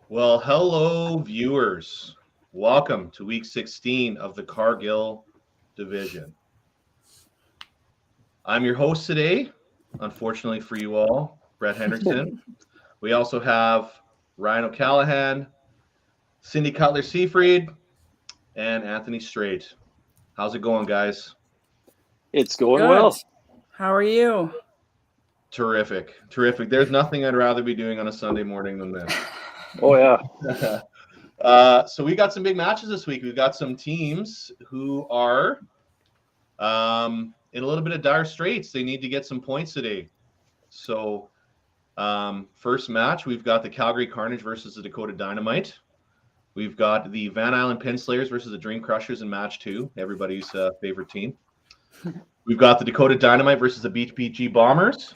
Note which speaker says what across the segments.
Speaker 1: Well, hello, viewers. Welcome to week 16 of the Cargill division. I'm your host today, unfortunately for you all, Brett Hendrickson. We also have Ryan O'Callaghan, Cindy Cutler-Seafried, and Anthony Strait. How's it going, guys?
Speaker 2: It's going
Speaker 3: Good.
Speaker 2: well.
Speaker 3: How are you?
Speaker 1: Terrific. There's nothing I'd rather be doing on a Sunday morning than this.
Speaker 2: Oh, yeah.
Speaker 1: So we got some big matches this week. We've got some teams who are in a little bit of dire straits. They need to get some points today. So first match, we've got the Calgary Carnage versus the Dakota Dynamite. We've got the Van Island Pinslayers versus the Dream Crushers in match 2, everybody's favorite team. We've got the Dakota Dynamite versus the BPG Bombers.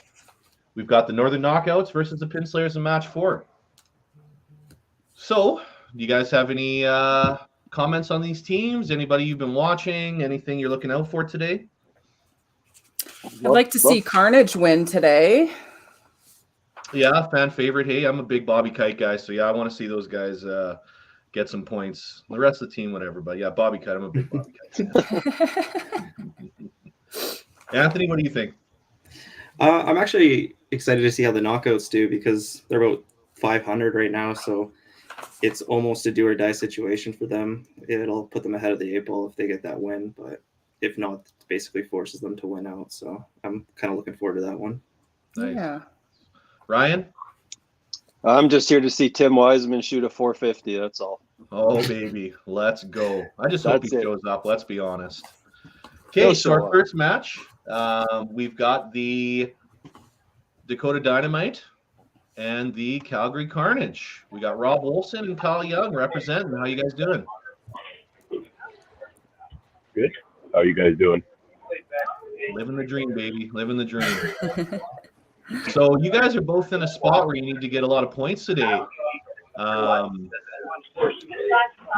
Speaker 1: We've got the Northern Knockouts versus the Pinslayers in match 4. So, do you guys have any comments on these teams? Anybody you've been watching? Anything you're looking out for today?
Speaker 3: I'd like to see Carnage win today.
Speaker 1: Yeah, fan favorite. Hey, I'm a big Bobby Kite guy, so yeah, I want to see those guys get some points. The rest of the team, whatever. But yeah, Bobby Kite. I'm a big Bobby Kite fan. Anthony, what do you think?
Speaker 4: I'm actually excited to see how the knockouts do because they're about 500 right now, so it's almost a do or die situation for them. It'll put them ahead of the 8 ball if they get that win, but if not, it basically forces them to win out. So I'm kind of looking forward to that one.
Speaker 1: Nice.
Speaker 3: Yeah.
Speaker 1: Ryan?
Speaker 2: I'm just here to see Tim Wiseman shoot a 450. That's all.
Speaker 1: Oh, baby. Let's go. I just hope he
Speaker 2: That's it.
Speaker 1: shows up. Let's be honest. Okay, so our first match, we've got the Dakota Dynamite and the Calgary Carnage. We got Rob Olson and Kyle Young representing. How you guys doing?
Speaker 5: Good. How are you guys doing?
Speaker 1: Living the dream, baby. Living the dream. So you guys are both in a spot where you need to get a lot of points today.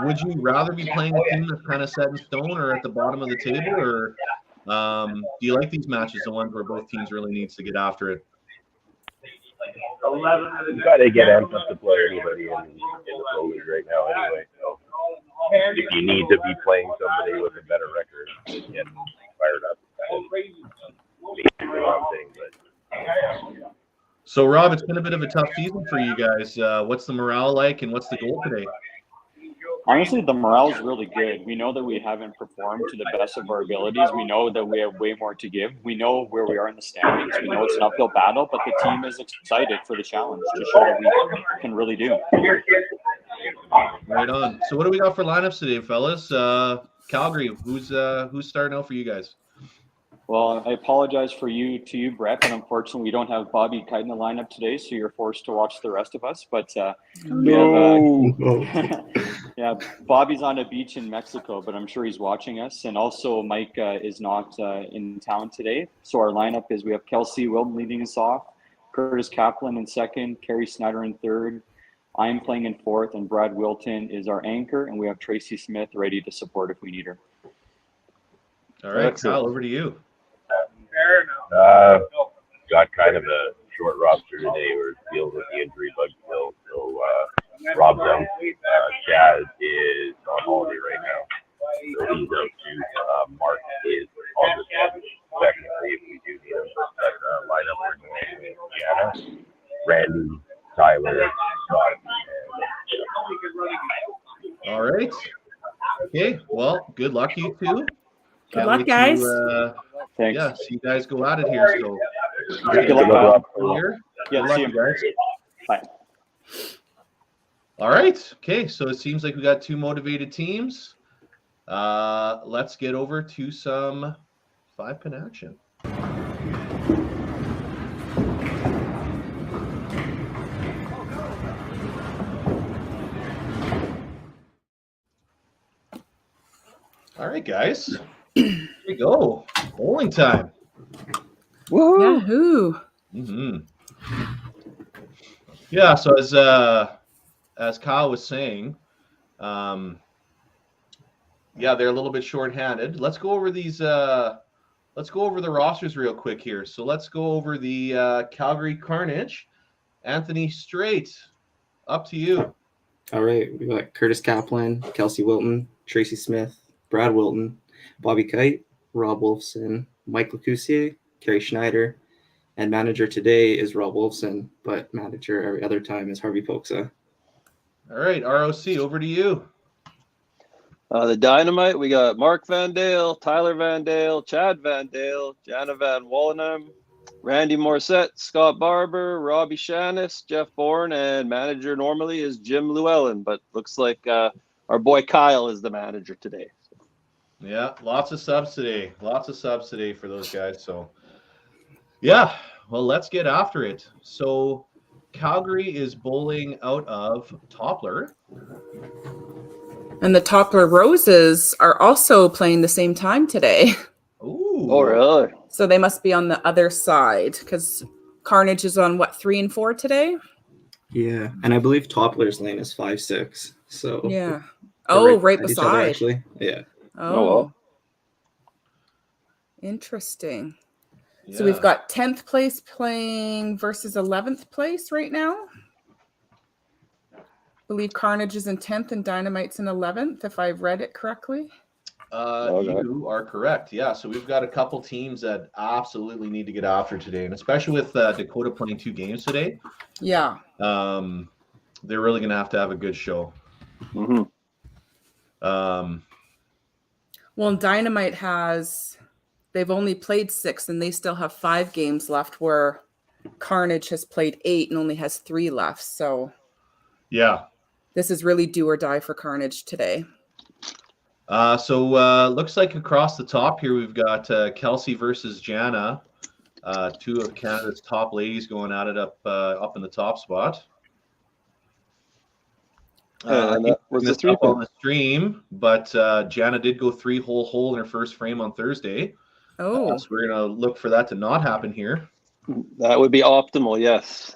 Speaker 1: Would you rather be playing a team that's kind of set in stone or at the bottom of the table, or do you like these matches, the ones where both teams really needs to get after it?
Speaker 5: You got to get amped up to play anybody in the pro league right now anyway. So if you need to be playing somebody with a better record, get fired up.
Speaker 1: So, Rob, it's been a bit of a tough season for you guys. What's the morale like, and what's the goal today?
Speaker 6: Honestly, the morale is really good. We know that we haven't performed to the best of our abilities. We know that we have way more to give. We know where we are in the standings. We know it's an uphill battle, but the team is excited for the challenge to show that we can really do.
Speaker 1: Right on. So what do we got for lineups today, fellas? Calgary, who's starting out for you guys?
Speaker 6: Well, I apologize to you, Brett, but unfortunately we don't have Bobby Kite in the lineup today, so you're forced to watch the rest of us. But we have, yeah, Bobby's on a beach in Mexico, but I'm sure he's watching us. And also Mike is not in town today. So our lineup is we have Kelsey Wilton leading us off, Curtis Kaplan in second, Carrie Snyder in third. I'm playing in fourth, and Brad Wilton is our anchor, and we have Tracy Smith ready to support if we need her.
Speaker 1: All right, Kyle, over to you.
Speaker 5: Got kind of a short roster today. We're dealing with the injury bug still. So Rob's out. Chaz is on holiday right now. So he's out too. Mark is on the bench. Technically, if we do need him, but lineup we're going with Deanna, Randy, Tyler, Scott,
Speaker 1: All right. Okay, well, good luck, you two.
Speaker 3: Good luck, guys.
Speaker 6: Thanks.
Speaker 1: Yeah, see you guys go at it here. So
Speaker 6: Good luck,
Speaker 1: here.
Speaker 6: Yeah,
Speaker 1: Good luck,
Speaker 6: see
Speaker 1: you
Speaker 6: you.
Speaker 1: guys.
Speaker 6: Bye.
Speaker 1: All right. Okay, so it seems like we got two motivated teams. Let's get over to some 5-pin action. All right, guys. Here we go. Bowling time.
Speaker 2: Woohoo!
Speaker 3: Yahoo!
Speaker 1: Yeah. So as Kyle was saying, yeah, they're a little bit short-handed. Let's go over these. Let's go over the rosters real quick here. So let's go over the Calgary Carnage. Anthony Strait, up to you.
Speaker 4: All right, we got Curtis Kaplan, Kelsey Wilton, Tracy Smith, Brad Wilton, Bobby Kite, Rob Wolfson, Mike Lecoussier, Kerry Schneider, and manager today is Rob Wolfson, but manager every other time is Harvey Poksa.
Speaker 1: All right, ROC, over to you.
Speaker 2: The Dynamite, we got Mark Van Dale, Tyler Van Dale, Chad Van Dale, Jana Van Wallenham, Randy Morissette, Scott Barber, Robbie Shanis, Jeff Bourne, and manager normally is Jim Llewellyn, but looks like our boy Kyle is the manager today.
Speaker 1: Yeah, lots of subs today. Lots of subs today for those guys. So, yeah, well, let's get after it. So, Calgary is bowling out of Toppler.
Speaker 3: And the Toppler Roses are also playing the same time today.
Speaker 1: Ooh.
Speaker 2: Oh, really?
Speaker 3: So they must be on the other side because Carnage is on what, 3 and 4 today?
Speaker 4: Yeah, and I believe Toppler's lane is 5-6. So
Speaker 3: Yeah.
Speaker 4: they're
Speaker 3: Oh, right
Speaker 4: beside each other,
Speaker 3: beside.
Speaker 4: actually. Yeah.
Speaker 3: Oh,
Speaker 2: well.
Speaker 3: Interesting.
Speaker 1: Yeah.
Speaker 3: So we've got 10th place playing versus 11th place right now. I believe Carnage is in 10th and Dynamite's in 11th, if I've read it correctly.
Speaker 1: You are correct. Yeah, so we've got a couple teams that absolutely need to get after today, and especially with Dakota playing 2 games today.
Speaker 3: Yeah.
Speaker 1: They're really going to have a good show.
Speaker 2: Mm-hmm.
Speaker 3: Well, and Dynamite they've only played 6 and they still have 5 games left, where Carnage has played 8 and only has 3 left. So
Speaker 1: Yeah.
Speaker 3: this is really do or die for Carnage today.
Speaker 1: So looks like across the top here we've got Kelsey versus Jana, 2 of Canada's top ladies going at it up in the top spot.
Speaker 2: And that was the
Speaker 1: this
Speaker 2: 3
Speaker 1: up on the stream, but Jana did go 3-hole hole in her first frame on Thursday.
Speaker 3: Oh.
Speaker 1: So we're gonna look for that to not happen here.
Speaker 2: That would be optimal, yes.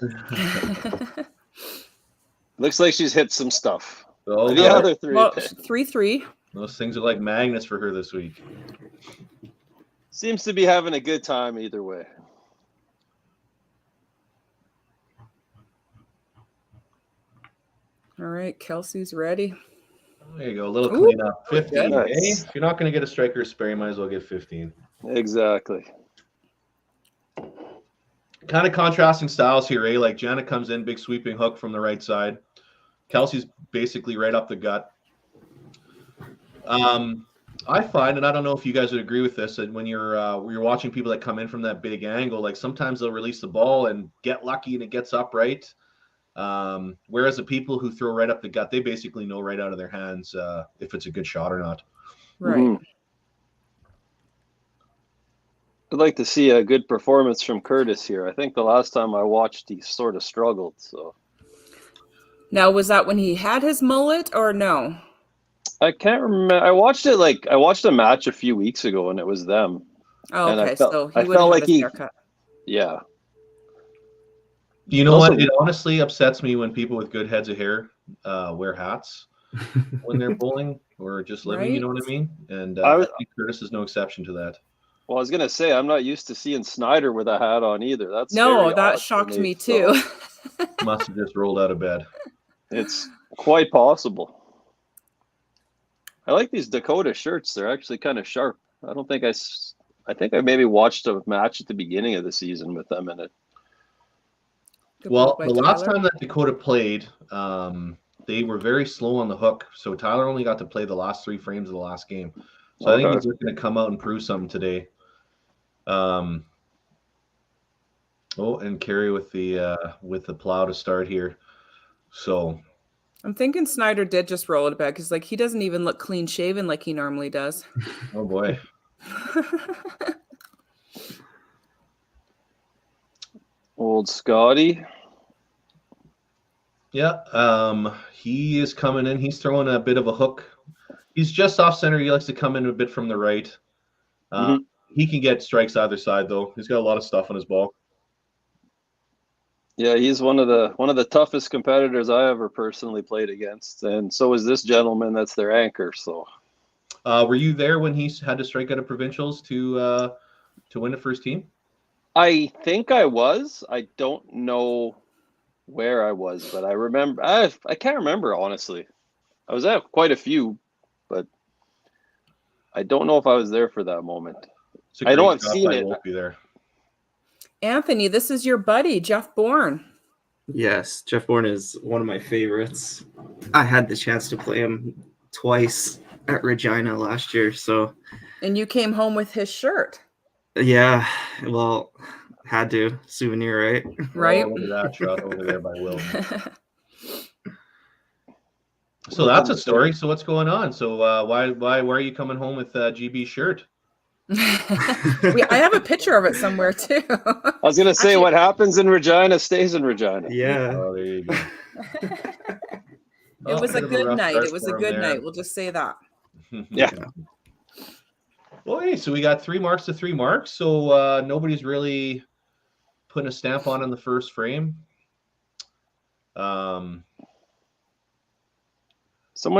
Speaker 2: Looks like she's hit some stuff.
Speaker 1: Oh,
Speaker 2: The other 3.
Speaker 3: Well, 3-3.
Speaker 1: those things are like magnets for her this week.
Speaker 2: Seems to be having a good time either way.
Speaker 3: All right, Kelsey's ready.
Speaker 1: There you go, a little
Speaker 3: Ooh,
Speaker 1: cleanup. 15.
Speaker 2: nice.
Speaker 1: If you're not going to get a striker spare, you might as well get 15.
Speaker 2: Exactly.
Speaker 1: Kind of contrasting styles here, eh? Like Jana comes in, big sweeping hook from the right side. Kelsey's basically right up the gut. I find, and I don't know if you guys would agree with this, that when you're watching people that come in from that big angle, like sometimes they'll release the ball and get lucky and it gets upright. Whereas the people who throw right up the gut, they basically know right out of their hands if it's a good shot or not.
Speaker 3: Right.
Speaker 2: Mhm. I'd like to see a good performance from Curtis here. I think the last time I watched, he sort of struggled. So
Speaker 3: Now, was that when he had his mullet or no?
Speaker 2: I can't remember. I watched a match a few weeks ago, and it was them.
Speaker 3: Oh,
Speaker 2: And I
Speaker 3: okay.
Speaker 2: felt-
Speaker 3: So
Speaker 2: I
Speaker 3: he would
Speaker 2: felt
Speaker 3: have
Speaker 2: like
Speaker 3: his
Speaker 2: he-
Speaker 3: haircut.
Speaker 2: Yeah.
Speaker 1: You know
Speaker 2: Also-
Speaker 1: what? It honestly upsets me when people with good heads of hair wear hats when they're bowling or just living. You know what I mean? And I think Curtis is no exception to that.
Speaker 2: Well, I was gonna say I'm not used to seeing Snyder with a hat on either. That's
Speaker 3: No,
Speaker 2: very
Speaker 3: that
Speaker 2: odd for
Speaker 3: shocked me
Speaker 2: so
Speaker 3: too.
Speaker 1: Must have just rolled out of bed.
Speaker 2: It's quite possible. I like these Dakota shirts. They're actually kind of sharp. I think I maybe watched a match at the beginning of the season with them in it.
Speaker 3: Good
Speaker 1: Well,
Speaker 3: work by
Speaker 1: the last
Speaker 3: Tyler.
Speaker 1: time that Dakota played, they were very slow on the hook. So Tyler only got to play the last 3 frames of the last game. So I think
Speaker 2: Okay.
Speaker 1: he's looking to come out and prove something today. And Kerry with the plow to start here. So
Speaker 3: I'm thinking Snyder did just roll it back because like he doesn't even look clean shaven like he normally does.
Speaker 1: oh boy.
Speaker 2: Old Scotty.
Speaker 1: Yeah, he is coming in. He's throwing a bit of a hook. He's just off center. He likes to come in a bit from the right. he can get strikes either side though. He's got a lot of stuff on his ball.
Speaker 2: Yeah, he's one of the toughest competitors I ever personally played against, and so is this gentleman. That's their anchor. So,
Speaker 1: Were you there when he had to strike out of provincials to win the first team?
Speaker 2: I think I was. I don't know where I was, but I remember. I can't remember honestly. I was at quite a few, but I don't know if I was there for that moment.
Speaker 1: It's a
Speaker 2: I know
Speaker 1: great
Speaker 2: I've
Speaker 1: shot
Speaker 2: seen
Speaker 1: by
Speaker 2: it.
Speaker 1: Wolfie there.
Speaker 3: Anthony, this is your buddy, Jeff Bourne.
Speaker 4: Yes, Jeff Bourne is one of my favorites. I had the chance to play him twice at Regina last year, so
Speaker 3: And you came home with his shirt,
Speaker 4: yeah, well, had to souvenir, right?
Speaker 3: right?
Speaker 1: Oh, look at that shot over there by Will. So that's a story. So what's going on? So why are you coming home with GB's shirt?
Speaker 3: I have a picture of it somewhere too.
Speaker 2: I was gonna say,
Speaker 3: Actually,
Speaker 2: what happens in Regina stays in Regina.
Speaker 4: Yeah.
Speaker 1: Oh, there you go.
Speaker 3: It was a good night. It was a good night. We'll just say that.
Speaker 2: Yeah.
Speaker 1: Well, hey, so we got 3 marks to 3 marks. So nobody's really putting a stamp on in the first frame.
Speaker 2: Someone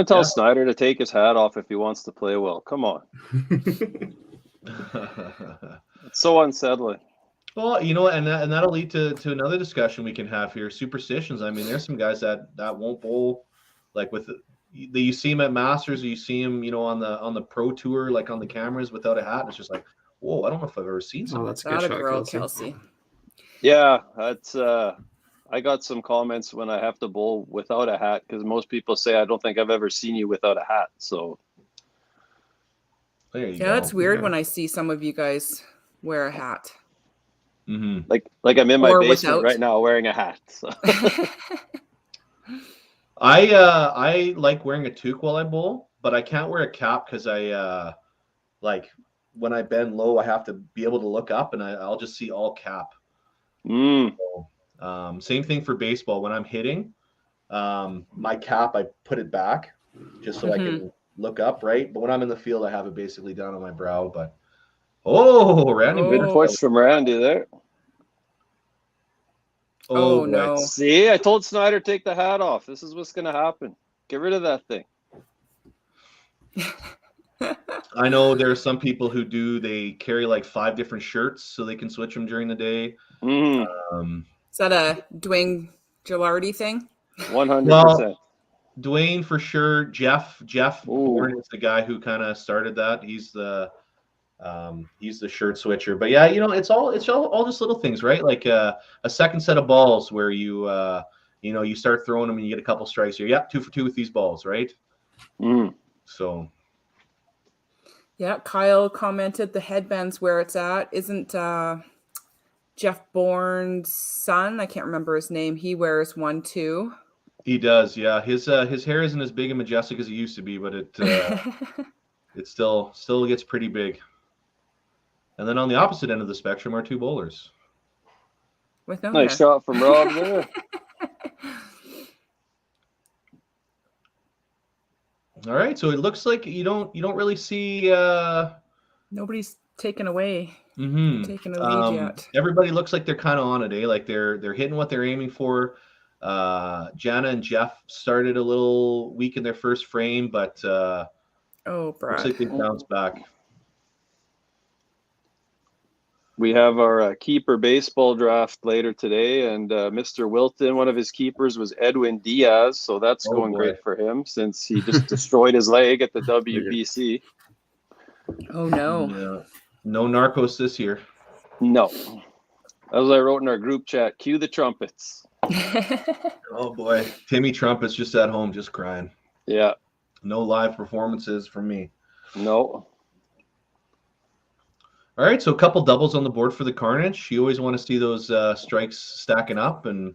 Speaker 2: tell Snyder to take his hat off if he wants to play well. Come on. It's so unsettling.
Speaker 1: Well, you know, and that'll lead to another discussion we can have here. Superstitions. I mean, there's some guys that won't bowl, like with you see him at Masters, or you see him, you know, on the pro tour, like on the cameras without a hat. And it's just like, whoa, I don't know if I've ever seen something.
Speaker 4: Oh, that's a
Speaker 3: Not
Speaker 4: good
Speaker 3: a
Speaker 4: shot,
Speaker 3: girl,
Speaker 4: Kelsey.
Speaker 3: Kelsey.
Speaker 2: Yeah, that's. I got some comments when I have to bowl without a hat because most people say I don't think I've ever seen you without a hat. So
Speaker 1: There you
Speaker 3: Yeah,
Speaker 1: go.
Speaker 3: it's weird
Speaker 4: Yeah.
Speaker 3: when I see some of you guys wear a hat.
Speaker 1: Mm-hmm.
Speaker 2: like I'm in my
Speaker 3: Or
Speaker 2: basement
Speaker 3: without.
Speaker 2: right now wearing a hat. So.
Speaker 1: I like wearing a toque while I bowl, but I can't wear a cap because I like when I bend low, I have to be able to look up, and I'll just see all cap. Same thing for baseball. When I'm hitting, my cap, I put it back just so I can look up, right? But when I'm in the field, I have it basically down on my brow. But Randy,
Speaker 3: Oh.
Speaker 2: Good push from Randy there.
Speaker 3: Oh,
Speaker 1: boy.
Speaker 3: no.
Speaker 2: See, I told Snyder take the hat off. This is what's gonna happen. Get rid of that thing.
Speaker 1: I know there are some people who they carry like 5 different shirts so they can switch them during the day.
Speaker 3: Is that a Dwayne Gilardi thing?
Speaker 2: 100%.
Speaker 1: Dwayne for sure. Jeff Bourne is the guy who kind of started that. He's the shirt switcher. But yeah, you know, it's all just little things, right? Like a second set of balls where you you start throwing them and you get a couple strikes. You're 2 for 2 with these balls, right? So
Speaker 3: Yeah, Kyle commented the headband's where it's at. Isn't Jeff Bourne's son? I can't remember his name. He wears one too.
Speaker 1: he does, yeah. His hair isn't as big and majestic as it used to be, but it still gets pretty big. And then on the opposite end of the spectrum are 2 bowlers.
Speaker 3: With no
Speaker 2: Nice
Speaker 3: hair.
Speaker 2: shot from Rob there.
Speaker 1: All right, so it looks like you don't really see.
Speaker 3: Nobody's taken away.
Speaker 1: Mm-hmm.
Speaker 3: Taken a lead yet.
Speaker 1: Everybody looks like they're kind of on it, eh? Like they're hitting what they're aiming for. Jana and Jeff started a little weak in their first frame, but
Speaker 3: Brad.
Speaker 1: looks like they bounced back.
Speaker 2: We have our keeper baseball draft later today, and Mr. Wilton, one of his keepers was Edwin Diaz, so that's going
Speaker 1: boy.
Speaker 2: great for him since he just destroyed his leg at the WBC.
Speaker 3: Oh no.
Speaker 1: Yeah. No Narcos this year.
Speaker 2: No. As I wrote in our group chat, cue the trumpets.
Speaker 1: Oh boy, Timmy Trump is just at home, just crying.
Speaker 2: Yeah.
Speaker 1: No live performances from me.
Speaker 2: No.
Speaker 1: All right, so a couple doubles on the board for the Carnage. You always want to see those strikes stacking up, and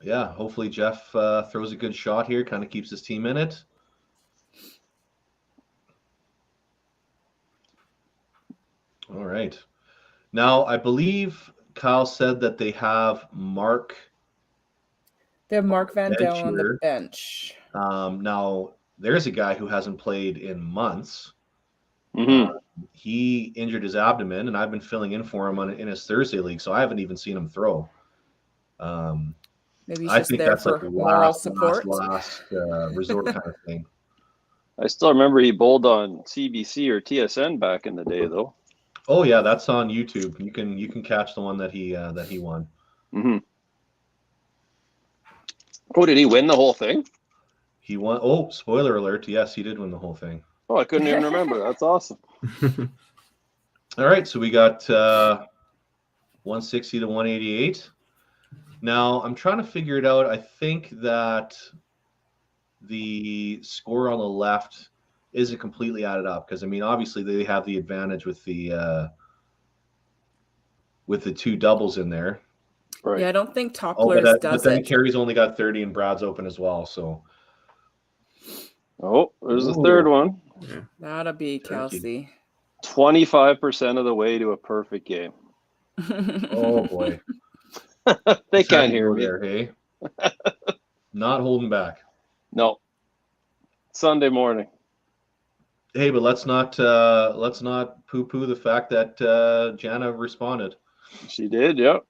Speaker 1: hopefully Jeff throws a good shot here, kind of keeps his team in it. All right. Now, I believe Kyle said that they have Mark.
Speaker 3: They have Mark Vandell on the
Speaker 1: here.
Speaker 3: bench.
Speaker 1: Now, there's a guy who hasn't played in months.
Speaker 2: Mm-hmm.
Speaker 1: He injured his abdomen, and I've been filling in for him in his Thursday league, so I haven't even seen him throw.
Speaker 3: Maybe he's
Speaker 1: I
Speaker 3: just
Speaker 1: think
Speaker 3: there
Speaker 1: that's like
Speaker 3: for moral
Speaker 1: last
Speaker 3: support.
Speaker 1: resort kind of thing.
Speaker 2: I still remember he bowled on CBC or TSN back in the day, though.
Speaker 1: Oh yeah, that's on YouTube. You can catch the one that he won.
Speaker 2: Mm-hmm. Oh, did he win the whole thing?
Speaker 1: He won. Oh, spoiler alert! Yes, he did win the whole thing.
Speaker 2: Oh, I couldn't even remember. That's awesome.
Speaker 1: All right, so we got 160 to 188. Now I'm trying to figure it out. I think that the score on the left isn't completely added up because I mean, obviously they have the advantage with the two doubles in there.
Speaker 2: Right.
Speaker 3: Yeah, I don't think Topplers does
Speaker 1: but then
Speaker 3: it.
Speaker 1: Carey's only got 30 and Brad's open as well. So
Speaker 2: Oh, there's the third one.
Speaker 3: That'll be Kelsey.
Speaker 2: 25% of the way to a perfect game.
Speaker 1: oh boy,
Speaker 2: They can't hear me.
Speaker 1: there, hey? Not holding back.
Speaker 2: No. Sunday morning.
Speaker 1: Hey, but let's not poo-poo the fact that Jana responded.
Speaker 2: She did, yep.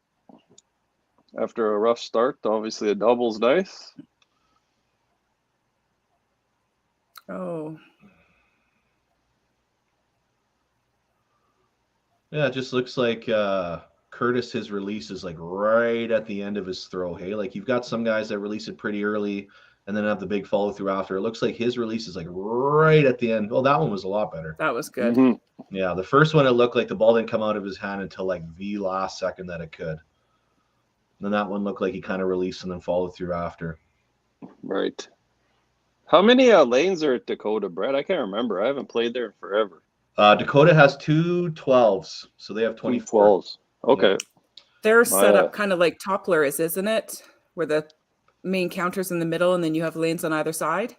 Speaker 2: After a rough start, obviously a double's nice.
Speaker 3: Oh.
Speaker 1: Yeah, it just looks like Curtis, his release is like right at the end of his throw. Hey, like you've got some guys that release it pretty early and then have the big follow through after. It looks like his release is like right at the end. Oh, that one was a lot better.
Speaker 3: That was good.
Speaker 2: Mm-hmm.
Speaker 1: Yeah, the first one, it looked like the ball didn't come out of his hand until like the last second that it could. And then that one looked like he kind of released and then followed through after.
Speaker 2: Right. How many lanes are at Dakota, Brett? I can't remember. I haven't played there in forever.
Speaker 1: Dakota has 2 12s, so they have 24.
Speaker 2: 12s. Okay.
Speaker 1: Yeah.
Speaker 3: They're set up kind of like Toppler is, isn't it? Where the main counter's in the middle and then you have lanes on either side?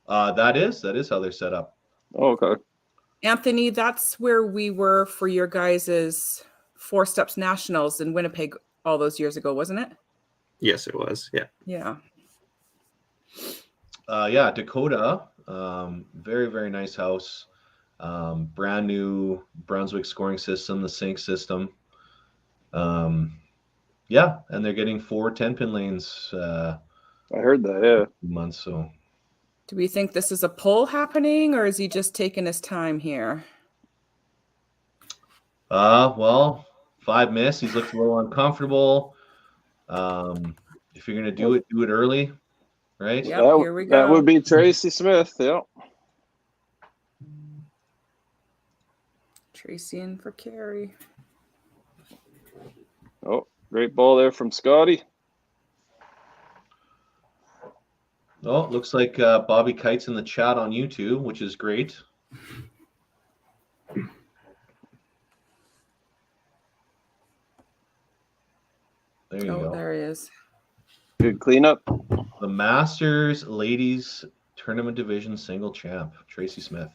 Speaker 1: That is how they're set up.
Speaker 2: Oh, okay.
Speaker 3: Anthony, that's where we were for your guys' 4 Steps Nationals in Winnipeg all those years ago, wasn't it?
Speaker 4: Yes, it was. Yeah.
Speaker 3: Yeah.
Speaker 1: Yeah, Dakota, very, very nice house. Brand new Brunswick scoring system, the sync system. Yeah, and they're getting 4 10-pin lanes.
Speaker 2: I heard that, yeah.
Speaker 1: Months, so.
Speaker 3: Do we think this is a pull happening or is he just taking his time here?
Speaker 1: Well, 5 miss. He's looking a little uncomfortable. If you're gonna do it early, right?
Speaker 3: Yep, here we go.
Speaker 2: That would be Tracy Smith, yeah.
Speaker 3: Tracy in for Carey.
Speaker 2: Oh, great ball there from Scotty.
Speaker 1: Oh, it looks like Bobby Kite's in the chat on YouTube, which is great. There you go.
Speaker 3: There he is.
Speaker 2: Good cleanup.
Speaker 1: The Masters Ladies Tournament Division Single Champ, Tracy Smith.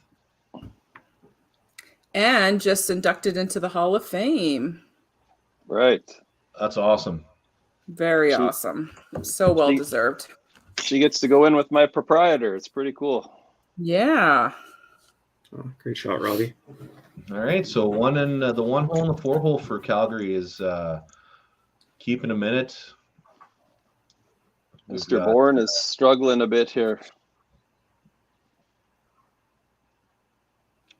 Speaker 3: And just inducted into the Hall of Fame.
Speaker 2: Right.
Speaker 1: That's awesome.
Speaker 3: Very awesome. So well deserved.
Speaker 2: She gets to go in with my proprietor. It's pretty cool.
Speaker 3: Yeah.
Speaker 4: Oh, great shot, Robbie.
Speaker 1: All right, so the 1 hole and the 4 hole for Calgary is keeping a minute.
Speaker 2: Mr. Bourne is struggling a bit here.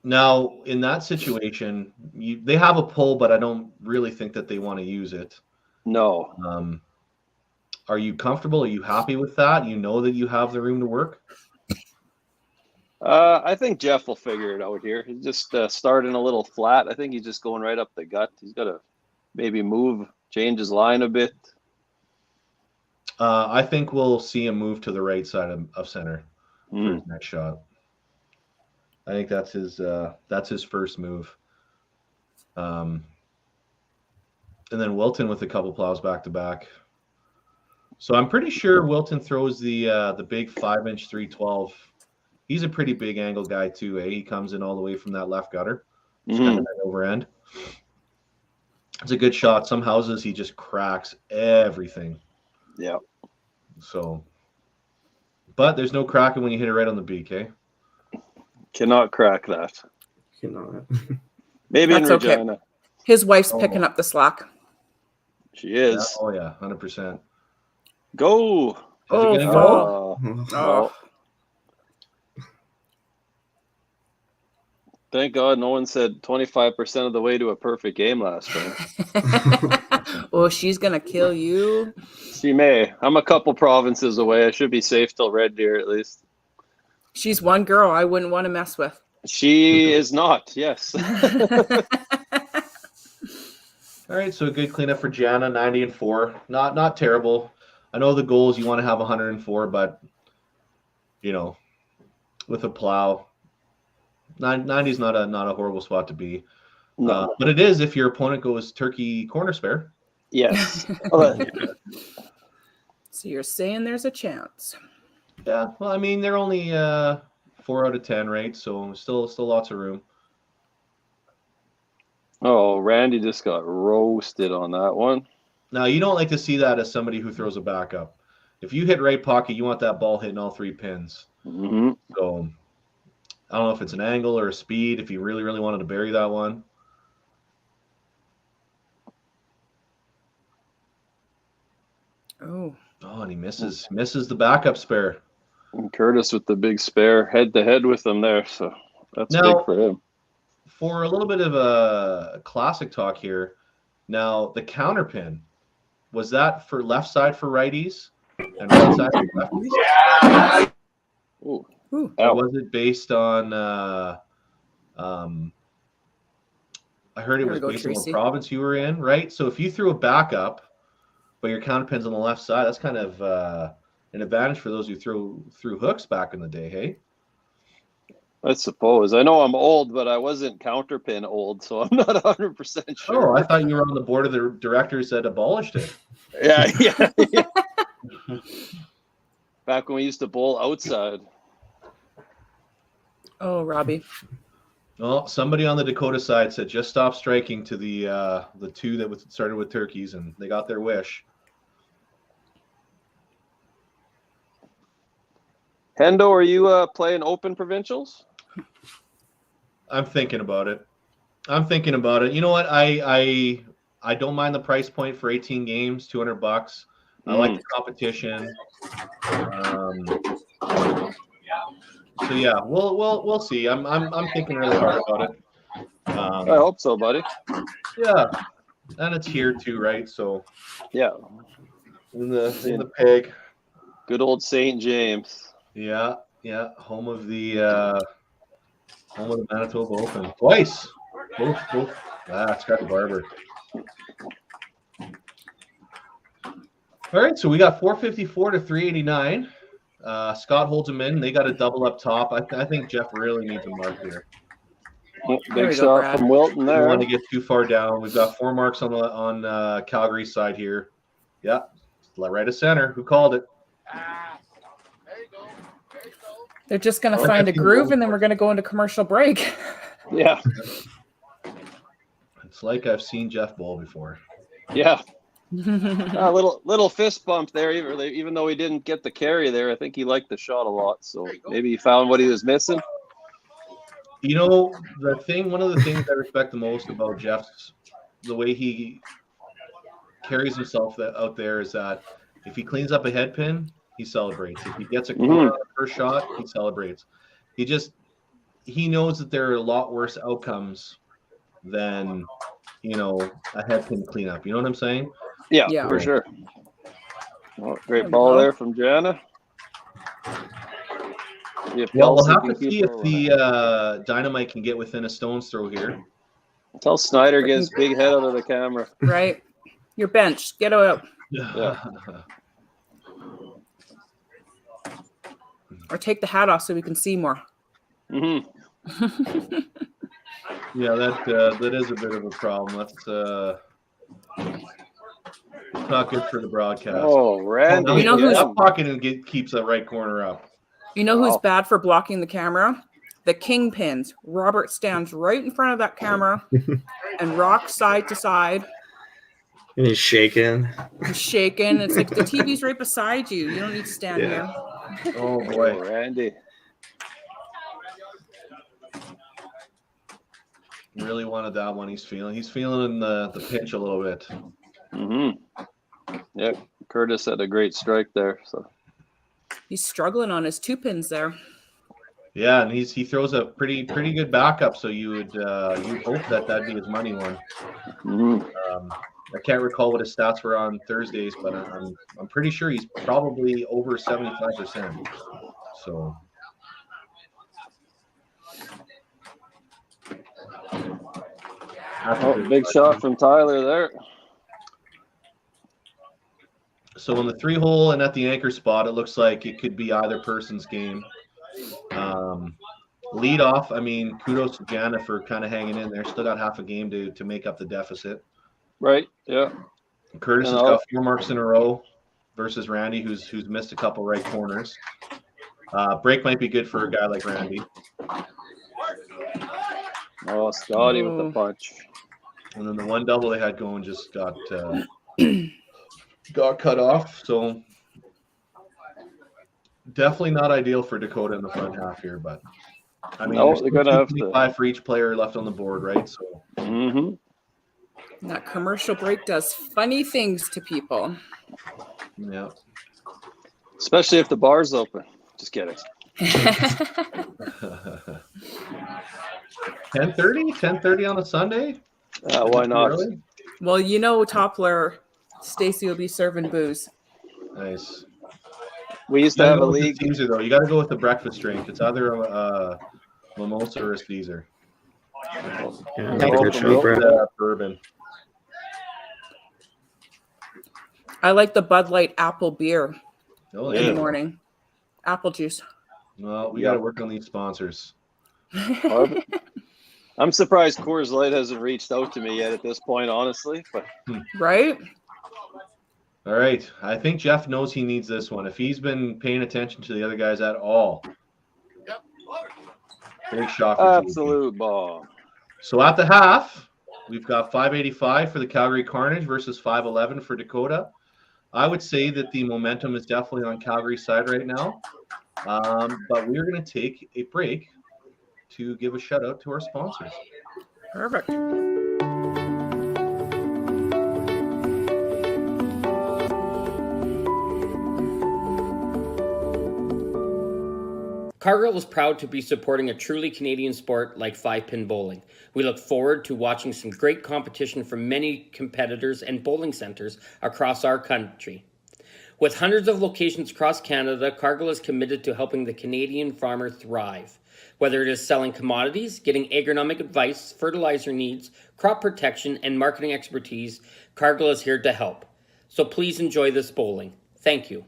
Speaker 1: Now, in that situation, they have a pull, but I don't really think that they want to use it.
Speaker 2: No.
Speaker 1: Are you comfortable? Are you happy with that? You know that you have the room to work?
Speaker 2: I think Jeff will figure it out here. He's just starting a little flat. I think he's just going right up the gut. He's got to maybe change his line a bit.
Speaker 1: I think we'll see him move to the right side of center for his next shot. I think that's his first move. And then Wilton with a couple plows back to back. So I'm pretty sure Wilton throws the big 5-inch 312. He's a pretty big angle guy too. He comes in all the way from that left gutter, kind of that over end. It's a good shot. Some houses he just cracks everything.
Speaker 2: Yeah.
Speaker 1: So, but there's no cracking when you hit it right on the beak, eh?
Speaker 2: Cannot crack that.
Speaker 4: Cannot.
Speaker 2: Maybe in
Speaker 3: That's okay.
Speaker 2: Regina.
Speaker 3: His wife's picking up the slack.
Speaker 2: She is.
Speaker 1: Oh yeah, 100%.
Speaker 2: Go.
Speaker 1: Is it
Speaker 3: Oh,
Speaker 1: gonna
Speaker 3: fall.
Speaker 1: go?
Speaker 2: No. Thank God no one said 25% of the way to a perfect game last time.
Speaker 3: Oh, she's gonna kill you.
Speaker 2: She may. I'm a couple provinces away. I should be safe till Red Deer at least.
Speaker 3: She's one girl I wouldn't want to mess with.
Speaker 2: She is not. Yes.
Speaker 1: All right, so a good cleanup for Jana, 90-4. Not terrible. I know the goals you want to have 104, but you know, with a plow, 90 is not a horrible spot to be.
Speaker 2: No.
Speaker 1: But it is if your opponent goes turkey corner spare.
Speaker 2: Yes.
Speaker 3: So you're saying there's a chance.
Speaker 1: Yeah, well, I mean, they're only 4 out of 10, right? So still lots of room.
Speaker 2: Oh, Randy just got roasted on that one.
Speaker 1: Now, you don't like to see that as somebody who throws a backup. If you hit right pocket, you want that ball hitting all 3 pins.
Speaker 2: Mm-hmm.
Speaker 1: So I don't know if it's an angle or a speed, if you really, really wanted to bury that one.
Speaker 3: Oh.
Speaker 1: Oh, and he misses the backup spare.
Speaker 2: And Curtis with the big spare head-to-head with him there. So that's
Speaker 1: Now,
Speaker 2: big for him.
Speaker 1: For a little bit of a classic talk here, now the counter pin, was that for left side for righties and right side for lefties?
Speaker 2: Ooh.
Speaker 1: Or was it based on I heard it was based on what province you were in, right? So if you threw a backup, but your counter pin's on the left side, that's kind of an advantage for those who threw hooks back in the day, hey?
Speaker 2: I suppose. I know I'm old, but I wasn't counterpin old, so I'm not 100% sure.
Speaker 1: Oh, I thought you were on the board of the directors that abolished it.
Speaker 2: Yeah. Back when we used to bowl outside.
Speaker 3: Oh, Robbie.
Speaker 1: Well, somebody on the Dakota side said just stop striking to the 2 that started with turkeys, and they got their wish.
Speaker 2: Hendo, are you playing open provincials?
Speaker 1: I'm thinking about it. You know what? I don't mind the price point for 18 games, $200. I like the competition. So yeah, we'll see. I'm thinking really hard about it.
Speaker 2: I hope so, buddy.
Speaker 1: Yeah, and it's here too, right? So
Speaker 2: yeah,
Speaker 1: in the pig.
Speaker 2: Good old St. James.
Speaker 1: Yeah, home of the Manitoba Open twice. Both. Scotty Barber. All right, so we got 454 to 389. Scott holds them in. They got a double up top. I think Jeff really needs a mark here.
Speaker 2: Big shot from Wilton there.
Speaker 1: Don't want to get too far down. We've got 4 marks on Calgary's side here. Yeah, right of center. Who called it?
Speaker 3: They're just going to find a groove, and then we're going to go into commercial break.
Speaker 2: Yeah.
Speaker 1: It's like I've seen Jeff bowl before.
Speaker 2: Yeah. A little fist bump there, even though he didn't get the carry there. I think he liked the shot a lot, so maybe he found what he was missing.
Speaker 1: You know, one of the things I respect the most about Jeff's, the way he carries himself out there is that if he cleans up a head pin, he celebrates. If he gets a corner first shot, he celebrates. He knows that there are a lot worse outcomes than, a head pin cleanup. You know what I'm saying?
Speaker 2: Yeah. For sure. Well, great ball there from Jana.
Speaker 1: Well, we'll have to see if the Dynamite can get within a stone's throw here.
Speaker 2: Tell Snyder gets big head out of the camera.
Speaker 3: Right. Your bench. Get out.
Speaker 2: Yeah.
Speaker 3: Or take the hat off so we can see more.
Speaker 2: Mm-hmm.
Speaker 1: Yeah, that is a bit of a problem. That's it's not good for the broadcast.
Speaker 2: Oh, Randy.
Speaker 3: You know who's
Speaker 1: pocket and keeps the right corner up.
Speaker 3: You know who's bad for blocking the camera? The kingpins. Robert stands right in front of that camera and rocks side to side.
Speaker 4: And he's shaking.
Speaker 3: It's like the TV's right beside you. You don't need to stand here.
Speaker 1: Oh boy,
Speaker 2: Randy.
Speaker 1: really wanted that one. He's feeling the pinch a little bit.
Speaker 2: Yeah, Curtis had a great strike there. So
Speaker 3: He's struggling on his 2 pins there.
Speaker 1: Yeah, and he throws a pretty good backup. So you hope that'd be his money one. I can't recall what his stats were on Thursdays, but I'm pretty sure he's probably over 75%. So.
Speaker 2: Big shot from Tyler there.
Speaker 1: So in the 3-hole and at the anchor spot, it looks like it could be either person's game. Lead off, I mean, kudos to Jana for kind of hanging in there. Still got half a game to make up the deficit.
Speaker 2: Right, yeah.
Speaker 1: Curtis has got 4 marks in a row versus Randy, who's missed a couple right corners. Break might be good for a guy like Randy.
Speaker 2: Oh, Scotty with the punch.
Speaker 1: And then the 1 double they had going just got cut off. So definitely not ideal for Dakota in the front half here, but I mean,
Speaker 2: they're gonna have to
Speaker 1: 5 for each player left on the board, right? So
Speaker 3: That commercial break does funny things to people.
Speaker 1: yeah.
Speaker 2: Especially if the bar's open. Just kidding.
Speaker 1: 10:30 on a Sunday?
Speaker 2: Why not?
Speaker 1: Early?
Speaker 3: Well, Toppler, Stacy will be serving booze.
Speaker 1: Nice.
Speaker 2: We used to have a league.
Speaker 1: Caesar, though. You got to go with the breakfast drink. It's either a mimosa or a Caesar.
Speaker 4: Yeah, that's a good show, Brad.
Speaker 1: Bourbon.
Speaker 3: I like the Bud Light apple beer
Speaker 1: Oh,
Speaker 3: in
Speaker 1: yeah.
Speaker 3: the morning. Apple juice.
Speaker 1: Well, we got to work on these sponsors.
Speaker 2: I'm surprised Coors Light hasn't reached out to me yet at this point, honestly. But
Speaker 3: Right?
Speaker 1: All right. I think Jeff knows he needs this one. If he's been paying attention to the other guys at all. Big shot for
Speaker 2: absolute bomb.
Speaker 1: So at the half, we've got 585 for the Calgary Carnage versus 511 for Dakota. I would say that the momentum is definitely on Calgary's side right now. But we're going to take a break to give a shout out to our sponsors.
Speaker 3: Perfect.
Speaker 7: Cargill is proud to be supporting a truly Canadian sport like 5-pin bowling. We look forward to watching some great competition from many competitors and bowling centers across our country. With hundreds of locations across Canada, Cargill is committed to helping the Canadian farmer thrive. Whether it is selling commodities, getting agronomic advice, fertilizer needs, crop protection, and marketing expertise, Cargill is here to help. So please enjoy this bowling. Thank you.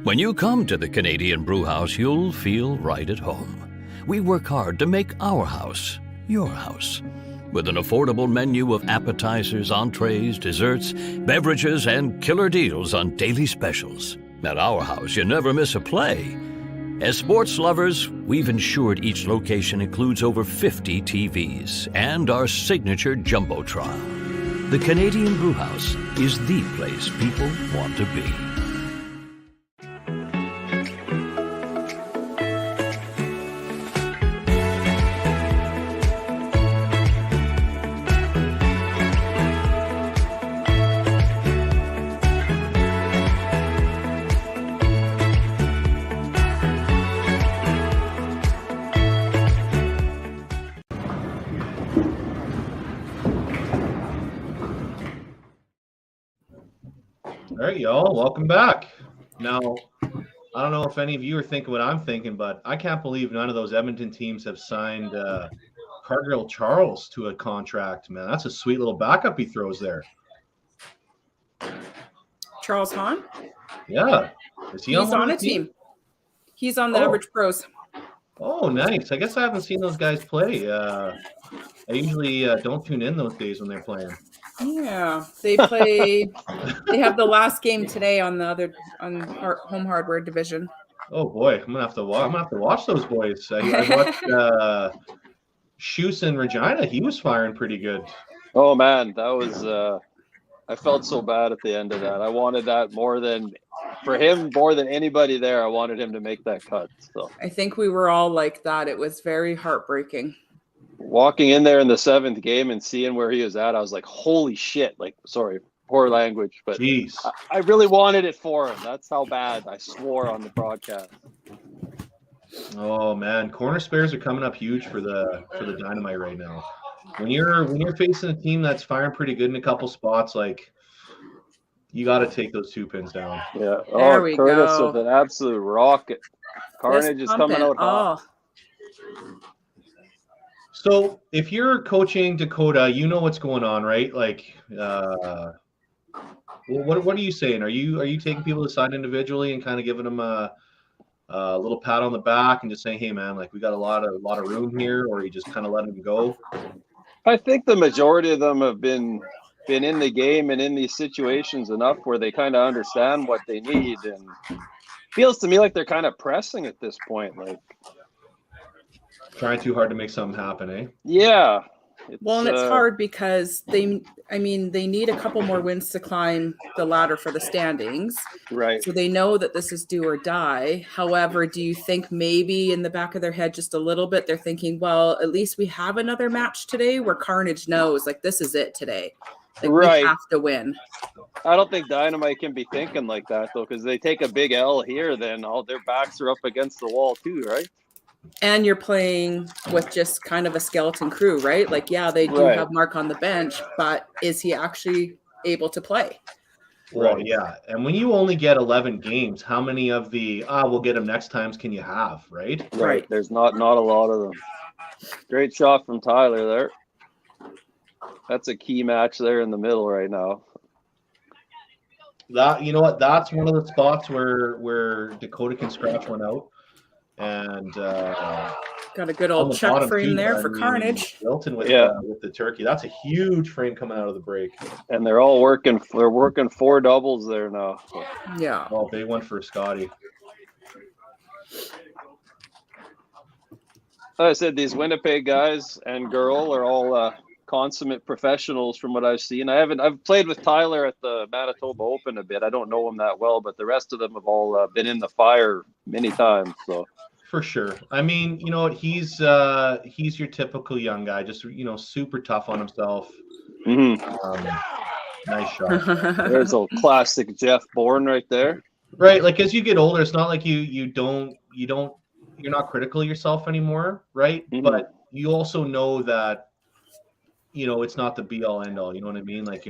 Speaker 8: When you come to the Canadian Brewhouse, you'll feel right at home. We work hard to make our house your house. With an affordable menu of appetizers, entrees, desserts, beverages, and killer deals on daily specials. At our house, you never miss a play. As sports lovers, we've ensured each location includes over 50 TVs and our signature Jumbotron. The Canadian Brewhouse is the place people want to be.
Speaker 1: All right, y'all. Welcome back. Now, I don't know if any of you are thinking what I'm thinking, but I can't believe none of those Edmonton teams have signed Cargill Charles to a contract, man. That's a sweet little backup he throws there.
Speaker 3: Charles Hahn?
Speaker 1: Yeah. Is he
Speaker 3: He's on
Speaker 1: the
Speaker 3: a team. He's on the Average Pros.
Speaker 1: Oh, nice. I guess I haven't seen those guys play. I usually don't tune in those days when they're playing.
Speaker 3: Yeah, they play. They have the last game today on Home Hardware Division.
Speaker 1: Oh boy, I'm gonna have to watch those boys. I watched Shoes and Regina. He was firing pretty good.
Speaker 2: Oh man, that was. I felt so bad at the end of that. I wanted that more than anybody there. I wanted him to make that cut. So
Speaker 3: I think we were all like that. It was very heartbreaking.
Speaker 2: Walking in there in the 7th game and seeing where he was at, I was like, "Holy shit!" Like, sorry, poor language, but
Speaker 1: jeez,
Speaker 2: I really wanted it for him. That's how bad I swore on the broadcast.
Speaker 1: Oh man, corner spares are coming up huge for the Dynamite right now. When you're facing a team that's firing pretty good in a couple spots, like you got to take those 2 pins down.
Speaker 2: Yeah.
Speaker 3: There we
Speaker 2: Curtis
Speaker 3: go.
Speaker 2: with an absolute rocket. Carnage is coming out hot.
Speaker 1: So if you're coaching Dakota, you know what's going on, right? Like, what are you saying? Are you taking people aside individually and kind of giving them a little pat on the back and just saying, "Hey, man, like we got a lot of room here," or you just kind of let them go?
Speaker 2: I think the majority of them have been in the game and in these situations enough where they kind of understand what they need, and feels to me like they're kind of pressing at this point, like
Speaker 1: Trying too hard to make something happen, eh?
Speaker 2: Yeah.
Speaker 3: And it's hard because they need a couple more wins to climb the ladder for the standings.
Speaker 2: Right.
Speaker 3: So they know that this is do or die. However, do you think maybe in the back of their head just a little bit, they're thinking, well, at least we have another match today where Carnage knows like this is it today. Like
Speaker 2: Right.
Speaker 3: we have to win.
Speaker 2: I don't think Dynamite can be thinking like that though, because they take a big L here, then all their backs are up against the wall too, right?
Speaker 3: And you're playing with just kind of a skeleton crew, right? Like, yeah, they do
Speaker 2: Right.
Speaker 3: have Mark on the bench, but is he actually able to play?
Speaker 1: Well, yeah. And when you only get 11 games, how many of the we'll get them next times can you have, right?
Speaker 3: Right.
Speaker 2: There's not a lot of them. Great shot from Tyler there. That's a key match there in the middle right now.
Speaker 1: That, you know what? That's one of the spots where Dakota can scratch one out. And
Speaker 3: got a good old chuck frame there for Carnage.
Speaker 1: Wilton with the turkey. That's a huge frame coming out of the break.
Speaker 2: And they're all working. They're working 4 doubles there now. So.
Speaker 3: Yeah.
Speaker 1: Oh, big one for Scotty.
Speaker 2: Like I said, these Winnipeg guys and girl are all consummate professionals from what I've seen. I've played with Tyler at the Manitoba Open a bit. I don't know him that well, but the rest of them have all been in the fire many times. So.
Speaker 1: For sure. I mean, you know what? He's your typical young guy, just super tough on himself.
Speaker 2: Mm-hmm.
Speaker 1: Nice shot.
Speaker 2: There's a classic Jeff Bourne right there.
Speaker 1: Right, like as you get older, it's not like you're not critical of yourself anymore, right?
Speaker 2: Mm-hmm.
Speaker 1: But you also know that it's not the be all end all. You know what I mean? Like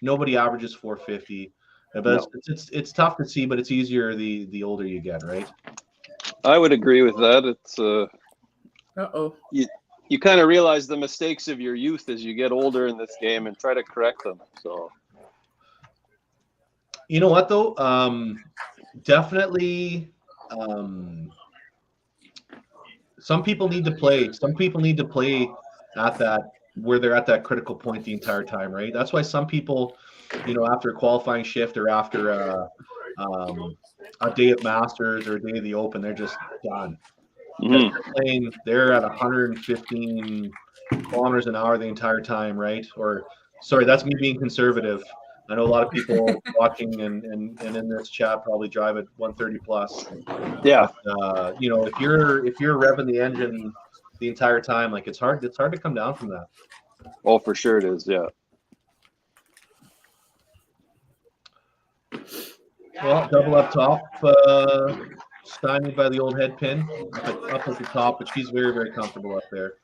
Speaker 1: nobody averages 450, but
Speaker 2: No.
Speaker 1: it's tough to see, but it's easier the older you get, right?
Speaker 2: I would agree with that. It's you kind of realize the mistakes of your youth as you get older in this game and try to correct them. So
Speaker 1: you know what though? Definitely some people need to play. Some people need to play at that where they're at that critical point the entire time, right? That's why some people, after a qualifying shift or after a day at Masters or a day of the Open, they're just done.
Speaker 2: Mm-hmm.
Speaker 1: They're at 115 kilometers an hour the entire time, right? Or, sorry, that's me being conservative. I know a lot of people watching and in this chat probably drive at 130 plus.
Speaker 2: Yeah.
Speaker 1: But, if you're revving the engine the entire time, like it's hard to come down from that.
Speaker 2: Oh, for sure it is. Yeah.
Speaker 1: Well, double up top, stymied by the old head pin up at the top, but she's very, very comfortable up there.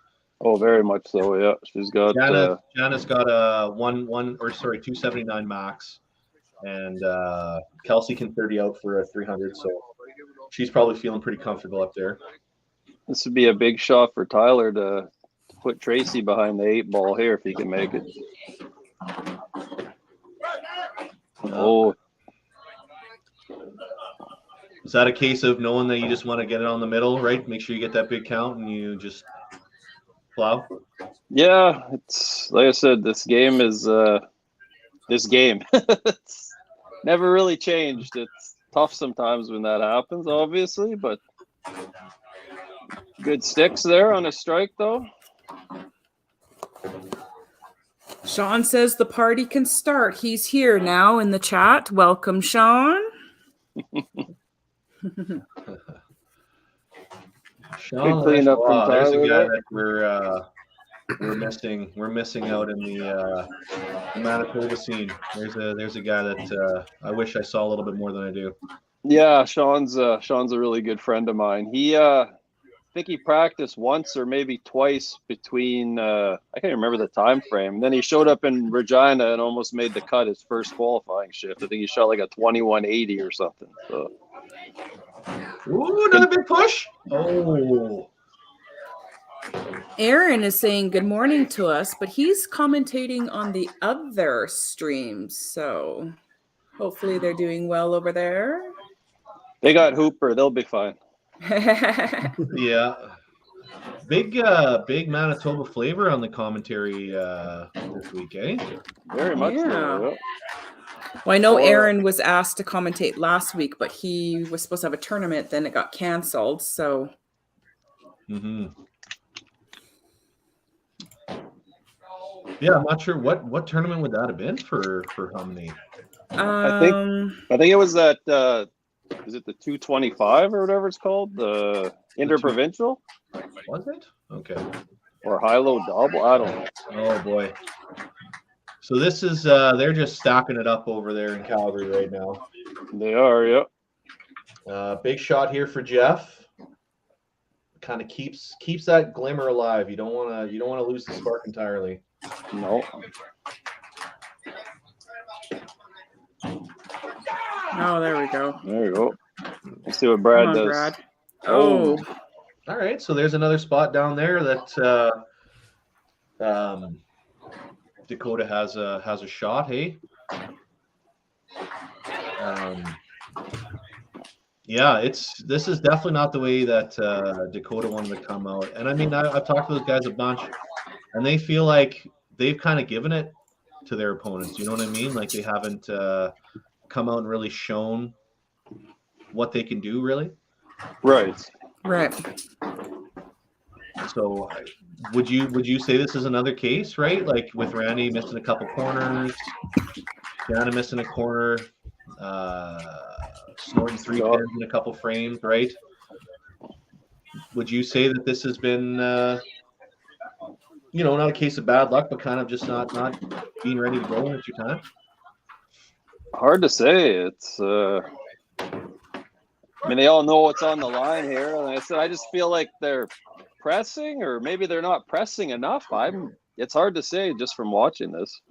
Speaker 2: Oh, very much so. Yeah, she's got.
Speaker 1: Jana's got a 279 max, and Kelsey can 30 out for a 300, so she's probably feeling pretty comfortable up there.
Speaker 2: This would be a big shot for Tyler to put Tracy behind the 8 ball here if he can make it.
Speaker 1: Is that a case of knowing that you just want to get it on the middle, right? Make sure you get that big count and you just plow?
Speaker 2: Yeah, it's like I said, this game is this game. It's never really changed. It's tough sometimes when that happens, obviously, but good sticks there on a strike, though.
Speaker 3: Sean says the party can start. He's here now in the chat. Welcome, Sean.
Speaker 1: Sean,
Speaker 2: clean up from
Speaker 1: there's a
Speaker 2: Tyler
Speaker 1: guy
Speaker 2: there.
Speaker 1: that we're missing. We're missing out in the Manitoba scene. There's a guy that I wish I saw a little bit more than I do.
Speaker 2: Yeah, Sean's a really good friend of mine. He I think he practiced once or maybe twice between I can't remember the time frame. Then he showed up in Regina and almost made the cut his first qualifying shift. I think he shot like a 2180 or something. So
Speaker 1: Ooh, another big push. Oh.
Speaker 3: Aaron is saying good morning to us, but he's commentating on the other streams. So hopefully they're doing well over there.
Speaker 2: they got Hooper. They'll be fine.
Speaker 1: Yeah. Big Manitoba flavor on the commentary this week, eh?
Speaker 2: Very much so. Yeah.
Speaker 3: Well, I know Aaron was asked to commentate last week, but he was supposed to have a tournament, then it got canceled. So,
Speaker 1: Yeah, I'm not sure what tournament would that have been for how many?
Speaker 2: I think it was that is it the 225 or whatever it's called, the interprovincial
Speaker 1: Was it? Okay.
Speaker 2: or high-low double? I don't know.
Speaker 1: Oh boy. So this is they're just stacking it up over there in Calgary right now.
Speaker 2: They are, yeah.
Speaker 1: Big shot here for Jeff. Kind of keeps that glimmer alive. You don't want to lose the spark entirely.
Speaker 2: No.
Speaker 3: oh, there we go.
Speaker 2: There you go. Let's see what Brad
Speaker 3: Come on,
Speaker 2: does.
Speaker 3: Brad. Oh,
Speaker 1: All right, so there's another spot down there that Dakota has a shot. Hey, yeah, this is definitely not the way that Dakota wanted to come out. And I mean, I've talked to those guys a bunch, and they feel like they've kind of given it to their opponents. You know what I mean? Like they haven't come out and really shown what they can do, really.
Speaker 2: Right.
Speaker 1: So would you say this is another case, right? Like with Randy missing a couple corners, Jana missing a corner, snorting 3 pins in a couple frames, right? Would you say that this has been not a case of bad luck, but kind of just not being ready to go at your time?
Speaker 2: Hard to say. It's I mean, they all know what's on the line here. And I said, I just feel like they're pressing, or maybe they're not pressing enough. It's hard to say just from watching this.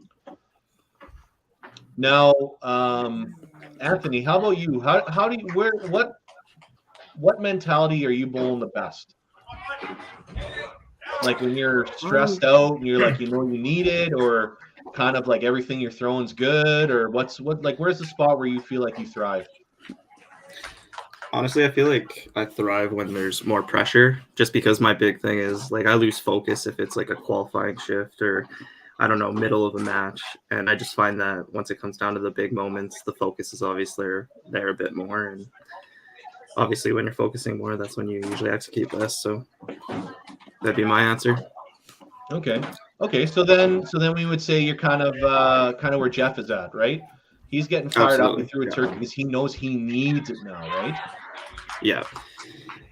Speaker 1: Now, Anthony, how about you? How do you what mentality are you bowling the best? Like when you're stressed out and you're like, you need it, or kind of like everything you're throwing's good, or where's the spot where you feel like you thrive?
Speaker 4: Honestly, I feel like I thrive when there's more pressure, just because my big thing is like I lose focus if it's like a qualifying shift or I don't know, middle of a match. And I just find that once it comes down to the big moments, the focus is obviously there a bit more. And obviously when you're focusing more, that's when you usually execute best. So that'd be my answer.
Speaker 1: Okay. So then we would say you're kind of where Jeff is at, right? He's getting fired up through a turkey because he knows he needs it now, right?
Speaker 4: Yeah.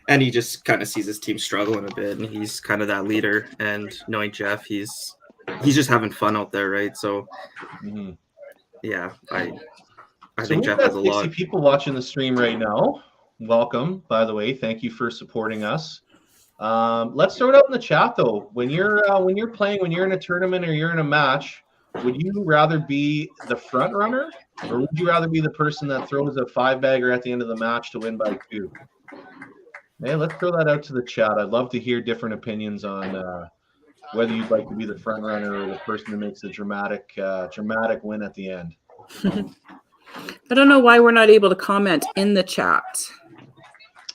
Speaker 4: And he just kind of sees his team struggling a bit, and he's kind of that leader. And knowing Jeff, he's just having fun out there, right? So, yeah, I think Jeff has a lot.
Speaker 1: 60 people watching the stream right now. Welcome, by the way. Thank you for supporting us. Let's throw it out in the chat though. When you're playing, when you're in a tournament or you're in a match, would you rather be the front runner, or would you rather be the person that throws a 5-bagger at the end of the match to win by 2? Hey, let's throw that out to the chat. I'd love to hear different opinions on whether you'd like to be the front runner or the person who makes the dramatic win at the end.
Speaker 3: I don't know why we're not able to comment in the chat.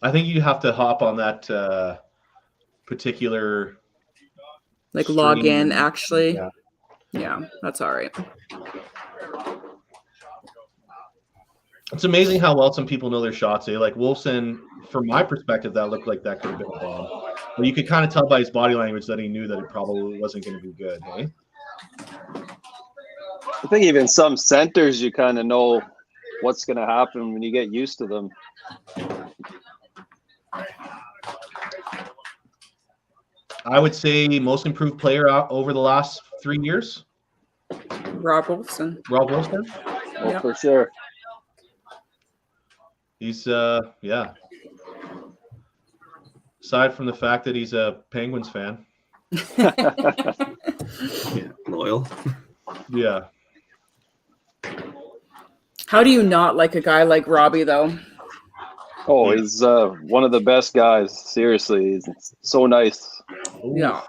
Speaker 1: I think you have to hop on that particular
Speaker 3: Like log
Speaker 1: stream.
Speaker 3: in, actually.
Speaker 1: Yeah.
Speaker 3: Yeah, that's all right.
Speaker 1: It's amazing how well some people know their shots. Like Wolfson, from my perspective, that looked like that could have been a bomb. But you could kind of tell by his body language that he knew that it probably wasn't going to be good. Hey?
Speaker 2: I think even some centers, you kind of know what's going to happen when you get used to them.
Speaker 1: I would say most improved player out over the last 3 years.
Speaker 3: Rob Wolfson.
Speaker 1: Rob Wolfson.
Speaker 2: Oh,
Speaker 3: Yep.
Speaker 2: for sure.
Speaker 1: He's yeah. Aside from the fact that he's a Penguins fan.
Speaker 4: Yeah, loyal.
Speaker 1: Yeah.
Speaker 3: How do you not like a guy like Robbie, though?
Speaker 2: Oh, he's one of the best guys. Seriously, he's so nice.
Speaker 3: Yeah.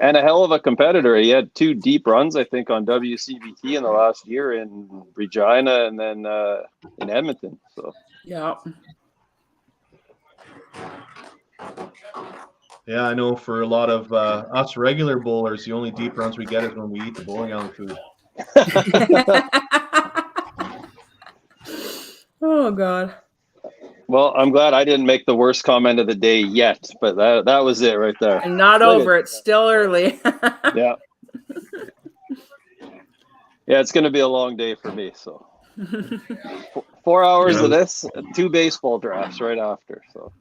Speaker 2: And a hell of a competitor. He had 2 deep runs, I think, on WCBT in the last year in Regina and then in Edmonton. So
Speaker 3: Yeah.
Speaker 1: Yeah, I know for a lot of us regular bowlers, the only deep runs we get is when we eat the bowling alley food.
Speaker 3: Oh, God.
Speaker 2: well, I'm glad I didn't make the worst comment of the day yet, but that was it right there.
Speaker 3: And not
Speaker 2: Look
Speaker 3: over. It's still early.
Speaker 2: Yeah. Yeah, it's going to be a long day for me. So 4 hours of this, 2 baseball drafts right after. So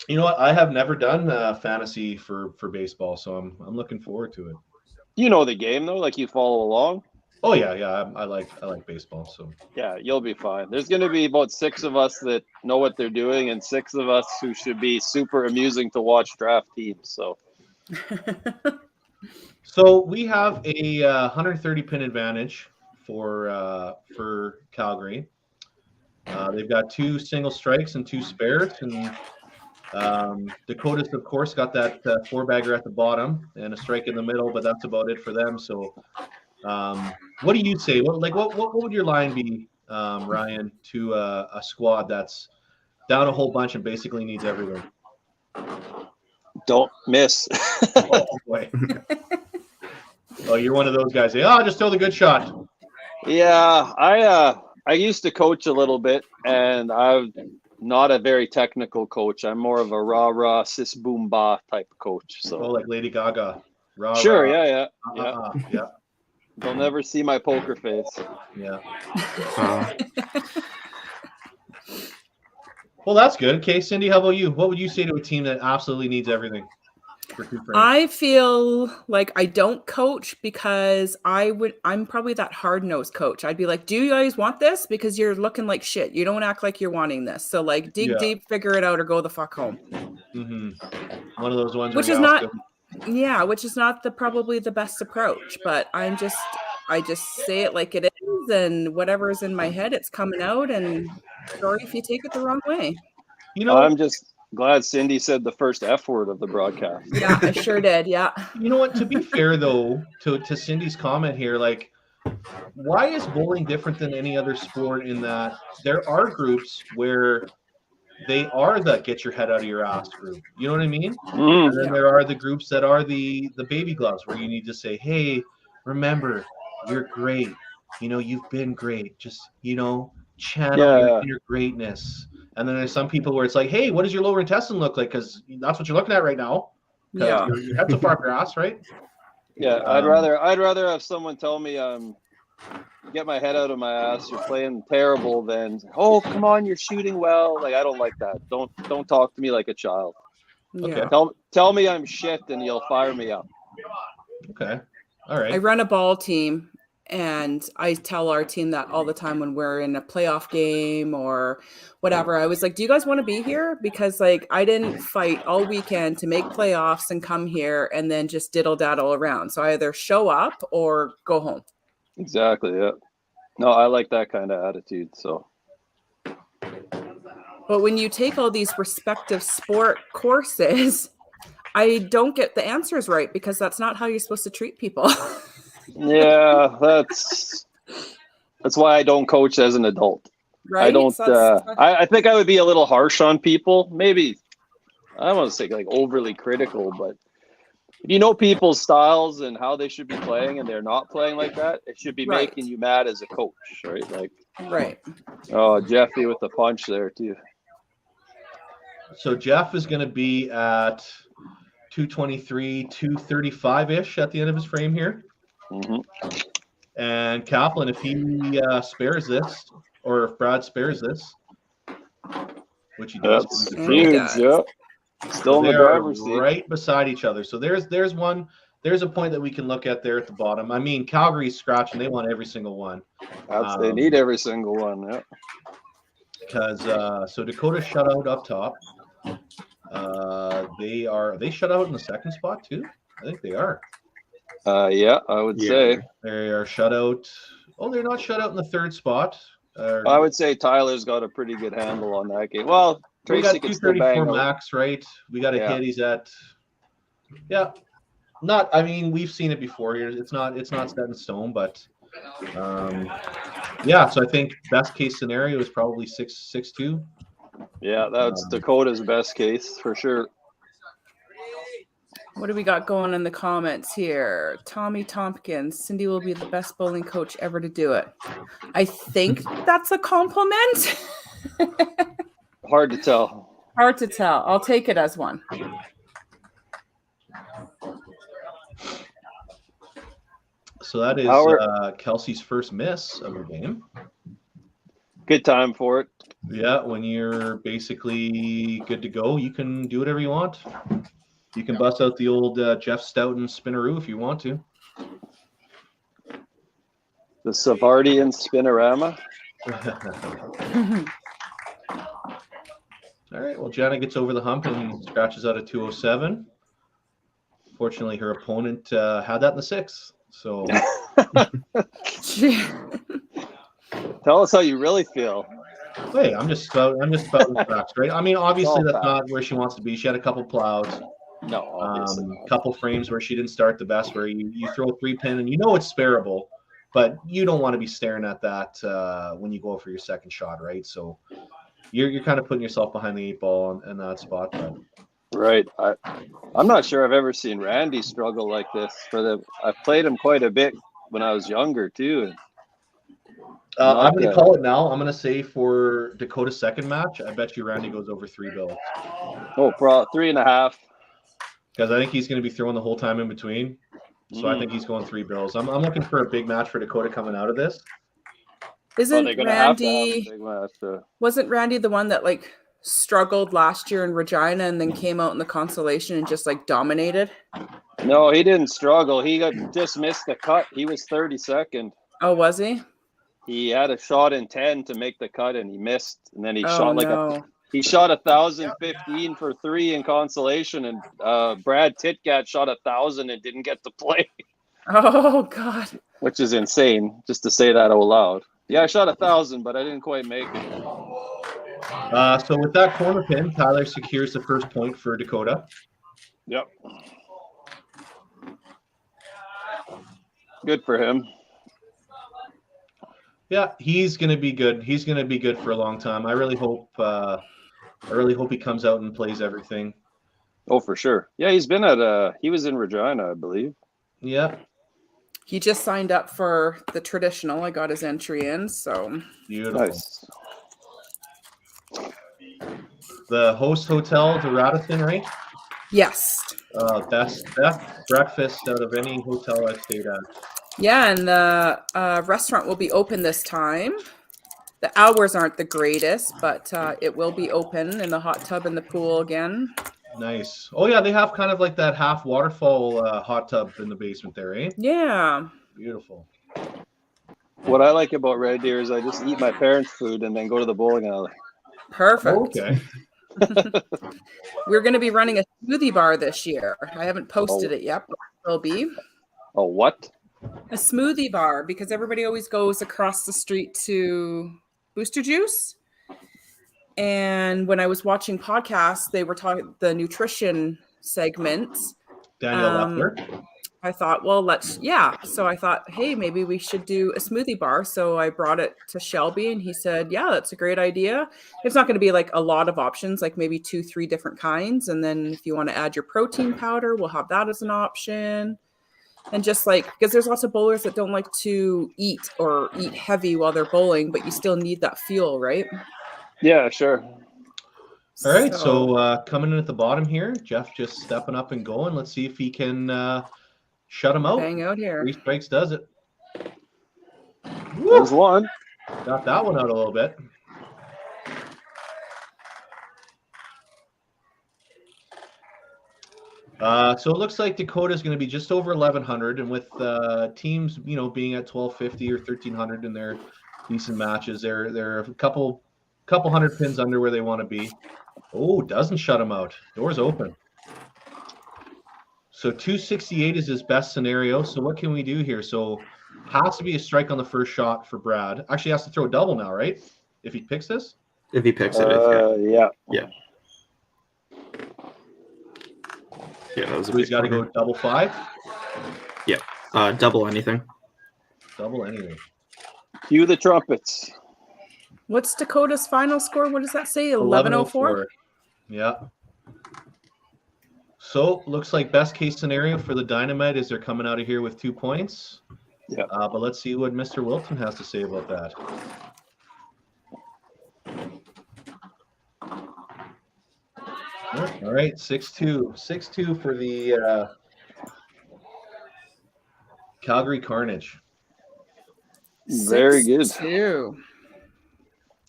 Speaker 1: You know what? I have never done fantasy for baseball, so I'm looking forward to it.
Speaker 2: you know the game though, like you follow along.
Speaker 1: Oh yeah. I like baseball. So
Speaker 2: Yeah, you'll be fine. There's going to be about 6 of us that know what they're doing, and 6 of us who should be super amusing to watch draft teams. So
Speaker 1: So we have a 130 pin advantage for Calgary. They've got 2 single strikes and 2 spares, and Dakota's of course got that 4-bagger at the bottom and a strike in the middle, but that's about it for them. So what do you say? What would your line be, Ryan, to a squad that's down a whole bunch and basically needs everything?
Speaker 2: don't miss.
Speaker 1: Oh boy. Oh, you're one of those guys. Just throw the good shot.
Speaker 2: Yeah, I used to coach a little bit, and I'm not a very technical coach. I'm more of a rah sis boom ba type of coach. So
Speaker 1: Oh, like Lady Gaga. Rah,
Speaker 2: sure,
Speaker 1: rah.
Speaker 2: yeah.
Speaker 1: Yeah.
Speaker 2: They'll never see my poker face.
Speaker 1: Yeah.
Speaker 4: Uh,
Speaker 1: Well, that's good. Okay, Cindy, how about you? What would you say to a team that absolutely needs everything? For 2 frames?
Speaker 3: I feel like I don't coach because I'm probably that hard-nosed coach. I'd be like, do you guys want this? Because you're looking like shit. You don't act like you're wanting this. So like dig
Speaker 1: Yeah.
Speaker 3: deep, figure it out, or go the fuck home.
Speaker 1: Mm-hmm. One of those ones
Speaker 3: Which
Speaker 1: where
Speaker 3: is
Speaker 1: you ask
Speaker 3: not-
Speaker 1: them-
Speaker 3: Yeah, which is not probably the best approach, but I just say it like it is, and whatever's in my head, it's coming out, and sorry if you take it the wrong way.
Speaker 1: You know,
Speaker 2: I'm just glad Cindy said the first F word of the broadcast.
Speaker 3: Yeah, I sure did. Yeah.
Speaker 1: you know what? To be fair, though, to Cindy's comment here, like, why is bowling different than any other sport in that there are groups where they are the get your head out of your ass group. You know what I mean?
Speaker 2: Mm.
Speaker 1: And then there are the groups that are the baby gloves where you need to say, hey, remember, you're great. You know, you've been great. Just, channel your greatness. And then there's some people where it's like, hey, what does your lower intestine look like? Because that's what you're looking at right now.
Speaker 3: Yeah.
Speaker 1: Your head's so far up your ass, right?
Speaker 2: Yeah, I'd rather have someone tell me get my head out of my ass, you're playing terrible, than oh come on, you're shooting well. Like I don't like that. Don't talk to me like a child.
Speaker 1: Okay.
Speaker 2: Tell me I'm shit and you'll fire me up.
Speaker 1: Okay. All right.
Speaker 3: I run a ball team, and I tell our team that all the time when we're in a playoff game or whatever. I was like, do you guys want to be here? Because like I didn't fight all weekend to make playoffs and come here and then just diddle daddle around. So I either show up or go home.
Speaker 2: Exactly, yeah. No, I like that kind of attitude. So
Speaker 3: But when you take all these respective sport courses, I don't get the answers right because that's not how you're supposed to treat people.
Speaker 2: yeah, that's why I don't coach as an adult.
Speaker 3: Right?
Speaker 2: I don't.
Speaker 3: So
Speaker 2: I think I would be a little harsh on people. Maybe I don't want to say like overly critical, but if you know people's styles and how they should be playing, and they're not playing like that, it should be
Speaker 3: Right.
Speaker 2: making you mad as a coach, right? Like,
Speaker 3: right.
Speaker 2: oh, Jeffy with the punch there too.
Speaker 1: So Jeff is going to be at 223, 235-ish at the end of his frame here.
Speaker 2: Mm-hmm.
Speaker 1: And Kaplan, if he spares this, or if Brad spares this, which he does.
Speaker 2: That's
Speaker 3: And he
Speaker 2: huge.
Speaker 3: does.
Speaker 2: Yeah. Still in the
Speaker 1: They're
Speaker 2: driver's seat.
Speaker 1: right beside each other. So there's a point that we can look at there at the bottom. I mean, Calgary's scratching. They want every single one.
Speaker 2: They need every single one. Yeah.
Speaker 1: Because so Dakota shut out up top. Are they shut out in the second spot too? I think they are.
Speaker 2: Yeah, I would say.
Speaker 1: They are shut out. Oh, they're not shut out in the third spot.
Speaker 2: I would say Tyler's got a pretty good handle on that game. Well,
Speaker 1: We
Speaker 2: Tracy
Speaker 1: got
Speaker 2: can still bang
Speaker 1: 234
Speaker 2: out.
Speaker 1: max, right? We got a
Speaker 2: Yeah.
Speaker 1: hit. He's at, yeah. Not. I mean, we've seen it before here. It's not set in stone, but yeah. So I think best case scenario is probably 6-2.
Speaker 2: Yeah, that's Dakota's best case for sure.
Speaker 3: What do we got going in the comments here? Tommy Tompkins, Cindy will be the best bowling coach ever to do it. I think that's a compliment.
Speaker 2: Hard to tell.
Speaker 3: Hard to tell. I'll take it as one.
Speaker 1: So that is
Speaker 2: Howard.
Speaker 1: Kelsey's first miss of the game.
Speaker 2: Good time for it.
Speaker 1: Yeah, when you're basically good to go, you can do whatever you want. You can bust out the old Jeff Stoughton spinneroo if you want to.
Speaker 2: The Savardian Spinorama.
Speaker 1: All right, well, Jana gets over the hump and scratches out a 207. Fortunately, her opponent had that in the sixth. So
Speaker 2: Tell us how you really feel.
Speaker 1: hey, I'm just spouting facts, right? I mean, obviously that's not where she wants to be. She had a couple plows.
Speaker 2: No, obviously.
Speaker 1: Couple frames where she didn't start the best, where you throw a 3-pin and you know it's spareable, but you don't want to be staring at that when you go for your second shot, right? So you're kind of putting yourself behind the 8 ball in that spot. But.
Speaker 2: Right. I'm not sure I've ever seen Randy struggle like this. I've played him quite a bit when I was younger too.
Speaker 1: I'm going to call it now. I'm going to say for Dakota's second match, I bet you Randy goes over 3 bills.
Speaker 2: Oh, 3.5.
Speaker 1: Because I think he's going to be throwing the whole time in between. So I think he's going 3 bills. I'm looking for a big match for Dakota coming out of this.
Speaker 3: Isn't
Speaker 2: they're gonna
Speaker 3: Randy?
Speaker 2: have to have a big match,
Speaker 3: Wasn't Randy the one that like struggled last year in Regina and then came out in the consolation and just like dominated?
Speaker 2: No, he didn't struggle. He just missed the cut. He was 32nd.
Speaker 3: Oh, was he?
Speaker 2: He had a shot in 10 to make the cut and he missed. And then he
Speaker 3: he
Speaker 2: shot 1,015 for 3 in consolation, and Brad Titgat shot 1,000 and didn't get to play.
Speaker 3: Oh God.
Speaker 2: Which is insane, just to say that out loud. Yeah, I shot 1,000, but I didn't quite make it.
Speaker 1: So with that corner pin, Tyler secures the first point for Dakota.
Speaker 2: Yep. Good for him.
Speaker 1: Yeah, he's going to be good. He's going to be good for a long time. I really hope he comes out and plays everything.
Speaker 2: Oh, for sure. Yeah, he was in Regina, I believe.
Speaker 1: Yeah.
Speaker 3: He just signed up for the traditional. I got his entry in, so
Speaker 1: Beautiful.
Speaker 2: Nice.
Speaker 1: The host hotel, the Radisson, right?
Speaker 3: yes.
Speaker 1: Best breakfast out of any hotel I've stayed at.
Speaker 3: Yeah, and the restaurant will be open this time. The hours aren't the greatest, but it will be open in the hot tub and the pool again.
Speaker 1: Nice. Oh yeah, they have kind of like that half waterfall hot tub in the basement there, eh?
Speaker 3: Yeah.
Speaker 1: Beautiful.
Speaker 2: What I like about Red Deer is I just eat my parents' food and then go to the bowling alley.
Speaker 3: Perfect.
Speaker 1: Okay.
Speaker 3: We're going to be running a smoothie bar this year. I haven't posted it yet, but it will be.
Speaker 2: Oh, what?
Speaker 3: A smoothie bar, because everybody always goes across the street to Booster Juice. And when I was watching podcasts, they were talking the nutrition segments.
Speaker 1: Daniel Leffler.
Speaker 3: I thought, well, So I thought, hey, maybe we should do a smoothie bar. So I brought it to Shelby and he said, yeah, that's a great idea. It's not going to be like a lot of options, like maybe 2-3 different kinds. And then if you want to add your protein powder, we'll have that as an option. And just like, because there's lots of bowlers that don't like to eat or eat heavy while they're bowling, but you still need that fuel, right?
Speaker 2: Yeah, sure.
Speaker 1: All right, so coming in at the bottom here, Jeff just stepping up and going. Let's see if he can shut him out.
Speaker 3: Bang out here.
Speaker 1: 3 strikes does it.
Speaker 2: There's one.
Speaker 1: Got that one out a little bit. So it looks like Dakota is going to be just over 1,100, and with teams, being at 1,250 or 1,300 in their decent matches, they're a couple hundred pins under where they want to be. Oh, doesn't shut him out. Door's open. So 268 is his best scenario. So what can we do here? So has to be a strike on the first shot for Brad. Actually, has to throw a double now, right? If he picks this.
Speaker 4: If he picks it,
Speaker 2: yeah.
Speaker 4: Yeah, that was a
Speaker 1: So he's
Speaker 4: big
Speaker 1: got to
Speaker 4: corner.
Speaker 1: go double 5.
Speaker 4: Yeah, double anything.
Speaker 1: Double anything.
Speaker 2: Cue the trumpets.
Speaker 3: What's Dakota's final score? What does that say? 1104?
Speaker 1: Yeah. So looks like best case scenario for the Dynamite is they're coming out of here with 2 points.
Speaker 2: Yeah.
Speaker 1: But let's see what Mr. Wilton has to say about that. All right, 6-2. 6-2 for the Calgary Carnage.
Speaker 2: Very good.
Speaker 3: 6-2.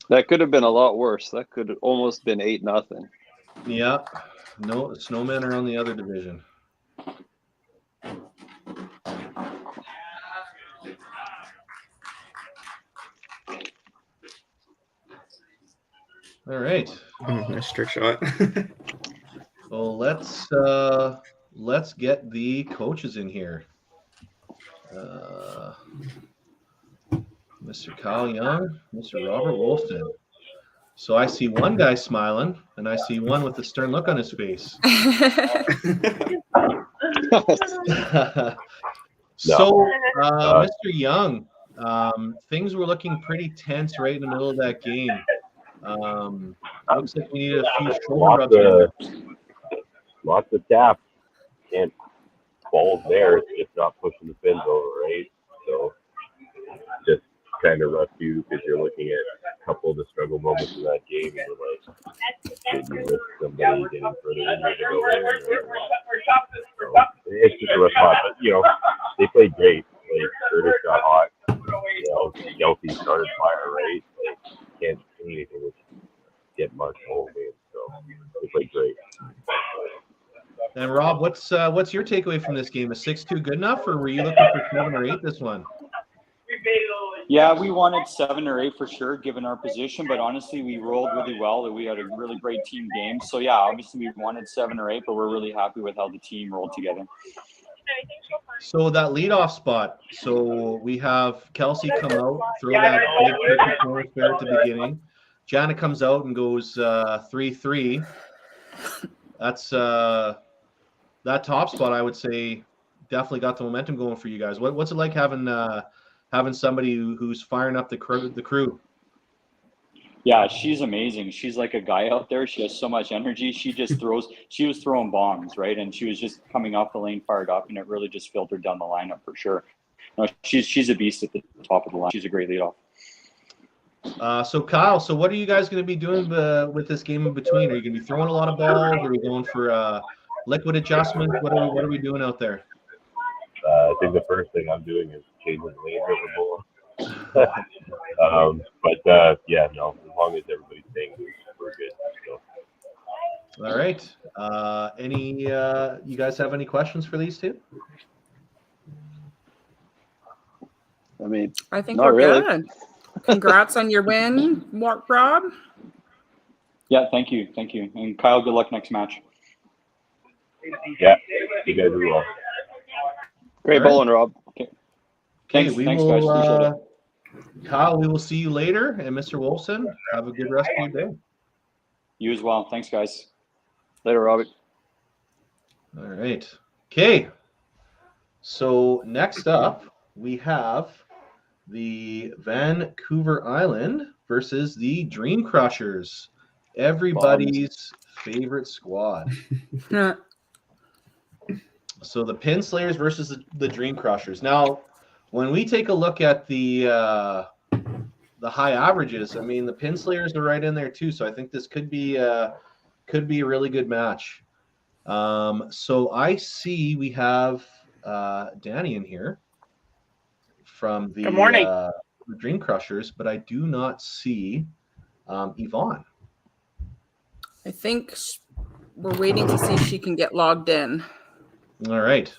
Speaker 2: That could have been a lot worse. That could have almost been 8-0.
Speaker 1: Yeah. No, the Snowmen are on the other division. All right.
Speaker 4: Nice trick shot.
Speaker 1: So let's get the coaches in here. Mr. Kyle Young, Mr. Robert Wolfson. So I see one guy smiling, and I see one with a stern look on his face. So, Mr. Young, things were looking pretty tense right in the middle of that game. Looks like we needed a few shoulder rubs.
Speaker 5: Lots of taps. Can't balls there. It's just not pushing the pins over, right? So just kind of rough you because you're looking at a couple of the struggle moments in that game. And you're like, did you risk somebody getting further into the building? So it's just a rough spot. But, they played great. Like, Curtis got hot. Yelty started fire, right? Like, can't do anything with get much the whole game. So they played great.
Speaker 1: And Rob, what's your takeaway from this game? Is 6-2 good enough, or were you looking for 7 or 8 this one?
Speaker 6: Yeah, we wanted 7 or 8 for sure, given our position. But honestly, we rolled really well. We had a really great team game. So yeah, obviously we wanted 7 or 8, but we're really happy with how the team rolled together.
Speaker 1: So that leadoff spot. So we have Kelsey come out, throw that big perfect corner spare at the beginning. Janet comes out and goes 3-3. That's that top spot. I would say definitely got the momentum going for you guys. What's it like having somebody who's firing up the crew?
Speaker 6: Yeah, she's amazing. She's like a guy out there. She has so much energy. She just throws. She was throwing bombs, right? And she was just coming off the lane, fired up, and it really just filtered down the lineup for sure. No, she's a beast at the top of the line. She's a great leadoff.
Speaker 1: So Kyle, what are you guys going to be doing with this game in between? Are you going to be throwing a lot of balls? Are we going for liquid adjustments? What are we doing out there?
Speaker 5: I think the first thing I'm doing is changing the lanes of the ball. Yeah, no, as long as everybody's staying loose, we're good. So.
Speaker 1: All right. You guys have any questions for these two?
Speaker 3: I think
Speaker 2: not
Speaker 3: we're
Speaker 2: really.
Speaker 3: good. Congrats on your win, Rob.
Speaker 6: Yeah, thank you. And Kyle, good luck next match.
Speaker 5: Yeah, you guys are well.
Speaker 2: Great bowling, Rob.
Speaker 6: Okay. Thanks, guys. Appreciate it.
Speaker 1: Kyle, we will see you later. And Mr. Wolfson, have a good rest of your day.
Speaker 6: You as well. Thanks, guys.
Speaker 2: Later, Robbie.
Speaker 1: All right. Okay. So next up, we have the Vancouver Island versus the Dream Crushers, everybody's favorite squad. So the Pin Slayers versus the Dream Crushers. Now, when we take a look at the high averages, I mean, the Pin Slayers are right in there too. So I think this could be a really good match. So I see we have Danny in here from the
Speaker 9: Good morning.
Speaker 1: The Dream Crushers, but I do not see Yvonne.
Speaker 3: I think we're waiting to see if she can get logged in.
Speaker 1: All right.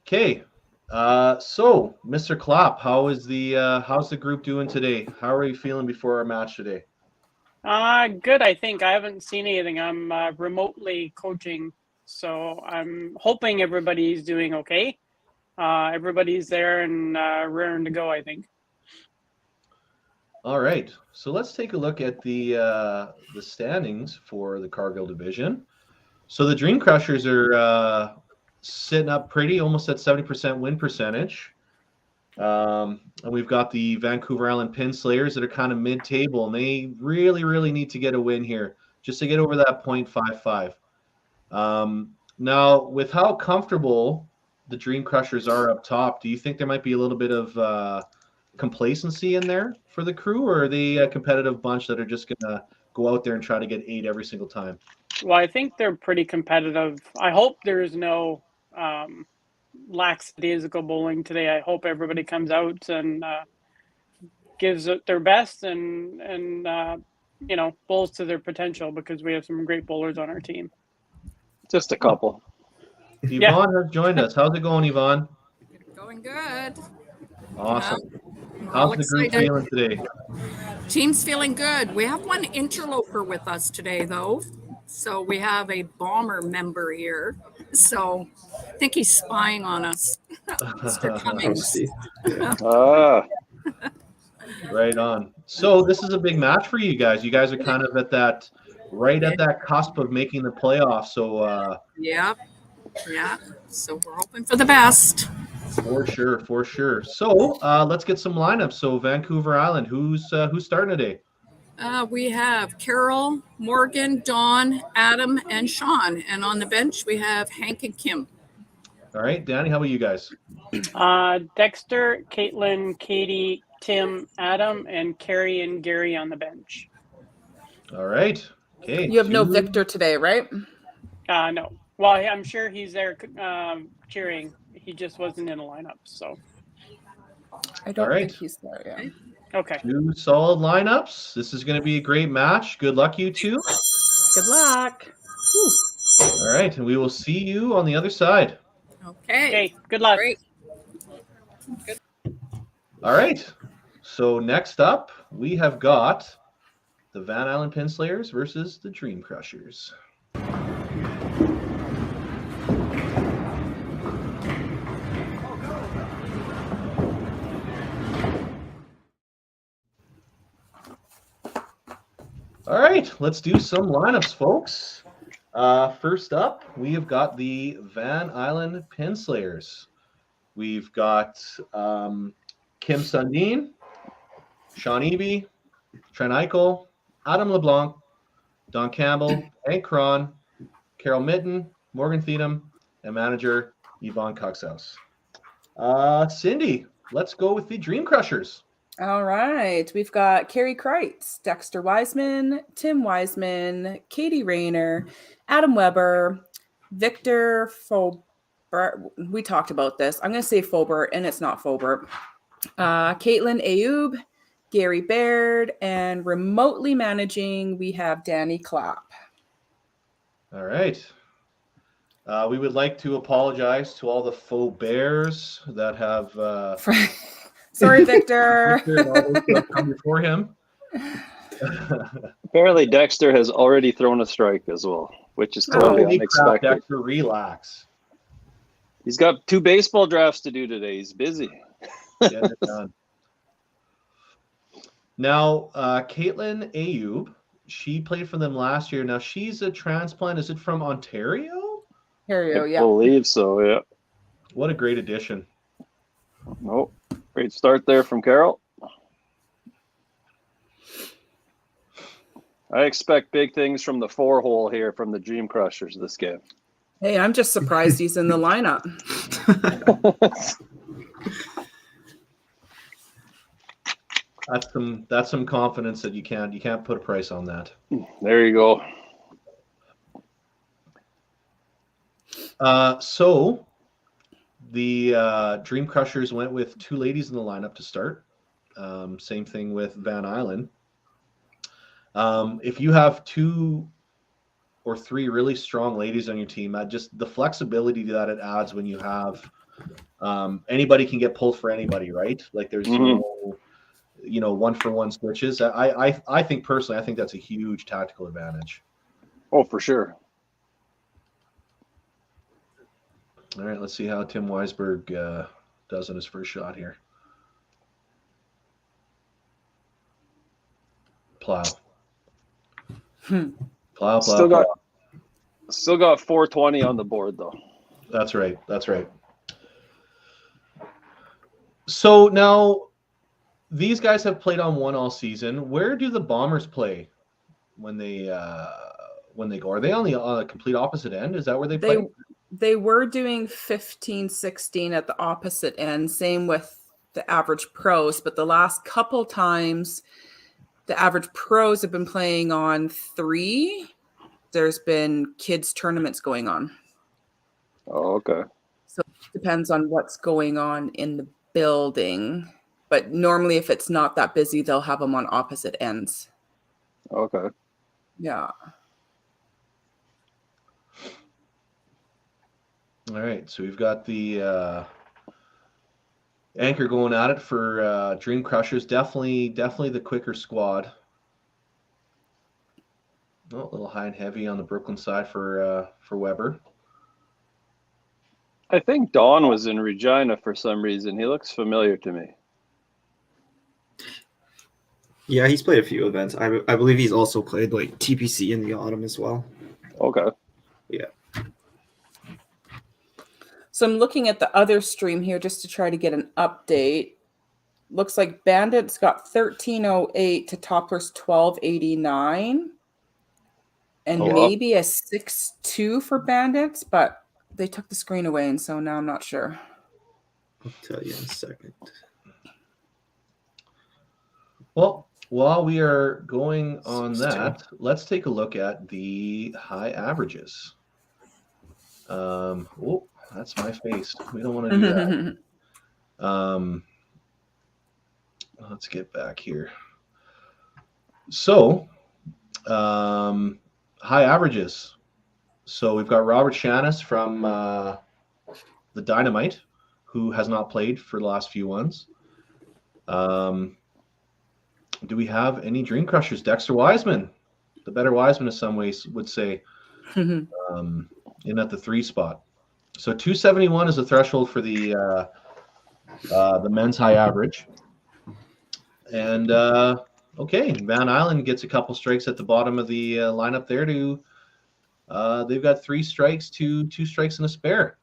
Speaker 1: Okay. So Mr. Clapp, how's the group doing today? How are you feeling before our match today?
Speaker 9: Good, I think. I haven't seen anything. I'm remotely coaching, so I'm hoping everybody's doing okay. Everybody's there and raring to go, I think.
Speaker 1: All right. So let's take a look at the standings for the Cargill division. So the Dream Crushers are sitting up pretty, almost at 70% win percentage. And we've got the Vancouver Island Pin Slayers that are kind of mid-table, and they really, really need to get a win here just to get over that 0.55. Now, with how comfortable the Dream Crushers are up top, do you think there might be a little bit of complacency in there for the crew, or are they a competitive bunch that are just going to go out there and try to get 8 every single time?
Speaker 9: Well, I think they're pretty competitive. I hope there is no lackadaisical bowling today. I hope everybody comes out and gives it their best and bowls to their potential, because we have some great bowlers on our team.
Speaker 2: Just a couple.
Speaker 1: Yvonne has joined us. How's it going, Yvonne?
Speaker 10: Going good.
Speaker 1: Awesome.
Speaker 10: We're
Speaker 1: How's
Speaker 10: all
Speaker 1: the group
Speaker 10: excited.
Speaker 1: feeling today?
Speaker 10: Team's feeling good. We have one interloper with us today, though. So we have a bomber member here. So I think he's spying on us. Mr. Cummings.
Speaker 1: Right on. So this is a big match for you guys. You guys are kind of at that cusp of making the playoffs. So
Speaker 10: Yeah. So we're hoping for the best.
Speaker 1: For sure. So let's get some lineups. So Vancouver Island, who's starting today?
Speaker 10: We have Carol, Morgan, Dawn, Adam, and Sean. And on the bench, we have Hank and Kim.
Speaker 1: All right, Danny, how about you guys?
Speaker 9: Dexter, Caitlin, Katie, Tim, Adam, and Carrie and Gary on the bench.
Speaker 1: All right. Okay.
Speaker 3: You have no Victor today, right?
Speaker 9: No. Well, I'm sure he's there cheering. He just wasn't in a lineup, so.
Speaker 3: I don't think he's there yet.
Speaker 9: Okay.
Speaker 1: 2 solid lineups. This is going to be a great match. Good luck, you two.
Speaker 3: Good luck.
Speaker 1: Whew. All right, and we will see you on the other side.
Speaker 10: Okay.
Speaker 9: Good luck.
Speaker 10: Great.
Speaker 1: All right. So next up, we have got the Van Island Pin Slayers versus the Dream Crushers. All right, let's do some lineups, folks. First up, we have got the Van Island Pin Slayers. We've got Kim Sundin, Sean Eby, Trent Eichel, Adam LeBlanc, Don Campbell, Hank Cron, Carol Mitten, Morgan Theedham, and manager Yvonne Coxhouse. Cindy, let's go with the Dream Crushers.
Speaker 3: All right. We've got Carrie Kreitz, Dexter Wiseman, Tim Wiseman, Katie Rayner, Adam Weber, Victor Faubert. We talked about this. I'm going to say Faubert, and it's not Faubert. Caitlin Ayoub, Gary Baird, and remotely managing, we have Danny Clapp.
Speaker 1: All right. We would like to apologize to all the faux bears that have...
Speaker 3: Sorry, Victor.
Speaker 1: come before him.
Speaker 2: Apparently, Dexter has already thrown a strike as well, which is totally unexpected.
Speaker 1: Crap, Dexter, relax.
Speaker 2: He's got 2 baseball drafts to do today. He's busy.
Speaker 1: Get it done. Now, Caitlin Ayoub, she played for them last year. Now, she's a transplant. Is it from Ontario?
Speaker 3: Ontario, yeah.
Speaker 2: I believe so, yeah.
Speaker 1: What a great addition.
Speaker 2: Oh, great start there from Carroll. I expect big things from the 4-hole here from the Dream Crushers this game.
Speaker 3: Hey, I'm just surprised he's in the lineup.
Speaker 1: That's some confidence that you can't put a price on that.
Speaker 2: There you go.
Speaker 1: So the Dream Crushers went with 2 ladies in the lineup to start. Same thing with Van Island. If you have 2 or 3 really strong ladies on your team, just the flexibility that it adds when you have anybody can get pulled for anybody, right? Like there's no, 1-for-1 switches. I think personally, I think that's a huge tactical advantage.
Speaker 2: Oh, for sure.
Speaker 1: All right, let's see how Tim Weisberg does on his first shot here. Plow. Plow.
Speaker 2: Still got 420 on the board though.
Speaker 1: That's right. So now these guys have played on 1 all season. Where do the Bombers play when they go? Are they on the complete opposite end? Is that where they play?
Speaker 3: They were doing 15-16 at the opposite end. Same with the average pros, but the last couple times the average pros have been playing on 3. There's been kids tournaments going on.
Speaker 2: Oh, okay.
Speaker 3: So it depends on what's going on in the building. But normally if it's not that busy, they'll have them on opposite ends.
Speaker 2: Okay.
Speaker 3: Yeah.
Speaker 1: All right. So we've got the anchor going at it for Dream Crushers. Definitely the quicker squad. Oh, a little high and heavy on the Brooklyn side for Weber.
Speaker 2: I think Don was in Regina for some reason. He looks familiar to me.
Speaker 4: Yeah, he's played a few events. I believe he's also played like TPC in the autumn as well.
Speaker 2: Okay.
Speaker 4: Yeah.
Speaker 3: So I'm looking at the other stream here just to try to get an update. Looks like Bandits got 1308 to Topplers 1289. And maybe a 6-2 for Bandits, but they took the screen away, and so now I'm not sure.
Speaker 4: I'll tell you in a second.
Speaker 1: Well, while we are going on that, let's take a look at the high averages. Oh, that's my face. We don't want to do that. Let's get back here. So, high averages. So we've got Robert Shanis from the Dynamite, who has not played for the last few ones. Do we have any Dream Crushers? Dexter Wiseman, the better Wiseman in some ways would say, in at the 3 spot. So 271 is the threshold for the men's high average. And okay, Van Island gets a couple strikes at the bottom of the lineup there. They've got 3 strikes, 2 strikes and a spare.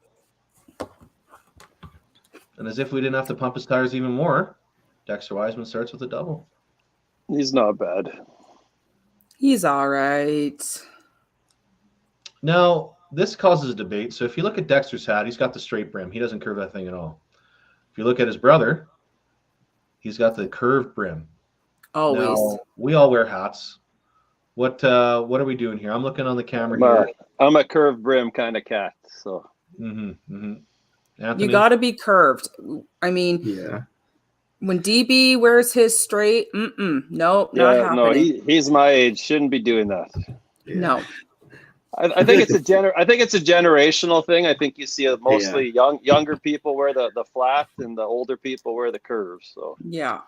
Speaker 1: And as if we didn't have to pump his tires even more, Dexter Wiseman starts with a double.
Speaker 2: He's not bad.
Speaker 3: He's all right.
Speaker 1: Now, this causes a debate. So if you look at Dexter's hat, he's got the straight brim. He doesn't curve that thing at all. If you look at his brother, he's got the curved brim.
Speaker 3: Always.
Speaker 1: Now, we all wear hats. What are we doing here? I'm looking on the camera here.
Speaker 2: I'm a curved brim kind of cat. So.
Speaker 1: Anthony?
Speaker 3: You got to be curved. I mean,
Speaker 4: yeah.
Speaker 3: When DB wears his straight, not happening.
Speaker 2: No, he's my age. Shouldn't be doing that.
Speaker 4: Yeah.
Speaker 3: No.
Speaker 2: I think it's a generational thing. I think you see it mostly younger people wear the flat and the older people wear the curves. So
Speaker 3: yeah.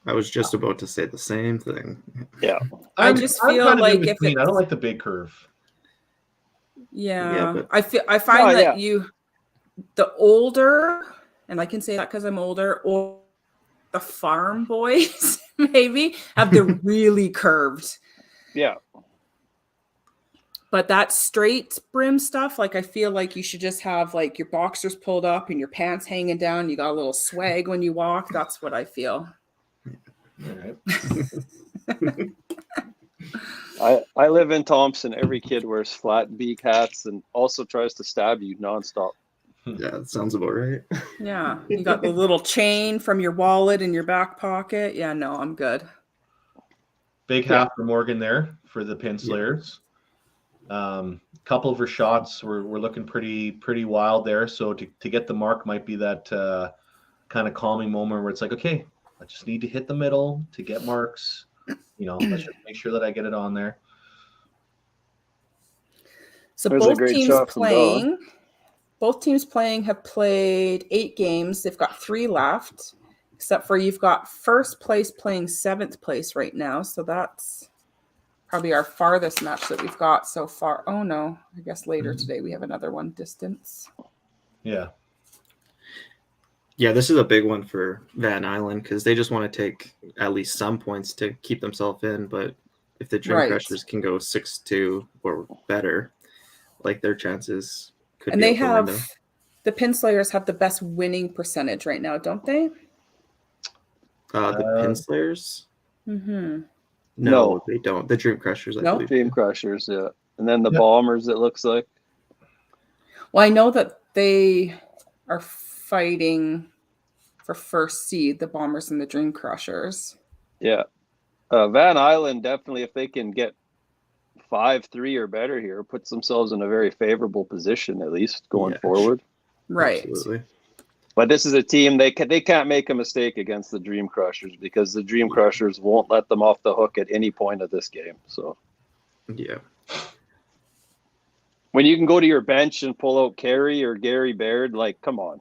Speaker 4: I was just about to say the same thing.
Speaker 2: Yeah.
Speaker 3: I just feel
Speaker 1: kind of
Speaker 3: like
Speaker 1: in
Speaker 3: if
Speaker 1: between. I don't like the big curve.
Speaker 3: Yeah, I find that the older, and I can say that because I'm older, or the farm boys maybe have the really curved.
Speaker 2: Yeah.
Speaker 3: But that straight brim stuff, like I feel like you should just have like your boxers pulled up and your pants hanging down. You got a little swag when you walk. That's what I feel.
Speaker 1: All right.
Speaker 2: I live in Thompson. Every kid wears flat beak hats and also tries to stab you nonstop.
Speaker 4: Yeah, that sounds about right.
Speaker 3: Yeah. You got the little chain from your wallet in your back pocket. Yeah, no, I'm good.
Speaker 1: Big half for Morgan there for the pin slayers. Couple of her shots were looking pretty wild there. So to get the mark might be that kind of calming moment where it's like, okay, I just need to hit the middle to get marks. Let's just make sure that I get it on there.
Speaker 3: So
Speaker 2: There's a great shot from Dawn.
Speaker 3: Both teams playing have played 8 games. They've got 3 left, except for you've got first place playing 7th place right now. So that's probably our farthest match that we've got so far. Oh no, I guess later today we have another one distance.
Speaker 1: Yeah.
Speaker 4: Yeah, this is a big one for Van Island because they just want to take at least some points to keep themselves in. But if the Dream Crushers can go 6-2 or better, like their chances could
Speaker 3: and
Speaker 4: be
Speaker 3: they
Speaker 4: out the window.
Speaker 3: have the Pin Slayers have the best winning percentage right now, don't they?
Speaker 4: The Pin Slayers?
Speaker 3: Mm-hmm.
Speaker 4: No, they don't. The Dream Crushers, I believe.
Speaker 2: Dream Crushers, yeah. And then the Bombers, it looks like.
Speaker 3: Well, I know that they are fighting for first seed, the Bombers and the Dream Crushers.
Speaker 2: Yeah. Van Island, definitely, if they can get 5-3 or better here, puts themselves in a very favorable position, at least going forward.
Speaker 3: Right.
Speaker 4: Absolutely.
Speaker 2: But this is a team, they can't make a mistake against the Dream Crushers because the Dream Crushers won't let them off the hook at any point of this game. So,
Speaker 4: yeah.
Speaker 2: When you can go to your bench and pull out Carey or Gary Baird, like, come on.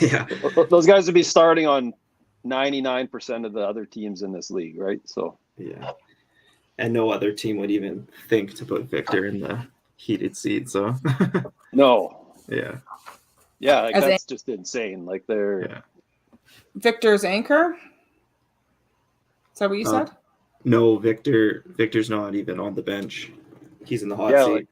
Speaker 4: Yeah.
Speaker 2: Those guys would be starting on 99% of the other teams in this league, right? So,
Speaker 4: yeah. And no other team would even think to put Victor in the heated seat. So,
Speaker 2: no.
Speaker 4: Yeah.
Speaker 2: Yeah, like that's just insane. Like they're
Speaker 3: Victor's anchor. Is that what you said?
Speaker 4: No, Victor's not even on the bench. He's in the hot seat.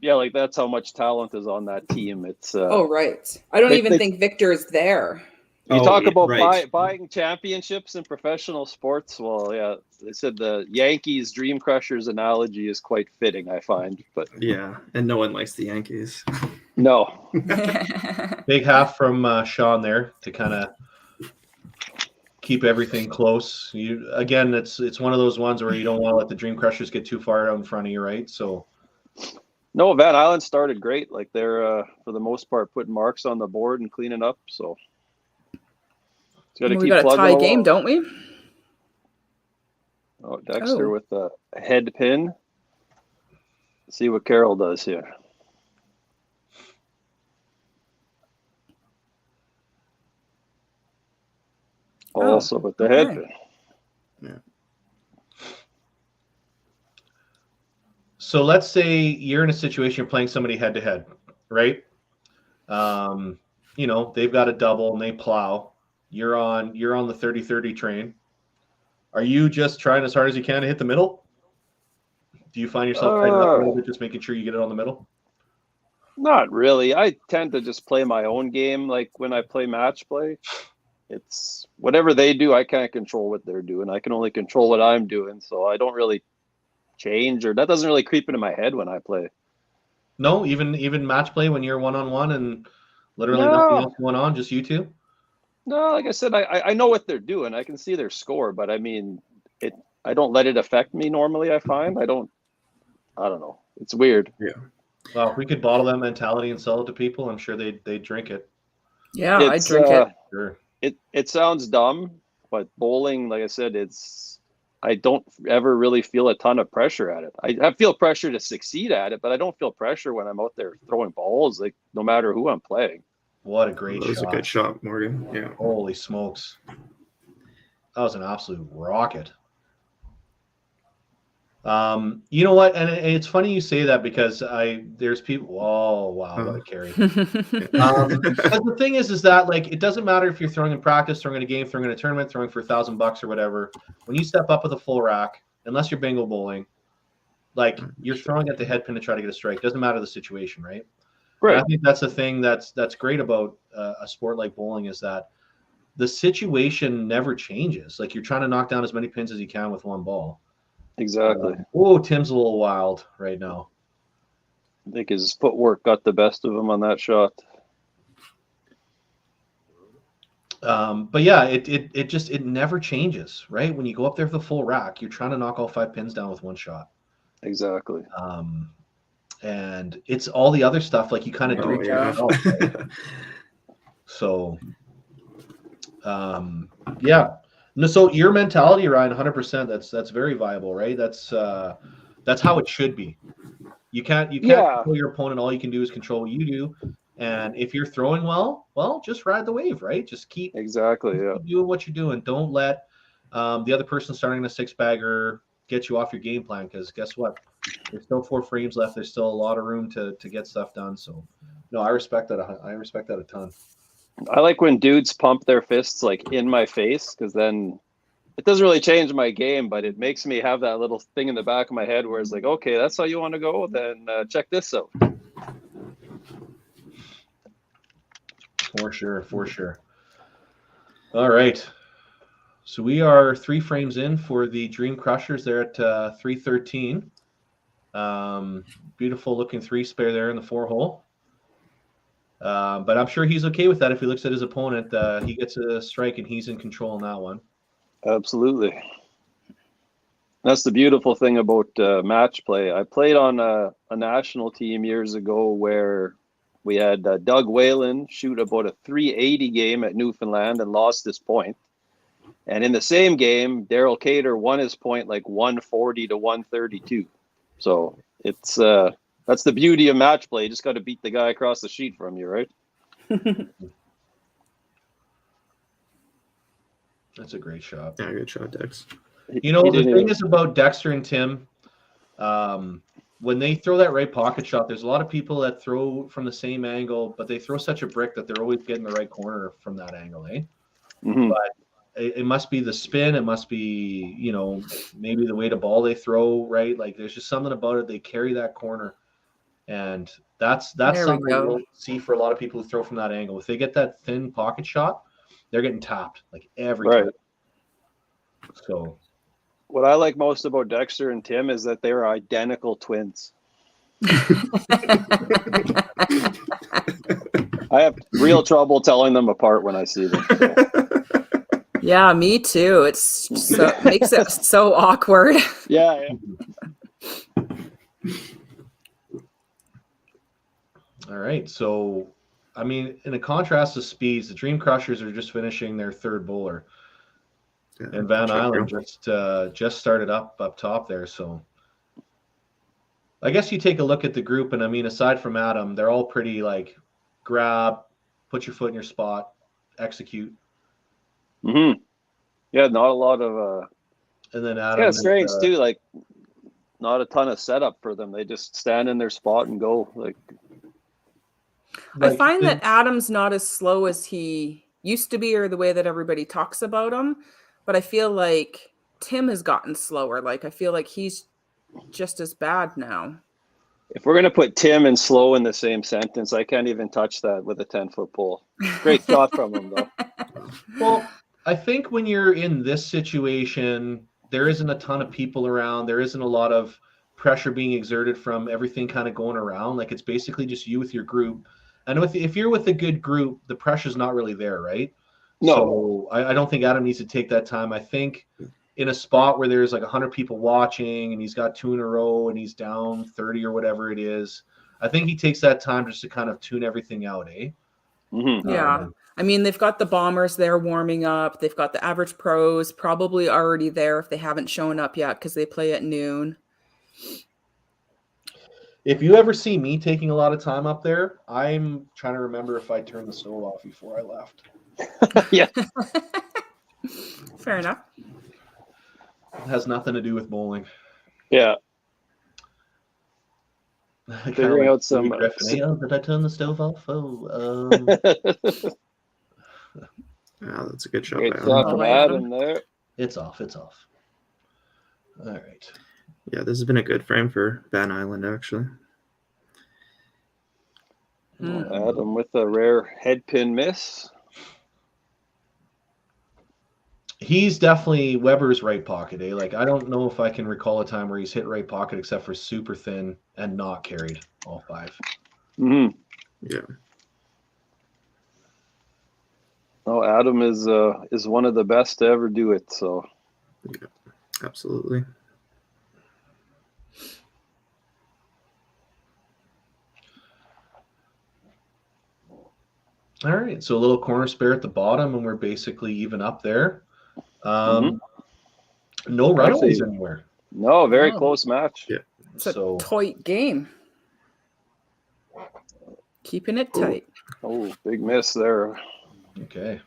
Speaker 2: Like that's how much talent is on that team. It's
Speaker 3: oh right. I don't even think Victor is there.
Speaker 2: You talk about buying championships in professional sports. Well, yeah, they said the Yankees Dream Crushers analogy is quite fitting, I find. But
Speaker 4: yeah, and no one likes the Yankees.
Speaker 2: No.
Speaker 1: Big half from Sean there to kind of keep everything close. Again, it's one of those ones where you don't want to let the Dream Crushers get too far out in front of you, right? So.
Speaker 2: No, Van Island started great. Like they're for the most part putting marks on the board and cleaning up. So
Speaker 3: we got a tie game, don't we?
Speaker 2: Oh, Dexter with a head pin. Let's see what Carol does here. Also with the head pin.
Speaker 4: Yeah.
Speaker 1: So let's say you're in a situation you're playing somebody head to head, right? They've got a double and they plow. You're on the 30-30 train. Are you just trying as hard as you can to hit the middle? Do you find yourself tightening up a little bit, just making sure you get it on the middle?
Speaker 2: Not really. I tend to just play my own game. Like when I play match play, it's whatever they do, I can't control what they're doing. I can only control what I'm doing. So I don't really change, or that doesn't really creep into my head when I play.
Speaker 1: No, even match play when you're one-on-one and literally nothing else going on, just you two?
Speaker 2: No, like I said, I know what they're doing. I can see their score, but I mean, I don't let it affect me normally, I find. I don't know. It's weird.
Speaker 4: Yeah.
Speaker 1: Well, if we could bottle that mentality and sell it to people, I'm sure they'd drink it.
Speaker 3: Yeah, I drink it.
Speaker 1: Sure.
Speaker 2: It sounds dumb, but bowling, like I said, I don't ever really feel a ton of pressure at it. I feel pressure to succeed at it, but I don't feel pressure when I'm out there throwing balls, like no matter who I'm playing.
Speaker 1: What a great shot.
Speaker 4: That was a good shot, Morgan. Yeah.
Speaker 1: Holy smokes. That was an absolute rocket. You know what? And it's funny you say that because there's people. Oh, wow. What a carry. Because the thing is that like, it doesn't matter if you're throwing in practice, throwing in a game, throwing in a tournament, throwing for $1,000 or whatever. When you step up with a full rack, unless you're bingo bowling, Like you're throwing at the head pin to try to get a strike. Doesn't matter the situation, right?
Speaker 2: Right.
Speaker 1: And I think that's the thing that's great about a sport like bowling is that the situation never changes. Like you're trying to knock down as many pins as you can with one ball.
Speaker 2: Exactly.
Speaker 1: Tim's a little wild right now.
Speaker 2: I think his footwork got the best of him on that shot.
Speaker 1: But yeah, it never changes, right? When you go up there for the full rack, you're trying to knock all 5 pins down with one shot.
Speaker 2: Exactly.
Speaker 1: And it's all the other stuff like you kind of do it yourself. Right? So, yeah. No, so your mentality, Ryan, 100%. That's very viable, right? That's how it should be. You can't control your opponent. All you can do is control what you do. And if you're throwing well, just ride the wave, right? Just keep
Speaker 2: keep
Speaker 1: doing what you're doing. Don't let the other person starting a 6-bagger get you off your game plan, because guess what? There's still 4 frames left. There's still a lot of room to get stuff done. So, no, I respect that. I respect that a ton.
Speaker 2: I like when dudes pump their fists like in my face, because then it doesn't really change my game, but it makes me have that little thing in the back of my head where it's like, okay, that's how you want to go. Then check this out.
Speaker 1: For sure. All right. So we are 3 frames in for the Dream Crushers. They're at 313. Beautiful looking 3 spare there in the 4-hole. But I'm sure he's okay with that if he looks at his opponent. He gets a strike and he's in control on that one.
Speaker 2: Absolutely. That's the beautiful thing about match play. I played on a national team years ago where we had Doug Whalen shoot about a 380 game at Newfoundland and lost his point. And in the same game, Daryl Cater won his point like 140 to 132. So it's that's the beauty of match play. You just got to beat the guy across the sheet from you, right?
Speaker 1: That's a great shot.
Speaker 4: Yeah, good shot, Dex.
Speaker 1: You know, the thing is about Dexter and Tim, when they throw that right pocket shot, there's a lot of people that throw from the same angle, but they throw such a brick that they're always getting the right corner from that angle, eh?
Speaker 2: Mm-hmm.
Speaker 1: But it must be the spin. It must be, you know, maybe the way the ball they throw, right? Like there's just something about it. They carry that corner. And that's something we'll see for a lot of people who throw from that angle. If they get that thin pocket shot, they're getting tapped like every time. So
Speaker 2: what I like most about Dexter and Tim is that they're identical twins. I have real trouble telling them apart when I see them. So.
Speaker 3: Yeah, me too. It makes it so awkward.
Speaker 2: Yeah.
Speaker 1: All right. So, I mean, in a contrast to speeds, the Dream Crushers are just finishing their 3rd bowler. Yeah, and Van Island just started up top there. So I guess you take a look at the group, and I mean, aside from Adam, they're all pretty like grab, put your foot in your spot, execute.
Speaker 2: Mm-hmm. Yeah, not a lot of
Speaker 1: and then
Speaker 2: it's
Speaker 1: Adam
Speaker 2: kind of strange too, like not a ton of setup for them. They just stand in their spot and go. Like
Speaker 3: I find that Adam's not as slow as he used to be, or the way that everybody talks about him. But I feel like Tim has gotten slower. Like I feel like he's just as bad now.
Speaker 2: If we're gonna put Tim and slow in the same sentence, I can't even touch that with a 10-foot pole. Great shot from him though.
Speaker 1: Well, I think when you're in this situation, there isn't a ton of people around. There isn't a lot of pressure being exerted from everything kind of going around. Like it's basically just you with your group. And if you're with a good group, the pressure's not really there, right?
Speaker 2: No.
Speaker 1: So I don't think Adam needs to take that time. I think in a spot where there's like 100 people watching and he's got 2 in a row and he's down 30 or whatever it is, I think he takes that time just to kind of tune everything out, eh?
Speaker 2: Mm-hmm.
Speaker 3: Yeah. I mean, they've got the Bombers there warming up. They've got the Average Pros probably already there if they haven't shown up yet because they play at noon.
Speaker 1: If you ever see me taking a lot of time up there, I'm trying to remember if I turned the stove off before I left.
Speaker 2: Yeah.
Speaker 3: Fair enough.
Speaker 1: It has nothing to do with bowling.
Speaker 2: Yeah.
Speaker 1: Figuring
Speaker 2: out some.
Speaker 1: Did I turn the stove off? Oh.
Speaker 4: Yeah, that's a good shot.
Speaker 2: Great shot from Adam there.
Speaker 1: It's off. All right.
Speaker 4: Yeah, this has been a good frame for Van Island, actually.
Speaker 2: Adam with a rare head pin miss.
Speaker 1: He's definitely Weber's right pocket, eh? Like, I don't know if I can recall a time where he's hit right pocket except for super thin and not carried all 5.
Speaker 2: Mm-hmm.
Speaker 4: Yeah.
Speaker 2: Oh, Adam is one of the best to ever do it. So.
Speaker 4: Yeah, absolutely.
Speaker 1: All right, so a little corner spare at the bottom, and we're basically even up there. No runaways anywhere.
Speaker 2: No, very close match.
Speaker 4: Yeah.
Speaker 3: It's a tight game. Keeping it tight.
Speaker 2: Oh, big miss there.
Speaker 1: Okay.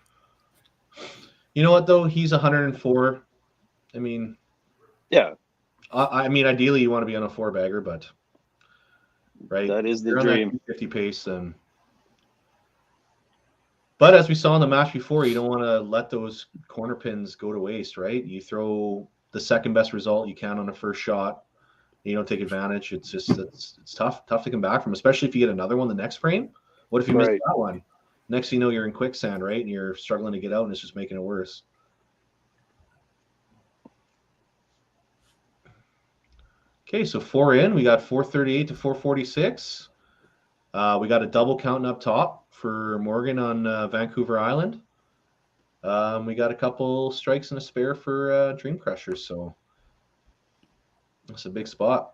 Speaker 1: You know what, though? He's 104. I mean,
Speaker 2: yeah.
Speaker 1: I mean, ideally, you want to be on a 4-bagger, but right,
Speaker 2: that is the
Speaker 1: you're
Speaker 2: dream.
Speaker 1: On that 50 pace, and but as we saw in the match before, you don't want to let those corner pins go to waste, right? You throw the second best result you can on the first shot. You don't take advantage. It's just it's tough to come back from, especially if you get another one the next frame. What if you miss that one? Next thing you know, you're in quicksand, right? And you're struggling to get out, and it's just making it worse. Okay, so 4 in. We got 438 to 446. We got a double counting up top for Morgan on Vancouver Island. We got a couple strikes and a spare for Dream Crushers, so that's a big spot.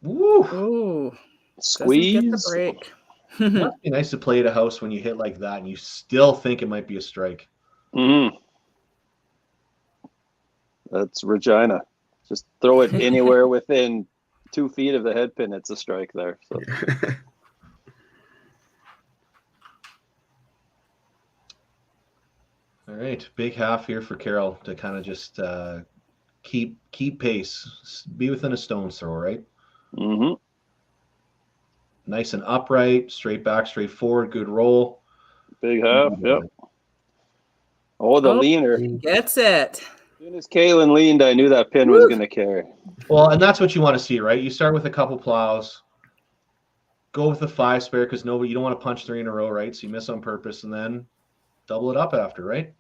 Speaker 1: Woo!
Speaker 3: Ooh,
Speaker 2: squeeze.
Speaker 3: Get the break.
Speaker 1: Must be nice to play at a house when you hit like that and you still think it might be a strike.
Speaker 2: Mm-hmm. That's Regina. Just throw it anywhere within 2 feet of the head pin. It's a strike there. So.
Speaker 1: All right, big half here for Carol to kind of just keep pace, be within a stone's throw, right?
Speaker 2: Mm-hmm.
Speaker 1: Nice and upright, straight back, straight forward, good roll.
Speaker 2: Big half, yep. Oh, the leaner.
Speaker 3: Gets it.
Speaker 2: As soon as Kaylin leaned, I knew that pin was going to carry.
Speaker 1: Well, and that's what you want to see, right? You start with a couple plows, go with the 5 spare because you don't want to punch 3 in a row, right? So you miss on purpose and then double it up after, right?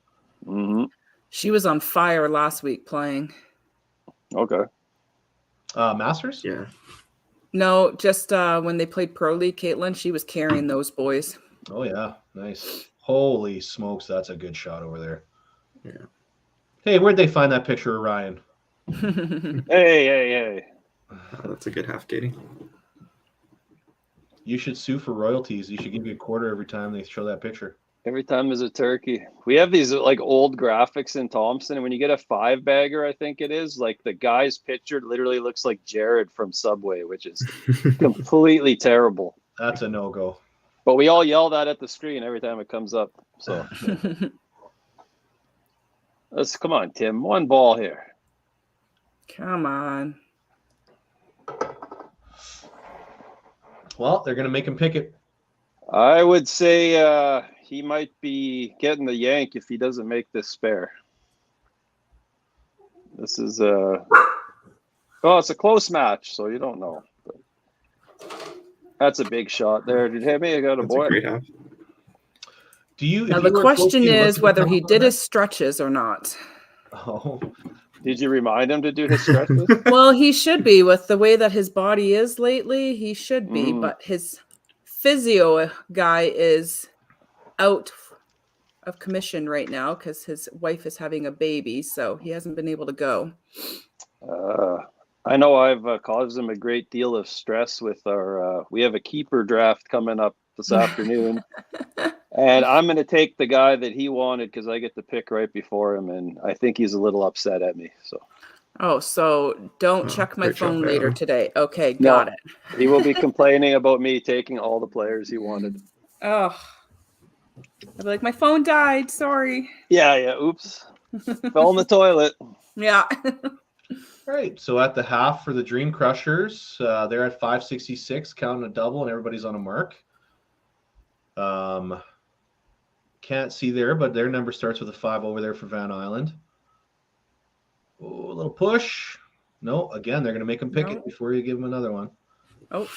Speaker 2: Mm-hmm.
Speaker 3: She was on fire last week playing.
Speaker 2: Okay.
Speaker 1: Masters?
Speaker 4: Yeah.
Speaker 3: No, just when they played Pro League, Caitlin, she was carrying those boys.
Speaker 1: Oh, yeah. Nice. Holy smokes, that's a good shot over there.
Speaker 4: Yeah.
Speaker 1: Hey, where'd they find that picture of Ryan?
Speaker 2: Hey.
Speaker 4: That's a good half, Katie.
Speaker 1: You should sue for royalties. You should give you a quarter every time they show that picture.
Speaker 2: Every time there's a turkey. We have these like old graphics in Thompson, and when you get a 5-bagger, I think it is, like the guy's picture literally looks like Jared from Subway, which is completely terrible.
Speaker 1: That's a no-go.
Speaker 2: But we all yell that at the screen every time it comes up. So come on, Tim. 1 ball here.
Speaker 3: Come on.
Speaker 1: Well, they're going to make him pick it.
Speaker 2: I would say he might be getting the yank if he doesn't make this spare. This is it's a close match, so you don't know. But that's a big shot there. Did hit me? I got a boy.
Speaker 4: A great half.
Speaker 3: Now the question is whether he did his stretches or not.
Speaker 1: Oh.
Speaker 2: Did you remind him to do his stretches?
Speaker 3: Well, he should be with the way that his body is lately. He should be, but his physio guy is out of commission right now because his wife is having a baby, so he hasn't been able to go.
Speaker 2: I know I've caused him a great deal of stress with our we have a keeper draft coming up this afternoon, and I'm going to take the guy that he wanted because I get to pick right before him, and I think he's a little upset at me.
Speaker 3: So don't check my phone later today. Okay, got it.
Speaker 2: He will be complaining about me taking all the players he wanted.
Speaker 3: Oh, I'll be like, my phone died. Sorry.
Speaker 2: Yeah. Oops. Fell in the toilet.
Speaker 3: Yeah.
Speaker 1: All right. So at the half for the Dream Crushers, they're at 566, counting a double, and everybody's on a mark. Can't see there, but their number starts with a 5 over there for Van Island. Oh, a little push. No, again, they're going to make him pick
Speaker 3: No.
Speaker 1: it before you give him another one.
Speaker 3: Oh,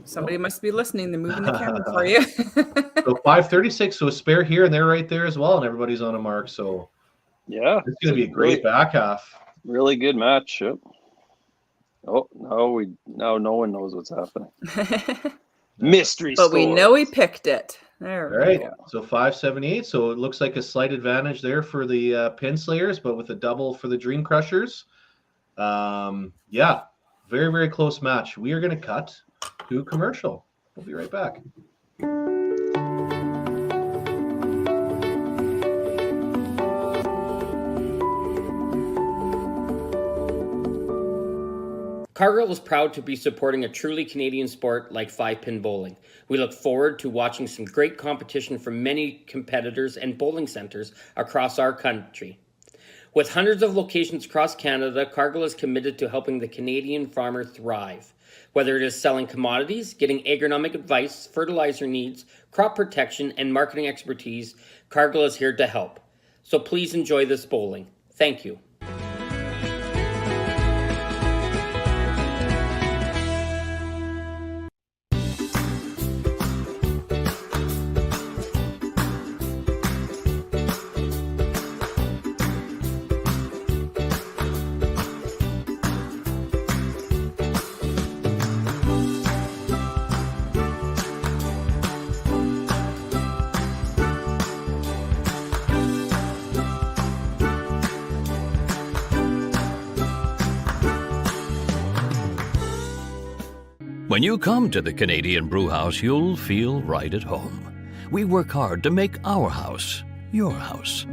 Speaker 3: somebody must be listening. They're moving the camera for you.
Speaker 1: So 5:36, so a spare here and there right there as well, and everybody's on a mark. So
Speaker 2: Yeah,
Speaker 1: it's going to be a great back half.
Speaker 2: really good match. Yep. Oh, now no one knows what's happening. Mystery
Speaker 3: But we
Speaker 2: scores.
Speaker 3: know he picked it. There
Speaker 1: All
Speaker 3: we
Speaker 1: right,
Speaker 3: go.
Speaker 1: so 578. So it looks like a slight advantage there for the Pin Slayers, but with a double for the Dream Crushers. Yeah, very, very close match. We are going to cut to commercial. We'll be right back.
Speaker 7: Cargill is proud to be supporting a truly Canadian sport like 5-pin bowling. We look forward to watching some great competition from many competitors and bowling centers across our country. With hundreds of locations across Canada, Cargill is committed to helping the Canadian farmer thrive. Whether it is selling commodities, getting agronomic advice, fertilizer needs, crop protection, and marketing expertise, Cargill is here to help. So please enjoy this bowling. Thank you.
Speaker 8: When you come to the Canadian Brewhouse, you'll feel right at home. We work hard to make our house your house.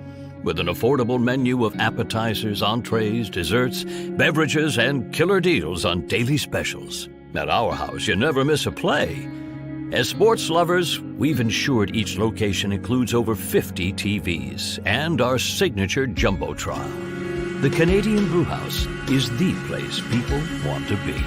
Speaker 8: With an affordable menu of appetizers, entrees, desserts, beverages, and killer deals on daily specials. At our house, you never miss a play. As sports lovers, we've ensured each location includes over 50 TVs and our signature Jumbotron. The Canadian Brewhouse is the place people want to be.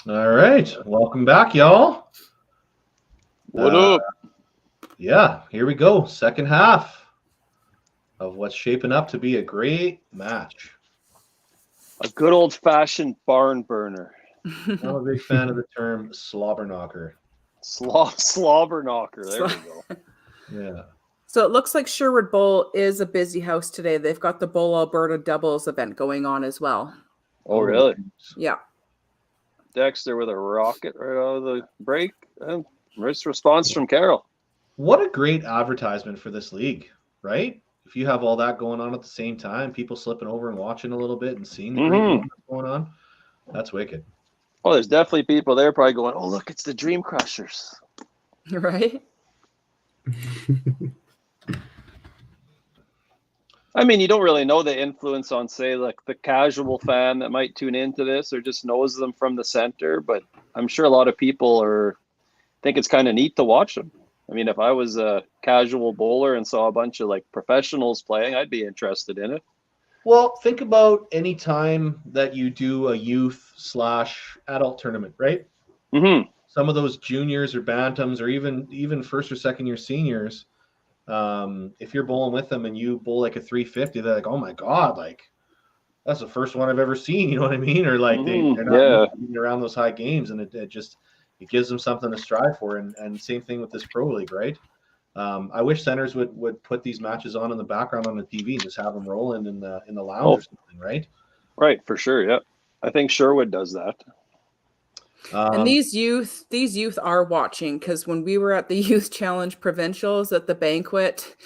Speaker 1: All right, welcome back, y'all.
Speaker 2: What up?
Speaker 1: Yeah, here we go. Second half of what's shaping up to be a great match.
Speaker 2: A good old-fashioned barn burner.
Speaker 1: I'm a big fan of the term slobber knocker.
Speaker 2: Slobber knocker. There we go.
Speaker 1: Yeah.
Speaker 3: So it looks like Sherwood Bowl is a busy house today. They've got the Bowl Alberta doubles event going on as well.
Speaker 2: Oh, really?
Speaker 3: Yeah.
Speaker 2: Dexter with a rocket right out of the break. And nice response from Carol.
Speaker 1: What a great advertisement for this league, right? If you have all that going on at the same time, people slipping over and watching a little bit and seeing the great game that's going on, that's wicked.
Speaker 2: Oh, there's definitely people there probably going, oh, look, it's the Dream Crushers.
Speaker 3: Right?
Speaker 2: I mean, you don't really know the influence on, say, like the casual fan that might tune into this or just knows them from the center, but I'm sure a lot of people think it's kind of neat to watch them. I mean, if I was a casual bowler and saw a bunch of like professionals playing, I'd be interested in it.
Speaker 1: Well, think about any time that you do a youth/adult tournament, right?
Speaker 2: Mm-hmm.
Speaker 1: Some of those juniors or bantams or even first or second year seniors, if you're bowling with them and you bowl like a 350, they're like, oh my God, like that's the first one I've ever seen. You know what I mean? Or like they're not moving around those high games, and it gives them something to strive for. And same thing with this pro league, right? I wish centers would put these matches on in the background on the TV and just have them rolling in the lounge or something, right?
Speaker 2: Right, for sure. Yeah, I think Sherwood does that.
Speaker 3: And these youth are watching, because when we were at the Youth Challenge Provincials at the banquet,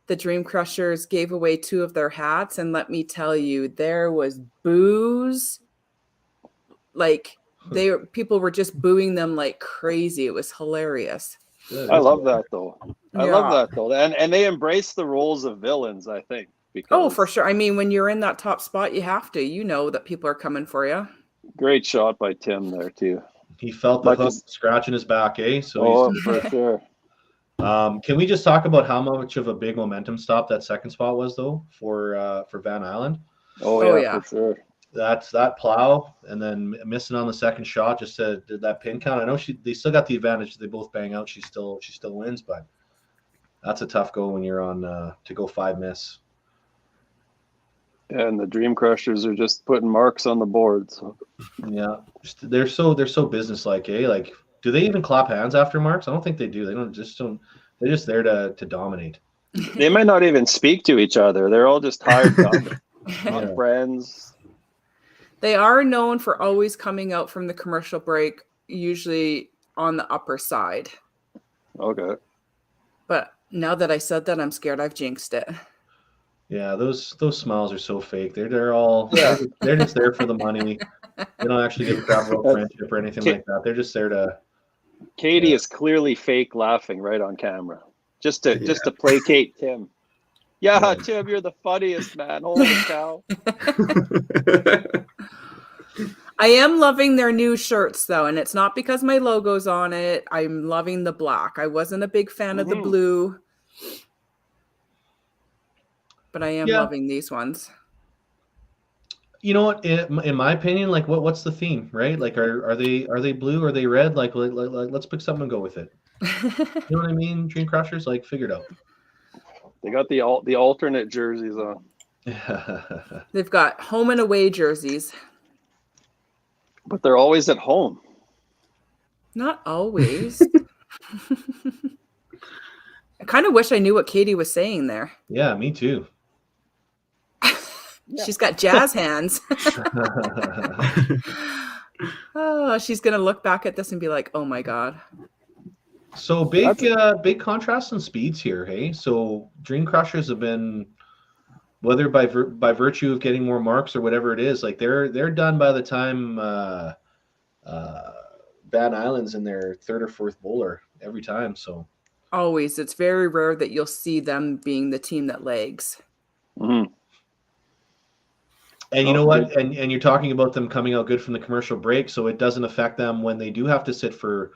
Speaker 3: the Dream Crushers gave away 2 of their hats, and let me tell you, there was boos. Like people were just booing them like crazy. It was hilarious.
Speaker 2: I love that though. I love that though, and they embrace the roles of villains, I think.
Speaker 3: Oh, for sure. I mean, when you're in that top spot, you have to. You know that people are coming for you.
Speaker 2: Great shot by Tim there too.
Speaker 1: He felt the
Speaker 2: Much
Speaker 1: hook
Speaker 2: as-
Speaker 1: scratching his back, eh? So
Speaker 2: Oh,
Speaker 1: he's
Speaker 2: for sure.
Speaker 1: Can we just talk about how much of a big momentum stop that second spot was, though, for Van Island?
Speaker 2: Oh yeah, for sure.
Speaker 1: That's that plow, and then missing on the second shot just to did that pin count. I know they still got the advantage. They both bang out. She still wins, but that's a tough go when you're on to go 5 miss.
Speaker 2: And the Dream Crushers are just putting marks on the board. So
Speaker 1: yeah, they're so businesslike, eh? Like, do they even clap hands after marks? I don't think they do. They don't. They're just there to dominate.
Speaker 2: They might not even speak to each other. They're all just hired guns, not friends.
Speaker 3: They are known for always coming out from the commercial break, usually on the upper side.
Speaker 2: Okay.
Speaker 3: But now that I said that, I'm scared I've jinxed it.
Speaker 1: Yeah, those smiles are so fake. They're just there for the money. They don't actually give a crap about friendship or anything like that. They're just there to.
Speaker 2: Katie is clearly fake laughing right on camera, just to placate Tim. Yeah, Tim, you're the funniest, man. Holy cow!
Speaker 3: I am loving their new shirts though, and it's not because my logo's on it. I'm loving the black. I wasn't a big fan of the blue, but I am loving these ones. You know what? In my opinion, like what's the theme, right? Like, are they blue? Are they red? Like let's pick something and go with it. You know what I mean? Dream Crushers, like, figure it out.
Speaker 2: They got the alternate jerseys on.
Speaker 3: They've got home and away jerseys,
Speaker 2: but they're always at home.
Speaker 3: Not always. I kind of wish I knew what Katie was saying there.
Speaker 1: Yeah, me too.
Speaker 3: She's got jazz hands. Oh, she's gonna look back at this and be like, "Oh my god." So big contrast in speeds here, hey? So Dream Crushers have been, whether by virtue of getting more marks or whatever it is, like they're done by the time Van Island's in their third or fourth bowler every time. So always, it's very rare that you'll see them being the team that lags.
Speaker 2: Mm-hmm.
Speaker 1: And you know what? And you're talking about them coming out good from the commercial break, so it doesn't affect them when they do have to sit for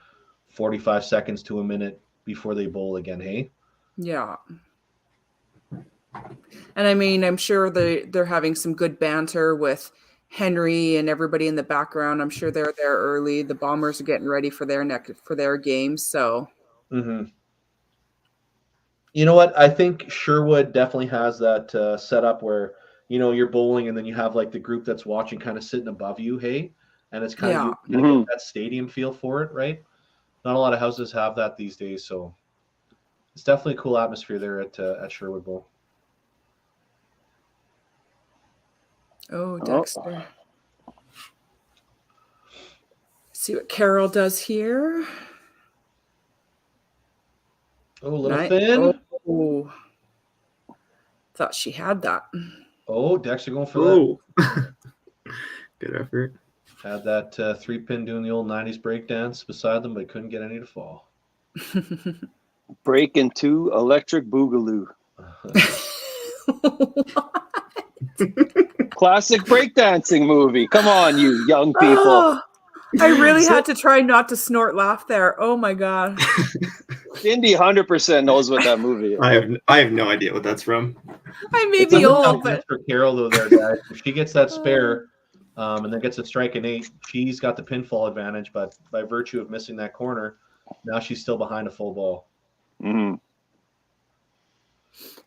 Speaker 1: 45 seconds to a minute before they bowl again, hey? Yeah. And I mean, I'm sure they're having some good banter with Henry and everybody in the background. I'm sure they're there early. The Bombers are getting ready for their games, so. Mm-hmm. You know what? I think Sherwood definitely has that setup where, you know, you're bowling and then you have like the group that's watching kind of sitting above you, hey? And it's kind of you get that stadium feel for it, right? Not a lot of houses have that these days, so it's definitely a cool atmosphere there at Sherwood Bowl. Oh, Dexter. See what Carol does here. Oh, little thin. Oh, thought she had that. Oh, Dexter going for that.
Speaker 4: Good effort.
Speaker 1: Had that 3-pin doing the old 90s breakdance beside them, but couldn't get any to fall.
Speaker 2: Break into Electric Boogaloo. Classic breakdancing movie. Come on, you young people.
Speaker 3: Oh, I really had to try not to snort laugh there. Oh my god.
Speaker 2: Indy 100% knows what that movie is.
Speaker 4: I have no idea what that's from.
Speaker 3: I may be old, but
Speaker 1: for Carol though, there, guys. If she gets that spare, and then gets a strike and 8, she's got the pinfall advantage. But by virtue of missing that corner, now she's still behind a full ball.
Speaker 2: Mm-hmm.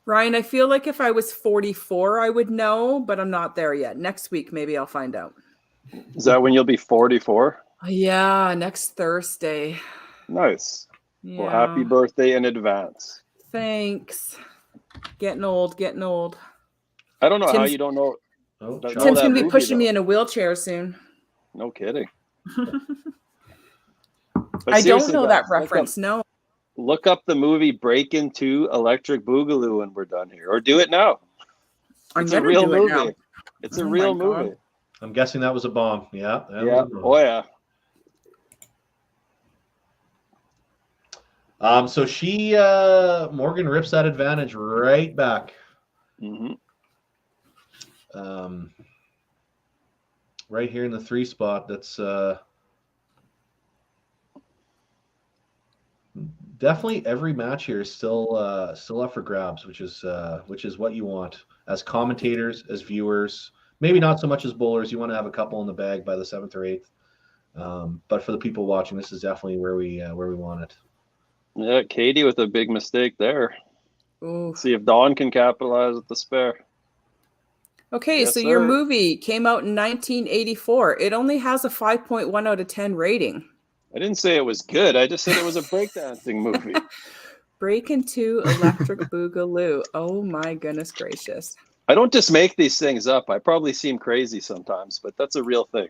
Speaker 3: Ryan, I feel like if I was 44, I would know, but I'm not there yet. Next week, maybe I'll find out.
Speaker 2: Is that when you'll be 44?
Speaker 3: Yeah, next Thursday.
Speaker 2: Nice.
Speaker 3: Yeah.
Speaker 2: Well, happy birthday in advance.
Speaker 3: Thanks. Getting old.
Speaker 2: I don't know how you don't know.
Speaker 3: Tim's going to be pushing me in a wheelchair soon.
Speaker 2: No kidding.
Speaker 3: I don't know that reference, no.
Speaker 2: Look up the movie Break Into Electric Boogaloo when we're done here. Or do it now. It's a real movie. It's a real movie.
Speaker 1: I'm guessing that was a bomb. Yeah.
Speaker 2: Yeah. Oh, yeah.
Speaker 1: So Morgan rips that advantage right back.
Speaker 2: Mm-hmm.
Speaker 1: right here in the 3 spot. That's definitely every match here is still up for grabs, which is what you want as commentators, as viewers. Maybe not so much as bowlers. You want to have a couple in the bag by the 7th or 8th. But for the people watching, this is definitely where we want it.
Speaker 2: Yeah, Katie with a big mistake there.
Speaker 3: Ooh.
Speaker 2: See if Dawn can capitalize with the spare.
Speaker 3: Okay,
Speaker 2: Yes,
Speaker 3: so your
Speaker 2: sir.
Speaker 3: movie came out in 1984. It only has a 5.1 out of 10 rating.
Speaker 2: I didn't say it was good. I just said it was a breakdancing movie.
Speaker 3: Break into Electric Boogaloo. Oh my goodness gracious.
Speaker 2: I don't just make these things up. I probably seem crazy sometimes, but that's a real thing.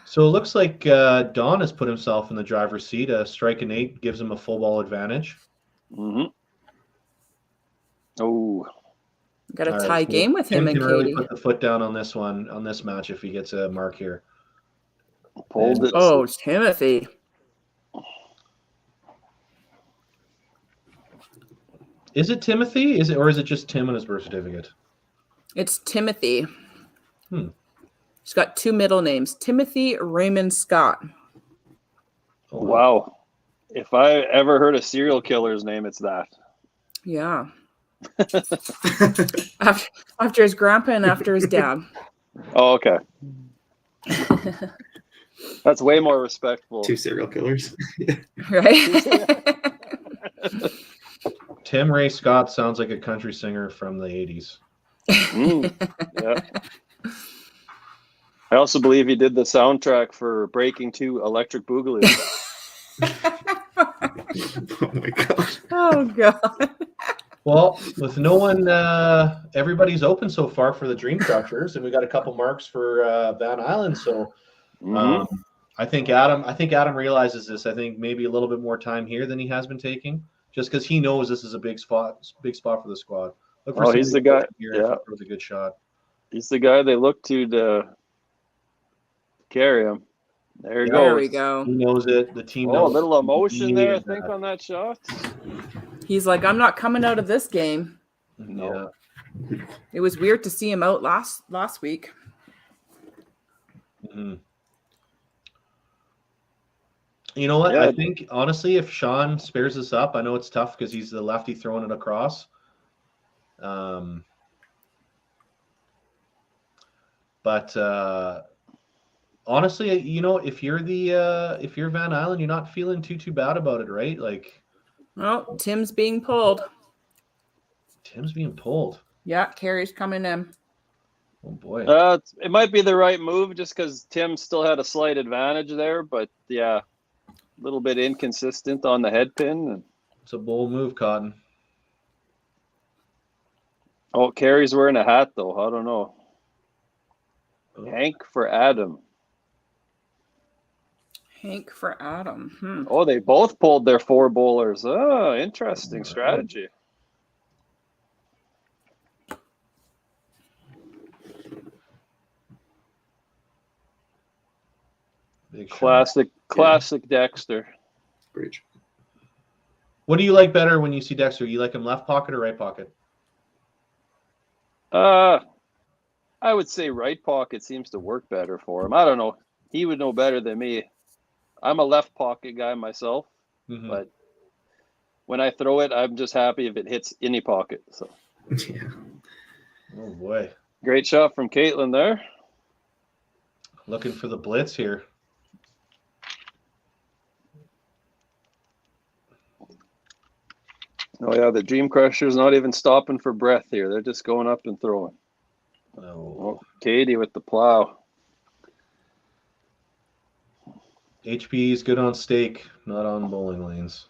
Speaker 1: So it looks like Don has put himself in the driver's seat. A strike and 8 gives him a full ball advantage.
Speaker 2: Mm-hmm. Oh,
Speaker 3: Got a
Speaker 1: All
Speaker 3: tie
Speaker 1: right, so
Speaker 3: game with him
Speaker 1: Tim
Speaker 3: and
Speaker 1: can really
Speaker 3: Katie.
Speaker 1: put the foot down on this one, on this match, if he gets a mark here.
Speaker 2: pulled it.
Speaker 3: Oh, Timothy.
Speaker 1: Is it Timothy? Or is it just Tim on his birth certificate?
Speaker 3: It's Timothy.
Speaker 1: Hmm.
Speaker 3: He's got 2 middle names. Timothy Raymond Scott.
Speaker 1: Oh,
Speaker 2: Wow. If I ever heard a serial killer's name, it's that.
Speaker 3: Yeah. after his grandpa and after his dad.
Speaker 2: Oh, okay. That's way more respectful.
Speaker 4: 2 serial killers.
Speaker 3: Right?
Speaker 1: Tim Ray Scott sounds like a country singer from the 80s.
Speaker 2: Yeah. I also believe he did the soundtrack for Breaking 2 Electric Boogaloo.
Speaker 4: Oh my god.
Speaker 3: Oh god.
Speaker 1: Well, with no one, everybody's open so far for the Dream Crushers, and we got a couple marks for Van Island. So I think Adam realizes this. I think maybe a little bit more time here than he has been taking, just because he knows this is a big spot for the squad. Look for
Speaker 2: he's the guy.
Speaker 1: Here
Speaker 2: Yeah,
Speaker 1: if he throws a good shot.
Speaker 2: he's the guy they look to carry him. There he goes.
Speaker 3: There we go.
Speaker 1: He knows it. The team
Speaker 2: Oh,
Speaker 1: knows
Speaker 2: a little
Speaker 1: it.
Speaker 2: emotion there, I
Speaker 1: And,
Speaker 2: think, on that shot.
Speaker 3: He's like, I'm not coming out of this game.
Speaker 1: Yeah.
Speaker 3: It was weird to see him out last week.
Speaker 1: Mm-hmm. You know what?
Speaker 2: Yeah.
Speaker 1: I think, honestly, if Sean spares us up, I know it's tough because he's the lefty throwing it across. But honestly, if you're Van Island, you're not feeling too bad about it, right? Like,
Speaker 3: Oh, Tim's being pulled.
Speaker 1: Tim's being pulled.
Speaker 3: Yeah, Carrie's coming in.
Speaker 1: Oh boy.
Speaker 2: It might be the right move just because Tim still had a slight advantage there, but yeah, a little bit inconsistent on the head pin.
Speaker 1: It's a bold move, Cotton.
Speaker 2: Oh, Carrie's wearing a hat though. I don't know.
Speaker 1: Oh.
Speaker 2: Hank for Adam.
Speaker 3: Hank for Adam.
Speaker 2: Oh, they both pulled their 4 bowlers. Oh, interesting strategy.
Speaker 1: Big shot.
Speaker 2: Classic Dexter.
Speaker 4: Bridge.
Speaker 1: What do you like better when you see Dexter? You like him left pocket or right pocket?
Speaker 2: I would say right pocket seems to work better for him. I don't know. He would know better than me. I'm a left pocket guy myself, but when I throw it, I'm just happy if it hits any pocket. So,
Speaker 4: Yeah.
Speaker 1: Oh boy.
Speaker 2: great shot from Caitlin there.
Speaker 1: Looking for the blitz here.
Speaker 2: Oh yeah, the Dream Crusher's not even stopping for breath here. They're just going up and throwing.
Speaker 1: Oh.
Speaker 2: Katie with the plow.
Speaker 1: HP is good on stake, not on bowling lanes.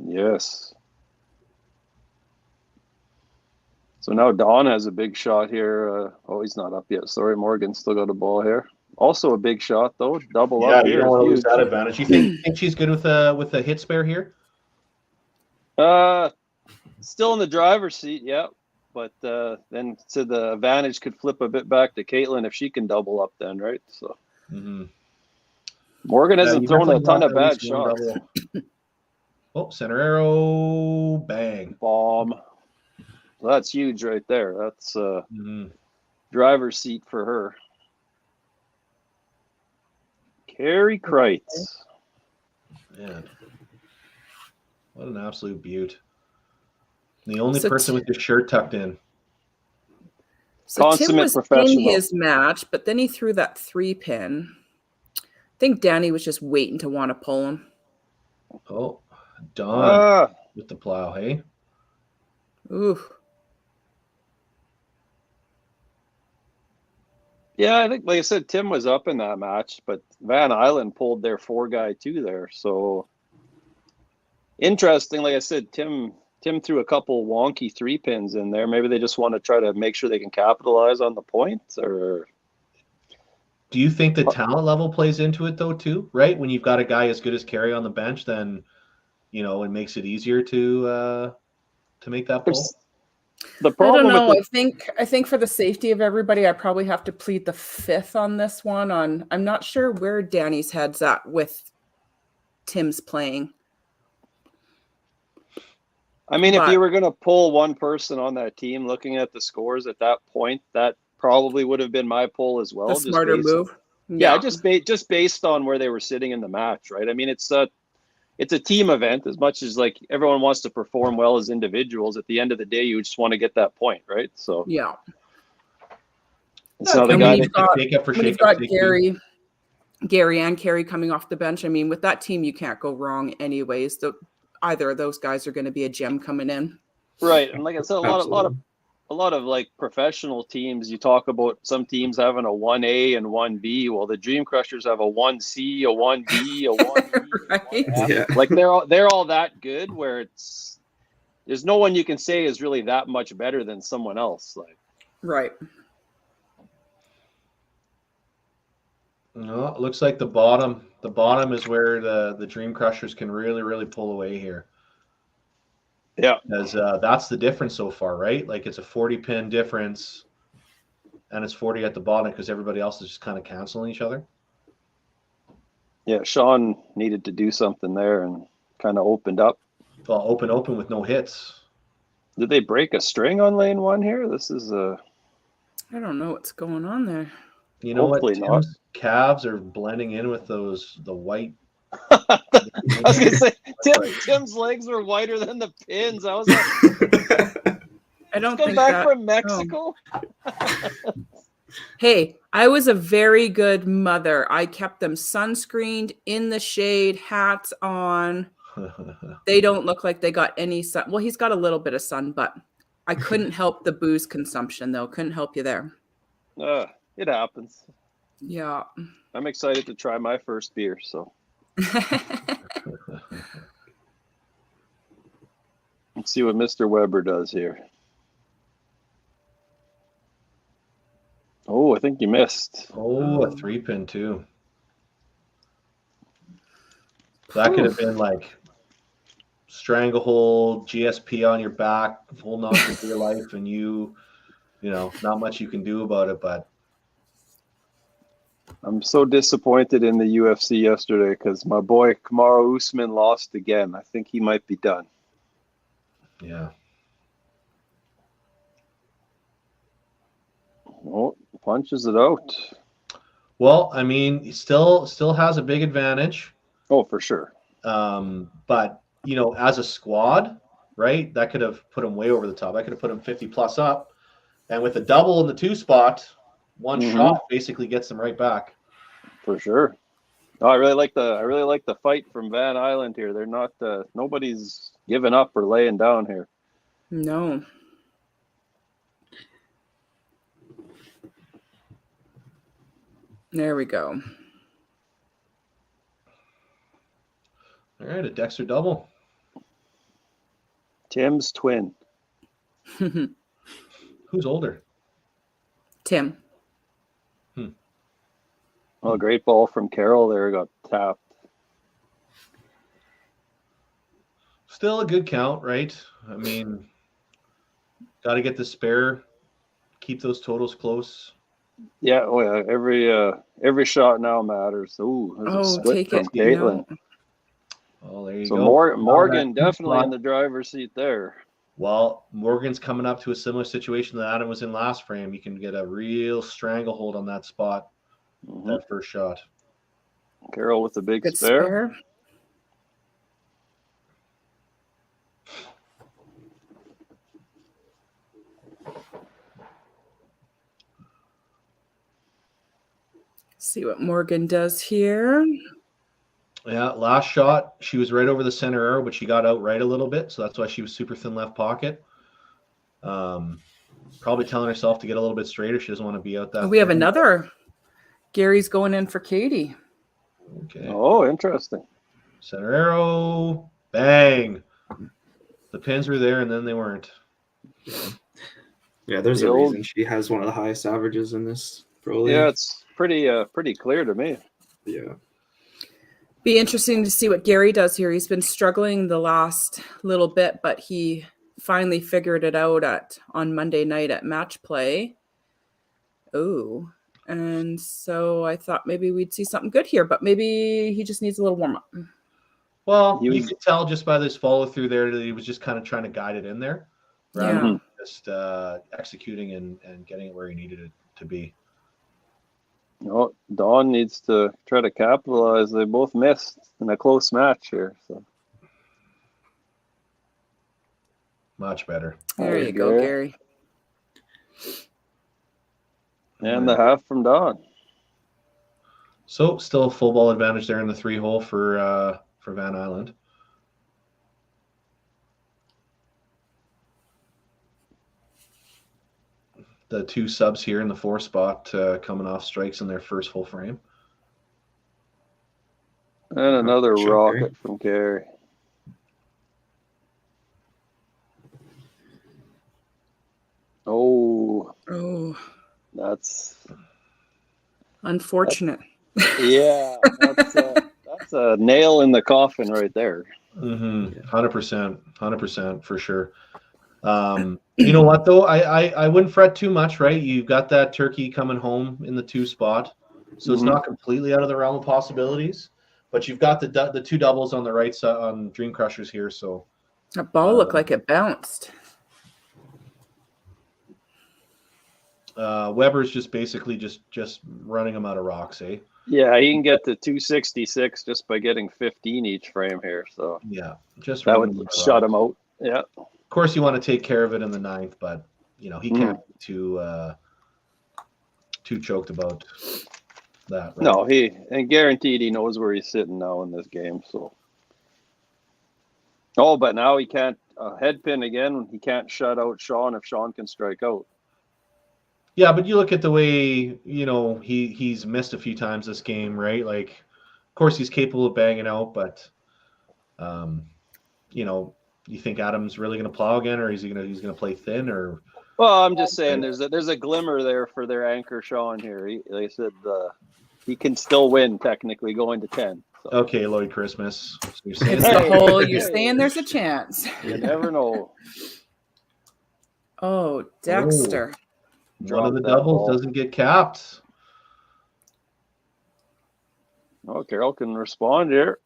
Speaker 2: Yes. So now Don has a big shot here. He's not up yet. Sorry, Morgan's still got a ball here. Also a big shot though. Double up
Speaker 1: You
Speaker 2: here.
Speaker 1: don't want to lose
Speaker 2: Huge.
Speaker 1: that advantage. You think she's good with a hit spare here?
Speaker 2: Still in the driver's seat, yeah. But then so the advantage could flip a bit back to Caitlin if she can double up then, right? So Morgan hasn't thrown a ton of bad shots.
Speaker 1: Oh, center arrow, bang.
Speaker 2: Bomb. So that's huge right there. That's driver's seat for her. Carrie Kreitz.
Speaker 1: Man, what an absolute beaut. The only
Speaker 3: So
Speaker 1: person with his shirt tucked in.
Speaker 3: So Tim
Speaker 2: Consummate
Speaker 3: was in
Speaker 2: professional.
Speaker 3: his match, but then he threw that 3-pin. I think Danny was just waiting to want to pull him.
Speaker 1: Oh, Don with the plow, hey?
Speaker 3: Ooh.
Speaker 2: Yeah, I think, like I said, Tim was up in that match, but Van Island pulled their 4-guy too there. So interesting. Like I said, Tim threw a couple wonky 3-pins in there. Maybe they just want to try to make sure they can capitalize on the points. Or
Speaker 1: do you think the talent level plays into it though too? Right, when you've got a guy as good as Carey on the bench, then it makes it easier to make that pull.
Speaker 2: The
Speaker 3: I
Speaker 2: problem
Speaker 3: don't know.
Speaker 2: with
Speaker 3: I think for the safety of everybody, I probably have to plead the 5th on this one. I'm not sure where Danny's head's at with Tim's playing.
Speaker 2: I mean, if you were going to pull one person on that team, looking at the scores at that point, that probably would have been my pull as well.
Speaker 3: A smarter move.
Speaker 2: Yeah, just based on where they were sitting in the match, right? I mean, it's a team event. As much as like everyone wants to perform well as individuals, at the end of the day, you just want to get that point, right? So
Speaker 3: yeah.
Speaker 2: So
Speaker 3: when you've got
Speaker 1: Gary
Speaker 3: and Carey coming off the bench, I mean, with that team, you can't go wrong anyways. Either of those guys are going to be a gem coming in.
Speaker 2: Right, and like I said, a lot of like professional teams. You talk about some teams having a 1A and 1B. Well, the Dream Crushers have a 1C, a 1B, a 1E.
Speaker 3: Right?
Speaker 4: Yeah.
Speaker 2: Like they're all that good. Where there's no one you can say is really that much better than someone else. Like
Speaker 3: right.
Speaker 1: No, it looks like the bottom is where the Dream Crushers can really pull away here.
Speaker 2: Yeah,
Speaker 1: because that's the difference so far, right? Like it's a 40-pin difference, and it's 40 at the bottom because everybody else is just kind of canceling each other.
Speaker 2: Yeah, Sean needed to do something there and kind of opened up.
Speaker 1: Well, open with no hits.
Speaker 2: Did they break a string on lane 1 here? This is
Speaker 3: I don't know what's going on there.
Speaker 1: You know
Speaker 2: Hopefully
Speaker 1: what?
Speaker 2: not.
Speaker 1: Tim's calves are blending in with the white.
Speaker 2: I was gonna say Tim's legs were whiter than the pins. I was like,
Speaker 3: I don't
Speaker 2: come
Speaker 3: think
Speaker 2: back
Speaker 3: that,
Speaker 2: from Mexico.
Speaker 3: Hey, I was a very good mother. I kept them sunscreened, in the shade, hats on. They don't look like they got any sun. Well, he's got a little bit of sun, but I couldn't help the booze consumption, though. Couldn't help you there.
Speaker 2: It happens.
Speaker 3: Yeah.
Speaker 2: I'm excited to try my first beer, so. Let's see what Mr. Weber does here. Oh, I think you missed.
Speaker 1: Oh, a 3-pin too. That could have been like stranglehold, GSP on your back, holding on for your life, and not much you can do about it. But
Speaker 2: I'm so disappointed in the UFC yesterday because my boy Kamaru Usman lost again. I think he might be done.
Speaker 1: yeah.
Speaker 2: Oh, punches it out.
Speaker 1: Well, I mean, he still has a big advantage.
Speaker 2: Oh, for sure.
Speaker 1: But as a squad, right, that could have put him way over the top. I could have put him 50 plus up, and with a double in the 2 spot, one shot basically gets them right back.
Speaker 2: For sure. No, I really like the fight from Van Island here. They're not nobody's giving up or laying down here.
Speaker 3: No. There we go.
Speaker 1: All right, a Dexter double.
Speaker 2: Tim's twin.
Speaker 1: Who's older?
Speaker 3: Tim.
Speaker 2: Oh, great ball from Carroll there. Got tapped.
Speaker 1: Still a good count, right? I mean, got to get the spare, keep those totals close.
Speaker 2: Yeah, oh yeah. Every shot now matters. Ooh, there's a split from Caitlin.
Speaker 1: Oh, there you
Speaker 2: So
Speaker 1: go.
Speaker 2: Morgan definitely in the driver's seat there.
Speaker 1: Well, Morgan's coming up to a similar situation that Adam was in last frame. You can get a real stranglehold on that spot, that first shot.
Speaker 2: Carroll with the big
Speaker 3: Good
Speaker 2: spare.
Speaker 3: spare. See what Morgan does here.
Speaker 1: Yeah, last shot, she was right over the center arrow, but she got out right a little bit, so that's why she was super thin left pocket. Probably telling herself to get a little bit straighter. She doesn't want to be out that.
Speaker 3: We have another. Gary's going in for Katie.
Speaker 1: Okay.
Speaker 2: Oh, interesting.
Speaker 1: Center arrow, bang. The pins were there, and then they weren't.
Speaker 4: Yeah, there's
Speaker 2: The
Speaker 4: a
Speaker 2: old-
Speaker 4: reason she has one of the highest averages in this pro league.
Speaker 2: Yeah, it's pretty clear to me.
Speaker 4: Yeah.
Speaker 3: Be interesting to see what Gary does here. He's been struggling the last little bit, but he finally figured it out on Monday night at match play. Oh, and so I thought maybe we'd see something good here, but maybe he just needs a little warm up.
Speaker 1: Well,
Speaker 2: He
Speaker 1: you
Speaker 2: was-
Speaker 1: could tell just by this follow through there that he was just kind of trying to guide it in there, rather
Speaker 3: Yeah.
Speaker 1: than just executing and getting it where he needed it to be.
Speaker 2: Oh, Dawn needs to try to capitalize. They both missed in a close match here. So
Speaker 1: Much better.
Speaker 3: There you go, Gary.
Speaker 2: And the half from Dawn.
Speaker 1: So still a full ball advantage there in the 3-hole for Van Island. The 2 subs here in the 4 spot coming off strikes in their first full frame.
Speaker 2: And another
Speaker 4: Sure,
Speaker 2: rocket from Gary. Oh,
Speaker 3: Oh,
Speaker 2: that's
Speaker 3: unfortunate.
Speaker 2: yeah. That's a nail in the coffin right there.
Speaker 1: 100% for sure. You know what though? I wouldn't fret too much, right? You've got that turkey coming home in the 2 spot, so it's not completely out of the realm of possibilities. But you've got the 2 doubles on the right side on Dream Crushers here, so
Speaker 3: That ball looked like it bounced.
Speaker 1: Weber's just basically just running them out of rocks, eh?
Speaker 2: Yeah, he can get to 266 just by getting 15 each frame here. So
Speaker 1: Yeah, just
Speaker 2: that
Speaker 1: running them
Speaker 2: would
Speaker 1: out of
Speaker 2: shut
Speaker 1: rocks.
Speaker 2: him out. Yeah.
Speaker 1: Of course, you want to take care of it in the 9th, but you know he can't be too choked about that. Right?
Speaker 2: No, and guaranteed he knows where he's sitting now in this game. So. Oh, but now he can't head pin again. He can't shut out Sean if Sean can strike out.
Speaker 1: Yeah, but you look at the way, you know, he's missed a few times this game, right? Like, of course, he's capable of banging out, but, you know, you think Adam's really going to plow again, or he's going to play thin, or?
Speaker 2: Well, I'm just saying there's a glimmer there for their anchor Sean here. They said he can still win technically going to 10. So.
Speaker 1: Okay, Lloyd Christmas. So you're saying
Speaker 3: It's the whole, you're saying there's a chance.
Speaker 2: You never know.
Speaker 3: Oh, Dexter.
Speaker 1: one of the
Speaker 2: Drop that
Speaker 1: doubles
Speaker 2: ball.
Speaker 1: doesn't get capped.
Speaker 2: Oh, Carroll can respond here.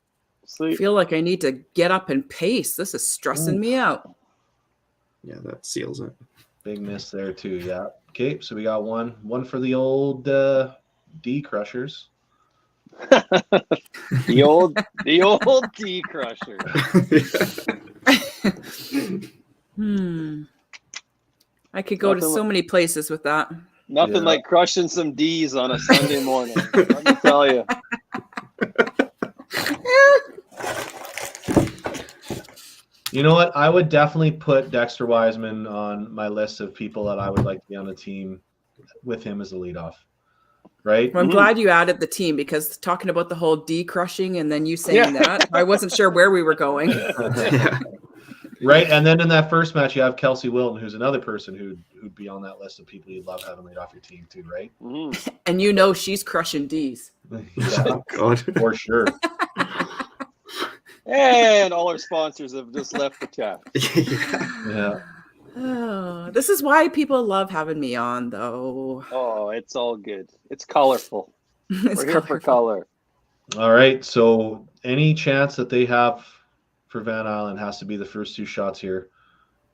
Speaker 3: I
Speaker 2: See.
Speaker 3: feel like I need to get up and pace. This is stressing me out.
Speaker 4: Yeah, that seals it.
Speaker 1: Big miss there too. Yeah. Okay, so we got one for the old D Crushers.
Speaker 2: The old D crusher.
Speaker 3: I could go to
Speaker 2: Nothing
Speaker 3: so many places with that.
Speaker 2: Nothing like crushing some D's on a Sunday morning. Let me tell you.
Speaker 1: You know what? I would definitely put Dexter Wiseman on my list of people that I would like to be on the team with him as a leadoff. Right?
Speaker 3: Well, I'm glad you added the team, because talking about the whole D crushing and then you saying that, I wasn't sure where we were going.
Speaker 1: Right. And then in that first match, you have Kelsey Wilton, who's another person who'd be on that list of people you'd love having lead off your team too, right?
Speaker 3: And you know she's crushing D's.
Speaker 1: Yeah,
Speaker 4: God.
Speaker 1: for sure.
Speaker 2: And all our sponsors have just left the chat.
Speaker 1: Yeah.
Speaker 3: Oh, this is why people love having me on, though.
Speaker 2: Oh, it's all good. It's colorful.
Speaker 3: It's
Speaker 2: We're here for
Speaker 3: colorful.
Speaker 2: color.
Speaker 1: All right. So any chance that they have for Van Island has to be the first 2 shots here.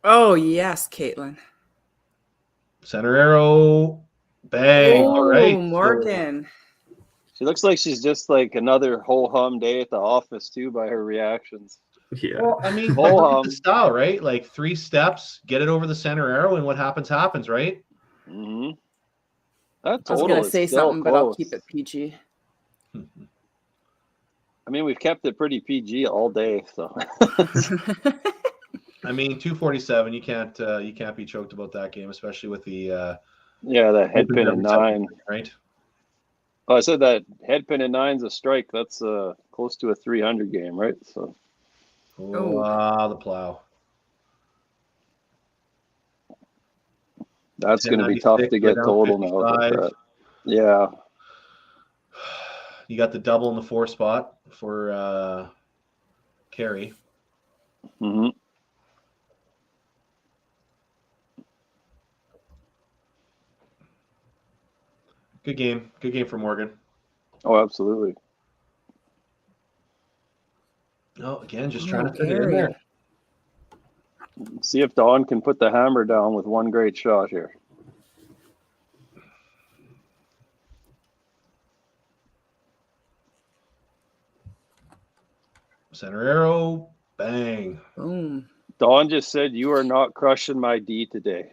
Speaker 3: Oh, yes, Caitlin.
Speaker 1: Center arrow. Bang. All right.
Speaker 3: Oh, Morgan.
Speaker 2: She looks like she's just like another ho-hum day at the office too by her reactions.
Speaker 4: Yeah.
Speaker 1: Well, I mean,
Speaker 2: Ho
Speaker 1: look at
Speaker 2: hum.
Speaker 1: the style, right? Like 3 steps, get it over the center arrow, and what happens, happens, right?
Speaker 2: Mm-hmm. That
Speaker 3: I was
Speaker 2: total
Speaker 3: going to
Speaker 2: is
Speaker 3: say
Speaker 2: still
Speaker 3: something, but I'll
Speaker 2: close.
Speaker 3: keep it PG.
Speaker 2: I mean, we've kept it pretty PG all day, so.
Speaker 1: I mean, 247. You can't be choked about that game, especially with the
Speaker 2: Yeah, that head pin at 9.
Speaker 1: right?
Speaker 2: Oh, I said that head pin at 9's a strike. That's close to a 300 game, right? So.
Speaker 1: Oh, the plow.
Speaker 2: That's going to be tough to get total now. Like that. Yeah.
Speaker 1: You got the double in the 4 spot for Carey.
Speaker 2: Mm-hmm.
Speaker 1: Good game. Good game for Morgan.
Speaker 2: Oh, absolutely.
Speaker 1: Oh, again, just trying to fit it in
Speaker 3: Gary.
Speaker 1: there.
Speaker 2: See if Dawn can put the hammer down with one great shot here.
Speaker 1: Center arrow. Bang.
Speaker 3: Boom.
Speaker 2: Dawn just said, "You are not crushing my D today."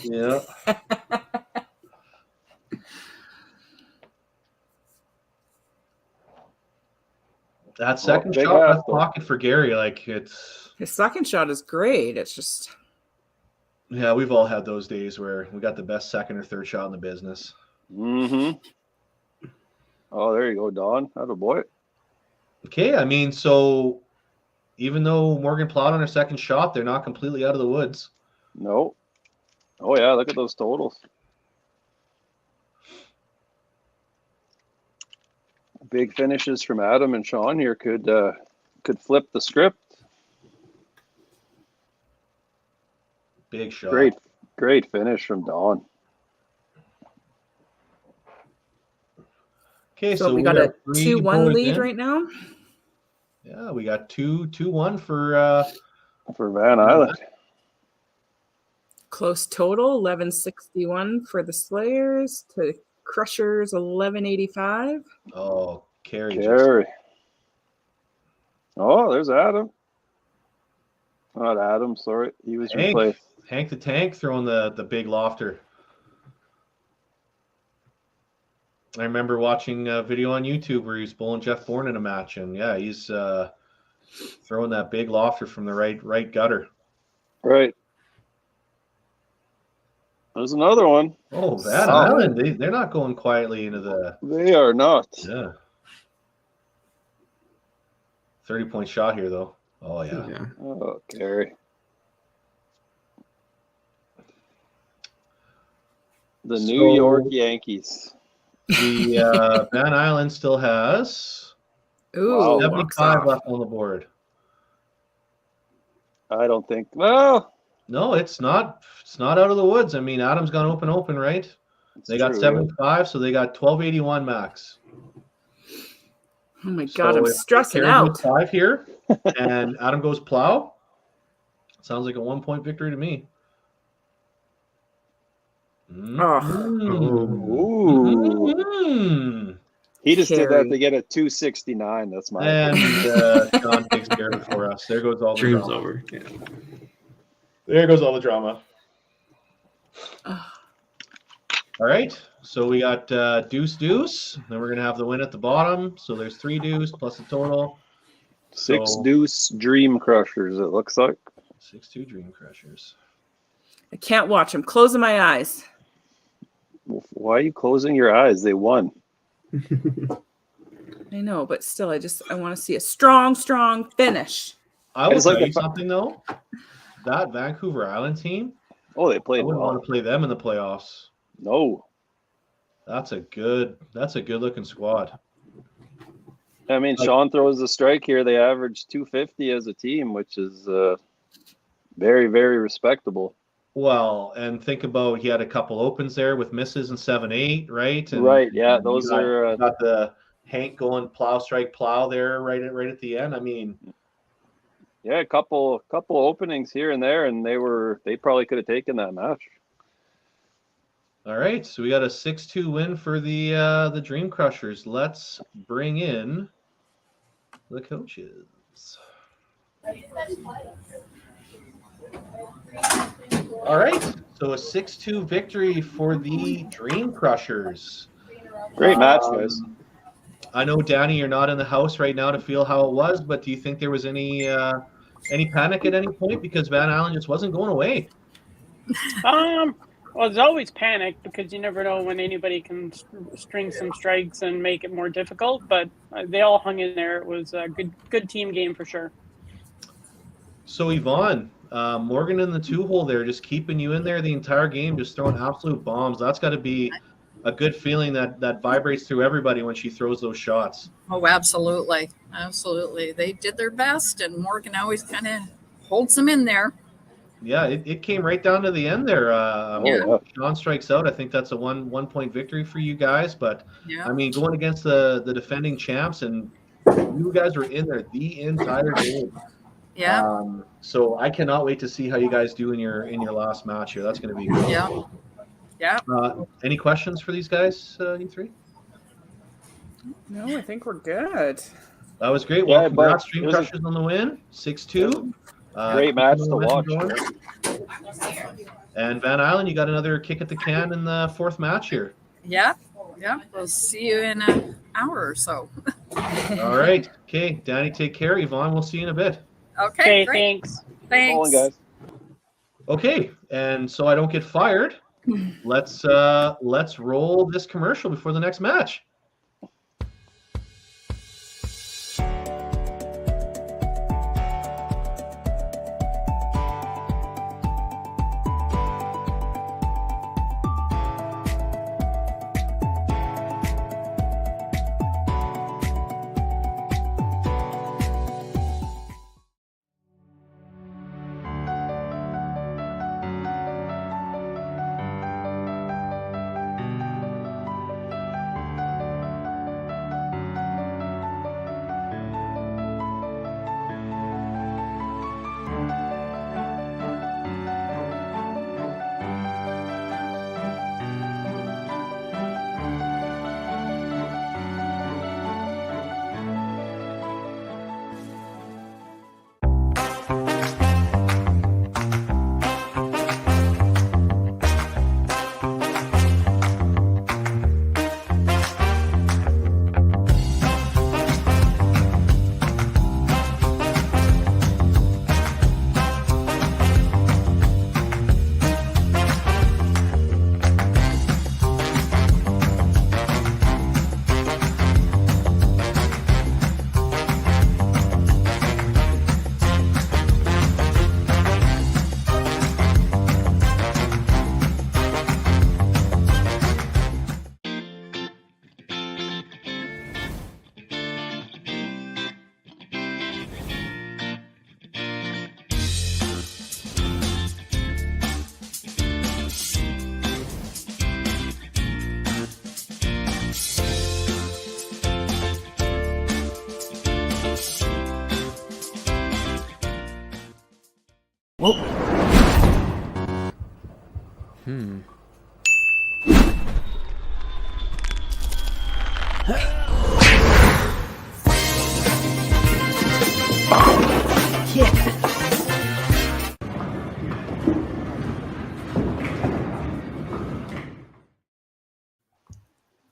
Speaker 1: Yeah. That second
Speaker 2: big
Speaker 1: shot
Speaker 2: half,
Speaker 1: left
Speaker 2: though.
Speaker 1: pocket for Gary, like it's
Speaker 3: His second shot is great. It's just
Speaker 1: yeah, we've all had those days where we got the best second or third shot in the business.
Speaker 2: Mm-hmm. Oh, there you go, Dawn. Atta boy.
Speaker 1: Okay, I mean, so even though Morgan plowed on her second shot, they're not completely out of the woods.
Speaker 2: No. Oh yeah, look at those totals. Big finishes from Adam and Sean here could flip the script.
Speaker 1: Big shot.
Speaker 2: Great finish from Dawn.
Speaker 1: Okay,
Speaker 3: so we got
Speaker 1: are
Speaker 3: a 2-1 lead right now.
Speaker 1: Yeah, we got 2-1 for
Speaker 2: Van Island.
Speaker 3: Close total 1161 for the Slayers to Crushers 1185.
Speaker 1: Oh, Carey.
Speaker 2: Oh, there's Adam. Not Adam, sorry. He was replaced.
Speaker 1: Hank the Tank throwing the big lofter. I remember watching a video on YouTube where he was bowling Jeff Bourne in a match, and yeah, he's throwing that big lofter from the right gutter.
Speaker 2: Right. There's another one.
Speaker 1: Oh, Van Island. They're not going quietly into the...
Speaker 2: They are not.
Speaker 1: Yeah. 30-point shot here, though. Oh, yeah.
Speaker 2: Oh, Gary. The New York Yankees.
Speaker 1: The Van Island still has 75 left on the board.
Speaker 2: I don't think. Well,
Speaker 1: no, it's not out of the woods. I mean, Adam's gone open, right? They got 75, so they got 1281 max.
Speaker 3: Oh my God, I'm stressing out.
Speaker 1: 5 here, and Adam goes plow. Sounds like a 1-point victory to me.
Speaker 2: Ooh. He just did that to get a 269. That's my
Speaker 1: and John takes care of it for us. There goes all the
Speaker 4: Dream's
Speaker 1: drama.
Speaker 4: over. Yeah.
Speaker 1: There goes all the drama. All right, so we got deuce. Then we're gonna have the win at the bottom. So there's 3 deuce plus the total.
Speaker 2: 6 deuce Dream Crushers. It looks like
Speaker 1: 6-2 Dream Crushers.
Speaker 3: I can't watch. I'm closing my eyes.
Speaker 2: Why are you closing your eyes? They won.
Speaker 3: I know, but still, I want to see a strong finish.
Speaker 1: I will tell you something though. That Vancouver Island team.
Speaker 2: Oh, they played.
Speaker 1: I wouldn't want to play them in the playoffs.
Speaker 2: No.
Speaker 1: That's a good looking squad.
Speaker 2: I mean, Sean throws the strike here. They average 250 as a team, which is very, very respectable.
Speaker 1: Well, and think about he had a couple opens there with misses in 7-8, right? And
Speaker 2: right. Yeah, those are
Speaker 1: got the Hank going plow strike plow there right at the end. I mean,
Speaker 2: Yeah, a couple openings here and there, and they probably could have taken that match.
Speaker 1: All right, so we got a 6-2 win for the Dream Crushers. Let's bring in the coaches. All right, so a 6-2 victory for the Dream Crushers.
Speaker 2: Great match, guys.
Speaker 1: I know, Danny, you're not in the house right now to feel how it was, but do you think there was any panic at any point because Van Allen just wasn't going away?
Speaker 9: Well, there's always panic because you never know when anybody can string some strikes and make it more difficult. But they all hung in there. It was a good team game for sure. So
Speaker 1: Yvonne, Morgan in the 2-hole there, just keeping you in there the entire game, just throwing absolute bombs. That's got to be a good feeling that vibrates through everybody when she throws those shots.
Speaker 10: Oh, absolutely. Absolutely. They did their best, and Morgan always kind of holds them in there.
Speaker 1: Yeah, it came right down to the end there. Sean strikes out. I think that's a one-point victory for you guys. But,
Speaker 10: Yeah.
Speaker 1: I mean, going against the defending champs, and you guys were in there the entire game.
Speaker 10: Yeah.
Speaker 1: So I cannot wait to see how you guys do in your last match here. That's going to be good.
Speaker 10: Yeah. Yeah.
Speaker 1: Any questions for these guys, you three?
Speaker 3: No, I think we're good.
Speaker 1: That was great.
Speaker 2: Yeah,
Speaker 1: Well, congrats,
Speaker 2: but
Speaker 1: Dream
Speaker 2: it was
Speaker 1: Crushers on the win, 6-2.
Speaker 2: Great match to watch.
Speaker 1: And Van Allen, you got another kick at the can in the 4th match here.
Speaker 10: Yeah. Yeah. We'll see you in an hour or so.
Speaker 1: All right. Okay, Danny, take care. Yvonne, we'll see you in a bit.
Speaker 10: Okay. Great.
Speaker 9: thanks.
Speaker 10: Thanks.
Speaker 2: Hold on, guys.
Speaker 1: Okay, and so I don't get fired, let's roll this commercial before the next match.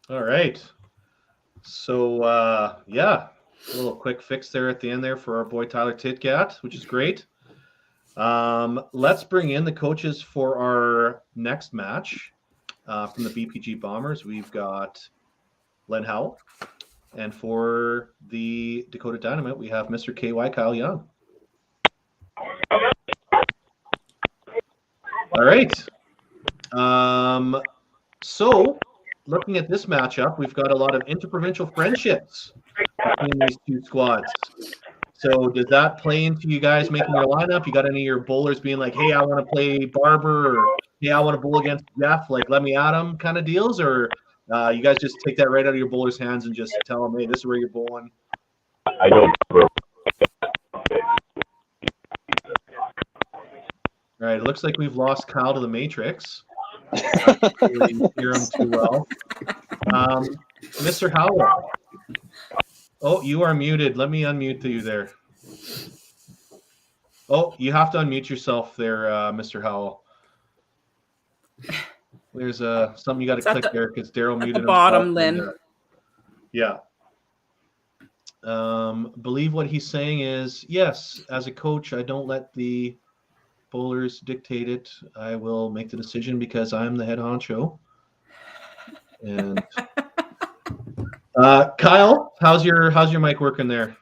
Speaker 1: All right. So, yeah, a little quick fix there at the end there for our boy Tyler Titgat, which is great. Let's bring in the coaches for our next match from the BPG Bombers. We've got Len Howell. And for the Dakota Dynamite, we have Mr. KY Kyle Young. All right. So, looking at this matchup, we've got a lot of interprovincial friendships between these two squads. So does that play into you guys making your lineup? You got any of your bowlers being like, hey, I want to play Barber, or hey, I want to bowl against Jeff, like let me at him kind of deals? Or you guys just take that right out of your bowlers' hands and just tell them, hey, this is where you're bowling?
Speaker 5: I know
Speaker 1: All right, it looks like we've lost Kyle to the Matrix. I can't really hear him too well. Mr. Howell. Oh, you are muted. Let me unmute you there. Oh, you have to unmute yourself there, Mr. Howell. There's something you got to click there because Daryl muted
Speaker 3: the bottom,
Speaker 1: himself.
Speaker 3: Lynn.
Speaker 1: Yeah. Believe what he's saying is, yes, as a coach, I don't let the bowlers dictate it. I will make the decision because I'm the head honcho. And Kyle, how's your mic working there?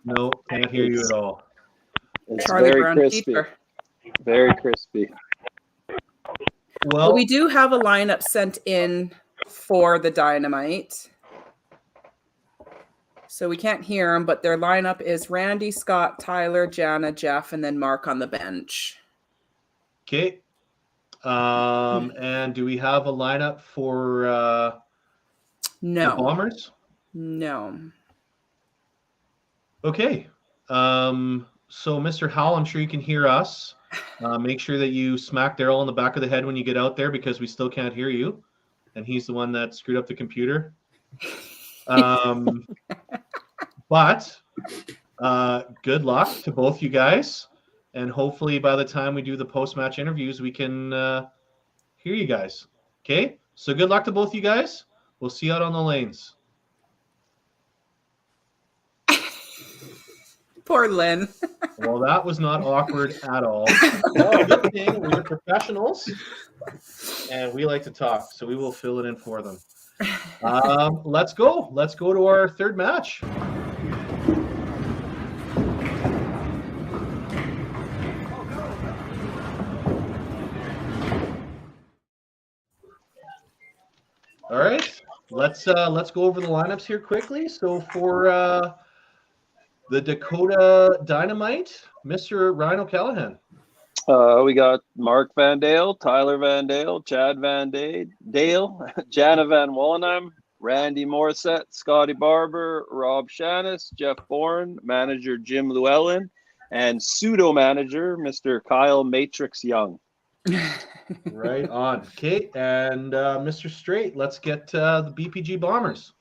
Speaker 1: No, can't hear you at all.
Speaker 2: It's
Speaker 3: Charlie
Speaker 2: very
Speaker 3: Brown
Speaker 2: crispy.
Speaker 3: keeper.
Speaker 2: Very crispy.
Speaker 3: Well, we do have a lineup sent in for the Dynamite. So we can't hear them, but their lineup is Randy, Scott, Tyler, Jana, Jeff, and then Mark on the bench.
Speaker 1: Okay. And do we have a lineup for
Speaker 3: No.
Speaker 1: the Bombers?
Speaker 3: No.
Speaker 1: Okay. So Mr. Howell, I'm sure you can hear us. Make sure that you smack Daryl on the back of the head when you get out there because we still can't hear you. And he's the one that screwed up the computer. But good luck to both you guys. And hopefully by the time we do the post-match interviews, we can hear you guys. Okay? So good luck to both you guys. We'll see you out on the lanes.
Speaker 3: Poor Lynn.
Speaker 1: Well, that was not awkward at all. Oh, good thing we're professionals, and we like to talk, so we will fill it in for them. Let's go. Let's go to our third match. All right, let's go over the lineups here quickly. So for the Dakota Dynamite, Mr. Ryan O'Callaghan.
Speaker 2: We got Mark Van Dale, Tyler Van Dale, Chad Van Dale, Jana Van Wallenheim, Randy Morissette, Scotty Barber, Rob Shannis, Jeff Bourne, manager Jim Llewellyn, and pseudo manager Mr. Kyle Matrix Young.
Speaker 1: Right on. Okay, and Mr. Straight, let's get the BPG Bombers.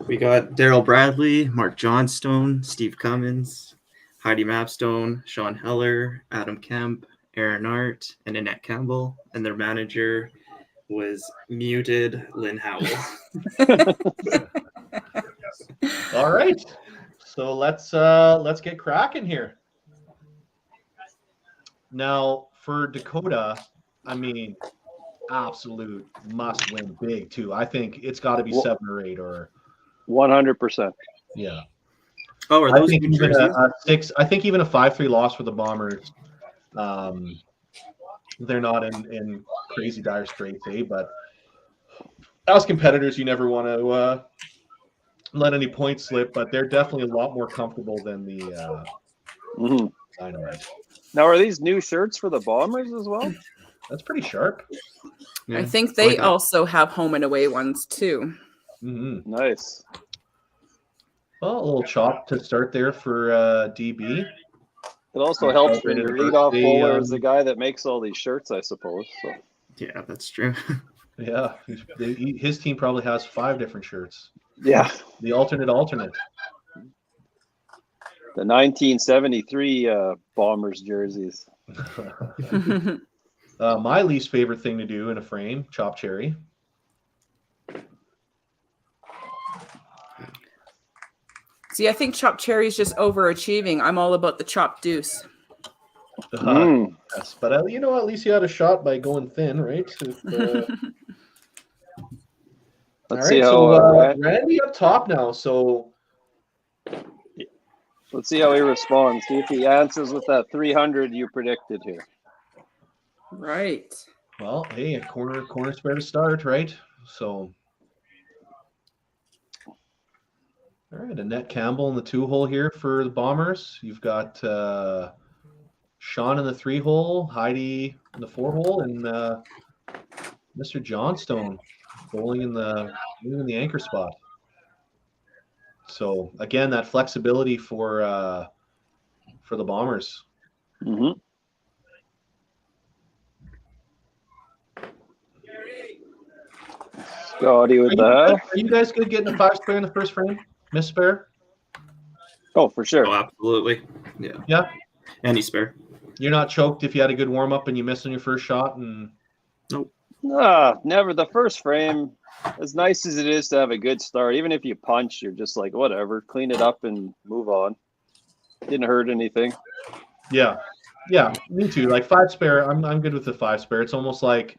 Speaker 4: We got Daryl Bradley, Mark Johnstone, Steve Cummins, Heidi Mapstone, Sean Heller, Adam Kemp, Aaron Art, and Annette Campbell. And their manager was muted Lynn Howell.
Speaker 1: All right. So let's get cracking here. Now for Dakota, I mean, absolute must win big too. I think it's got to be 7 or 8 or
Speaker 2: 100%.
Speaker 1: Yeah.
Speaker 4: Oh, are those
Speaker 1: I think
Speaker 4: New
Speaker 1: even
Speaker 4: jerseys?
Speaker 1: a 6. I think even a 5-3 loss for the Bombers. They're not in crazy dire straits, but as competitors, you never want to let any points slip. But they're definitely a lot more comfortable than the Dynamite.
Speaker 2: Now, are these new shirts for the Bombers as well?
Speaker 1: That's pretty sharp.
Speaker 4: Yeah,
Speaker 3: I think
Speaker 4: it's
Speaker 3: they
Speaker 4: like
Speaker 3: also have home and away ones too.
Speaker 1: Mm-hmm.
Speaker 2: Nice.
Speaker 1: Well, a little chop to start there for DB.
Speaker 2: It also helps when your leadoff bowler is the
Speaker 1: They,
Speaker 2: guy that makes all these shirts, I suppose. So.
Speaker 4: Yeah, that's true.
Speaker 1: Yeah, his team probably has 5 different shirts.
Speaker 2: Yeah.
Speaker 1: The alternate.
Speaker 2: The 1973 Bombers jerseys.
Speaker 1: My least favorite thing to do in a frame, chop cherry.
Speaker 3: See, I think chopped cherry is just overachieving. I'm all about the chopped deuce.
Speaker 1: Yes, but you know, at least you had a shot by going thin, right?
Speaker 2: Let's see how
Speaker 1: Randy up top now. So
Speaker 2: let's see how he responds. See if he answers with that 300 you predicted here.
Speaker 3: Right.
Speaker 1: Well, hey, a corner's where to start, right? So, all right, Annette Campbell in the 2-hole here for the Bombers. You've got Sean in the 3-hole, Heidi in the 4-hole, and Mr. Johnstone bowling in the anchor spot. So again, that flexibility for the Bombers.
Speaker 2: Mm-hmm. Scotty with
Speaker 1: Are
Speaker 2: that.
Speaker 1: you guys good getting a 5 spare in the first frame? Miss spare?
Speaker 2: Oh, for sure.
Speaker 4: Oh, absolutely. Yeah.
Speaker 1: Yeah.
Speaker 4: Any spare.
Speaker 1: You're not choked if you had a good warm up and you missed on your first shot and
Speaker 4: Nope.
Speaker 2: Never. The first frame, as nice as it is to have a good start, even if you punch, you're just like, whatever, clean it up and move on. Didn't hurt anything.
Speaker 1: Yeah, me too. Like 5 spare, I'm good with the 5 spare. It's almost like,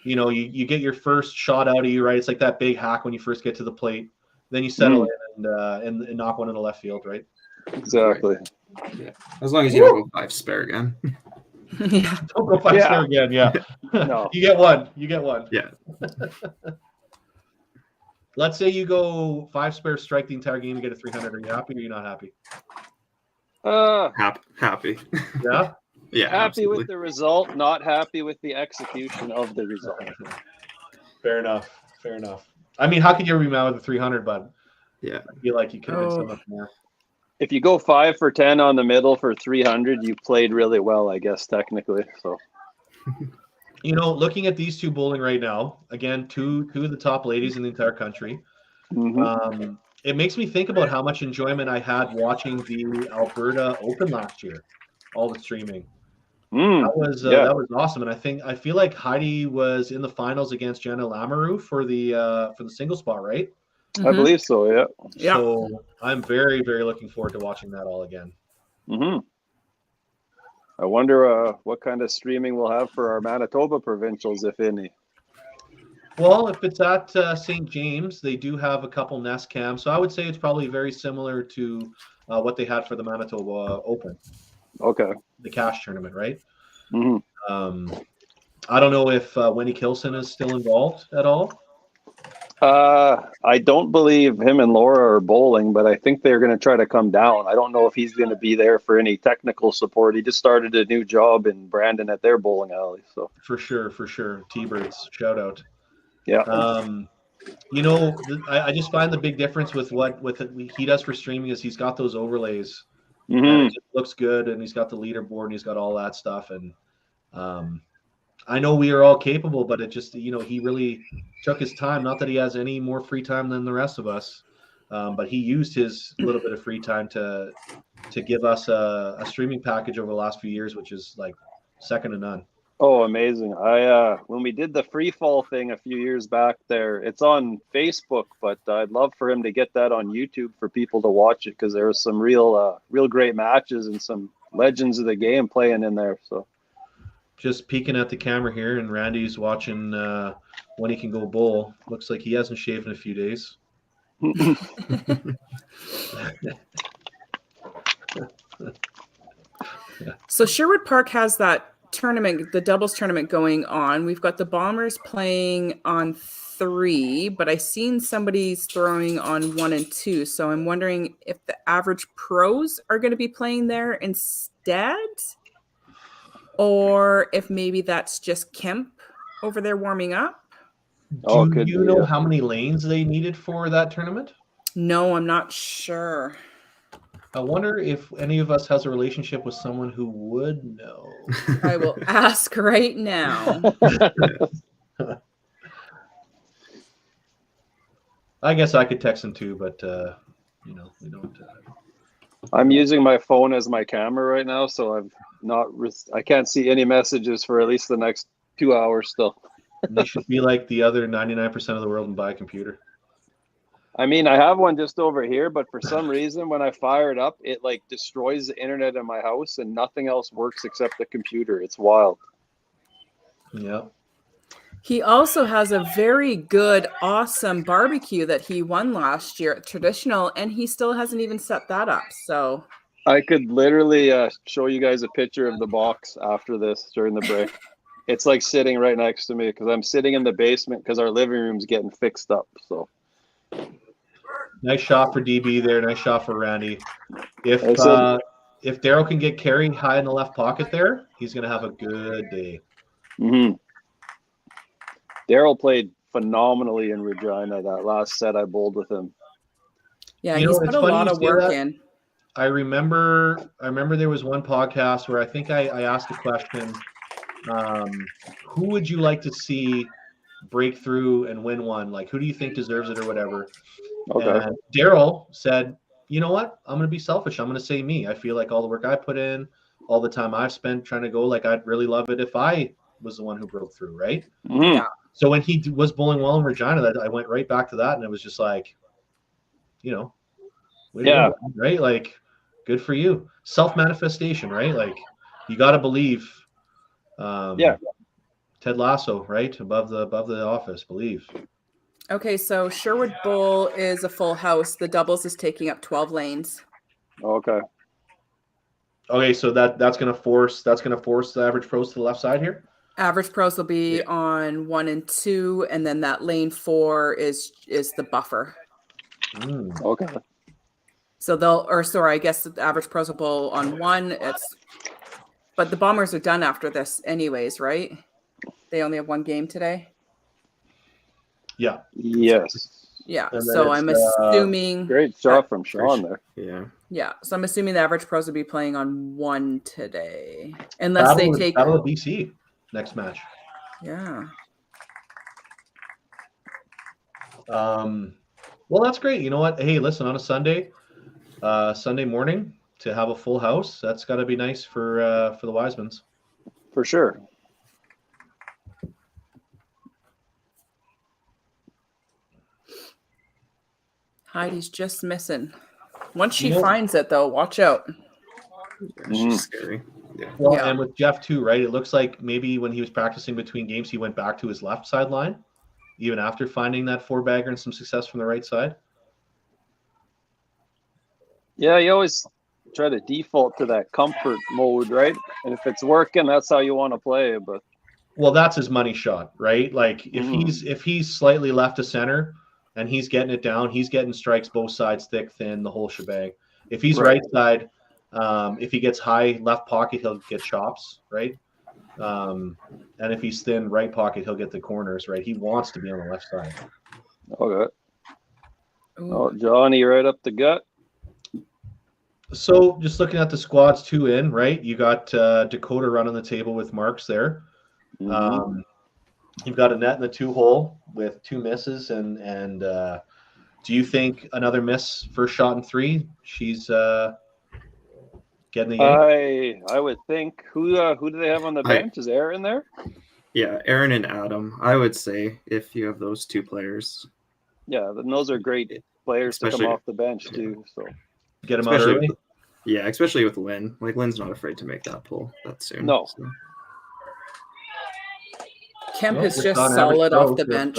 Speaker 1: you get your first shot out of you, right? It's like that big hack when you first get to the plate. Then you settle in and knock one in the left field, right?
Speaker 2: Exactly.
Speaker 4: Yeah. As long as you don't go 5 spare again.
Speaker 3: Yeah.
Speaker 1: Don't go 5 spare again. Yeah.
Speaker 2: No.
Speaker 1: You get one.
Speaker 4: Yeah.
Speaker 1: Let's say you go 5 spare, strike the entire game, you get a 300. Are you happy or are you not happy?
Speaker 4: Happy.
Speaker 1: Yeah.
Speaker 4: Yeah.
Speaker 2: Happy
Speaker 4: absolutely.
Speaker 2: with the result, not happy with the execution of the result.
Speaker 1: Fair enough. I mean, how could you ever be mad with the 300, bud?
Speaker 4: Yeah.
Speaker 1: I feel like you could have been so much more.
Speaker 2: If you go 5 for 10 on the middle for 300, you played really well, I guess, technically. So,
Speaker 1: looking at these two bowling right now, again, two of the top ladies in the entire country. It makes me think about how much enjoyment I had watching the Alberta Open last year, all the streaming. That was awesome, and I feel like Heidi was in the finals against Jenna Lamoureux for the single spot, right?
Speaker 2: I believe so. Yeah.
Speaker 1: So I'm very, very looking forward to watching that all again.
Speaker 2: I wonder what kind of streaming we'll have for our Manitoba provincials, if any.
Speaker 1: Well, if it's at St. James, they do have a couple Nest cams, so I would say it's probably very similar to what they had for the Manitoba Open.
Speaker 2: Okay.
Speaker 1: The cash tournament, right? I don't know if Winnie Kilson is still involved at all.
Speaker 2: I don't believe him and Laura are bowling, but I think they're going to try to come down. I don't know if he's going to be there for any technical support. He just started a new job in Brandon at their bowling alley. So
Speaker 1: for sure. T-Birds, shout out.
Speaker 2: Yeah.
Speaker 1: I just find the big difference with what he does for streaming is he's got those overlays.
Speaker 2: Mm-hmm.
Speaker 1: And it just looks good, and he's got the leaderboard, and he's got all that stuff. And I know we are all capable, but it just, he really took his time. Not that he has any more free time than the rest of us, but he used his little bit of free time to give us a streaming package over the last few years, which is like second to none.
Speaker 2: Oh, amazing. When we did the free fall thing a few years back there, it's on Facebook, but I'd love for him to get that on YouTube for people to watch it, because there was some real great matches and some legends of the game playing in there. So
Speaker 1: just peeking at the camera here, and Randy's watching when he can go bowl. Looks like he hasn't shaved in a few days.
Speaker 3: So Sherwood Park has that tournament, the doubles tournament going on. We've got the Bombers playing on 3, but I seen somebody's throwing on 1 and 2. So I'm wondering if the average pros are going to be playing there instead, or if maybe that's just Kemp over there warming up.
Speaker 1: Do you know how many lanes they needed for that tournament?
Speaker 3: No, I'm not sure.
Speaker 1: I wonder if any of us has a relationship with someone who would know.
Speaker 3: I will ask right now.
Speaker 1: I guess I could text him too, but we don't.
Speaker 2: I'm using my phone as my camera right now, so I can't see any messages for at least the next 2 hours still.
Speaker 1: You should be like the other 99% of the world and buy a computer.
Speaker 2: I mean, I have one just over here, but for some reason, when I fire it up, it like destroys the internet in my house and nothing else works except the computer. It's wild.
Speaker 1: Yeah.
Speaker 3: He also has a very good, awesome barbecue that he won last year at Traditional, and he still hasn't even set that up. So
Speaker 2: I could literally show you guys a picture of the box after this during the break. It's like sitting right next to me because I'm sitting in the basement because our living room's getting fixed up. So
Speaker 1: nice shot for DB there. Nice shot for Randy. If Daryl can get Carey high in the left pocket there, he's going to have a good day.
Speaker 2: Mm-hmm. Daryl played phenomenally in Regina that last set I bowled with him.
Speaker 3: Yeah,
Speaker 1: You
Speaker 3: he's
Speaker 1: know,
Speaker 3: put
Speaker 1: it's
Speaker 3: a
Speaker 1: funny
Speaker 3: lot
Speaker 1: you
Speaker 3: of
Speaker 1: say
Speaker 3: work
Speaker 1: that.
Speaker 3: in.
Speaker 1: I remember there was one podcast where I think I asked a question, who would you like to see break through and win one? Like, who do you think deserves it or whatever?
Speaker 2: Okay.
Speaker 1: And Daryl said, you know what? I'm going to be selfish. I'm going to say me. I feel like all the work I put in, all the time I've spent trying to go, like, I'd really love it if I was the one who broke through, right?
Speaker 2: Mhm.
Speaker 3: Yeah.
Speaker 1: So when he was bowling well in Regina, I went right back to that, and it was just like, you know, way to
Speaker 2: Yeah.
Speaker 1: go, right? Like, good for you. Self-manifestation, right? Like, you got to believe.
Speaker 2: Yeah.
Speaker 1: Ted Lasso, right? Above the office, believe.
Speaker 3: Okay, so Sherwood Bowl is a full house. The doubles is taking up 12 lanes.
Speaker 2: Okay.
Speaker 1: Okay, so that's gonna force the average pros to the left side here.
Speaker 3: Average pros will be on 1 and 2, and then that lane 4 is the buffer.
Speaker 2: Okay.
Speaker 3: So I guess the average pros will bowl on 1. But the Bombers are done after this anyways, right? They only have 1 game today.
Speaker 1: Yeah.
Speaker 2: Yes.
Speaker 3: Yeah.
Speaker 1: And then
Speaker 3: So
Speaker 1: it's,
Speaker 3: I'm assuming
Speaker 2: Great shot from Sean there.
Speaker 4: Yeah.
Speaker 3: Yeah. So I'm assuming the average pros will be playing on 1 today. Unless they take
Speaker 1: Battle of BC next match.
Speaker 3: Yeah.
Speaker 1: Well, that's great. You know what? Hey, listen, on a Sunday morning to have a full house, that's got to be nice for the Wisemans.
Speaker 2: For sure.
Speaker 3: Heidi's just missing. Once she finds it, though, watch out.
Speaker 4: She's scary. Yeah.
Speaker 1: Well,
Speaker 3: Yeah.
Speaker 1: and with Jeff too, right? It looks like maybe when he was practicing between games, he went back to his left sideline, even after finding that 4-bagger and some success from the right side.
Speaker 2: Yeah, you always try to default to that comfort mode, right? And if it's working, that's how you want to play. But
Speaker 1: Well, that's his money shot, right? Like if he's slightly left to center and he's getting it down, he's getting strikes both sides, thick, thin, the whole shebang. If he's right side, if he gets high left pocket, he'll get chops, right? And if he's thin right pocket, he'll get the corners, right? He wants to be on the left side.
Speaker 2: okay. Oh, Johnny, right up the gut.
Speaker 1: So just looking at the squads 2 in, right? You got Dakota running the table with marks there. You've got a net in the 2-hole with 2 misses, and do you think another miss first shot in 3? She's getting the game.
Speaker 2: I would think. Who do they have on the bench? Is Aaron there?
Speaker 4: Yeah, Aaron and Adam. I would say if you have those 2 players.
Speaker 2: Yeah, and those are great players to come off the bench too. So
Speaker 1: get them out early.
Speaker 4: Yeah, especially with Lynn. Like Lynn's not afraid to make that pull that soon.
Speaker 2: No.
Speaker 4: So.
Speaker 3: Kemp is just solid off the bench.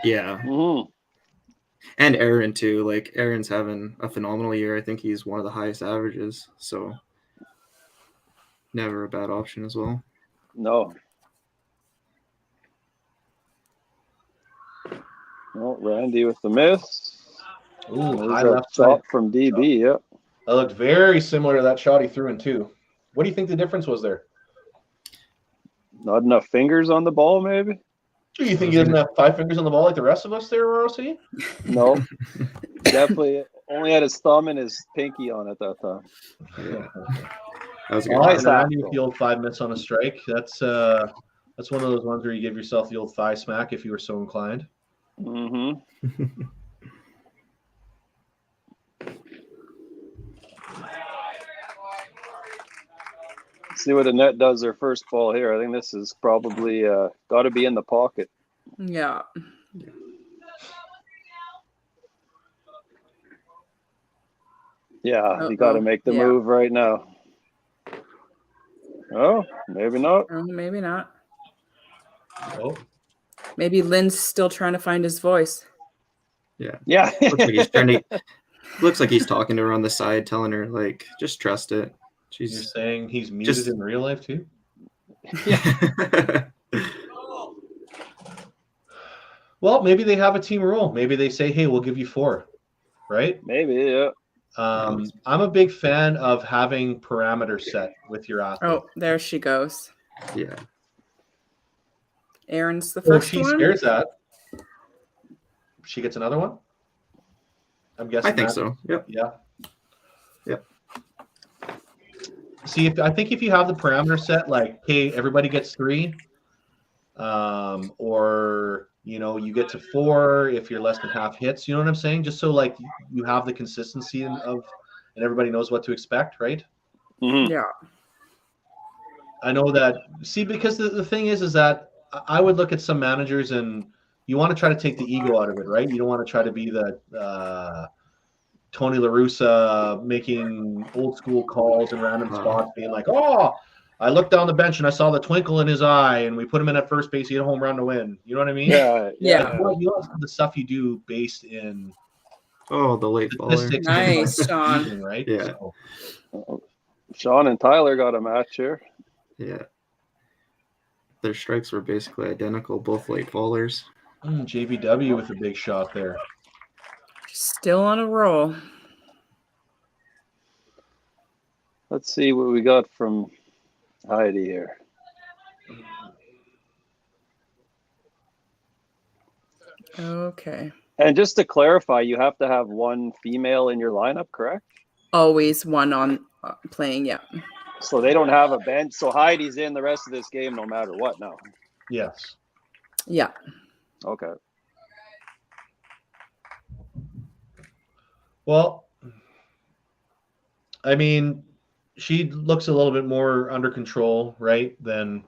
Speaker 4: Yeah. And Aaron too. Like Aaron's having a phenomenal year. I think he's one of the highest averages. So never a bad option as well.
Speaker 2: No. Oh, Randy with the miss.
Speaker 1: Ooh,
Speaker 2: high left shot from DB. Yep.
Speaker 1: That looked very similar to that shot he threw in 2. What do you think the difference was there?
Speaker 2: Not enough fingers on the ball, maybe.
Speaker 1: Do you think he doesn't have 5 fingers on the ball like the rest of us there, ROC?
Speaker 2: No. Definitely only had his thumb and his pinky on it that time.
Speaker 4: Yeah. That was a good
Speaker 1: nice tackle. With the old 5 minutes on a strike. That's one of those ones where you give yourself the old thigh smack if you were so inclined.
Speaker 2: See what the net does their first ball here. I think this is probably got to be in the pocket.
Speaker 3: Yeah.
Speaker 2: Yeah, you got to make the move right now. Oh, maybe not.
Speaker 3: Oh, maybe not.
Speaker 1: Oh.
Speaker 3: Maybe Lynn's still trying to find his voice.
Speaker 4: Yeah.
Speaker 2: Yeah.
Speaker 4: Looks like he's talking to her on the side, telling her, like, just trust it.
Speaker 1: You're saying he's muted in real life too?
Speaker 4: Yeah.
Speaker 1: Well, maybe they have a team rule. Maybe they say, hey, we'll give you 4. Right?
Speaker 2: Maybe, yeah.
Speaker 1: I'm a big fan of having parameters set with your athlete.
Speaker 3: Oh, there she goes.
Speaker 4: Yeah.
Speaker 3: Aaron's the first one.
Speaker 1: She scares that. She gets another one? I'm guessing.
Speaker 4: I think
Speaker 1: that.
Speaker 4: so. Yep.
Speaker 1: Yeah.
Speaker 4: Yep.
Speaker 1: See, I think if you have the parameter set, like, hey, everybody gets 3, or you get to 4 if you're less than half hits. You know what I'm saying? Just so like you have the consistency and everybody knows what to expect, right?
Speaker 2: Mhm.
Speaker 3: Yeah.
Speaker 1: I know that. See, because the thing is that I would look at some managers and you want to try to take the ego out of it, right? You don't want to try to be the Tony La Russa making old school calls in random spots, being like, "Oh, I looked down the bench and I saw the twinkle in his eye, and we put him in at first base. He hit a home run to win." You know what I mean?
Speaker 2: Yeah.
Speaker 3: Yeah.
Speaker 1: You know the stuff you do based in
Speaker 4: Oh, the late faller.
Speaker 1: statistics,
Speaker 3: Nice,
Speaker 1: and
Speaker 3: Sean.
Speaker 1: season, right?
Speaker 4: Yeah.
Speaker 1: So,
Speaker 2: Sean and Tyler got a match here.
Speaker 4: Yeah. Their strikes were basically identical, both late fallers.
Speaker 1: JVW with a big shot there.
Speaker 3: Still on a roll.
Speaker 2: Let's see what we got from Heidi here.
Speaker 3: Okay.
Speaker 2: And just to clarify, you have to have one female in your lineup, correct?
Speaker 3: Always one on playing, yeah.
Speaker 2: So they don't have a bench. So Heidi's in the rest of this game no matter what now.
Speaker 1: Yes.
Speaker 3: Yeah.
Speaker 2: Okay.
Speaker 1: Well, I mean, she looks a little bit more under control, right, than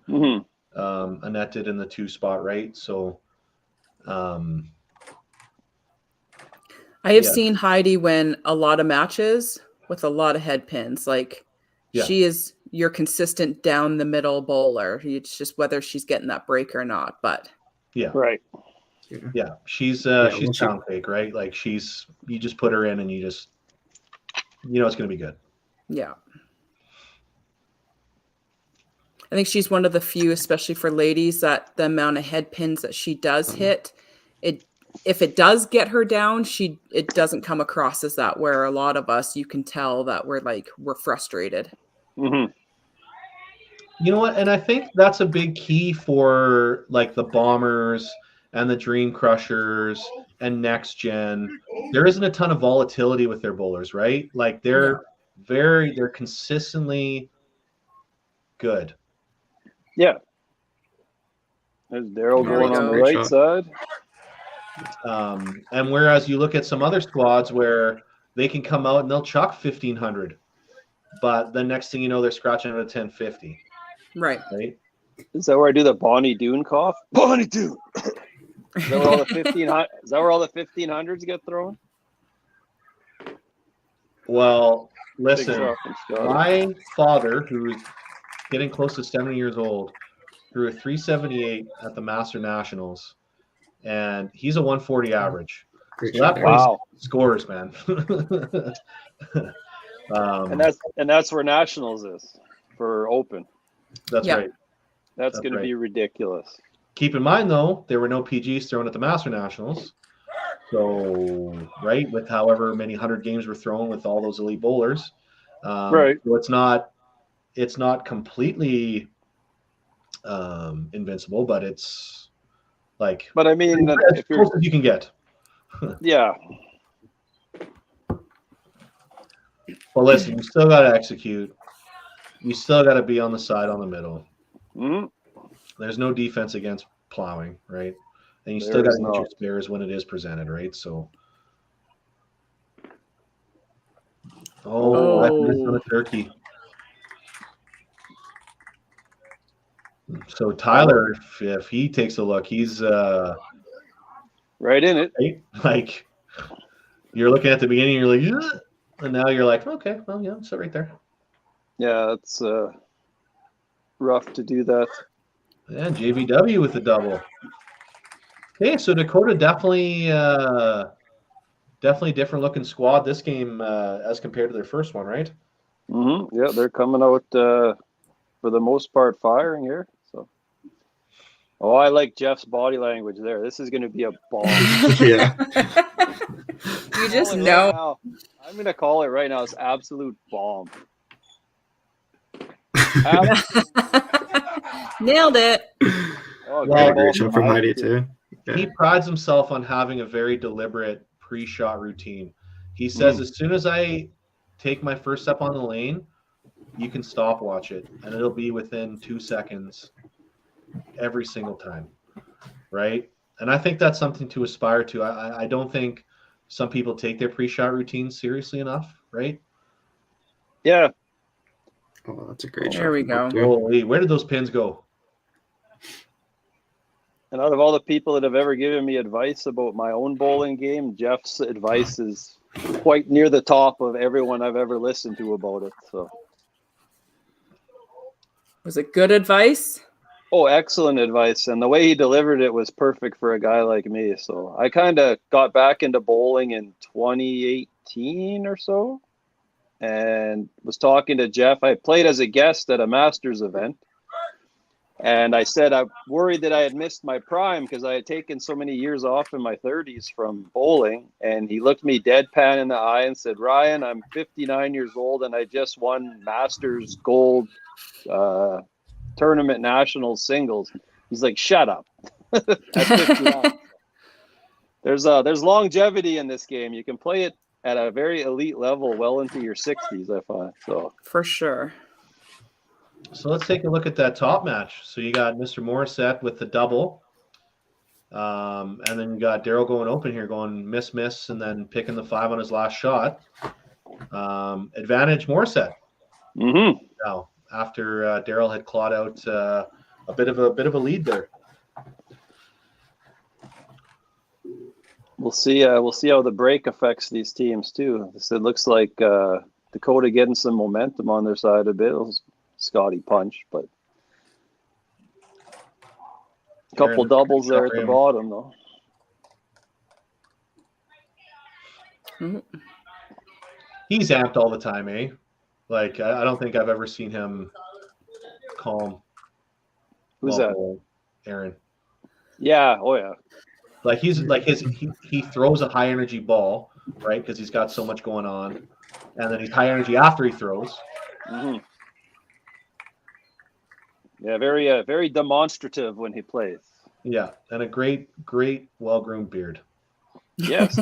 Speaker 1: Annette did in the 2 spot, right? So,
Speaker 3: I have seen Heidi win a lot of matches with a lot of head pins. Like, she is your consistent down the middle bowler. It's just whether she's getting that break or not. But
Speaker 2: right.
Speaker 1: Yeah, she's pound cake, right? Like you just put her in and it's going to be good.
Speaker 3: Yeah. I think she's one of the few, especially for ladies, that the amount of head pins that she does hit, if it does get her down, it doesn't come across as that, where a lot of us, you can tell that we're frustrated.
Speaker 2: Mm-hmm.
Speaker 1: You know what? And I think that's a big key for like the Bombers and the Dream Crushers and Next Gen. There isn't a ton of volatility with their bowlers, right? Like they're consistently good.
Speaker 2: Yeah. There's Daryl going on the right side.
Speaker 1: And whereas you look at some other squads where they can come out and they'll chuck 1,500, but the next thing you know, they're scratching at a 1050.
Speaker 3: Right.
Speaker 2: Is that where I do the Bonnie Doon cough? Bonnie Doon. Is that where all the 1500s get thrown?
Speaker 1: Well, listen, my father, who's getting close to 70 years old, threw a 378 at the Master Nationals, and he's a 140 average. So that place scores, man.
Speaker 2: And that's where Nationals is for Open.
Speaker 1: That's right.
Speaker 2: That's going to be ridiculous.
Speaker 1: Keep in mind, though, there were no PGs thrown at the Master Nationals. So, right, with however many 100 games were thrown with all those elite bowlers.
Speaker 2: Right.
Speaker 1: So it's not completely invincible, but it's like.
Speaker 2: But I mean,
Speaker 1: as close as you can get.
Speaker 2: Yeah.
Speaker 1: Well, listen, you still got to execute. You still got to be on the side, on the middle.
Speaker 2: Mm-hmm.
Speaker 1: There's no defense against plowing, right? And you still got to get your spares when it is presented, right? So, I missed on a turkey. So Tyler, if he takes a look, he's
Speaker 2: right in it.
Speaker 1: Right? Like you're looking at the beginning, you're like, yeah. And now you're like, okay, well, yeah, sit right there.
Speaker 2: Yeah, it's rough to do that.
Speaker 1: Yeah, JVW with the double. Okay, so Dakota definitely different looking squad this game as compared to their first one, right?
Speaker 2: Mm-hmm. Yeah, they're coming out for the most part firing here. So, I like Jeff's body language there. This is going to be a bomb.
Speaker 4: Yeah.
Speaker 3: You just know.
Speaker 2: I'm going to call it right now. It's absolute bomb.
Speaker 3: Nailed it.
Speaker 4: Great shot from Heidi too.
Speaker 1: He prides himself on having a very deliberate pre-shot routine. He says, as soon as I take my first step on the lane, you can stopwatch it, and it'll be within 2 seconds every single time, right? And I think that's something to aspire to. I don't think some people take their pre-shot routines seriously enough, right?
Speaker 2: Yeah.
Speaker 4: Oh, that's a great shot.
Speaker 3: There we go.
Speaker 1: Holy, where did those pins go?
Speaker 2: And out of all the people that have ever given me advice about my own bowling game, Jeff's advice is quite near the top of everyone I've ever listened to about it. So,
Speaker 3: Was it good advice?
Speaker 2: oh, excellent advice. And the way he delivered it was perfect for a guy like me. So I kind of got back into bowling in 2018 or so and was talking to Jeff. I played as a guest at a Masters event. And I said, I worried that I had missed my prime because I had taken so many years off in my 30s from bowling. And he looked me deadpan in the eye and said, Ryan, I'm 59 years old and I just won Masters Gold Tournament Nationals singles. He's like, shut up. At 59. There's longevity in this game. You can play it at a very elite level well into your 60s, I find. So
Speaker 3: For sure.
Speaker 1: So let's take a look at that top match. So you got Mr. Morissette with the double. And then you got Daryl going open here, going miss, and then picking the 5 on his last shot. Advantage Morissette.
Speaker 2: Mm-hmm.
Speaker 1: Now, after Daryl had clawed out a bit of a lead there.
Speaker 2: We'll see how the break affects these teams too. It looks like Dakota getting some momentum on their side a bit. It was Scotty punch, but a couple doubles there at the bottom though.
Speaker 1: He's amped all the time, eh? Like I don't think I've ever seen him calm.
Speaker 2: Who's that?
Speaker 1: Aaron.
Speaker 2: Yeah. Oh yeah.
Speaker 1: Like he's like he throws a high energy ball, right? Because he's got so much going on, and then he's high energy after he throws.
Speaker 2: Mm-hmm. Yeah, very demonstrative when he plays.
Speaker 1: Yeah, and a great, well-groomed beard.
Speaker 2: Yes.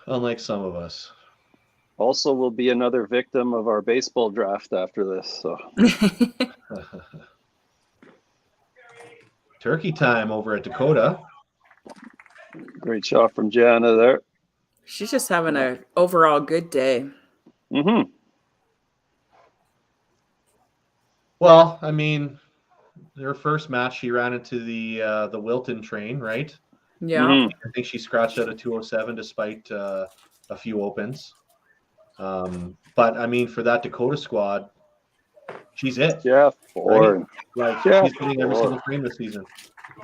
Speaker 1: Unlike some of us.
Speaker 2: Also will be another victim of our baseball draft after this. So
Speaker 1: Turkey time over at Dakota.
Speaker 2: Great shot from Jana there.
Speaker 3: She's just having an overall good day.
Speaker 2: Mm-hmm.
Speaker 1: Well, I mean, her first match, she ran into the Wilton train, right?
Speaker 3: Yeah.
Speaker 2: Mm-hmm.
Speaker 1: I think she scratched out a 207 despite a few opens. But, I mean, for that Dakota squad, she's it.
Speaker 2: Jeff Ford.
Speaker 1: Right? Like,
Speaker 2: Jeff
Speaker 1: she's winning every
Speaker 2: Ford.
Speaker 1: single frame this season,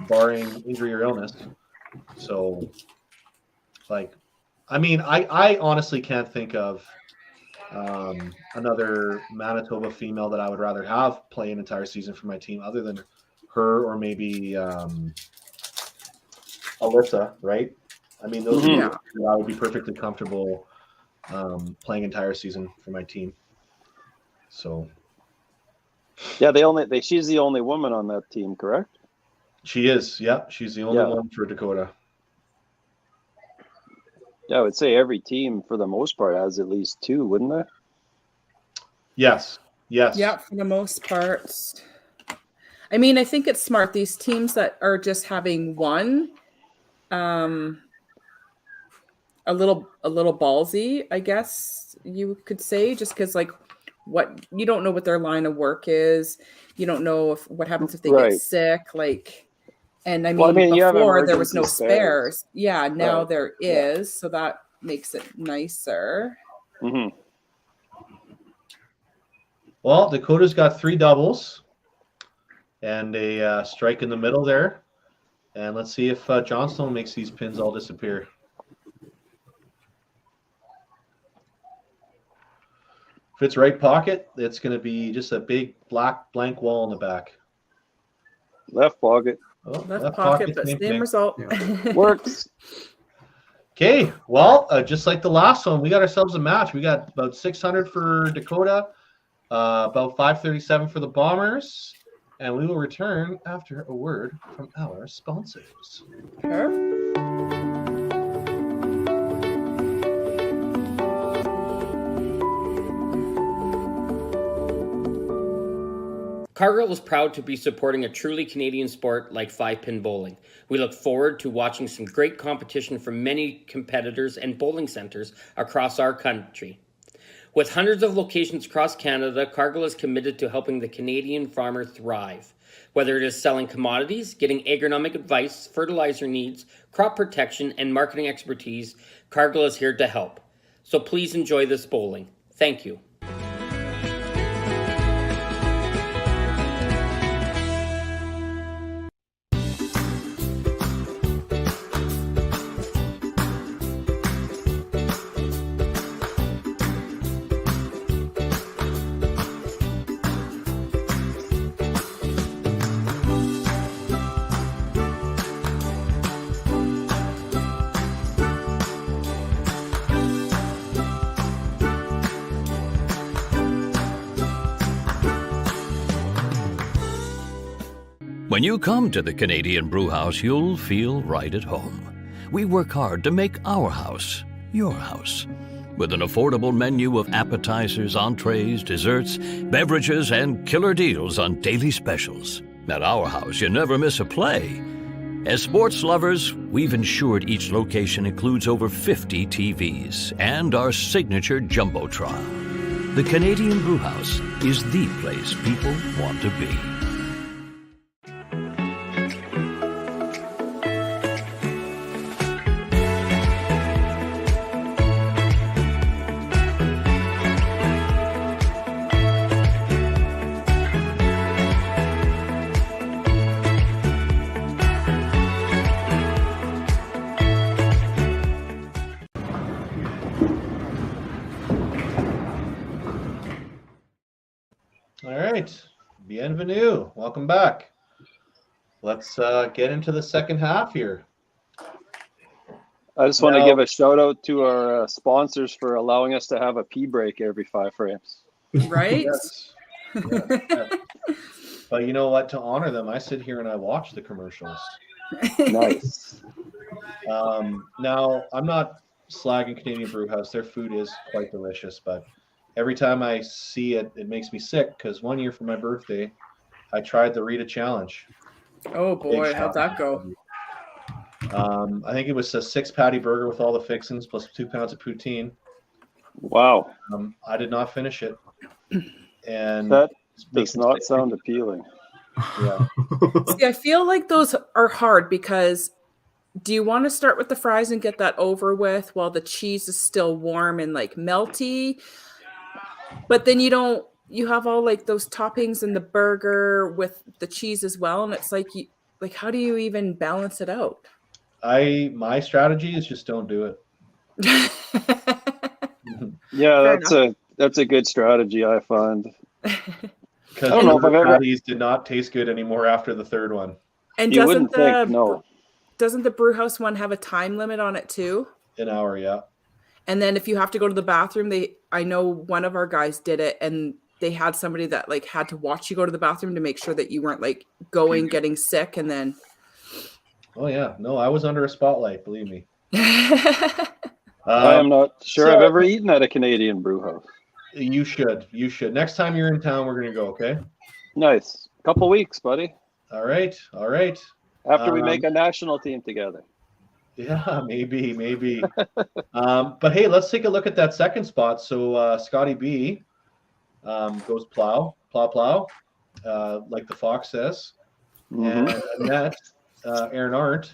Speaker 1: barring injury or illness. So, like, I mean, I honestly can't think of another Manitoba female that I would rather have play an entire season for my team other than her or maybe Alyssa, right? I mean, those
Speaker 3: Yeah.
Speaker 1: I would be perfectly comfortable playing entire season for my team. So
Speaker 2: Yeah, she's the only woman on that team, correct?
Speaker 1: she is, yeah. She's the only one for Dakota.
Speaker 2: Yeah, I would say every team for the most part has at least two, wouldn't they?
Speaker 1: Yes.
Speaker 3: Yeah, for the most part. I mean, I think it's smart. These teams that are just having one, a little ballsy, I guess you could say, just because like what you don't know what their line of work is. You don't know what happens if they get sick, like. And I mean,
Speaker 2: you have
Speaker 3: before there was no
Speaker 2: emergency
Speaker 3: spares. Yeah, now
Speaker 2: Right.
Speaker 3: there is, so that makes it nicer.
Speaker 2: Mm-hmm.
Speaker 1: Well, Dakota's got 3 doubles and a strike in the middle there. And let's see if Johnstone makes these pins all disappear. If it's right pocket, it's going to be just a big black blank wall in the back.
Speaker 2: Left pocket.
Speaker 1: Oh,
Speaker 3: Left pocket, but same result.
Speaker 2: Works.
Speaker 1: Okay, well, just like the last one, we got ourselves a match. We got about 600 for Dakota, about 537 for the Bombers, and we will return after a word from our sponsors.
Speaker 7: Cargill is proud to be supporting a truly Canadian sport like 5-pin bowling. We look forward to watching some great competition from many competitors and bowling centers across our country. With hundreds of locations across Canada, Cargill is committed to helping the Canadian farmer thrive. Whether it is selling commodities, getting agronomic advice, fertilizer needs, crop protection, and marketing expertise, Cargill is here to help. So please enjoy this bowling. Thank you.
Speaker 8: When you come to the Canadian Brewhouse, you'll feel right at home. We work hard to make our house your house. With an affordable menu of appetizers, entrees, desserts, beverages, and killer deals on daily specials. At our house, you never miss a play. As sports lovers, we've ensured each location includes over 50 TVs and our signature Jumbotron. The Canadian Brewhouse is the place people want to be.
Speaker 1: All right, bienvenue. Welcome back. Let's get into the second half here.
Speaker 2: I just want to give a shout out to our sponsors for allowing us to have a pee break every 5 frames.
Speaker 3: Right?
Speaker 1: Yes. Yes. But you know what? To honor them, I sit here and I watch the commercials.
Speaker 2: Nice.
Speaker 1: Now, I'm not slagging Canadian Brewhouse. Their food is quite delicious, but every time I see it, it makes me sick because one year for my birthday, I tried the Rita Challenge.
Speaker 3: Oh boy, how'd that go?
Speaker 1: I think it was a 6-patty burger with all the fixings plus 2 pounds of poutine.
Speaker 2: Wow.
Speaker 1: I did not finish it. And
Speaker 2: that does not sound appealing.
Speaker 1: Yeah.
Speaker 3: See, I feel like those are hard because do you want to start with the fries and get that over with while the cheese is still warm and like melty? But then you have all like those toppings in the burger with the cheese as well. And it's like, how do you even balance it out?
Speaker 1: My strategy is just don't do it.
Speaker 2: Yeah, that's a good strategy, I find.
Speaker 1: Because I don't know if patties did not taste good anymore after the third one.
Speaker 3: And
Speaker 2: you wouldn't think, no.
Speaker 3: Doesn't the Brewhouse one have a time limit on it too?
Speaker 1: An hour, yeah.
Speaker 3: And then if you have to go to the bathroom, I know one of our guys did it, and they had somebody that like had to watch you go to the bathroom to make sure that you weren't like getting sick, and then.
Speaker 1: Oh yeah, no, I was under a spotlight, believe me.
Speaker 2: I am not sure I've ever eaten at a Canadian Brewhouse.
Speaker 1: You should. Next time you're in town, we're gonna go. Okay.
Speaker 2: Nice. Couple weeks, buddy.
Speaker 1: All right.
Speaker 2: After we make a national team together.
Speaker 1: Yeah, maybe. But hey, let's take a look at that second spot. So Scotty B goes plow, like the fox says.
Speaker 2: Mm-hmm.
Speaker 1: And Annette, Aaron Arndt,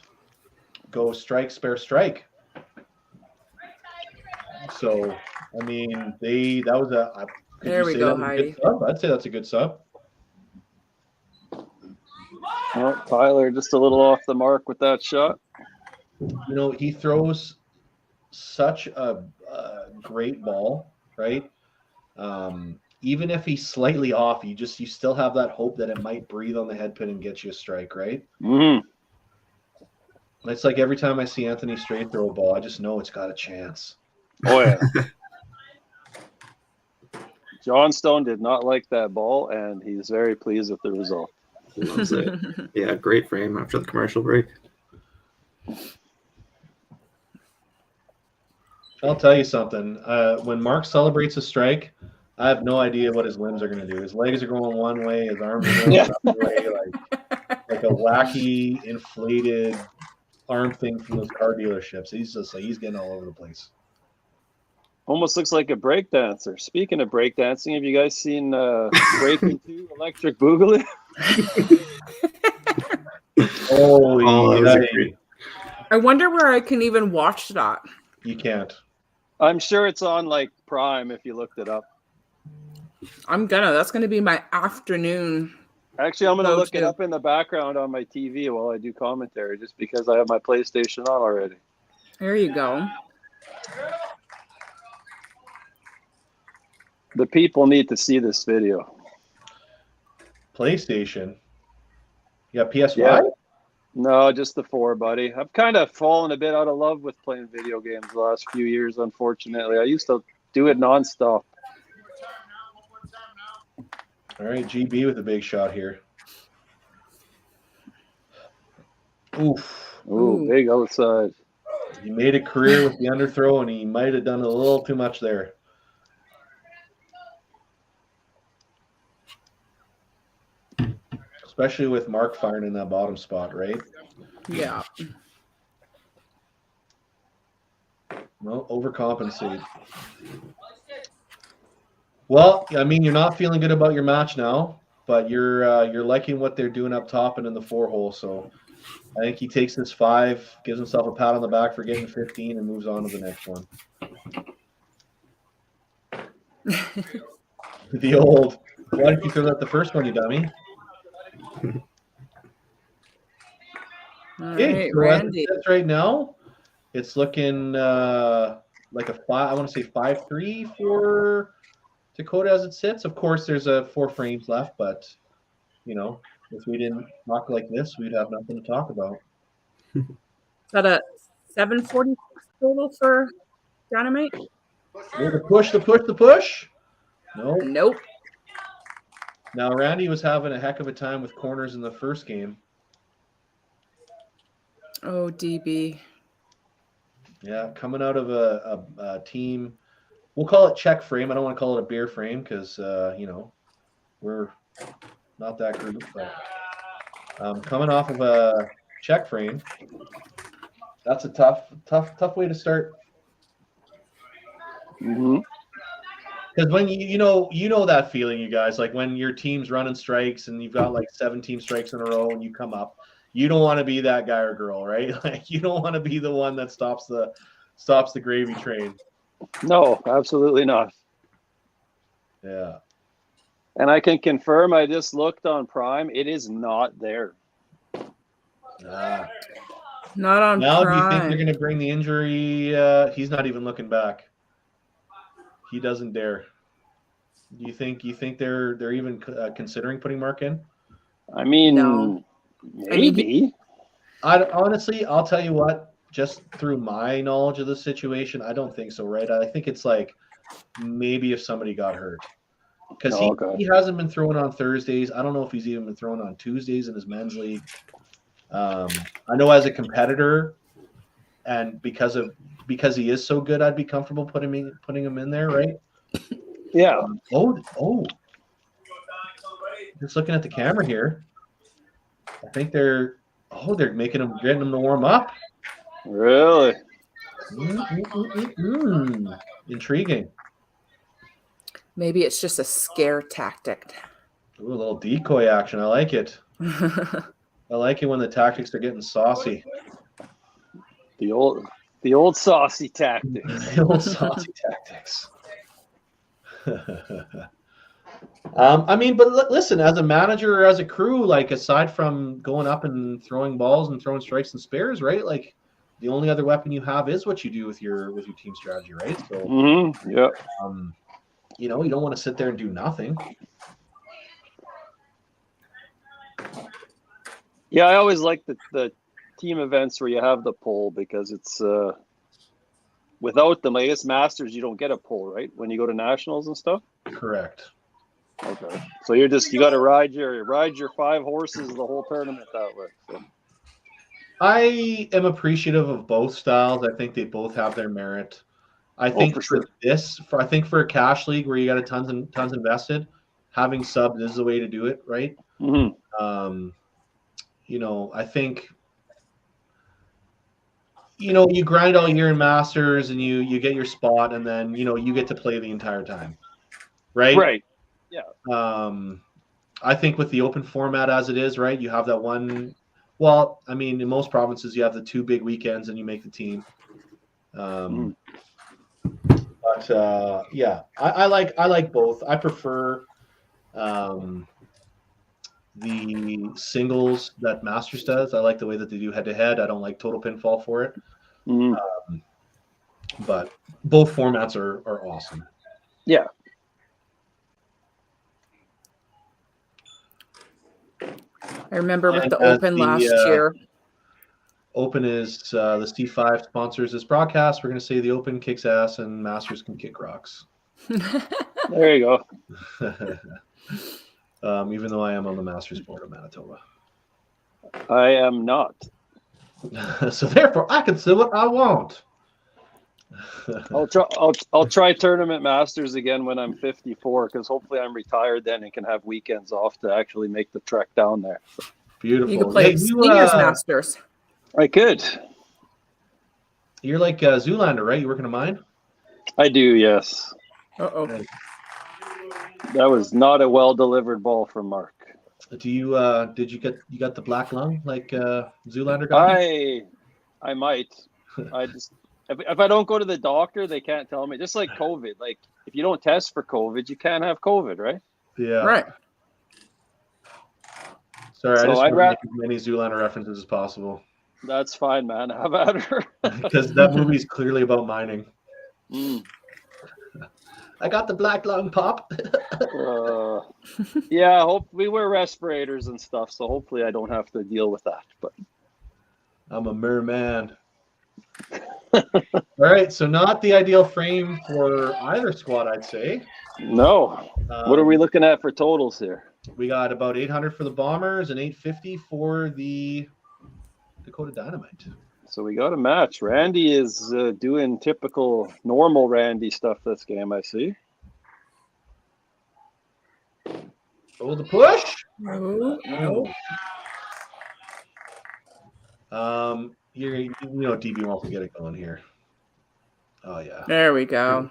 Speaker 1: goes strike, spare, strike. So, I mean, that was a.
Speaker 3: There we go, Heidi.
Speaker 1: I'd say that's a good sub.
Speaker 2: Well, Tyler just a little off the mark with that shot.
Speaker 1: You know, he throws such a great ball, right? Even if he's slightly off, you still have that hope that it might breathe on the head pin and get you a strike, right?
Speaker 2: Mm-hmm.
Speaker 1: It's like every time I see Anthony Strait throw a ball, I just know it's got a chance.
Speaker 2: Oh, yeah. John Stone did not like that ball, and he's very pleased with the result.
Speaker 4: He loves it. Yeah, great frame after the commercial break.
Speaker 1: I'll tell you something. When Mark celebrates a strike, I have no idea what his limbs are going to do. His legs are going one way, his arms are going another way, like a wacky, inflated arm thing from those car dealerships. He's just like, he's getting all over the place.
Speaker 2: Almost looks like a breakdancer. Speaking of breakdancing, have you guys seen Breaking 2 Electric Boogaloo?
Speaker 3: I wonder where I can even watch that.
Speaker 1: You can't.
Speaker 2: I'm sure it's on like Prime if you looked it up.
Speaker 3: That's gonna be my afternoon.
Speaker 2: Actually, I'm gonna look it up in the background on my TV while I do commentary, just because I have my PlayStation on already.
Speaker 3: There you go.
Speaker 2: The people need to see this video.
Speaker 1: PlayStation. You got PS5?
Speaker 2: Yeah. No, just the 4, buddy. I've kind of fallen a bit out of love with playing video games the last few years, unfortunately. I used to do it nonstop.
Speaker 1: All right, GB with a big shot here. Oof.
Speaker 2: Ooh, big outside.
Speaker 1: He made a career with the underthrow, and he might have done a little too much there. Especially with Mark firing in that bottom spot, right?
Speaker 3: Yeah.
Speaker 1: No, overcompensate. Well, I mean, you're not feeling good about your match now, but you're liking what they're doing up top and in the 4-hole. So I think he takes this 5, gives himself a pat on the back for getting 15, and moves on to the next one. The old, why did you throw that the first one, you dummy?
Speaker 3: All
Speaker 1: Okay,
Speaker 3: right,
Speaker 1: so
Speaker 3: Randy.
Speaker 1: right now, it's looking like a 5. I want to say 5-3 for Dakota as it sits. Of course, there's 4 frames left, but you know, if we didn't talk like this, we'd have nothing to talk about.
Speaker 3: Got a 740 total for Dynamite.
Speaker 1: The push.
Speaker 3: Nope.
Speaker 1: Now Randy was having a heck of a time with corners in the first game.
Speaker 3: Oh, DB.
Speaker 1: Yeah, coming out of a team, we'll call it check frame. I don't want to call it a beer frame because you know, we're not that group. But coming off of a check frame, that's a tough way to start.
Speaker 2: Mm-hmm.
Speaker 1: Because when you know that feeling, you guys, like when your team's running strikes and you've got like 17 strikes in a row and you come up, you don't want to be that guy or girl, right? Like you don't want to be the one that stops the gravy train.
Speaker 2: No, absolutely not.
Speaker 1: Yeah.
Speaker 2: And I can confirm, I just looked on Prime. It is not there.
Speaker 3: Not on
Speaker 1: now,
Speaker 3: Prime.
Speaker 1: Do you think they're going to bring the injury? He's not even looking back. He doesn't dare. Do you think they're even considering putting Mark in?
Speaker 2: I mean,
Speaker 3: No.
Speaker 2: maybe.
Speaker 1: Honestly, I'll tell you what. Just through my knowledge of the situation, I don't think so. Right? I think it's like maybe if somebody got hurt, because he hasn't been throwing on Thursdays. I don't know if he's even been throwing on Tuesdays in his men's league. I know as a competitor, and because he is so good, I'd be comfortable putting him in there, right?
Speaker 2: Yeah.
Speaker 1: Just looking at the camera here, I think they're getting him to warm up.
Speaker 2: Really?
Speaker 1: Intriguing.
Speaker 3: Maybe it's just a scare tactic.
Speaker 1: Ooh, a little decoy action. I like it. I like it when the tactics are getting saucy.
Speaker 2: The old saucy tactics.
Speaker 1: The old saucy tactics. I mean, but listen, as a manager or as a crew, like aside from going up and throwing balls and throwing strikes and spares, right? Like the only other weapon you have is what you do with your team strategy, right? So,
Speaker 2: yeah.
Speaker 1: You know, you don't want to sit there and do nothing.
Speaker 2: Yeah, I always like the team events where you have the poll because it's without them, I guess Masters you don't get a poll, right? When you go to nationals and stuff.
Speaker 1: Correct.
Speaker 2: Okay, so you got to ride your 5 horses the whole tournament that way. So.
Speaker 1: I am appreciative of both styles. I think they both have their merit. I think
Speaker 2: for sure.
Speaker 1: I think for a cash league where you got a tons invested, having subs is the way to do it, right?
Speaker 2: Mm-hmm.
Speaker 1: You know, I think, you know, you grind all year in Masters and you get your spot, and then, you know, you get to play the entire time, right?
Speaker 2: Right. Yeah.
Speaker 1: I think with the open format as it is, right, you have that one. Well, I mean, in most provinces, you have the 2 big weekends and you make the team. But yeah, I like both. I prefer the singles that Masters does. I like the way that they do head-to-head. I don't like total pinfall for it. But both formats are awesome.
Speaker 2: Yeah.
Speaker 3: I remember with the Open last year.
Speaker 1: Open is the C5 sponsors this broadcast. We're going to say the Open kicks ass and Masters can kick rocks.
Speaker 2: There you go.
Speaker 1: Even though I am on the Masters board of Manitoba.
Speaker 2: I am not.
Speaker 1: So therefore, I can say what I want.
Speaker 2: I'll try Tournament Masters again when I'm 54, because hopefully I'm retired then and can have weekends off to actually make the trek down there.
Speaker 1: Beautiful.
Speaker 3: You can play Seniors Masters.
Speaker 2: I could.
Speaker 1: You're like Zoolander, right? You working a mine?
Speaker 2: I do, yes.
Speaker 3: Uh-oh.
Speaker 2: That was not a well-delivered ball from Mark.
Speaker 1: Do you you got the black lung like Zoolander got?
Speaker 2: I might. I just if I don't go to the doctor, they can't tell me. Just like COVID. Like if you don't test for COVID, you can't have COVID, right?
Speaker 1: Yeah.
Speaker 3: Right.
Speaker 1: Sorry,
Speaker 2: So
Speaker 1: I just
Speaker 2: I'd
Speaker 1: want to make as many Zoolander references as possible.
Speaker 2: That's fine, man. How about her?
Speaker 1: Because that movie is clearly about mining.
Speaker 2: Mm.
Speaker 1: I got the black lung pop.
Speaker 2: Yeah, we wear respirators and stuff, so hopefully I don't have to deal with that. But
Speaker 1: I'm a merman. All right, so not the ideal frame for either squad, I'd say.
Speaker 2: No. What are we looking at for totals here?
Speaker 1: We got about 800 for the Bombers and 850 for the Dakota Dynamite.
Speaker 2: So we got a match. Randy is doing typical normal Randy stuff this game, I see.
Speaker 1: Oh, the push.
Speaker 3: No.
Speaker 1: You know DB wants to get it going here. Oh yeah.
Speaker 3: There we go.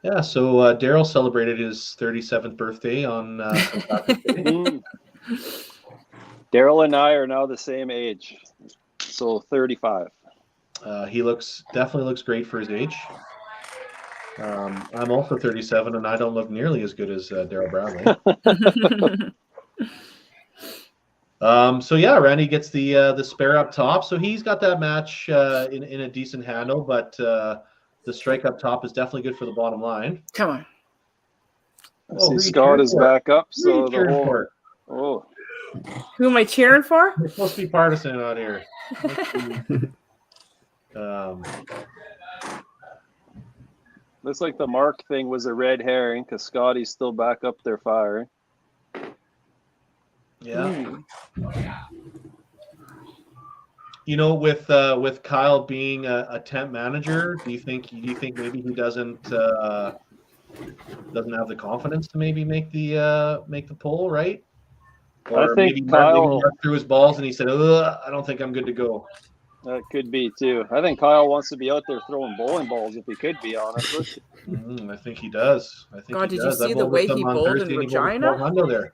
Speaker 1: Yeah, so Daryl celebrated his 37th birthday on
Speaker 2: Daryl and I are now the same age, so 35.
Speaker 1: He definitely looks great for his age. I'm also 37, and I don't look nearly as good as Daryl Bradley. So yeah, Randy gets the spare up top, so he's got that match in a decent handle, but the strike up top is definitely good for the bottom line.
Speaker 3: Come on.
Speaker 2: See, Scott is back up, so the whole. Oh.
Speaker 3: Who am I cheering for?
Speaker 1: We're supposed to be partisan out here.
Speaker 2: Looks like the Mark thing was a red herring because Scotty's still back up there firing.
Speaker 1: Yeah. You know, with Kyle being a temp manager, do you think maybe he doesn't have the confidence to maybe make the pull, right? Or
Speaker 2: I think
Speaker 1: maybe
Speaker 2: Kyle
Speaker 1: Mark threw his balls and he said, I don't think I'm good to go.
Speaker 2: That could be too. I think Kyle wants to be out there throwing bowling balls if he could be, honestly.
Speaker 1: I think he does.
Speaker 3: God, did you see the way he bowled in Regina?
Speaker 1: There.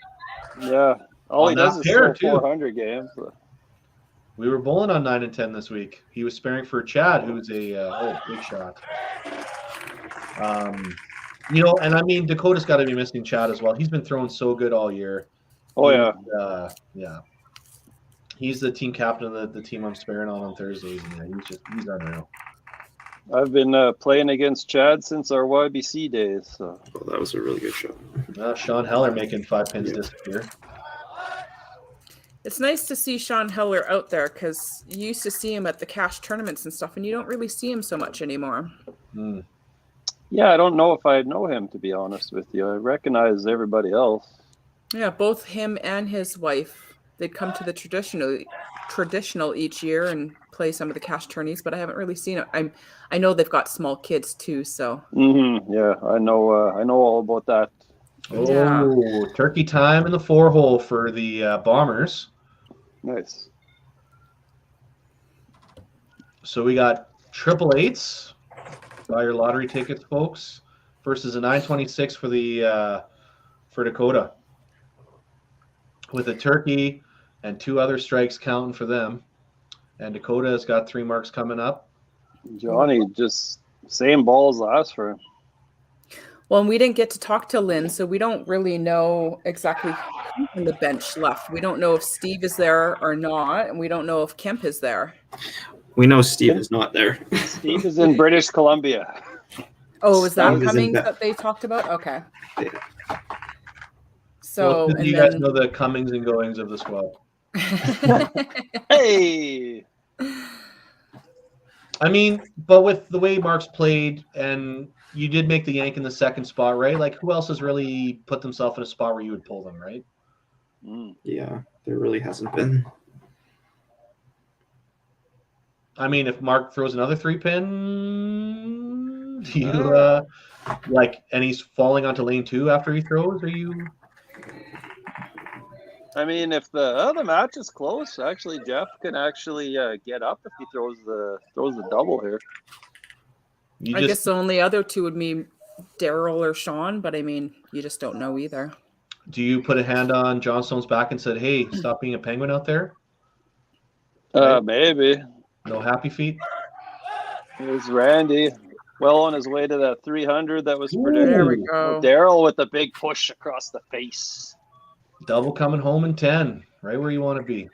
Speaker 2: Yeah. All he does is throw 400 games.
Speaker 1: We were bowling on 9 and 10 this week. He was sparing for Chad, who's a big shot. You know, and I mean, Dakota's got to be missing Chad as well. He's been throwing so good all year.
Speaker 2: Oh, yeah.
Speaker 1: Yeah. He's the team captain of the team I'm sparing on Thursdays. And he's unreal.
Speaker 2: I've been playing against Chad since our YBC days. So.
Speaker 4: Oh, that was a really good shot.
Speaker 1: Sean Heller making 5 pins disappear.
Speaker 3: It's nice to see Sean Heller out there because you used to see him at the cash tournaments and stuff, and you don't really see him so much anymore.
Speaker 2: Yeah, I don't know if I know him, to be honest with you. I recognize everybody else.
Speaker 3: Yeah, both him and his wife they'd come to the traditional each year and play some of the cash tourneys, but I haven't really seen it. I know they've got small kids too, so.
Speaker 2: Yeah, I know all about that.
Speaker 1: Oh, turkey time in the 4-hole for the Bombers.
Speaker 2: Nice.
Speaker 1: So we got 888s. Buy your lottery tickets, folks. Versus a 926 for the for Dakota. With a turkey and 2 other strikes counting for them. And Dakota has got 3 marks coming up.
Speaker 2: Johnny, just same balls last for him.
Speaker 3: Well, and we didn't get to talk to Lynn, so we don't really know exactly who's on the bench left. We don't know if Steve is there or not, and we don't know if Kemp is there.
Speaker 4: We know Steve is not there.
Speaker 2: Steve is in British Columbia.
Speaker 3: Oh, is that
Speaker 4: Steve is in
Speaker 3: Cummings
Speaker 4: Ba-
Speaker 3: that they talked about? Okay.
Speaker 4: Yeah.
Speaker 3: So,
Speaker 1: Well,
Speaker 3: and
Speaker 1: you guys
Speaker 3: then
Speaker 1: know the comings and goings of the squad.
Speaker 2: Hey,
Speaker 1: I mean, but with the way Mark's played, and you did make the yank in the second spot, right? Like, who else has really put themselves in a spot where you would pull them, right?
Speaker 4: Yeah, there really hasn't been.
Speaker 1: I mean, if Mark throws another 3-pin, do you like, and he's falling onto lane 2 after he throws? Are you?
Speaker 2: I mean, if the match is close, actually, Jeff can actually get up if he throws the double here.
Speaker 3: I guess the only other 2 would be Daryl or Sean, but I mean, you just don't know either.
Speaker 1: Do you put a hand on Johnstone's back and said, "Hey, stop being a penguin out there"?
Speaker 2: Maybe.
Speaker 1: No happy feet.
Speaker 2: Here's Randy, well on his way to that 300 that was predicted.
Speaker 3: There we go.
Speaker 2: Daryl with the big push across the face.
Speaker 1: Double coming home in 10, right where you want to be.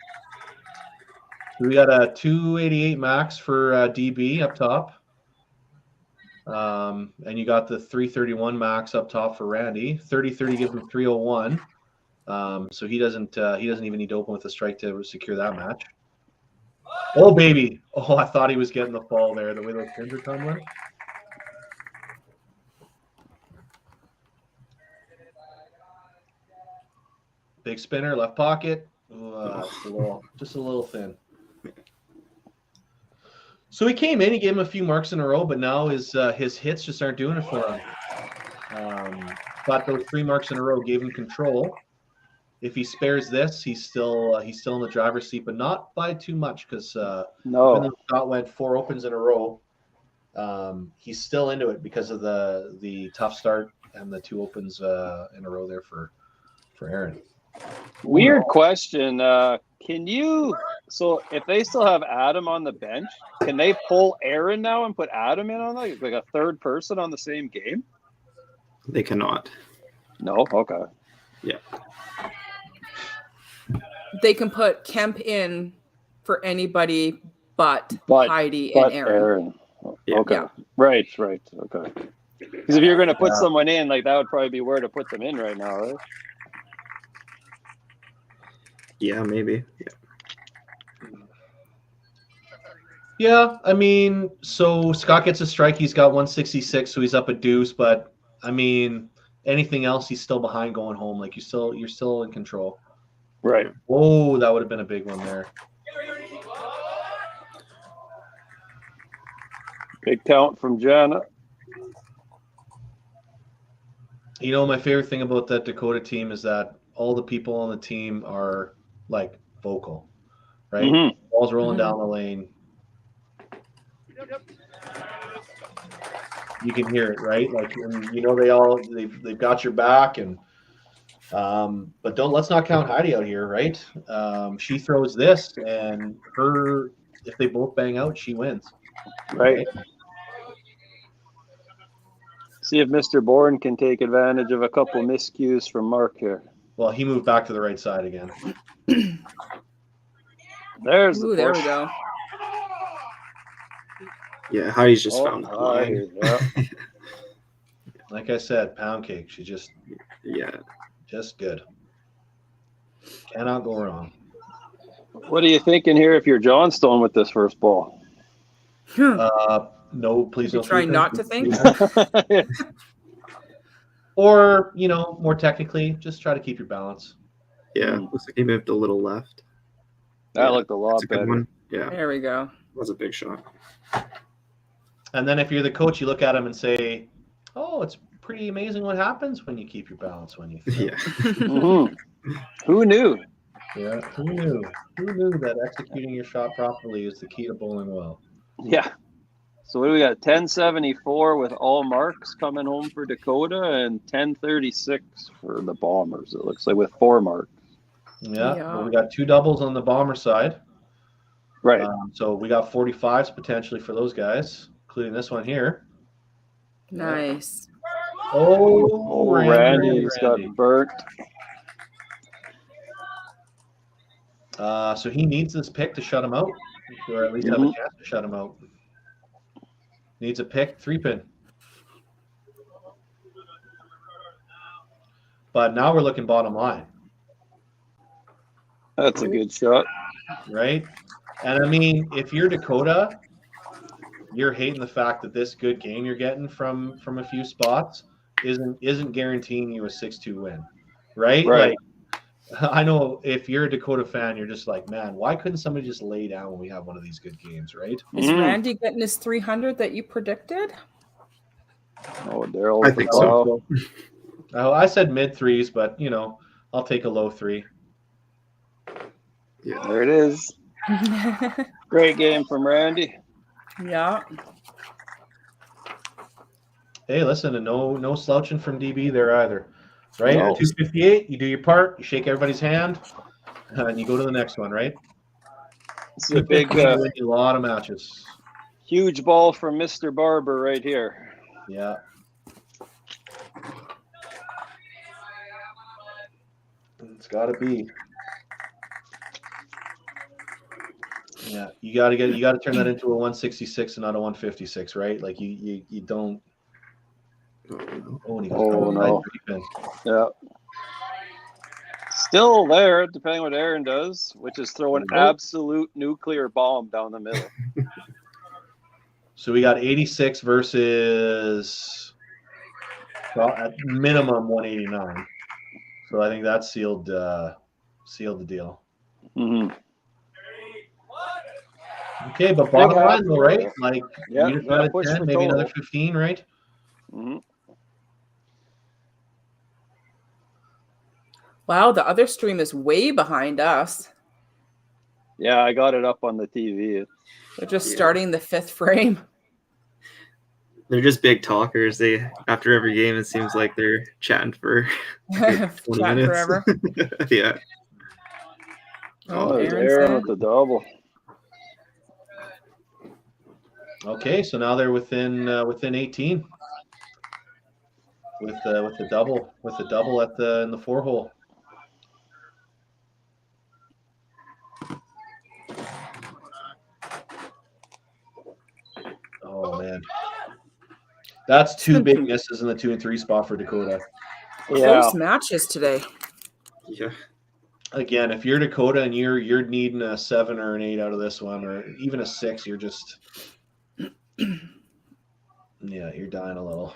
Speaker 1: We got a 288 max for DB up top. And you got the 331 max up top for Randy. 30-30 gives him 301. So he doesn't even need to open with a strike to secure that match. Oh baby! Oh, I thought he was getting the fall there. The way those pins are tumbling. Big spinner, left pocket. Just a little thin. So he came in, he gave him a few marks in a row, but now his hits just aren't doing it for him. But those 3 marks in a row gave him control. If he spares this, he's still in the driver's seat, but not by too much, because even though Scott went 4 opens in a row, he's still into it because of the tough start and the 2 opens in a row there for Aaron.
Speaker 2: Weird question. So if they still have Adam on the bench, can they pull Aaron now and put Adam in on like a third person on the same game?
Speaker 4: They cannot.
Speaker 2: No? Okay.
Speaker 4: Yeah.
Speaker 3: They can put Kemp in for anybody but Heidi and Aaron.
Speaker 4: Yeah.
Speaker 2: Okay.
Speaker 3: Yeah.
Speaker 2: Right. Okay. Because if you're going to put someone in, like, that would probably be where to put them in right now, right?
Speaker 4: Yeah, maybe.
Speaker 1: Yeah, I mean, so Scott gets a strike. He's got 166, so he's up a deuce. But I mean, anything else, he's still behind going home. Like, you're still in control.
Speaker 2: Right.
Speaker 1: Oh, that would have been a big one there.
Speaker 2: Big count from Jana.
Speaker 1: You know, my favorite thing about that Dakota team is that all the people on the team are like vocal, right?
Speaker 2: Mm-hmm.
Speaker 1: Ball's rolling down the lane. You can hear it, right? Like, and you know, they've got your back, and but let's not count Heidi out here, right? She throws this, and if they both bang out, she wins.
Speaker 2: Right. See if Mr. Bourne can take advantage of a couple miscues from Mark here.
Speaker 1: Well, he moved back to the right side again.
Speaker 2: There
Speaker 3: we go.
Speaker 4: Yeah, Heidi's just found that line.
Speaker 2: Yeah.
Speaker 1: Like I said, pound cake. She just good. Cannot go wrong.
Speaker 2: What are you thinking here if you're Johnstone with this first ball?
Speaker 1: No, please don't.
Speaker 3: Try not to think.
Speaker 1: Or, more technically, just try to keep your balance.
Speaker 4: Yeah, looks like he moved a little left.
Speaker 2: That looked a lot
Speaker 4: That's a good
Speaker 2: better.
Speaker 4: one. Yeah,
Speaker 3: There we go.
Speaker 4: that was a big shot.
Speaker 1: And then if you're the coach, you look at him and say, "Oh, it's pretty amazing what happens when you keep your balance when you throw."
Speaker 4: Yeah.
Speaker 2: Mhm. Who knew?
Speaker 1: Yeah. Who knew? Who knew that executing your shot properly is the key to bowling well?
Speaker 2: Yeah. So what do we got? 1074 with all marks coming home for Dakota, and 1036 for the Bombers. It looks like with 4 marks.
Speaker 1: Yeah.
Speaker 3: Yeah.
Speaker 1: Well, we got 2 doubles on the Bomber side.
Speaker 2: Right.
Speaker 1: So we got 45s potentially for those guys, including this one here.
Speaker 3: Nice.
Speaker 1: Oh,
Speaker 2: Randy's got burnt.
Speaker 1: So he needs this pick to shut him out, or at least have a chance to shut him out. Needs a pick, 3-pin. But now we're looking bottom line,
Speaker 2: That's a good shot.
Speaker 1: right? And I mean, if you're Dakota, you're hating the fact that this good game you're getting from a few spots isn't guaranteeing you a 6-2 win, right?
Speaker 2: Right.
Speaker 1: Like, I know if you're a Dakota fan, you're just like, man, why couldn't somebody just lay down when we have one of these good games, right?
Speaker 3: Is Randy getting his 300 that you predicted?
Speaker 2: Oh, Daryl.
Speaker 4: I think so.
Speaker 1: Oh, I said mid 3s, but I'll take a low 3.
Speaker 4: Yeah.
Speaker 2: There it is. Great game from Randy.
Speaker 3: Yeah.
Speaker 1: Hey, listen, and no slouching from DB there either, right?
Speaker 2: No.
Speaker 1: At 258, you do your part, you shake everybody's hand, and you go to the next one, right?
Speaker 2: This is a big,
Speaker 1: You win a lot of matches.
Speaker 2: huge ball from Mr. Barber right here.
Speaker 1: Yeah. It's got to be. Yeah, you got to turn that into a 166 and not a 156, right? Like you don't. Oh, and he goes
Speaker 2: no.
Speaker 1: 3-pin.
Speaker 2: Yeah. Still there, depending what Aaron does, which is throw an absolute nuclear bomb down the middle.
Speaker 1: So we got 86 versus, well, at minimum 189. So I think that sealed the deal.
Speaker 2: Mm-hmm.
Speaker 1: Okay, but bottom line though, right? Like,
Speaker 2: yeah,
Speaker 1: you just got a 10, maybe another 15, right?
Speaker 2: Mm-hmm.
Speaker 3: Wow, the other stream is way behind us.
Speaker 2: Yeah, I got it up on the TV.
Speaker 3: They're just starting the 5th frame.
Speaker 4: They're just big talkers. After every game, it seems like they're chatting for like 20
Speaker 3: Chatting
Speaker 4: minutes.
Speaker 3: forever.
Speaker 4: Yeah.
Speaker 2: Oh, there's Aaron with the double.
Speaker 1: Okay, so now they're within 18 with the double in the 4-hole. Oh man, that's 2 big misses in the 2 and 3 spot for Dakota.
Speaker 2: Yeah.
Speaker 3: Close matches today.
Speaker 4: Yeah.
Speaker 1: Again, if you're Dakota and you're needing a 7 or an 8 out of this one, or even a 6, you're just you're dying a little.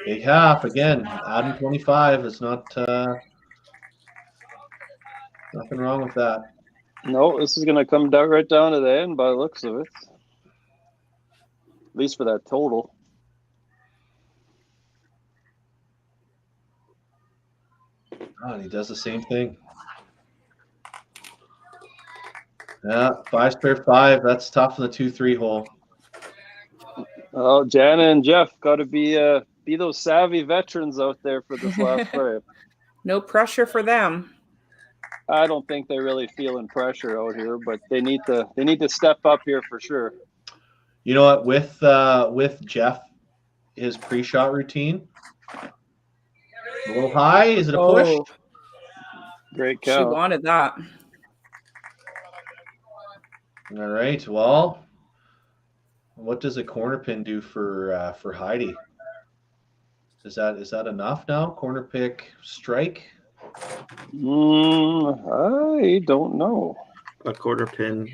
Speaker 1: Big half again, adding 25 is not nothing wrong with that.
Speaker 2: No, this is going to come down right down to the end by the looks of it. At least for that total.
Speaker 1: Oh, and he does the same thing. Yeah, 5 spare 5. That's tough in the 2-3 hole.
Speaker 2: Oh, Jana and Jeff got to be those savvy veterans out there for this last frame.
Speaker 3: No pressure for them.
Speaker 2: I don't think they're really feeling pressure out here, but they need to step up here for sure.
Speaker 1: You know what? With Jeff, his pre-shot routine, a little high. Is it a push?
Speaker 3: Oh,
Speaker 2: Great
Speaker 3: she
Speaker 2: count.
Speaker 3: wanted that.
Speaker 1: All right. Well, what does a corner pin do for Heidi? Is that enough now? Corner pick strike.
Speaker 2: I don't know.
Speaker 4: A quarter pin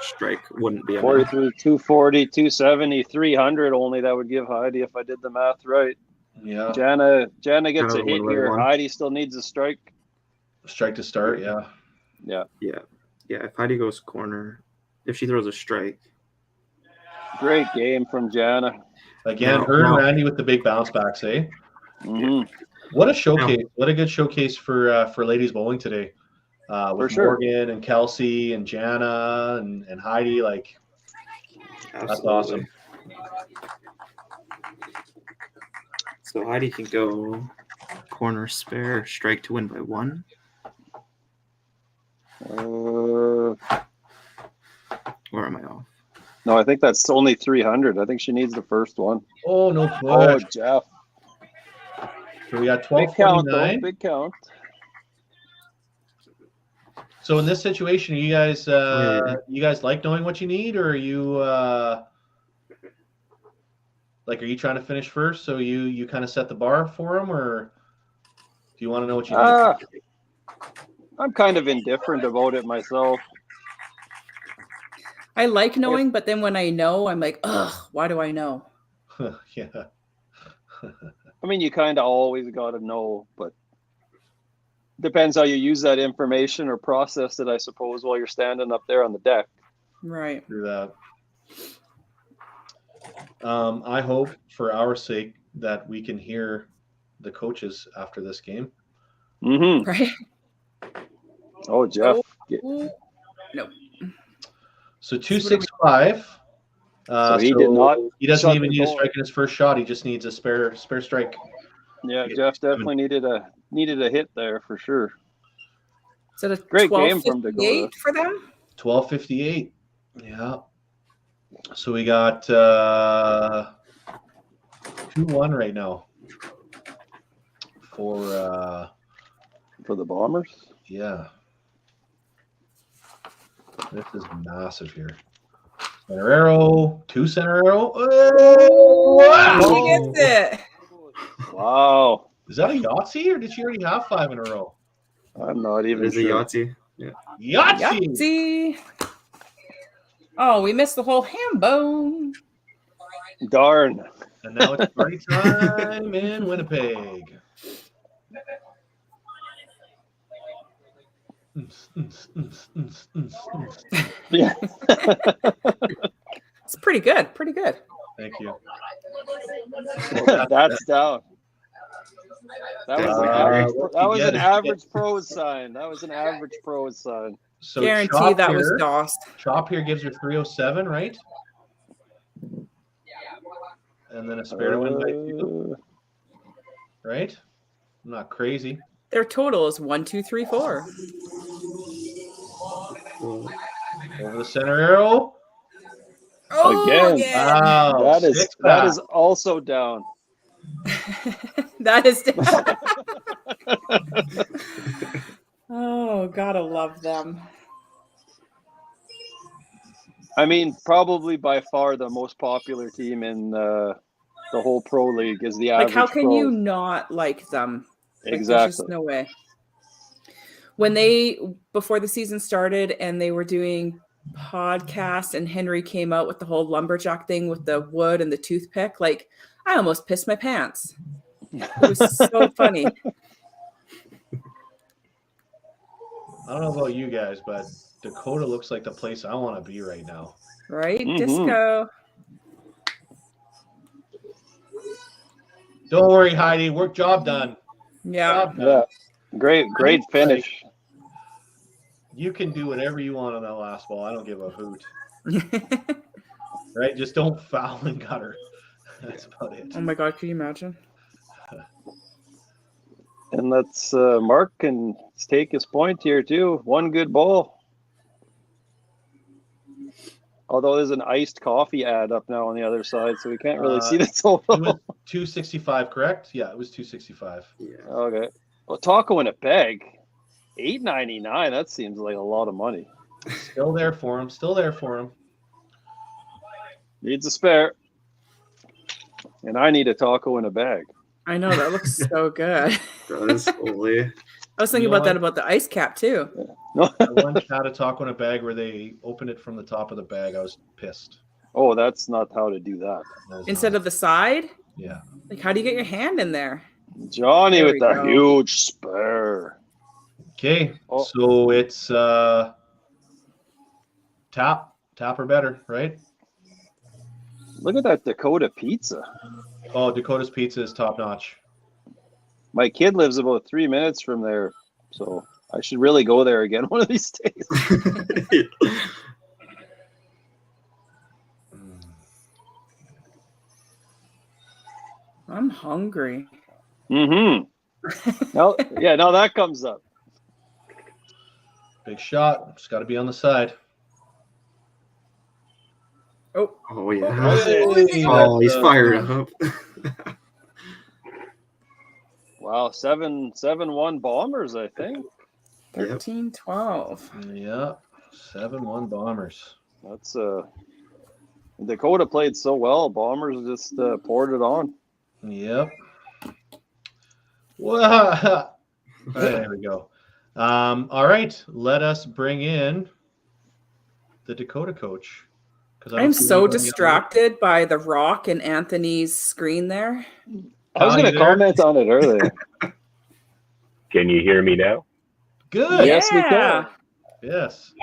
Speaker 4: strike wouldn't be enough.
Speaker 2: 43, 240, 270, 300 only that would give Heidi if I did the math right.
Speaker 1: Yeah.
Speaker 2: Jana gets
Speaker 4: Kind
Speaker 2: a
Speaker 4: of a
Speaker 2: hit
Speaker 4: one-way
Speaker 2: here.
Speaker 4: one.
Speaker 2: Heidi still needs a strike.
Speaker 1: Strike to start. Yeah.
Speaker 2: Yeah.
Speaker 4: If Heidi goes corner, if she throws a strike.
Speaker 2: Great game from Jana.
Speaker 1: Again,
Speaker 4: Now-
Speaker 1: her and
Speaker 4: now-
Speaker 1: Randy with the big bounce backs, eh?
Speaker 2: Mhm.
Speaker 1: What a showcase! What a good showcase for ladies bowling today. With
Speaker 2: For sure.
Speaker 1: Morgan and Kelsey and Jana and Heidi, like that's awesome.
Speaker 4: So Heidi can go corner spare, strike to win by 1. Or am I off?
Speaker 2: No, I think that's only 300. I think she needs the first one.
Speaker 1: Oh no
Speaker 2: Oh,
Speaker 1: push!
Speaker 2: Jeff.
Speaker 1: So we got
Speaker 2: Big count, though.
Speaker 1: 12:29.
Speaker 2: Big count.
Speaker 1: So in this situation, you guys like knowing what you need, or are you are you trying to finish first? So you kind of set the bar for them, or do you want to know what you need?
Speaker 2: I'm kind of indifferent about it myself.
Speaker 3: I like knowing, but then when I know, I'm like, ugh, why do I know?
Speaker 1: Yeah.
Speaker 2: I mean, you kind of always got to know, but depends how you use that information or process it, I suppose, while you're standing up there on the deck.
Speaker 3: Right.
Speaker 1: Through that. I hope, for our sake, that we can hear the coaches after this game.
Speaker 2: Mm-hmm.
Speaker 3: Right.
Speaker 2: Oh, Jeff.
Speaker 3: No.
Speaker 1: So 265.
Speaker 2: So he did not.
Speaker 1: He doesn't
Speaker 2: shut
Speaker 1: even
Speaker 2: the
Speaker 1: need a
Speaker 2: goal.
Speaker 1: strike in his first shot. He just needs a spare strike.
Speaker 2: Yeah, Jeff definitely needed a hit there for sure.
Speaker 3: Is it a
Speaker 2: Great game from
Speaker 3: 12:58
Speaker 2: Dakota.
Speaker 3: for them?
Speaker 1: 12:58. Yeah. So we got 2-1 right now for
Speaker 2: the Bombers.
Speaker 1: Yeah. This is massive here. Center arrow, 2 center arrow. Oh, wow.
Speaker 3: She gets it.
Speaker 2: Wow.
Speaker 1: Is that a Yahtzee, or did she already have 5 in a row?
Speaker 2: I'm not even
Speaker 4: It is a
Speaker 2: sure.
Speaker 4: Yahtzee. Yeah.
Speaker 1: Yahtzee!
Speaker 3: Yahtzee. Oh, we missed the whole ham bone.
Speaker 2: Darn.
Speaker 1: And now it's party time in Winnipeg.
Speaker 2: Yeah.
Speaker 3: It's pretty good. Pretty good.
Speaker 1: Thank you.
Speaker 2: That's down. That was an average. That was an
Speaker 1: Yeah,
Speaker 2: average pros sign. That was an average pros sign.
Speaker 1: So
Speaker 3: Guarantee
Speaker 1: Chop
Speaker 3: that was
Speaker 1: here-
Speaker 3: DOSed.
Speaker 1: Chop here gives her 307, right? And then a spare to win by 2, right? I'm not crazy.
Speaker 3: Their total is 1, 2, 3, 4.
Speaker 1: Over the center arrow.
Speaker 3: Oh,
Speaker 2: Again.
Speaker 1: Wow.
Speaker 2: That
Speaker 1: six-pack.
Speaker 2: is also down.
Speaker 3: That is. Oh, gotta love them.
Speaker 2: I mean, probably by far the most popular team in the whole pro league is the average.
Speaker 3: Like, how can
Speaker 2: pro.
Speaker 3: you not like them? Like,
Speaker 2: Exactly.
Speaker 3: There's just no way. When before the season started and they were doing podcasts and Henry came out with the whole lumberjack thing with the wood and the toothpick, like, I almost pissed my pants. It was so funny.
Speaker 1: I don't know about you guys, but Dakota looks like the place I want to be right now.
Speaker 3: Right?
Speaker 2: Mhm.
Speaker 3: Disco.
Speaker 1: Don't worry, Heidi. Work job done.
Speaker 3: Yeah.
Speaker 1: Job done.
Speaker 2: Yeah. Great finish.
Speaker 1: You can do whatever you want on that last ball. I don't give a hoot. Right? Just don't foul and gutter. That's about it.
Speaker 3: Oh my God, can you imagine?
Speaker 2: And let's Mark can take his point here too. One good ball. Although there's an iced coffee ad up now on the other side, so we can't really see the
Speaker 1: It
Speaker 2: total.
Speaker 1: was 265, correct? Yeah, it was 265.
Speaker 4: Yeah.
Speaker 2: Okay. Well, taco in a bag, $8.99. That seems like a lot of money.
Speaker 1: Still there for him. Still there for him.
Speaker 2: Needs a spare. And I need a taco in a bag.
Speaker 3: I know, that looks so good.
Speaker 4: That is holy.
Speaker 3: I was thinking
Speaker 1: You know
Speaker 3: about that
Speaker 1: what?
Speaker 3: about the ice cap too.
Speaker 1: I once had a taco in a bag where they opened it from the top of the bag. I was pissed.
Speaker 2: Oh, that's not how to do that.
Speaker 1: I was
Speaker 3: Instead
Speaker 1: not.
Speaker 3: of the side?
Speaker 1: Yeah.
Speaker 3: Like, how do you get your hand in there?
Speaker 2: Johnny
Speaker 3: There
Speaker 2: with
Speaker 3: we
Speaker 2: the
Speaker 3: go.
Speaker 2: huge spur.
Speaker 1: Okay.
Speaker 2: Oh.
Speaker 1: So it's tap or better, right?
Speaker 2: Look at that Dakota pizza.
Speaker 1: Oh, Dakota's Pizza is top notch.
Speaker 2: My kid lives about 3 minutes from there, so I should really go there again one of these days.
Speaker 3: I'm hungry.
Speaker 2: Mm-hmm. Now that comes up.
Speaker 1: Big shot. Just got to be on the side.
Speaker 3: Oh,
Speaker 4: Oh yeah.
Speaker 1: Hey,
Speaker 4: Oh, he's
Speaker 1: that's,
Speaker 4: fired up.
Speaker 2: Wow, 7-1 Bombers, I think.
Speaker 3: 13-12.
Speaker 1: Yeah, 7-1 Bombers.
Speaker 2: That's Dakota played so well. Bombers just poured it on.
Speaker 1: Yep. Well, there we go. All right, let us bring in the Dakota coach.
Speaker 3: I'm so distracted by the Rock and Anthony's screen there.
Speaker 2: I was going to comment on it earlier.
Speaker 5: Can you hear me now?
Speaker 1: Good.
Speaker 2: Yes, we can.
Speaker 1: Yes.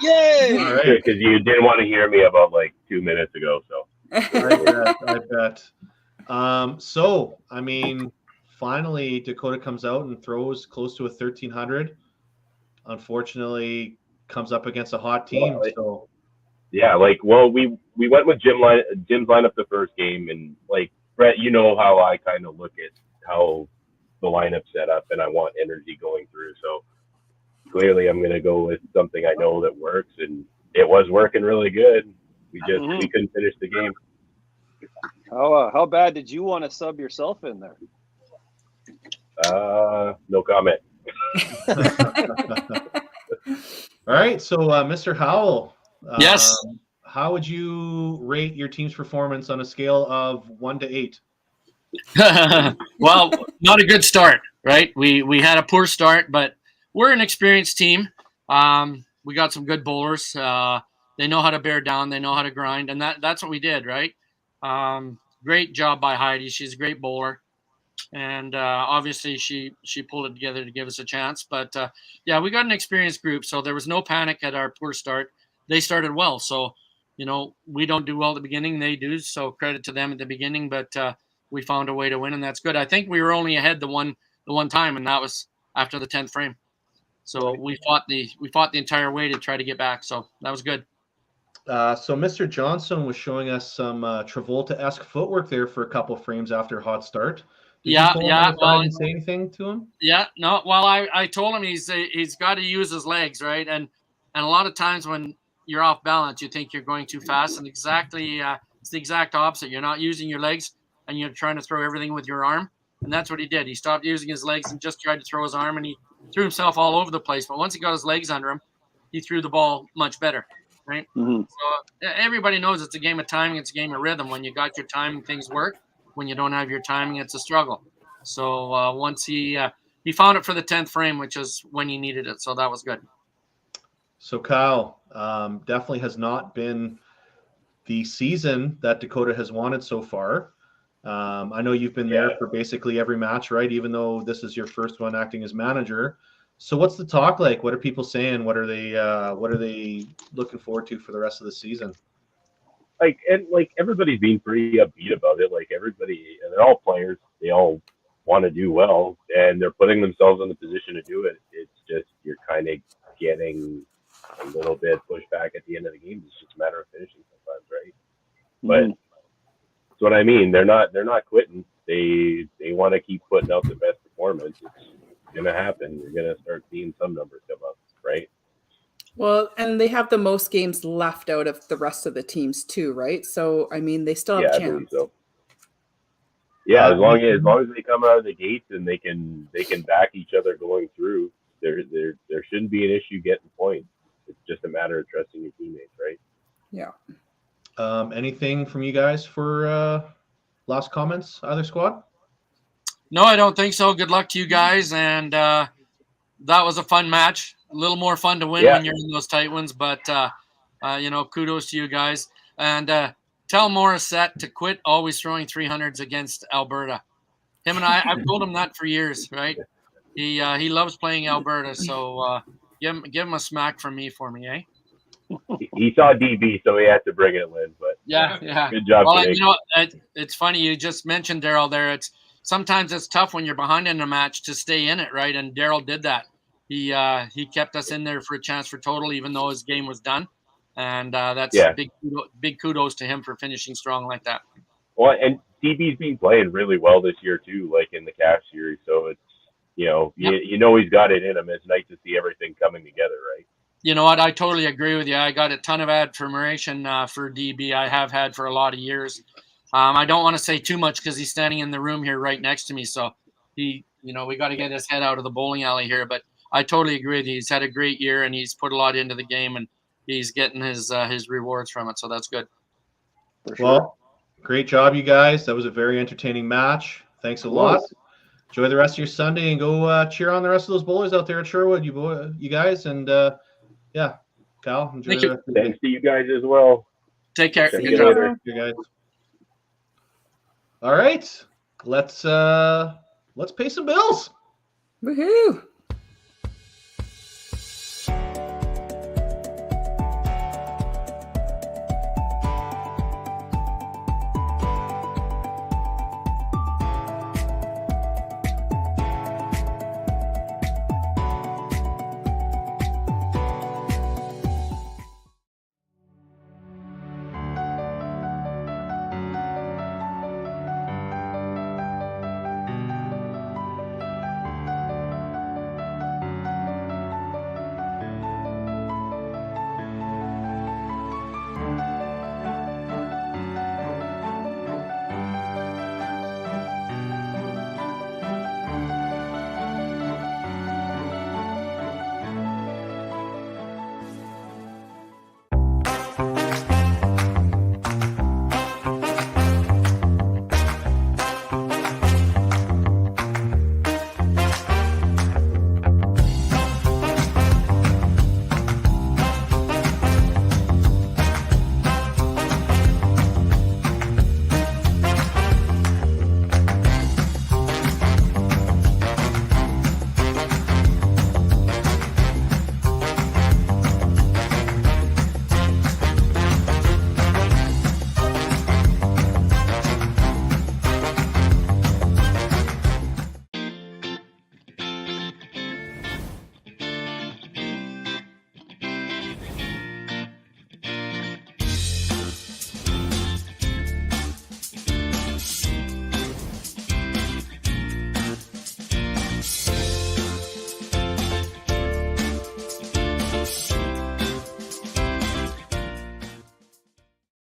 Speaker 2: Yay!
Speaker 1: All right.
Speaker 5: Because you didn't want to hear me about like 2 minutes ago. So
Speaker 1: I bet. So, I mean, finally, Dakota comes out and throws close to a 1,300. Unfortunately, comes up against a hot team. So,
Speaker 5: yeah, like, well, we went with Jim's lineup the first game, and like Brett, you know how I kind of look at how the lineup's set up, and I want energy going through. So clearly, I'm going to go with something I know that works, and it was working really good. We couldn't finish the game.
Speaker 2: How bad did you want to sub yourself in there?
Speaker 5: No comment.
Speaker 1: all right. So, Mr. Howell.
Speaker 11: Yes.
Speaker 1: How would you rate your team's performance on a scale of 1 to 8?
Speaker 11: Well, not a good start, right? We had a poor start, but we're an experienced team. We got some good bowlers. They know how to bear down. They know how to grind, and that's what we did, right? Great job by Heidi. She's a great bowler, and obviously she pulled it together to give us a chance. But yeah, we got an experienced group, so there was no panic at our poor start. They started well, so we don't do well at the beginning. They do, so credit to them at the beginning. But we found a way to win, and that's good. I think we were only ahead the one time, and that was after the 10th frame. So we fought the entire way to try to get back. So that was good.
Speaker 1: So Mr. Johnson was showing us some Travolta-esque footwork there for a couple frames after a hot start. Did you pull him on the side and say anything to him?
Speaker 11: Yeah, no. Well, I told him he's got to use his legs, right? And a lot of times when you're off balance, you think you're going too fast, and it's the exact opposite. You're not using your legs, and you're trying to throw everything with your arm, and that's what he did. He stopped using his legs and just tried to throw his arm, and he threw himself all over the place. But once he got his legs under him, he threw the ball much better, right?
Speaker 2: Mm-hmm.
Speaker 11: So everybody knows it's a game of timing. It's a game of rhythm. When you got your timing, things work. When you don't have your timing, it's a struggle. So once he found it for the 10th frame, which is when he needed it. So that was good.
Speaker 1: So Kyle, definitely has not been the season that Dakota has wanted so far. I know you've been there for basically every match, right? Even though this is your first one acting as manager. So what's the talk like? What are people saying? What are they looking forward to for the rest of the season?
Speaker 5: Like everybody's being pretty upbeat about it. Like everybody, and they're all players. They all want to do well, and they're putting themselves in the position to do it. It's just you're kind of getting a little bit pushed back at the end of the game. It's just a matter of finishing sometimes, right? But that's what I mean. They're not quitting. They want to keep putting out the best performance. It's gonna happen. You're gonna start seeing some numbers come up, right?
Speaker 3: Well, and they have the most games left out of the rest of the teams too, right? So I mean, they still have a chance.
Speaker 5: I believe so. Yeah, as long as they come out of the gates and they can back each other going through, there shouldn't be an issue getting points. It's just a matter of trusting your teammates, right?
Speaker 3: Yeah.
Speaker 1: Anything from you guys for last comments, either squad?
Speaker 11: No, I don't think so. Good luck to you guys, and that was a fun match. A little more fun to win when you're in those tight ones, but kudos to you guys. And tell Morissette to quit always throwing 300s against Alberta. Him and I've told him that for years, right? He loves playing Alberta, so give him a smack from me for me, eh?
Speaker 5: He saw DB, so he had to bring it, Lynn. But
Speaker 11: Yeah.
Speaker 5: good job
Speaker 11: Well,
Speaker 5: today.
Speaker 11: you know, it's funny you just mentioned Daryl there. Sometimes it's tough when you're behind in a match to stay in it, right? And Daryl did that. He kept us in there for a chance for total, even though his game was done. And that's big kudos to him for finishing strong like that.
Speaker 5: Well, and DB's been playing really well this year too, like in the CAF series. So it's you know he's got it in him. It's nice to see everything coming together, right?
Speaker 11: You know what? I totally agree with you. I got a ton of admiration for DB. I have had for a lot of years. I don't want to say too much because he's standing in the room here right next to me. So we got to get his head out of the bowling alley here. But I totally agree with you. He's had a great year and he's put a lot into the game and he's getting his rewards from it. So that's good.
Speaker 2: For sure.
Speaker 1: Well, great job, you guys. That was a very entertaining match. Thanks a lot. Enjoy the rest of your Sunday and go cheer on the rest of those bowlers out there at Sherwood, you guys. And Cal, enjoy the rest of the day.
Speaker 5: Thanks to you guys as well.
Speaker 11: Take care.
Speaker 1: See you later, you guys. All right, let's pay some bills.
Speaker 3: Woohoo!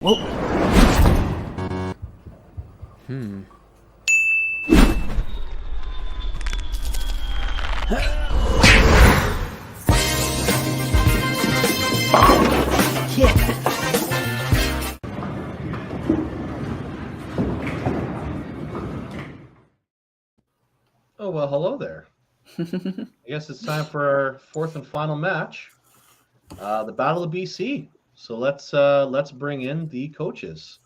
Speaker 12: Whoa.
Speaker 1: Oh, well, hello there. I guess it's time for our fourth and final match, the Battle of BC. So let's bring in the coaches.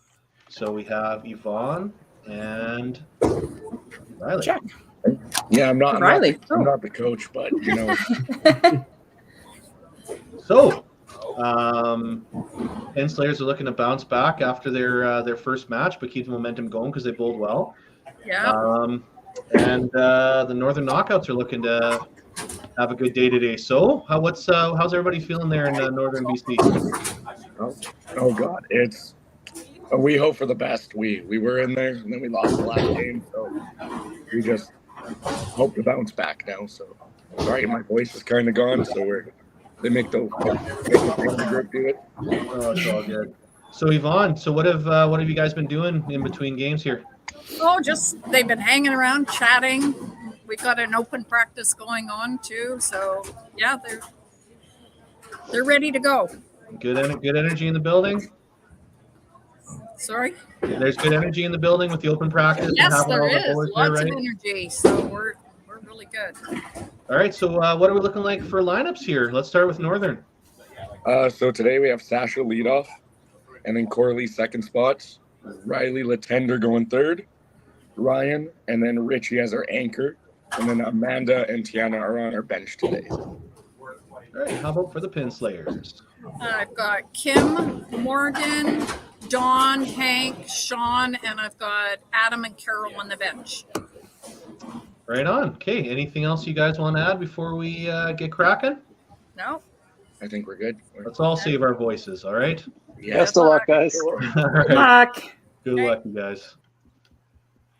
Speaker 1: So we have Yvonne and Riley.
Speaker 3: Check.
Speaker 12: Yeah, I'm not
Speaker 3: Riley.
Speaker 12: I'm not the coach, but you know.
Speaker 1: So, Pen Slayers are looking to bounce back after their first match, but keep the momentum going because they bowled well.
Speaker 10: Yeah.
Speaker 1: And the Northern Knockouts are looking to have a good day today. So, how's everybody feeling there in Northern BC?
Speaker 12: Oh God, we hope for the best. We were in there and then we lost the last game, so we just hope to bounce back now. So sorry, my voice is kind of gone. So they make the group do it.
Speaker 1: Oh, it's all good. So Yvonne, what have you guys been doing in between games here?
Speaker 10: Oh, they've been hanging around, chatting. We got an open practice going on too, so yeah, they're ready to go.
Speaker 1: Good energy in the building.
Speaker 10: Sorry.
Speaker 1: There's good energy in the building with the open practice.
Speaker 10: Yes,
Speaker 1: and
Speaker 10: there
Speaker 1: having all
Speaker 10: is
Speaker 1: the boys
Speaker 10: lots
Speaker 1: there,
Speaker 10: of
Speaker 1: right?
Speaker 10: energy, so we're really good.
Speaker 1: All right, so what are we looking like for lineups here? Let's start with Northern.
Speaker 12: So today we have Sasha leadoff, And then Corley second spots. Riley Latender going third. Ryan, and then Richie as our anchor. And then Amanda and Tiana are on our bench today.
Speaker 1: All right, how about for the Pin Slayers?
Speaker 10: I've got Kim, Morgan, Dawn, Hank, Sean, and I've got Adam and Carol on the bench.
Speaker 1: Right on. Okay, anything else you guys want to add before we get cracking?
Speaker 10: No?
Speaker 12: I think we're good.
Speaker 1: Let's all save our voices, all right?
Speaker 12: Yeah.
Speaker 2: Best of luck, guys.
Speaker 1: All
Speaker 3: Good
Speaker 1: right.
Speaker 3: luck.
Speaker 1: Good luck, you guys.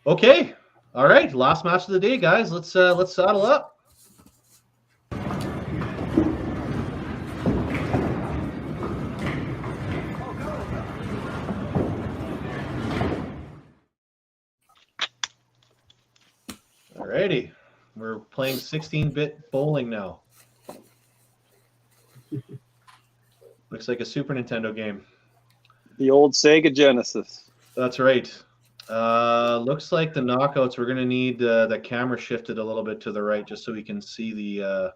Speaker 1: Okay. All right. Last match of the day, guys. Let's saddle up. All righty. We're playing 16-bit bowling now. Looks like a Super Nintendo game.
Speaker 2: The old Sega Genesis.
Speaker 1: That's right. Looks like the knockouts, we're going to need the camera shifted a little bit to the right just so we can see the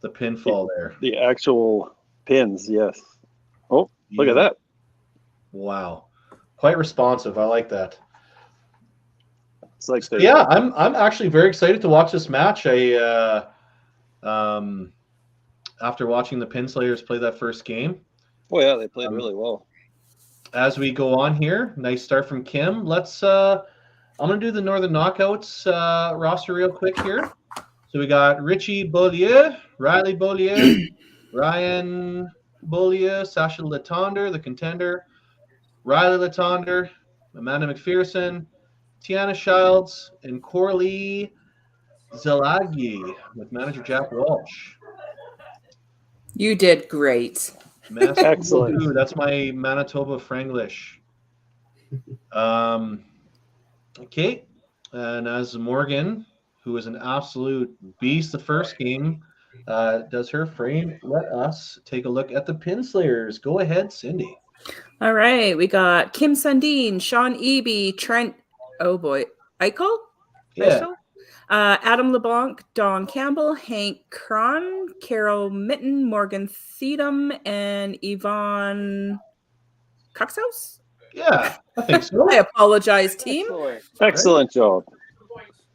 Speaker 1: pinfall there.
Speaker 2: The actual pins, yes. Oh, look at that.
Speaker 1: Wow. Quite responsive. I like that.
Speaker 2: It's like
Speaker 1: Yeah, I'm actually very excited to watch this match. I after watching the Pin Slayers play that first game.
Speaker 2: Oh yeah, they played really well.
Speaker 1: As we go on here, nice start from Kim. Let's I'm gonna do the Northern Knockouts roster real quick here. So we got Richie Beaulieu, Riley Beaulieu, Ryan Beaulieu, Sasha Latonder, the contender, Riley Latonder, Amanda McPherson, Tiana Childs, and Corley Zalagi with manager Jack Walsh.
Speaker 3: You did great.
Speaker 2: Excellent.
Speaker 1: Ooh, that's my Manitoba Franglish. Okay, and as Morgan, who is an absolute beast the first game, does her frame, let us take a look at the Pin Slayers. Go ahead, Cindy.
Speaker 3: All right. We got Kim Sundin, Sean Eby, Trent, oh boy, Eichel?
Speaker 1: Yeah.
Speaker 3: Eichel? Adam LeBlanc, Don Campbell, Hank Cron, Carol Mitten, Morgan Theedum, and Yvonne Cuxhouse?
Speaker 1: Yeah, I think so.
Speaker 3: I apologize, team.
Speaker 2: Excellent job.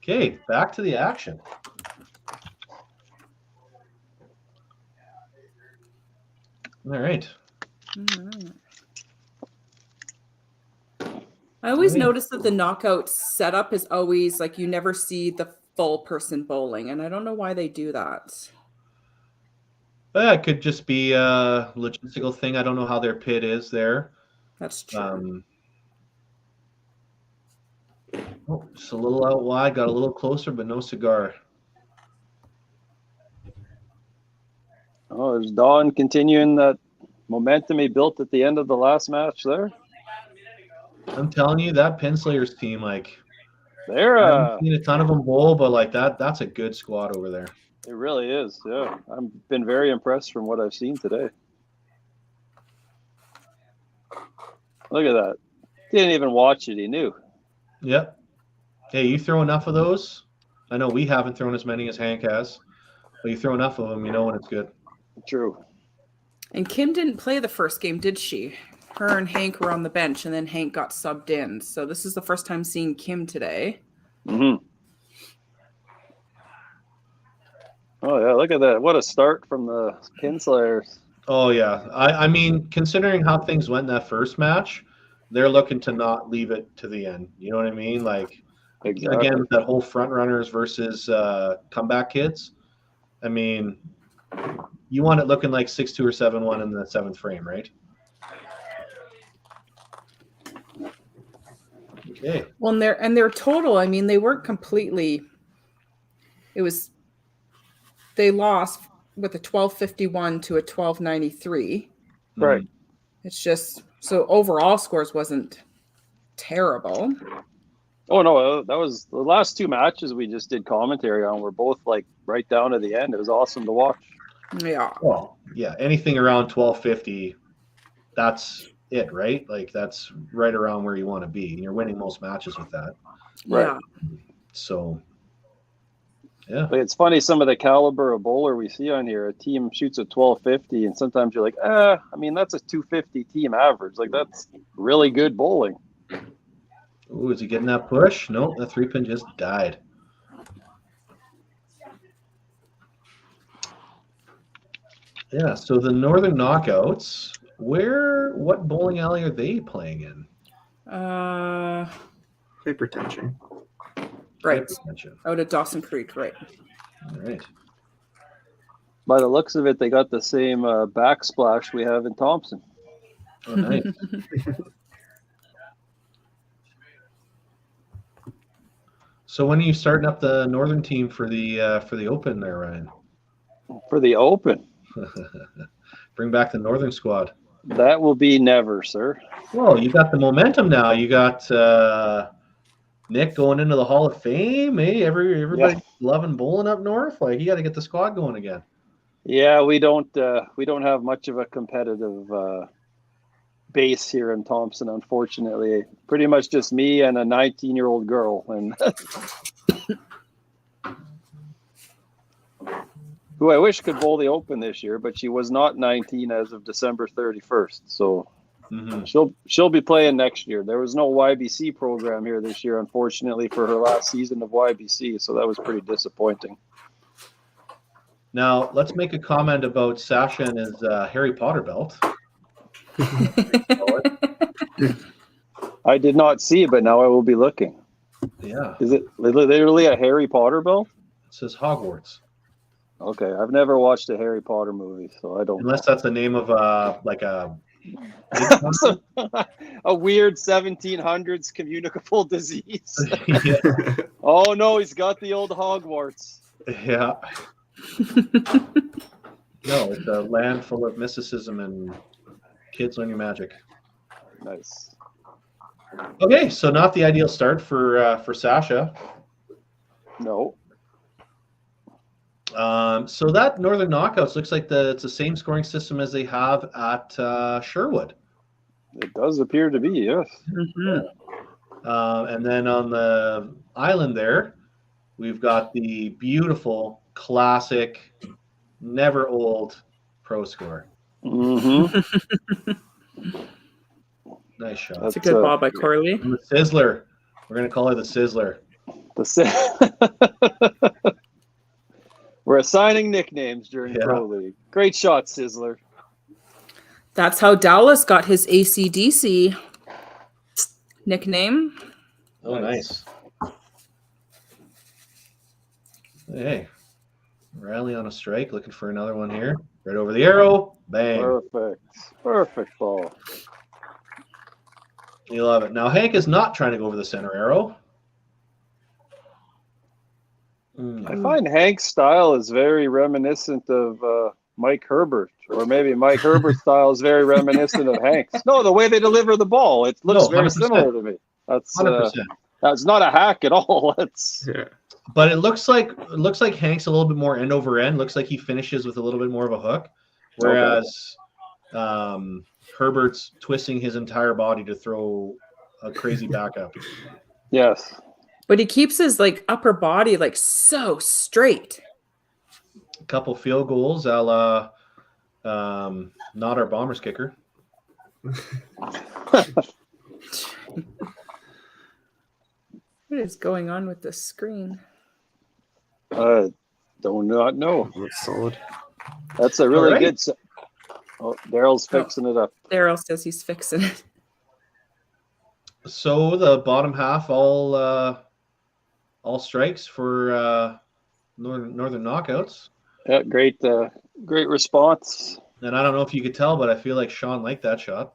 Speaker 1: Okay, back to the action. All right.
Speaker 3: I always notice that the knockout setup is always like you never see the full person bowling, and I don't know why they do that.
Speaker 1: It could just be a logistical thing. I don't know how their pit is there.
Speaker 3: That's true.
Speaker 1: Just a little out wide, got a little closer, but no cigar.
Speaker 2: Oh, there's Don continuing that momentum he built at the end of the last match there.
Speaker 1: I'm telling you, that Pin Slayers team, like,
Speaker 2: They're
Speaker 1: I haven't seen a ton of them bowl, but like that's a good squad over there.
Speaker 2: it really is. Yeah. I've been very impressed from what I've seen today. Look at that. Didn't even watch it, he knew.
Speaker 1: Yep. Hey, you throw enough of those? I know we haven't thrown as many as Hank has, but you throw enough of them, you know when it's good.
Speaker 2: True.
Speaker 3: And Kim didn't play the first game, did she? Her and Hank were on the bench, and then Hank got subbed in. So this is the first time seeing Kim today.
Speaker 2: Mm-hmm. Oh, yeah, look at that. What a start from the Pin Slayers.
Speaker 1: Oh, yeah. I mean, considering how things went in that first match, they're looking to not leave it to the end. You know what I mean? Like,
Speaker 2: Exactly.
Speaker 1: again, that whole front runners versus comeback kids. I mean, you want it looking like 6-2 or 7-1 in the seventh frame, right? Okay.
Speaker 3: Well, and their total, I mean, they weren't completely. They lost with a 1251 to a 1293.
Speaker 2: Right.
Speaker 3: It's just so overall scores wasn't terrible.
Speaker 2: Oh, no, that was the last two matches we just did commentary on. Were both like right down to the end. It was awesome to watch.
Speaker 3: Yeah.
Speaker 1: Well, yeah, anything around 1250, that's it, right? Like that's right around where you want to be, and you're winning most matches with that.
Speaker 2: Right.
Speaker 3: Yeah.
Speaker 1: So, Yeah.
Speaker 2: But it's funny, some of the caliber of bowler we see on here, a team shoots a 1250, and sometimes you're like, I mean, that's a 250 team average. Like, that's really good bowling.
Speaker 1: Ooh, is he getting that push? No, that 3-pin just died. Yeah, so the Northern Knockouts, what bowling alley are they playing in?
Speaker 4: Hypertension.
Speaker 3: Right.
Speaker 1: Hypertension.
Speaker 3: Out at Dawson Creek, right.
Speaker 1: All right.
Speaker 2: By the looks of it, they got the same backsplash we have in Thompson.
Speaker 1: Oh, nice. So when are you starting up the Northern team for the Open there, Ryan?
Speaker 2: For the Open?
Speaker 1: Bring back the Northern squad.
Speaker 2: That will be never, sir.
Speaker 1: Well, you got the momentum now. You got Nick going into the Hall of Fame. Hey, everybody loving bowling up north. Like, you got to get the squad going again.
Speaker 2: Yeah, we don't have much of a competitive base here in Thompson, unfortunately. Pretty much just me and a 19-year-old girl, and who I wish could bowl the Open this year, but she was not 19 as of December 31st. So she'll be playing next year. There was no YBC program here this year, unfortunately, for her last season of YBC. So that was pretty disappointing.
Speaker 1: Now, let's make a comment about Sasha and his Harry Potter belt.
Speaker 2: I did not see it, but now I will be looking.
Speaker 1: Yeah.
Speaker 2: Is it literally a Harry Potter belt?
Speaker 1: It says Hogwarts.
Speaker 2: Okay, I've never watched a Harry Potter movie, so I don't.
Speaker 1: Unless that's the name of like a
Speaker 2: a weird 1700s communicable disease. Oh no, he's got the old Hogwarts.
Speaker 1: Yeah. No, it's a land full of mysticism and kids learning magic.
Speaker 2: Nice.
Speaker 1: Okay, so not the ideal start for Sasha.
Speaker 2: No.
Speaker 1: So that Northern Knockouts looks like it's the same scoring system as they have at Sherwood.
Speaker 2: It does appear to be, yes.
Speaker 1: And then on the island there, we've got the beautiful, classic, never old Pro Score. Nice shot.
Speaker 3: That's a good ball by Corley.
Speaker 1: And the Sizzler. We're going to call her the Sizzler.
Speaker 2: We're assigning nicknames during Pro League. Great shot, Sizzler.
Speaker 3: That's how Dallas got his AC/DC nickname.
Speaker 1: Oh, nice. Hey, Riley on a strike, looking for another one here. Right over the arrow. Bang.
Speaker 2: Perfect ball.
Speaker 1: You love it. Now, Hank is not trying to go over the center arrow.
Speaker 2: I find Hank's style is very reminiscent of Mike Herbert, or maybe Mike Herbert's style is very reminiscent of Hank's. No, the way they deliver the ball, it looks very similar to me. That's
Speaker 1: 100%.
Speaker 2: That's not a hack at all. That's
Speaker 1: But it looks like Hank's a little bit more end over end. Looks like he finishes with a little bit more of a hook, whereas Herbert's twisting his entire body to throw a crazy backup.
Speaker 2: Yes.
Speaker 3: But he keeps his like upper body like so straight.
Speaker 1: A couple field goals, a la not our Bombers kicker.
Speaker 3: What is going on with the screen?
Speaker 2: Do not know.
Speaker 4: That's solid.
Speaker 2: That's a really good. Oh, Daryl's fixing it up.
Speaker 3: Daryl says he's fixing it.
Speaker 1: So the bottom half all strikes for Northern Knockouts.
Speaker 2: Yeah, great response.
Speaker 1: And I don't know if you could tell, but I feel like Sean liked that shot.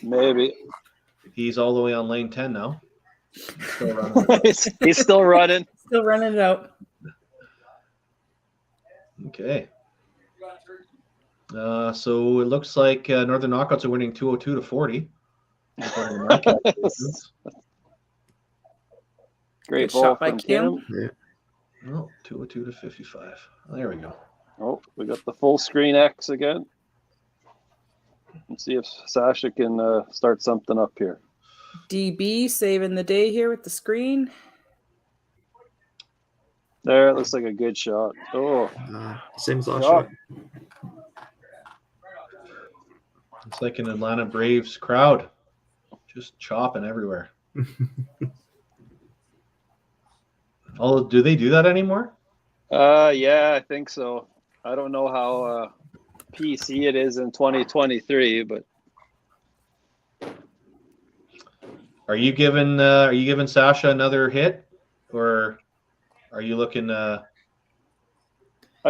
Speaker 2: Maybe.
Speaker 1: He's all the way on lane 10 now. Still running.
Speaker 2: He's still running.
Speaker 3: Still running it out.
Speaker 1: Okay. So it looks like Northern Knockouts are winning 202 to 40.
Speaker 2: Great
Speaker 3: ball shot by Kim.
Speaker 4: Yeah.
Speaker 1: Oh, 202 to 55. There we go.
Speaker 2: Oh, we got the full screen X again. Let's see if Sasha can start something up here.
Speaker 3: DB saving the day here with the screen.
Speaker 2: There, it looks like a good shot. Oh,
Speaker 4: Same as last
Speaker 2: shot.
Speaker 4: shot.
Speaker 1: It's like an Atlanta Braves crowd, just chopping everywhere. Oh, do they do that anymore?
Speaker 2: Yeah, I think so. I don't know how PC it is in 2023, but
Speaker 1: Are you giving Sasha another hit, or are you looking?
Speaker 2: I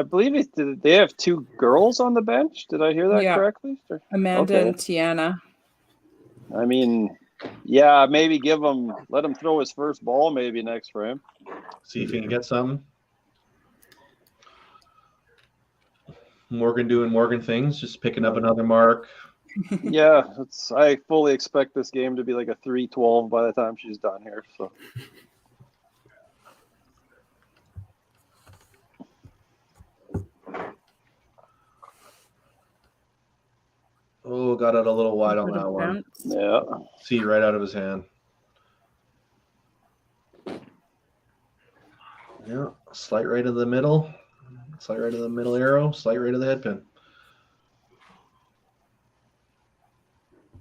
Speaker 2: believe they have 2 girls on the bench. Did I hear that
Speaker 3: Yeah.
Speaker 2: correctly?
Speaker 3: Amanda
Speaker 2: Okay.
Speaker 3: and Tiana.
Speaker 2: I mean, yeah, maybe let him throw his first ball maybe next frame.
Speaker 1: See if you can get something. Morgan doing Morgan things, just picking up another mark.
Speaker 2: Yeah, I fully expect this game to be like a 3-12 by the time she's done here. So.
Speaker 1: Oh, got it a little wide on that one.
Speaker 2: Yeah.
Speaker 1: See, right out of his hand. Yeah, slight right of the middle. Slight right of the middle arrow. Slight right of the head pin.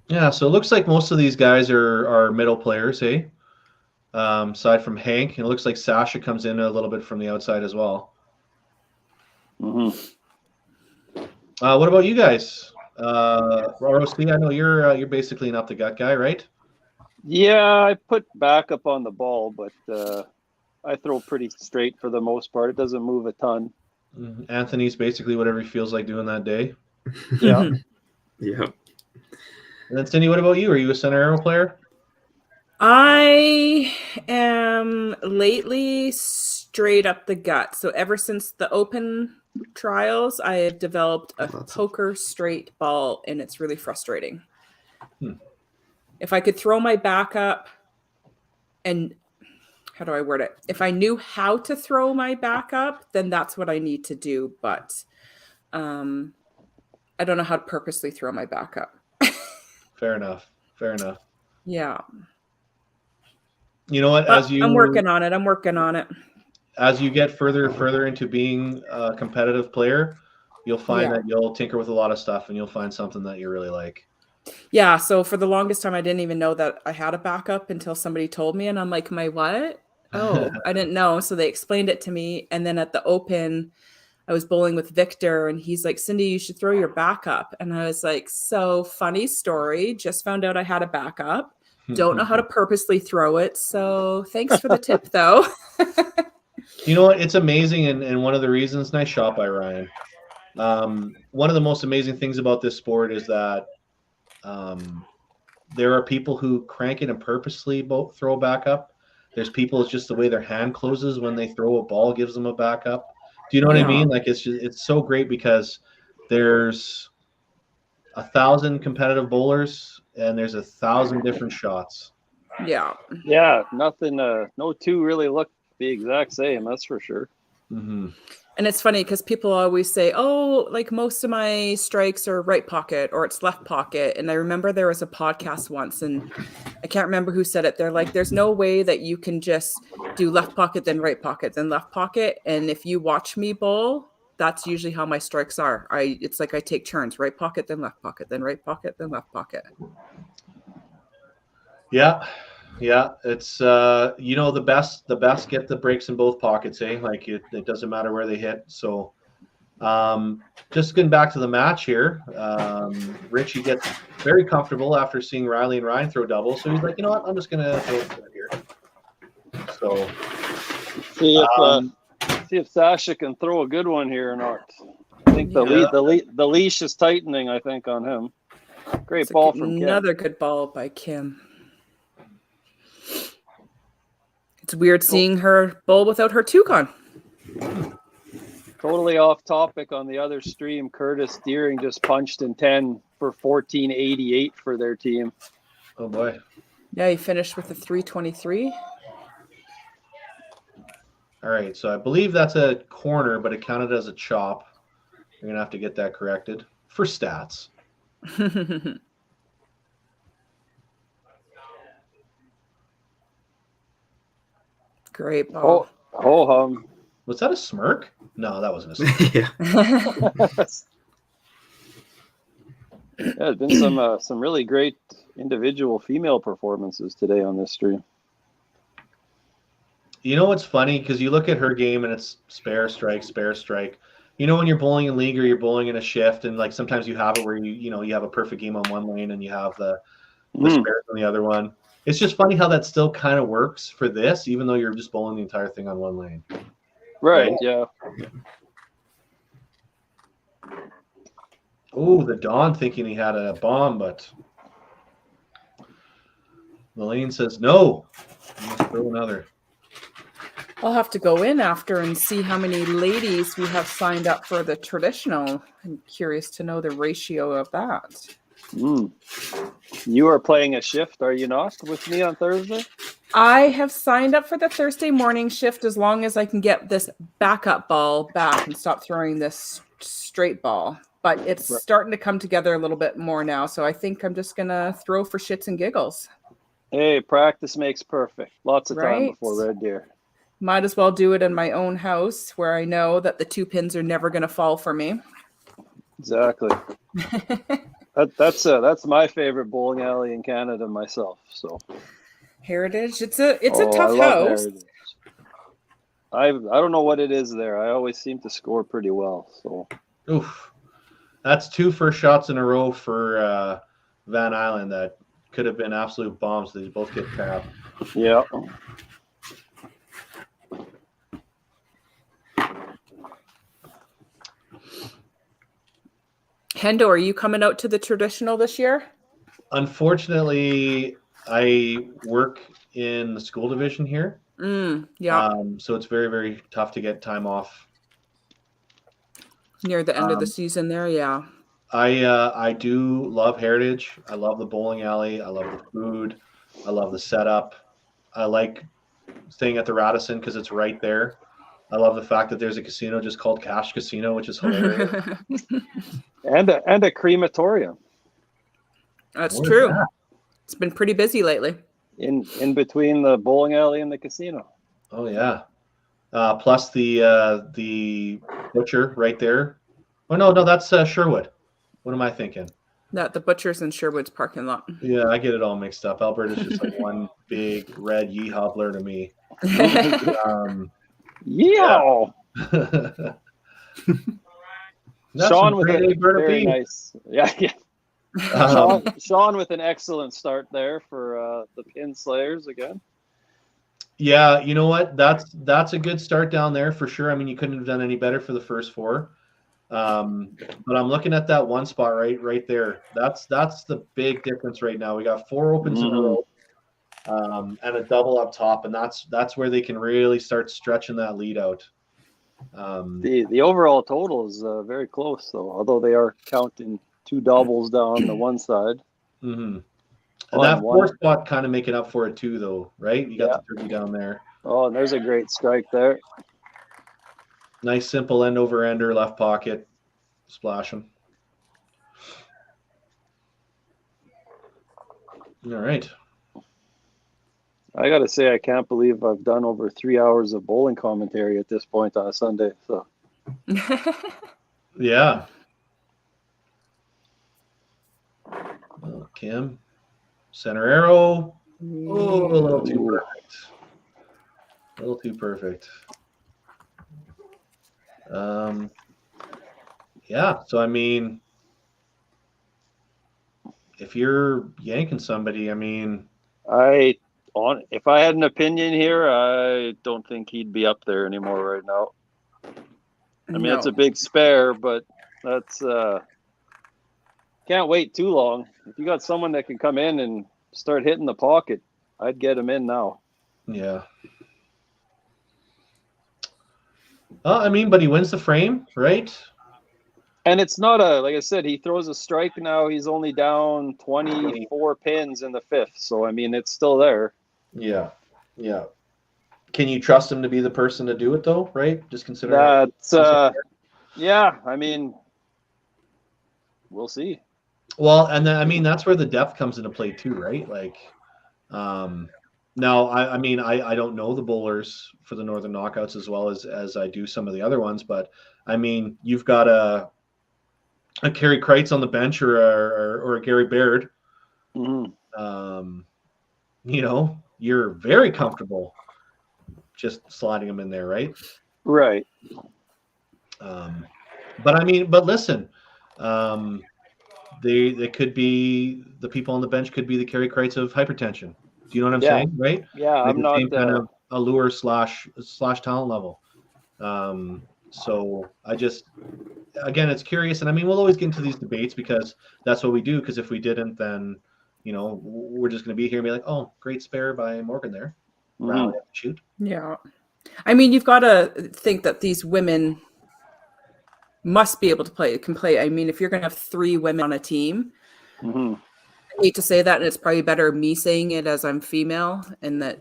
Speaker 1: Yeah, so it looks like most of these guys are middle players, hey? Aside from Hank, it looks like Sasha comes in a little bit from the outside as well.
Speaker 2: Mm-hmm.
Speaker 1: What about you guys? ROC, I know you're basically an up the gut guy, right?
Speaker 2: Yeah, I put backup on the ball, but I throw pretty straight for the most part. It doesn't move a ton.
Speaker 1: Anthony's basically whatever he feels like doing that day.
Speaker 2: Yeah.
Speaker 4: Yeah.
Speaker 1: And then Cindy, what about you? Are you a center arrow player?
Speaker 3: I am lately straight up the gut. So ever since the open trials, I have developed a poker straight ball, and it's really frustrating. If I could throw my back up, and how do I word it? If I knew how to throw my back up, then that's what I need to do. But I don't know how to purposely throw my back up.
Speaker 1: Fair enough.
Speaker 3: Yeah.
Speaker 1: You know what?
Speaker 3: But I'm working on it.
Speaker 1: As you get further into being a competitive player, you'll find that you'll tinker with a lot of stuff, and you'll find something that you really like.
Speaker 3: Yeah. So for the longest time, I didn't even know that I had a backup until somebody told me, and I'm like, my what? Oh, I didn't know. So they explained it to me, and then at the open, I was bowling with Victor, and he's like, Cindy, you should throw your backup. And I was like, so funny story. Just found out I had a backup. Don't know how to purposely throw it. So thanks for the tip, though.
Speaker 1: You know what? It's amazing, and one of the reasons, nice shot by Ryan. One of the most amazing things about this sport is that there are people who crank it and purposely throw a backup. There's people, it's just the way their hand closes when they throw a ball gives them a backup. Do you know what I mean? Like it's so great because there's 1,000 competitive bowlers and there's 1,000 different shots.
Speaker 2: Yeah, nothing. No two really look the exact same. That's for sure.
Speaker 1: Mm-hmm.
Speaker 3: And it's funny because people always say, oh, like most of my strikes are right pocket or it's left pocket. And I remember there was a podcast once, and I can't remember who said it. They're like, there's no way that you can just do left pocket, then right pocket, then left pocket. And if you watch me bowl, that's usually how my strikes are. It's like I take turns, right pocket, then left pocket, then right pocket, then left pocket.
Speaker 1: Yeah, it's the best get the breaks in both pockets, eh? Like it doesn't matter where they hit. So just getting back to the match here, Richie gets very comfortable after seeing Riley and Ryan throw doubles. So he's like, you know what, I'm just gonna throw it here. So
Speaker 2: see if Sasha can throw a good one here or not. I think the leash is tightening, I think, on him. Great ball from Kim.
Speaker 3: Another good ball by Kim. It's weird seeing her bowl without her toucan.
Speaker 2: Totally off topic on the other stream. Curtis Deering just punched in 10 for 1488 for their team.
Speaker 1: Oh boy.
Speaker 3: Yeah, he finished with a 323.
Speaker 1: All right, so I believe that's a corner, but it counted as a chop. You're gonna have to get that corrected for stats.
Speaker 3: Great ball.
Speaker 2: Ho hum.
Speaker 1: Was that a smirk? No, that wasn't a smirk.
Speaker 4: Yeah.
Speaker 2: Yeah, there's been some really great individual female performances today on this stream.
Speaker 1: You know what's funny? Because you look at her game and it's spare strike, spare strike. You know when you're bowling in league or you're bowling in a shift, and like sometimes you have it where you have a perfect game on one lane and you have the spares on the other one. It's just funny how that still kind of works for this, even though you're just bowling the entire thing on one lane.
Speaker 2: Right, yeah.
Speaker 1: Oh, the Don thinking he had a bomb, but the lane says no. You must throw another.
Speaker 3: I'll have to go in after and see how many ladies we have signed up for the traditional. I'm curious to know the ratio of that.
Speaker 2: You are playing a shift, are you not, with me on Thursday?
Speaker 3: I have signed up for the Thursday morning shift as long as I can get this backup ball back and stop throwing this straight ball. But it's starting to come together a little bit more now, so I think I'm just going to throw for shits and giggles.
Speaker 2: Hey, practice makes perfect. Lots of time before Red Deer.
Speaker 3: Might as well do it in my own house where I know that the 2 pins are never going to fall for me.
Speaker 2: Exactly. That's my favorite bowling alley in Canada myself. So
Speaker 3: Heritage, it's a tough house.
Speaker 2: I don't know what it is there. I always seem to score pretty well. So
Speaker 1: oof. That's 2 first shots in a row for Van Island that could have been absolute bombs. They both get tapped.
Speaker 2: Yeah.
Speaker 3: Hendo, are you coming out to the traditional this year?
Speaker 1: Unfortunately, I work in the school division here.
Speaker 3: Yeah.
Speaker 1: So it's very, very tough to get time off.
Speaker 3: Near the end of the season there, yeah.
Speaker 1: I do love Heritage. I love the bowling alley. I love the food. I love the setup. I like staying at the Radisson because it's right there. I love the fact that there's a casino just called Cash Casino, which is hilarious.
Speaker 2: and a crematorium.
Speaker 3: That's true. It's been pretty busy lately.
Speaker 2: In between the bowling alley and the casino.
Speaker 1: Oh yeah. Plus the butcher right there. Oh no, that's Sherwood. What am I thinking?
Speaker 3: That the butcher's in Sherwood's parking lot.
Speaker 1: Yeah, I get it all mixed up. Alberta's just like one big red yeehaw blur to me.
Speaker 2: Yeah. Sean with a very nice. Yeah. Sean with an excellent start there for the Pin Slayers again.
Speaker 1: Yeah, you know what? That's a good start down there for sure. I mean, you couldn't have done any better for the first 4. But I'm looking at that one spot right there. That's the big difference right now. We got 4 opens in a row, and a double up top, and that's where they can really start stretching that lead out.
Speaker 2: The overall total is very close, though. Although they are counting 2 doubles down the one side.
Speaker 1: Mm-hmm. And that 4th spot kind of making up for it too, though, right? You got the turkey down there.
Speaker 2: Oh, and there's a great strike there.
Speaker 1: Nice simple end over ender, left pocket, splashing. All right.
Speaker 2: I got to say, I can't believe I've done over 3 hours of bowling commentary at this point on a Sunday. So,
Speaker 1: yeah. Well, Kim, center arrow. Oh, a little too perfect. A little too perfect. Yeah. So I mean, if you're yanking somebody, I mean,
Speaker 2: if I had an opinion here, I don't think he'd be up there anymore right now. I mean, it's a big spare, but that's can't wait too long. If you got someone that can come in and start hitting the pocket, I'd get him in now.
Speaker 1: Yeah. I mean, but he wins the frame, right?
Speaker 2: And it's not like I said, he throws a strike now. He's only down 24 pins in the 5th. So, I mean, it's still there.
Speaker 1: Yeah. Yeah. Can you trust him to be the person to do it, though, right? Just consider
Speaker 2: that. Yeah. I mean, we'll see.
Speaker 1: Well, and then, I mean, that's where the depth comes into play, too, right? Like, Now, I mean, I don't know the bowlers for the Northern Knockouts as well as I do some of the other ones, but I mean, you've got a Carey Kreitz on the bench or a Gary Baird.
Speaker 2: Mm-hmm.
Speaker 1: You know, you're very comfortable just sliding them in there, right?
Speaker 2: Right.
Speaker 1: But I mean, but listen, they could be the people on the bench could be the Carey Kreitz of hypertension. Do you know what I'm saying? Right?
Speaker 2: Yeah,
Speaker 1: Like
Speaker 2: I'm
Speaker 1: the
Speaker 2: not
Speaker 1: same kind of allure slash talent level. So I just, again, it's curious, and I mean, we'll always get into these debates because that's what we do. Because if we didn't, then we're just going to be here and be like, oh, great spare by Morgan there.
Speaker 2: Mhm.
Speaker 1: Shoot.
Speaker 3: Yeah. I mean, you've got to think that these women must be able to play. I mean, if you're going to have 3 women on a team,
Speaker 2: Mhm.
Speaker 3: I hate to say that, and it's probably better me saying it as I'm female and that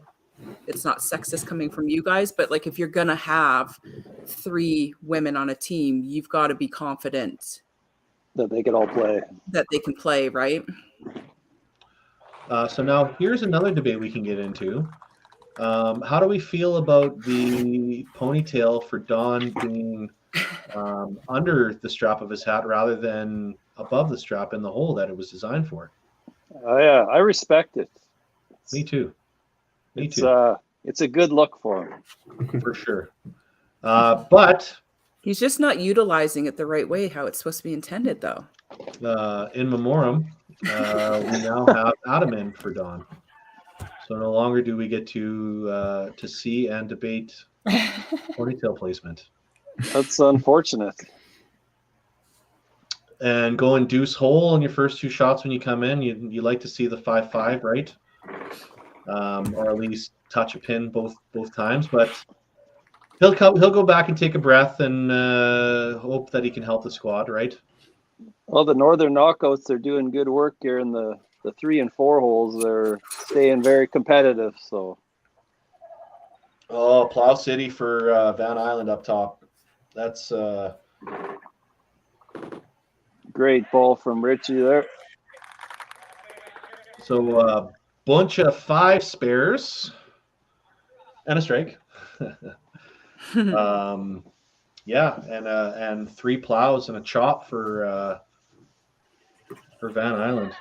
Speaker 3: it's not sexist coming from you guys, but like if you're going to have 3 women on a team, you've got to be confident
Speaker 2: that they can all play.
Speaker 3: That they can play, right?
Speaker 1: So now here's another debate we can get into. How do we feel about the ponytail for Don being under the strap of his hat rather than above the strap in the hole that it was designed for?
Speaker 2: Yeah, I respect it.
Speaker 1: Me too. Me too.
Speaker 2: It's a good look for him.
Speaker 1: For sure. But
Speaker 3: he's just not utilizing it the right way, how it's supposed to be intended, though.
Speaker 1: In memoriam, we now have Adam in for Don. So no longer do we get to see and debate ponytail placement.
Speaker 2: That's unfortunate.
Speaker 1: And going deuce hole in your first 2 shots when you come in, you like to see the 5-5, right? Or at least touch a pin both times. But he'll go back and take a breath and hope that he can help the squad, right?
Speaker 2: Well, the Northern Knockouts, they're doing good work here in the 3 and 4 holes. They're staying very competitive. So,
Speaker 1: Plow City for Van Island up top. That's
Speaker 2: great ball from Richie there.
Speaker 1: So bunch of 5 spares and a strike. Yeah, and 3 plows and a chop for Van Island.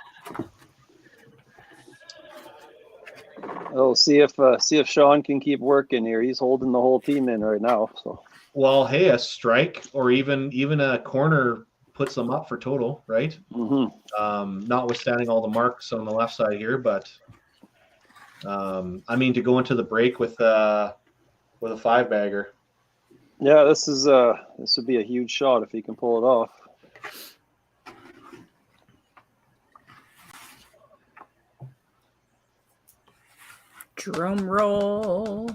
Speaker 2: Oh, see if Sean can keep working here. He's holding the whole team in right now. So,
Speaker 1: well, hey, a strike or even a corner puts them up for total, right?
Speaker 2: Mm-hmm.
Speaker 1: Notwithstanding all the marks on the left side here, but I mean, to go into the break with a 5-bagger.
Speaker 2: Yeah, this would be a huge shot if he can pull it off.
Speaker 3: Drum roll.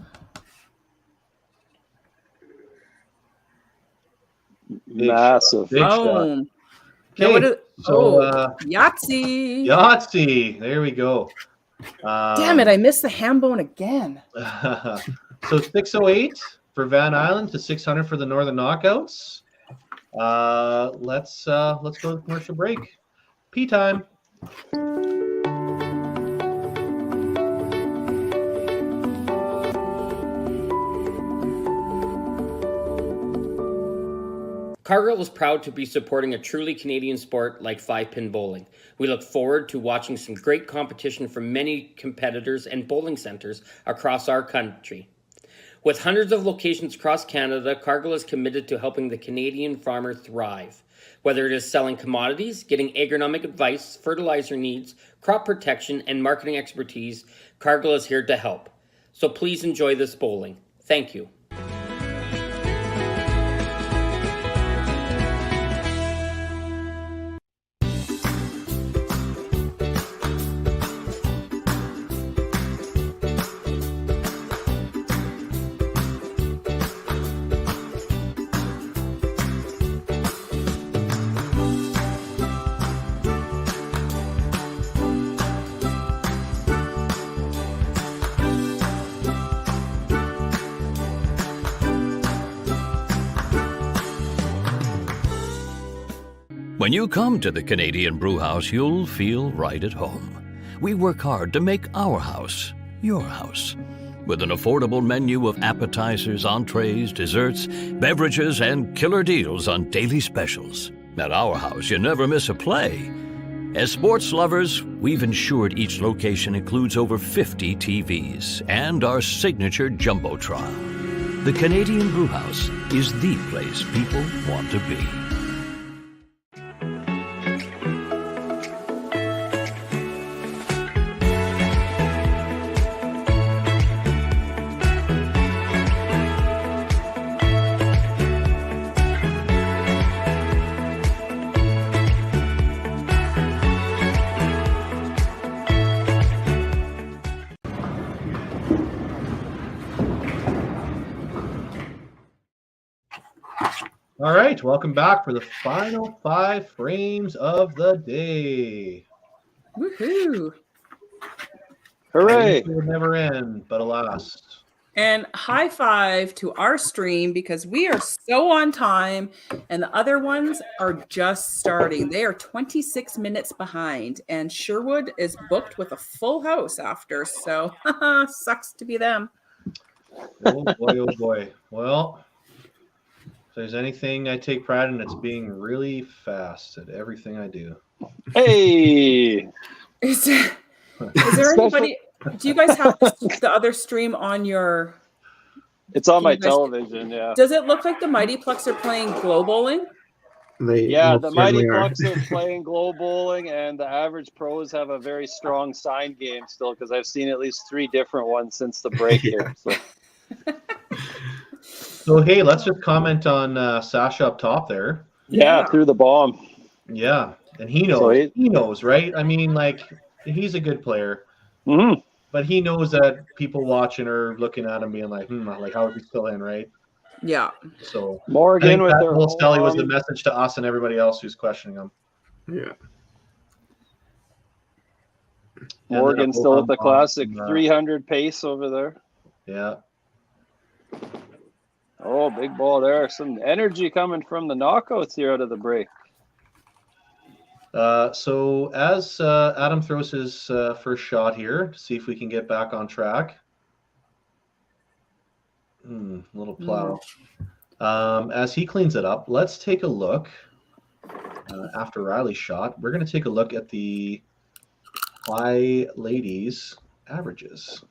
Speaker 2: Massive.
Speaker 1: Big shot. Okay,
Speaker 3: Yahtzee.
Speaker 1: Yahtzee. There we go.
Speaker 3: Damn it, I missed the ham bone again.
Speaker 1: So 608 for Van Island to 600 for the Northern Knockouts. Let's go to commercial break. Pee time.
Speaker 7: Cargill is proud to be supporting a truly Canadian sport like 5-pin bowling. We look forward to watching some great competition from many competitors and bowling centers across our country. With hundreds of locations across Canada, Cargill is committed to helping the Canadian farmer thrive. Whether it is selling commodities, getting agronomic advice, fertilizer needs, crop protection, and marketing expertise, Cargill is here to help. So please enjoy this bowling. Thank you.
Speaker 8: When you come to the Canadian Brewhouse, you'll feel right at home. We work hard to make our house your house. With an affordable menu of appetizers, entrees, desserts, beverages, and killer deals on daily specials. At our house, you never miss a play. As sports lovers, we've ensured each location includes over 50 TVs and our signature Jumbotron. The Canadian Brewhouse is the place people want to be.
Speaker 1: All right, welcome back for the final 5 frames of the day.
Speaker 3: Woohoo!
Speaker 2: Hooray!
Speaker 1: It will never end, but alas.
Speaker 3: And high five to our stream because we are so on time and the other ones are just starting. They are 26 minutes behind and Sherwood is booked with a full house after. So sucks to be them.
Speaker 1: Oh boy, oh boy. Well, if there's anything I take pride in, it's being really fast at everything I do.
Speaker 2: Hey!
Speaker 3: Is there anybody? Do you guys have the other stream on your?
Speaker 2: It's on my television. Yeah.
Speaker 3: Does it look like the Mighty Plucks are playing glow bowling?
Speaker 2: The Mighty Plucks are playing glow bowling, and the average pros have a very strong sign game still because I've seen at least 3 different ones since the break here.
Speaker 1: So hey, let's just comment on Sasha up top there.
Speaker 2: Yeah, through the bomb.
Speaker 1: Yeah, and he knows.
Speaker 2: So
Speaker 1: he knows, right? I mean, like, he's a good player.
Speaker 2: Mm-hmm.
Speaker 1: But he knows that people watching are looking at him being like, like, how is he still in, right?
Speaker 3: Yeah.
Speaker 1: So
Speaker 2: Morgan with their
Speaker 1: whole Stelly was the message to us and everybody else who's questioning him.
Speaker 4: Yeah.
Speaker 2: Morgan still with the classic 300 pace over there.
Speaker 1: Yeah.
Speaker 2: Oh, big ball there. Some energy coming from the knockouts here out of the break.
Speaker 1: So as Adam throws his first shot here, see if we can get back on track. Little plow. As he cleans it up, let's take a look. After Riley's shot, we're going to take a look at the high ladies averages.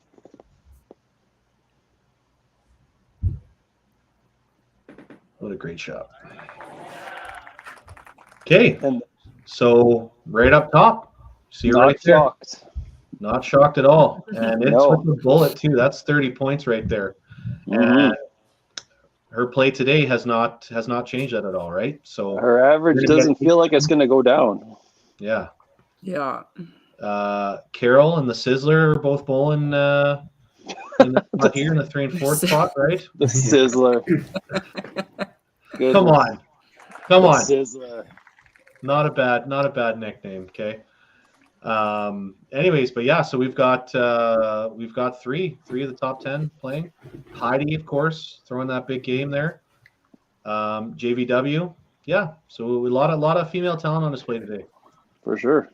Speaker 1: What a great shot. Okay. So right up top, see her right there. Not shocked at all. And it's with the bullet too. That's 30 points right there. And her play today has not changed that at all, right? So
Speaker 2: her average doesn't feel like it's going to go down.
Speaker 1: Yeah.
Speaker 3: Yeah.
Speaker 1: Carol and the Sizzler are both bowling here in the 3 and 4 spot, right?
Speaker 2: The Sizzler.
Speaker 1: Come on.
Speaker 2: Sizzler.
Speaker 1: Not a bad nickname, okay? Anyways, but yeah, so we've got 3 of the top 10 playing. Heidi, of course, throwing that big game there. JVW, yeah. So a lot of female talent on display today.
Speaker 2: For sure.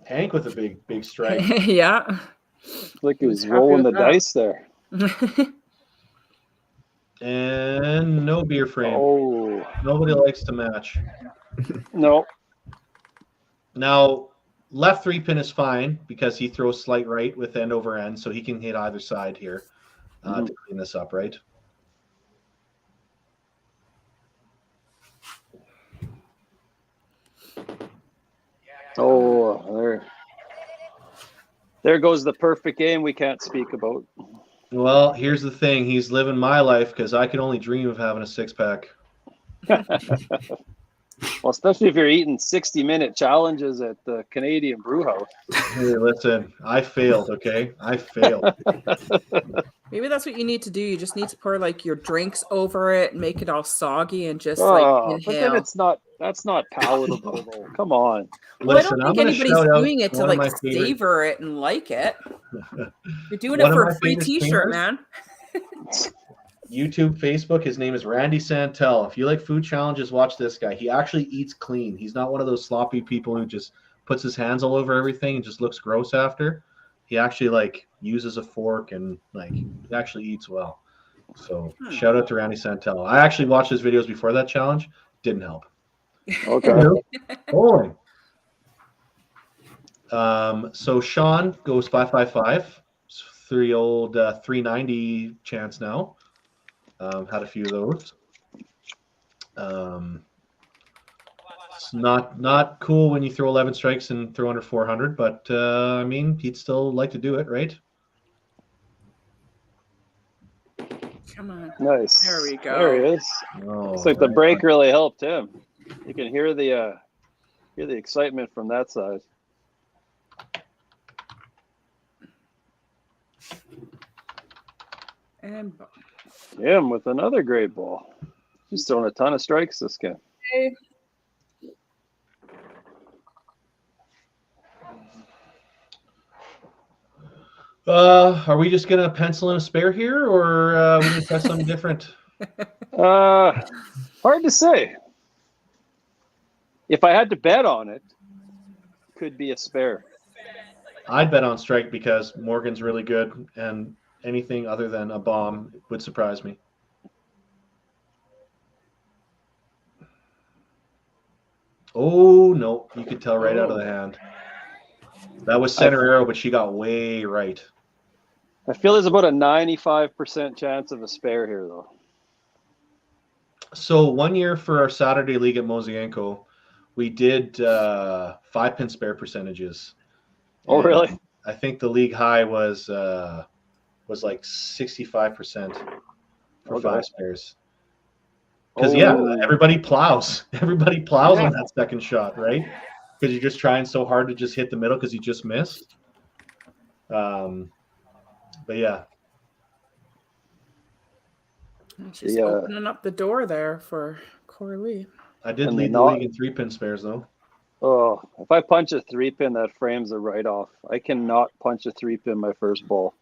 Speaker 1: Hank with a big strike.
Speaker 3: Yeah.
Speaker 2: Like he was rolling the dice there.
Speaker 1: And no beer frame.
Speaker 2: Oh.
Speaker 1: Nobody likes to match.
Speaker 2: No.
Speaker 1: Now, left 3-pin is fine because he throws slight right with end over end, so he can hit either side here to clean this up, right?
Speaker 2: Oh, there goes the perfect game we can't speak about.
Speaker 1: Well, here's the thing. He's living my life because I can only dream of having a 6-pack.
Speaker 2: Well, especially if you're eating 60-minute challenges at the Canadian Brewhouse.
Speaker 1: Hey, listen, I failed, okay? I failed.
Speaker 3: Maybe that's what you need to do. You just need to pour like your drinks over it, make it all soggy, and just inhale.
Speaker 2: But then that's not palatable. Come on.
Speaker 3: Well, I don't think anybody's doing it to like savor it and like it. You're doing it for a free T-shirt, man.
Speaker 1: YouTube, Facebook, his name is Randy Santel. If you like food challenges, watch this guy. He actually eats clean. He's not one of those sloppy people who just puts his hands all over everything and just looks gross after. He actually like uses a fork and like he actually eats well. So shout out to Randy Santel. I actually watched his videos before that challenge. Didn't help.
Speaker 2: Okay.
Speaker 1: Bowling. So Sean goes 555. Three old 390 chance now. Had a few of those. It's not cool when you throw 11 strikes and throw under 400, but I mean, he'd still like to do it, right?
Speaker 3: Come on.
Speaker 2: Nice.
Speaker 3: There we go.
Speaker 2: There he is.
Speaker 1: Oh,
Speaker 2: It's like the break really helped him. You can hear the excitement from that side.
Speaker 3: And
Speaker 2: Him with another great ball. He's throwing a ton of strikes this game.
Speaker 3: okay.
Speaker 1: Are we just gonna pencil in a spare here, or we gonna try something different?
Speaker 2: Hard to say. If I had to bet on it, could be a spare.
Speaker 1: I'd bet on strike because Morgan's really good, and anything other than a bomb would surprise me. Oh no, you could tell right out of the hand. That was center arrow, but she got way right.
Speaker 2: I feel there's about a 95% chance of a spare here, though.
Speaker 1: So 1 year for our Saturday league at Mosienko, we did 5-pin spare percentages.
Speaker 2: Oh,
Speaker 1: And
Speaker 2: really?
Speaker 1: I think the league high was like 65% for
Speaker 2: Okay.
Speaker 1: 5 spares. Because yeah,
Speaker 2: Oh.
Speaker 1: everybody plows. Everybody plows on that second shot, right? Because you're just trying so hard to just hit the middle because you just missed. But yeah.
Speaker 3: She's opening up the door there for Corley.
Speaker 1: I did
Speaker 2: And
Speaker 1: lead
Speaker 2: the
Speaker 1: the league in 3-pin spares though.
Speaker 2: Oh, if I punch a 3-pin, that frames a write-off. I cannot punch a 3-pin my first ball.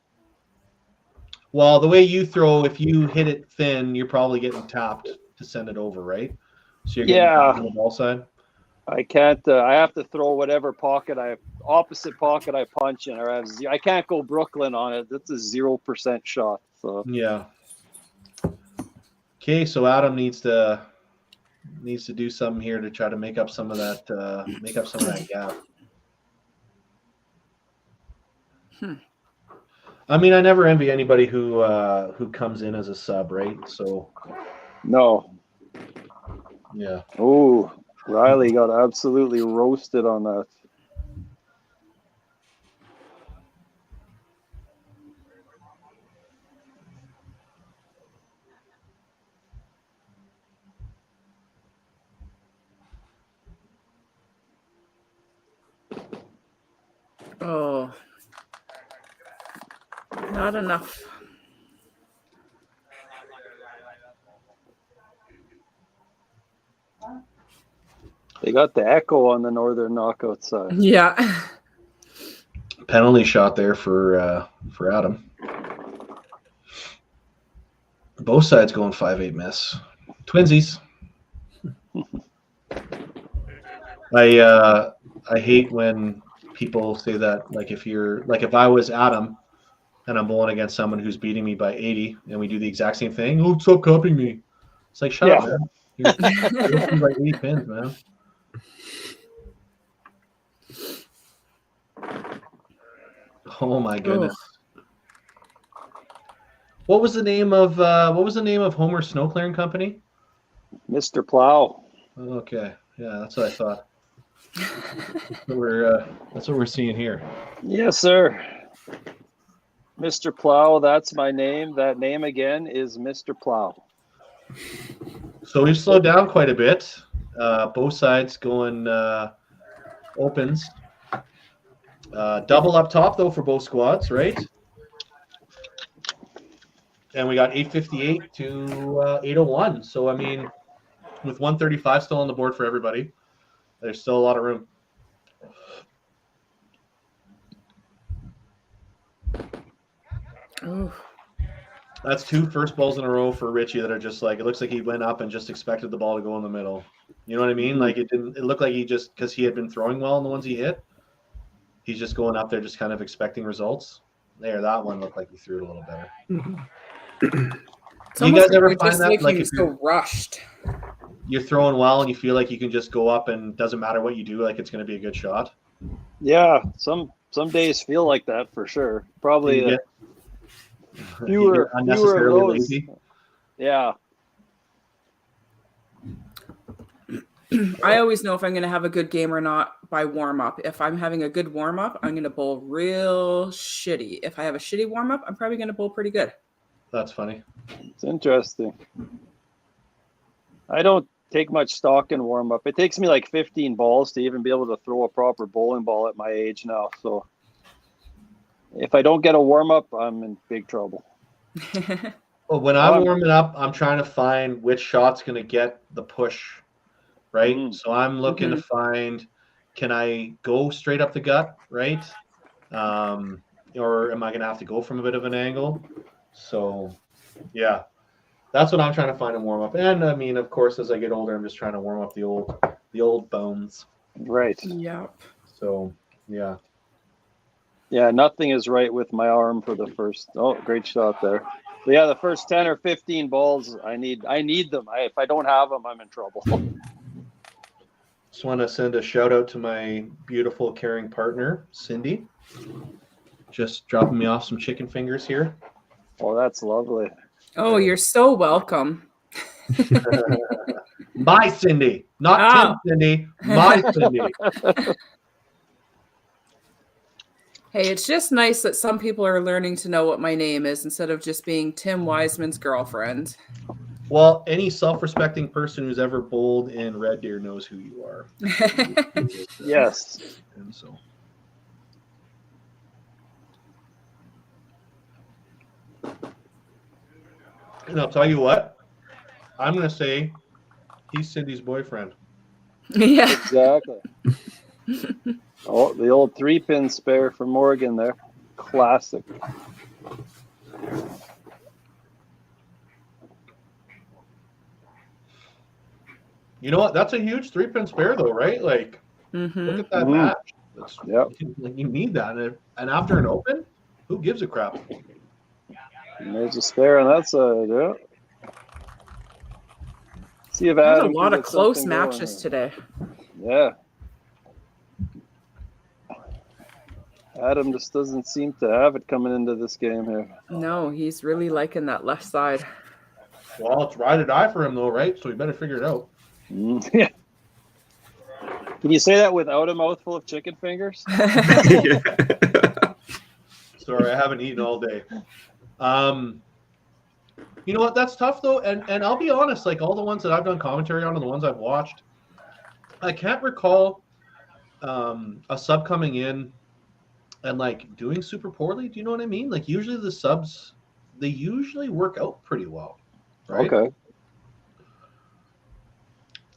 Speaker 1: Well, the way you throw, if you hit it thin, you're probably getting tapped to send it over, right? So you're getting tapped on the ball side.
Speaker 2: I can't. I have to throw whatever opposite pocket I punch in, or I can't go Brooklyn on it. That's a 0% shot. So
Speaker 1: Yeah. Okay, so Adam needs to do something here to try to make up some of that gap. I mean, I never envy anybody who comes in as a sub, right? So
Speaker 2: no.
Speaker 1: Yeah.
Speaker 2: Oh, Riley got absolutely roasted on that.
Speaker 3: Oh, not enough.
Speaker 2: They got the echo on the northern knockout side.
Speaker 3: Yeah.
Speaker 1: Penalty shot there for Adam. Both sides going 5-8 miss. Twinsies. I hate when people say that, like if I was Adam and I'm bowling against someone who's beating me by 80 and we do the exact same thing, oh, stop copying me. It's like, shut up, man. You're like 80 pins, man. Oh my goodness. What was the name of Homer's snow clearing company?
Speaker 2: Mr. Plow.
Speaker 1: Okay. Yeah, that's what I thought. That's what we're seeing here.
Speaker 2: Yes, sir. Mr. Plow, that's my name. That name again is Mr. Plow.
Speaker 1: So we've slowed down quite a bit. Both sides going opens. Double up top though for both squads, right? And we got 858 to 801. So I mean, with 135 still on the board for everybody, there's still a lot of room.
Speaker 3: Oh.
Speaker 1: That's 2 first balls in a row for Richie that are just like, it looks like he went up and just expected the ball to go in the middle. You know what I mean? Like it looked like he just, because he had been throwing well in the ones he hit, he's just going up there just kind of expecting results. There, that one looked like he threw it a little better.
Speaker 3: It's
Speaker 1: You
Speaker 3: almost
Speaker 1: guys ever
Speaker 3: you're
Speaker 1: find
Speaker 3: just
Speaker 1: that, like,
Speaker 3: looking
Speaker 1: if you're
Speaker 3: so rushed?
Speaker 1: you're throwing well and you feel like you can just go up and doesn't matter what you do, like it's going to be a good shot?
Speaker 2: Yeah, some days feel like that for sure. Probably
Speaker 1: You get
Speaker 2: fewer of
Speaker 1: unnecessarily
Speaker 2: those.
Speaker 1: lazy.
Speaker 2: Yeah.
Speaker 3: I always know if I'm going to have a good game or not by warm up. If I'm having a good warm up, I'm going to bowl real shitty. If I have a shitty warm up, I'm probably going to bowl pretty good.
Speaker 1: That's funny.
Speaker 2: It's interesting. I don't take much stock in warm up. It takes me like 15 balls to even be able to throw a proper bowling ball at my age now. So if I don't get a warm up, I'm in big trouble.
Speaker 1: Well, when I'm warming up, I'm trying to find which shot's going to get the push, right? So I'm looking to find, can I go straight up the gut, right? Or am I going to have to go from a bit of an angle? So, yeah, that's what I'm trying to find in warm up. And I mean, of course, as I get older, I'm just trying to warm up the old bones.
Speaker 2: Right.
Speaker 3: Yep.
Speaker 1: So, yeah.
Speaker 2: Yeah, nothing is right with my arm for the first. Oh, great shot there. But yeah, the first 10 or 15 balls, I need them. If I don't have them, I'm in trouble.
Speaker 1: Just want to send a shout out to my beautiful, caring partner, Cindy. Just dropping me off some chicken fingers here.
Speaker 2: Oh, that's lovely.
Speaker 3: Oh, you're so welcome.
Speaker 1: My Cindy, not Tim Cindy, my Cindy.
Speaker 3: Hey, it's just nice that some people are learning to know what my name is instead of just being Tim Wiseman's girlfriend.
Speaker 1: Well, any self-respecting person who's ever bowled in Red Deer knows who you are.
Speaker 2: Yes.
Speaker 1: And so. And I'll tell you what, I'm going to say he's Cindy's boyfriend.
Speaker 3: Yeah.
Speaker 2: Exactly. Oh, the old 3-pin spare from Morgan there. Classic.
Speaker 1: You know what? That's a huge 3-pin spare, though, right? Like, look at that match. You need that. And after an open, who gives a crap?
Speaker 2: And there's a spare on that side. Yeah. See if
Speaker 3: There's a
Speaker 2: Adam
Speaker 3: lot
Speaker 2: can
Speaker 3: of
Speaker 2: get
Speaker 3: close
Speaker 2: something going
Speaker 3: matches
Speaker 2: here.
Speaker 3: today.
Speaker 2: Yeah. Adam just doesn't seem to have it coming into this game here.
Speaker 3: No, he's really liking that left side.
Speaker 1: Well, it's ride or die for him, though, right? So he better figure it out.
Speaker 2: Yeah. Can you say that without a mouthful of chicken fingers?
Speaker 1: Sorry, I haven't eaten all day. You know what? That's tough, though. And I'll be honest, like all the ones that I've done commentary on and the ones I've watched, I can't recall a sub coming in and like doing super poorly. Do you know what I mean? Like usually the subs, they usually work out pretty well, right?
Speaker 2: Okay.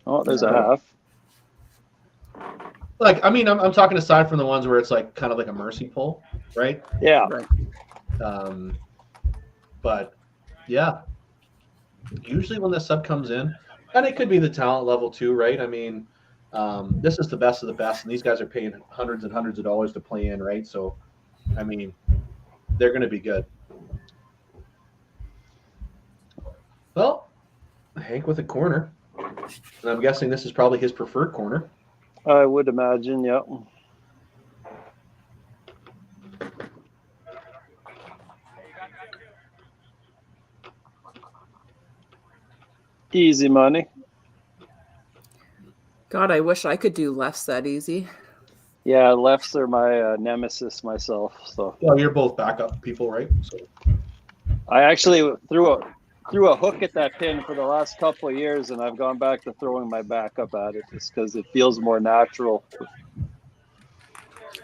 Speaker 2: Oh, there's a half.
Speaker 1: Like, I mean, I'm talking aside from the ones where it's like kind of like a mercy pull, right?
Speaker 2: Yeah.
Speaker 1: But yeah, usually when the sub comes in, and it could be the talent level too, right? I mean, this is the best of the best, and these guys are paying hundreds and hundreds of dollars to play in, right? So, I mean, they're going to be good. Well, Hank with a corner, and I'm guessing this is probably his preferred corner.
Speaker 2: I would imagine, yeah. Easy money.
Speaker 3: God, I wish I could do lefts that easy.
Speaker 2: Yeah, lefts are my nemesis myself. So.
Speaker 1: Well, you're both backup people, right? So.
Speaker 2: I actually threw a hook at that pin for the last couple of years, and I've gone back to throwing my backup at it just because it feels more natural.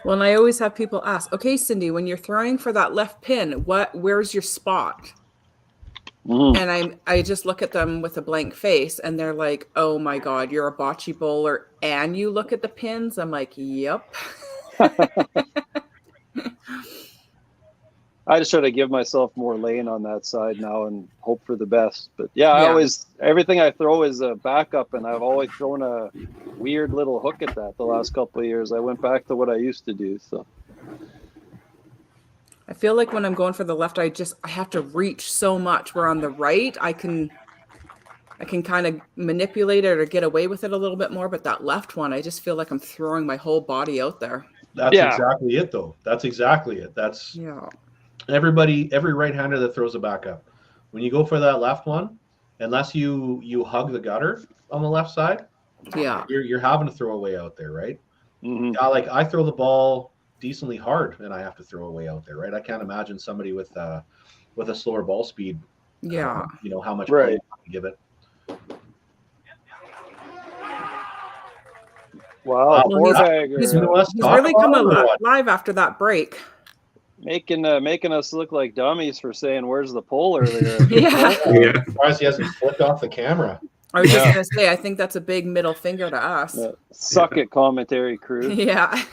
Speaker 3: Well, and I always have people ask, okay, Cindy, when you're throwing for that left pin, where's your spot? And I just look at them with a blank face, and they're like, oh my God, you're a bocce bowler and you look at the pins? I'm like, yep.
Speaker 2: I just try to give myself more lane on that side now and hope for the best. But yeah, I
Speaker 3: Yeah.
Speaker 2: always, everything I throw is a backup, and I've always thrown a weird little hook at that the last couple of years. I went back to what I used to do. So
Speaker 3: I feel like when I'm going for the left, I have to reach so much. Where on the right, I can kind of manipulate it or get away with it a little bit more. But that left one, I just feel like I'm throwing my whole body out there.
Speaker 1: That's exactly it, though. That's exactly it. That's every right-hander that throws a backup. When you go for that left one, unless you hug the gutter on the left side, you're having to throw away out there, right?
Speaker 2: Mm-hmm.
Speaker 1: Yeah, like I throw the ball decently hard, and I have to throw away out there, right? I can't imagine somebody with a slower ball speed.
Speaker 3: Yeah,
Speaker 1: how much play you have to give it.
Speaker 2: Wow,
Speaker 3: he's really come alive after that break.
Speaker 2: Making us look like dummies for saying "Where's the pole?" earlier.
Speaker 1: I'm surprised he hasn't flipped off the camera.
Speaker 3: I was just gonna say, I think that's a big middle finger to us.
Speaker 2: Suck it, commentary crew.
Speaker 3: Yeah.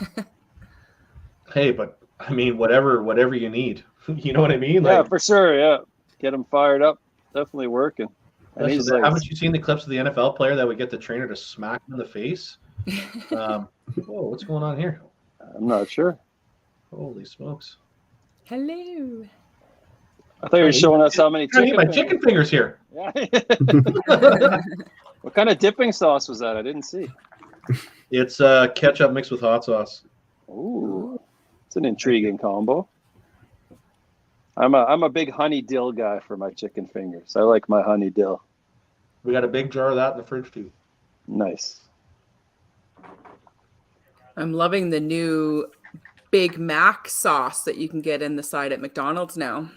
Speaker 1: Hey, but I mean, whatever you need. You know what I mean?
Speaker 2: Yeah, for sure. Yeah, get him fired up. Definitely working. And he's like,
Speaker 1: haven't you seen the clips of the NFL player that would get the trainer to smack him in the face? Whoa, what's going on here?
Speaker 2: I'm not sure.
Speaker 1: Holy smokes!
Speaker 3: Hello.
Speaker 2: I thought you were showing us how many
Speaker 1: chicken fingers here.
Speaker 2: Yeah. What kind of dipping sauce was that? I didn't see.
Speaker 1: It's ketchup mixed with hot sauce.
Speaker 2: Ooh, it's an intriguing combo. I'm a big honey dill guy for my chicken fingers. I like my honey dill.
Speaker 1: We got a big jar of that in the fridge too.
Speaker 2: Nice.
Speaker 3: I'm loving the new Big Mac sauce that you can get in the side at McDonald's now.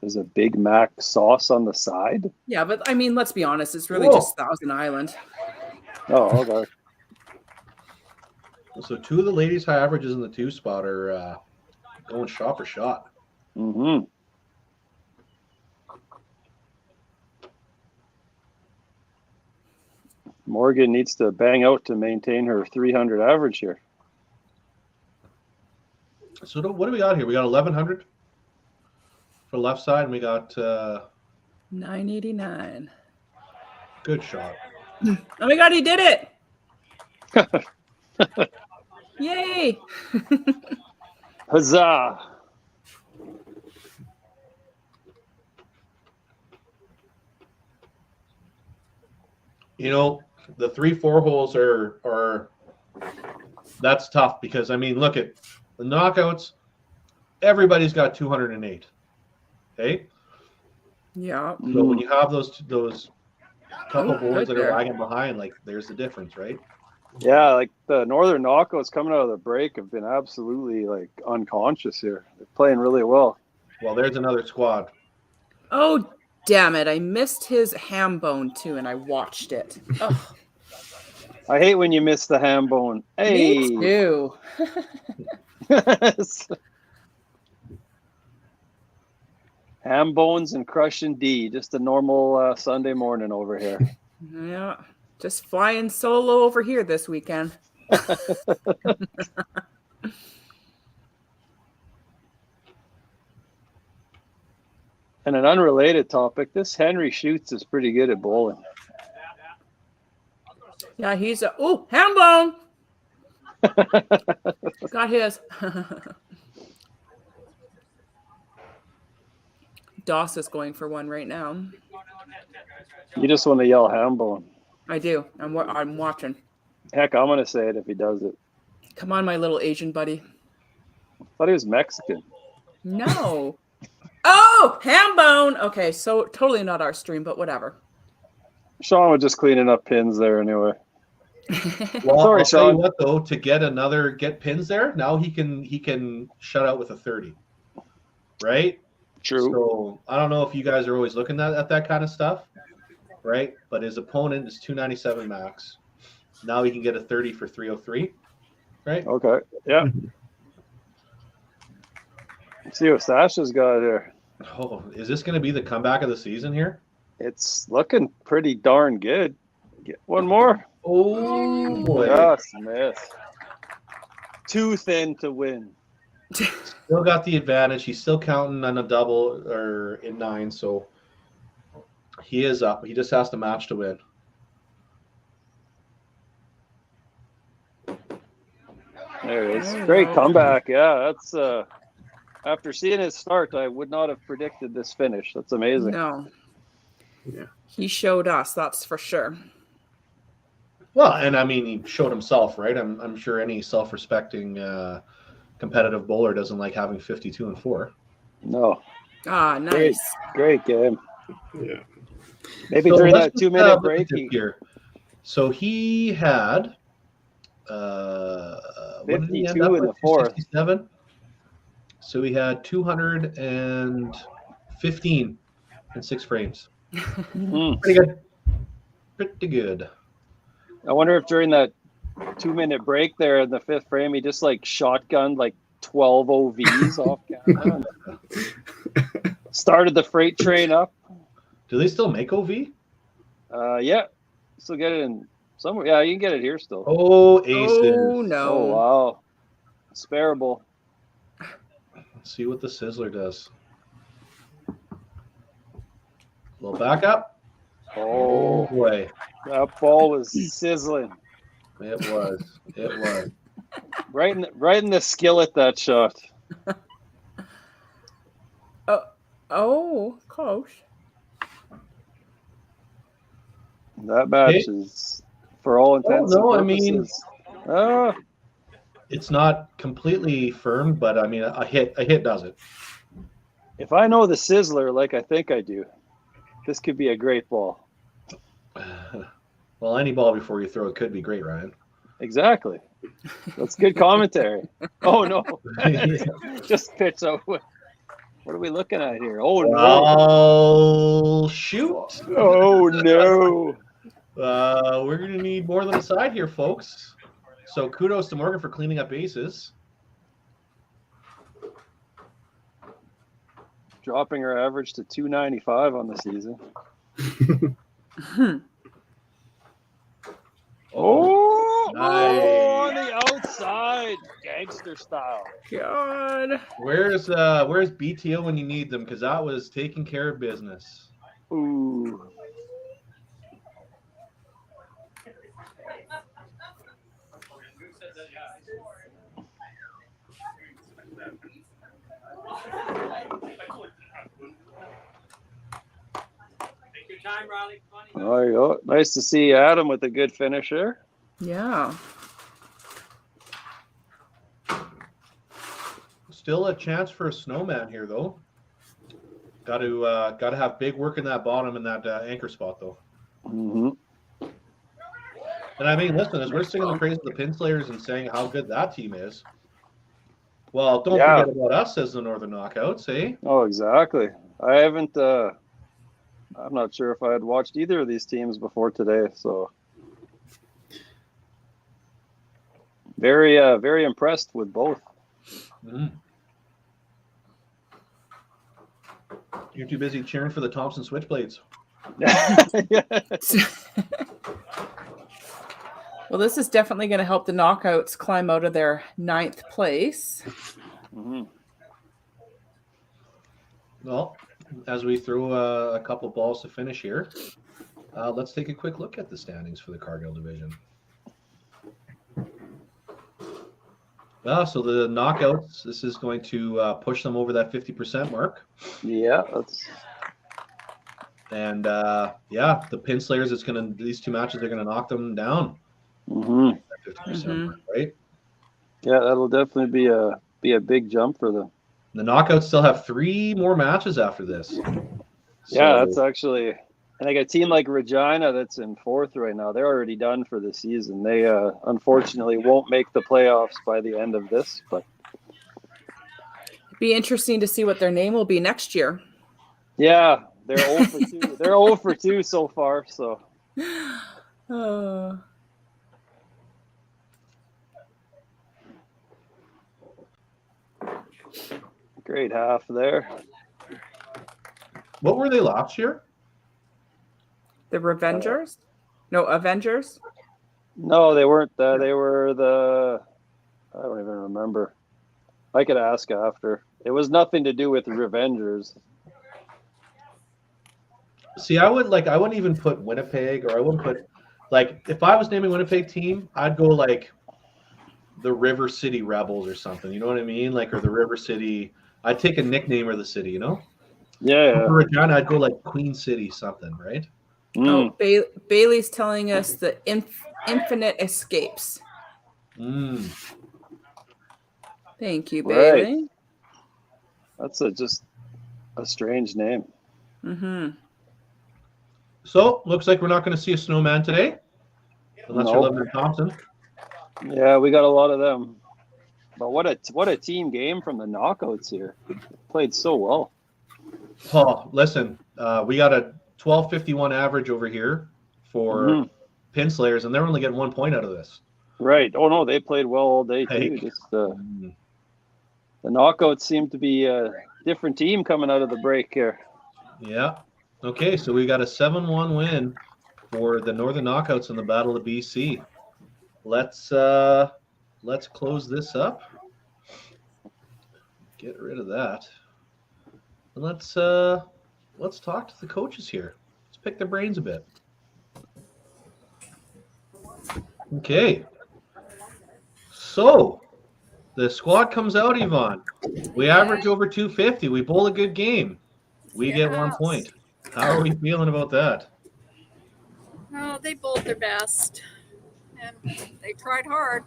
Speaker 2: There's a Big Mac sauce on the side?
Speaker 3: Yeah, but I mean, let's be honest, it's really just Thousand Island.
Speaker 2: Oh, okay.
Speaker 1: So 2 of the ladies' high averages in the 2 spot are going shot for shot.
Speaker 2: Mm-hmm. Morgan needs to bang out to maintain her 300 average here.
Speaker 1: So what do we got here? We got 1,100 for left side, and we got
Speaker 3: 989.
Speaker 1: Good shot.
Speaker 3: Oh my God, he did it! Yay!
Speaker 2: Huzzah!
Speaker 1: You know, the 3-4 holes are that's tough because I mean, look at the knockouts. Everybody's got 208. Okay.
Speaker 3: Yeah.
Speaker 1: So when you have those couple boards that are lagging behind, like there's the difference, right?
Speaker 2: Yeah, like the Northern knockouts coming out of the break have been absolutely like unconscious here. They're playing really well.
Speaker 1: Well, there's another squad.
Speaker 3: Oh, damn it. I missed his ham bone too, and I watched it. Oh.
Speaker 2: I hate when you miss the ham bone. Hey.
Speaker 3: Me too.
Speaker 2: Ham bones and crushing D. Just a normal Sunday morning over here.
Speaker 3: Yeah. Just flying solo over here this weekend.
Speaker 2: And an unrelated topic, this Henry Schutz is pretty good at bowling.
Speaker 3: Yeah, he's ham bone. Got his. Doss is going for one right now.
Speaker 2: You just want to yell ham bone.
Speaker 3: I do. I'm watching.
Speaker 2: Heck, I'm going to say it if he does it.
Speaker 3: Come on, my little Asian buddy.
Speaker 2: I thought he was Mexican.
Speaker 3: No. Oh, ham bone. Okay, so totally not our stream, but whatever.
Speaker 2: Sean was just cleaning up pins there anyway.
Speaker 1: Well,
Speaker 2: sorry,
Speaker 1: I'll tell
Speaker 2: Sean.
Speaker 1: you what though, to get pins there, now he can shut out with a 30. Right?
Speaker 2: True.
Speaker 1: So I don't know if you guys are always looking at that kind of stuff, right? But his opponent is 297 max. Now he can get a 30 for 303, right?
Speaker 2: Okay. Yeah. Let's see what Sasha's got here.
Speaker 1: Oh, is this going to be the comeback of the season here?
Speaker 2: It's looking pretty darn good. Get one more.
Speaker 1: Oh boy.
Speaker 2: Yes, miss. Too thin to win.
Speaker 1: Still got the advantage. He's still counting on a double or in 9, so he is up. He just has to match to win.
Speaker 2: There it is.
Speaker 3: There you
Speaker 2: Great
Speaker 3: go.
Speaker 2: comeback. Yeah, that's after seeing his start, I would not have predicted this finish. That's amazing.
Speaker 3: No.
Speaker 4: Yeah.
Speaker 3: He showed us, that's for sure.
Speaker 1: Well, and I mean, he showed himself, right? I'm sure any self-respecting competitive bowler doesn't like having 52-4.
Speaker 2: No.
Speaker 3: Ah, nice.
Speaker 2: Great game.
Speaker 4: Yeah.
Speaker 2: Maybe
Speaker 1: So
Speaker 2: during
Speaker 1: let's
Speaker 2: that
Speaker 1: just,
Speaker 2: 2-minute
Speaker 1: look at
Speaker 2: break,
Speaker 1: this here. So he had what did he end
Speaker 2: 52
Speaker 1: up
Speaker 2: in
Speaker 1: with?
Speaker 2: the fourth.
Speaker 1: 267. So he had 215 in 6 frames.
Speaker 2: Mhm.
Speaker 1: Pretty good. Pretty good.
Speaker 2: I wonder if during that 2-minute break there in the 5th frame, he just like shotgunned like 12 OVs off camera. Started the freight train up.
Speaker 1: Do they still make OV?
Speaker 2: Yeah. Still get it in somewhere. Yeah, you can get it here still.
Speaker 1: Oh, aces.
Speaker 3: Oh, no.
Speaker 2: Oh, wow. Sparable.
Speaker 1: Let's see what the Sizzler does. Little backup.
Speaker 2: Oh,
Speaker 1: Boy,
Speaker 2: that ball was sizzling.
Speaker 1: it was. It was.
Speaker 2: Right in the skillet, that shot.
Speaker 3: Oh, close.
Speaker 2: That match
Speaker 1: Okay.
Speaker 2: is, for all intents
Speaker 1: no, I
Speaker 2: and
Speaker 1: mean-
Speaker 2: purposes.
Speaker 1: It's not completely firm, but I mean, a hit does it.
Speaker 2: If I know the Sizzler like I think I do, this could be a great ball.
Speaker 1: Well, any ball before you throw it could be great, Ryan.
Speaker 2: Exactly. That's good commentary. Oh, no. Just pitch out. What are we looking at here? Oh, no.
Speaker 1: Oh, shoot.
Speaker 2: Oh, no.
Speaker 1: We're going to need more than a side here, folks. So kudos to Morgan for cleaning up aces.
Speaker 2: Dropping her average to 295 on the season. Oh,
Speaker 1: nice.
Speaker 2: on the outside, gangster style.
Speaker 3: God.
Speaker 1: Where's BTO when you need them? Because that was taking care of business.
Speaker 2: Ooh. There you go. Nice to see Adam with a good finish there.
Speaker 3: Yeah.
Speaker 1: Still a chance for a snowman here, though. Got to have big work in that bottom and that anchor spot, though.
Speaker 2: Mm-hmm.
Speaker 1: And I mean, listen, as we're singing the praise of the Pinslayers and saying how good that team is, well, don't forget about us as the Northern Knockouts, eh?
Speaker 2: Oh, exactly. I haven't. I'm not sure if I had watched either of these teams before today, so very impressed with both.
Speaker 1: Mm. You're too busy cheering for the Thompson Switchblades.
Speaker 3: Well, this is definitely going to help the Knockouts climb out of their 9th place.
Speaker 2: Mm-hmm.
Speaker 1: Well, as we throw a couple balls to finish here, let's take a quick look at the standings for the Cargill division. So the Knockouts, this is going to push them over that 50% mark.
Speaker 2: Yeah, that's.
Speaker 1: And the Pinslayers, these two matches are gonna knock them down.
Speaker 2: Mm-hmm.
Speaker 1: 50% mark, right?
Speaker 2: Yeah, that'll definitely be a big jump for them.
Speaker 1: The Knockouts still have 3 more matches after this.
Speaker 2: Yeah, that's actually. I think a team like Regina that's in 4th right now, they're already done for the season. They unfortunately won't make the playoffs by the end of this, but
Speaker 3: Be interesting to see what their name will be next year.
Speaker 2: yeah, they're 0 for 2. They're 0 for 2 so far, so. Great half there.
Speaker 1: What were they last year?
Speaker 3: The Revengers? No, Avengers?
Speaker 2: No, they weren't. They were the. I don't even remember. I could ask after. It was nothing to do with the Revengers.
Speaker 1: See, I wouldn't even put Winnipeg, or I wouldn't put, like, if I was naming Winnipeg team, I'd go like the River City Rebels or something. You know what I mean? Like, or the River City. I'd take a nickname of the city, you know?
Speaker 2: Yeah.
Speaker 1: For Regina, I'd go like Queen City something, right?
Speaker 3: Oh, Bailey's telling us the infinite escapes. Thank you, Bailey.
Speaker 2: Right. That's just a strange name.
Speaker 3: Mm-hmm.
Speaker 1: So, looks like we're not going to see a snowman today, unless you're living in Thompson.
Speaker 2: Yeah, we got a lot of them. But what a team game from the knockouts here. Played so well.
Speaker 1: Oh, listen, we got a 12.51 average over here for pin slayers, and they're only getting 1 point out of this.
Speaker 2: Right. Oh no, they played well all day too. Just the knockouts seem to be a different team coming out of the break here.
Speaker 1: Yeah. Okay, so we got a 7-1 win for the Northern Knockouts in the Battle of BC. Let's close this up. Get rid of that. And let's talk to the coaches here. Let's pick their brains a bit. Okay. So the squad comes out, Yvonne. We average over 250. We bowl a good game. We get 1 point. How are we feeling about that?
Speaker 10: No, they bowled their best, and they tried hard.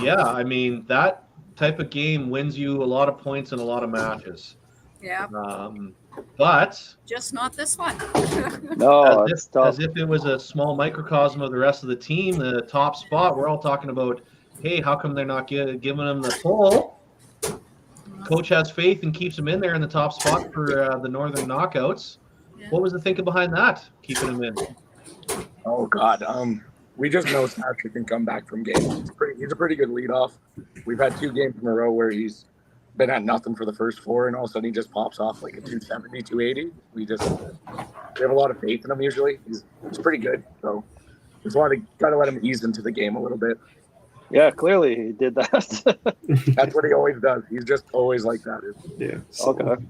Speaker 1: Yeah, I mean, that type of game wins you a lot of points in a lot of matches.
Speaker 10: Yeah.
Speaker 1: But
Speaker 10: just not this one.
Speaker 2: No,
Speaker 1: as if it was a small microcosm of the rest of the team, the top spot, we're all talking about, hey, how come they're not giving them the pull? Coach has faith and keeps him in there in the top spot for the Northern Knockouts. Yeah. What was the thinking behind that, keeping him in?
Speaker 12: Oh, God. We just know Thatcher can come back from games. He's a pretty good leadoff. We've had 2 games in a row where he's been at nothing for the first 4, and all of a sudden he just pops off like a 270, 280. We have a lot of faith in him usually. He's pretty good. So just gotta let him ease into the game a little bit.
Speaker 2: Yeah, clearly he did that.
Speaker 12: That's what he always does. He's just always like that.
Speaker 4: Yeah.
Speaker 2: Okay.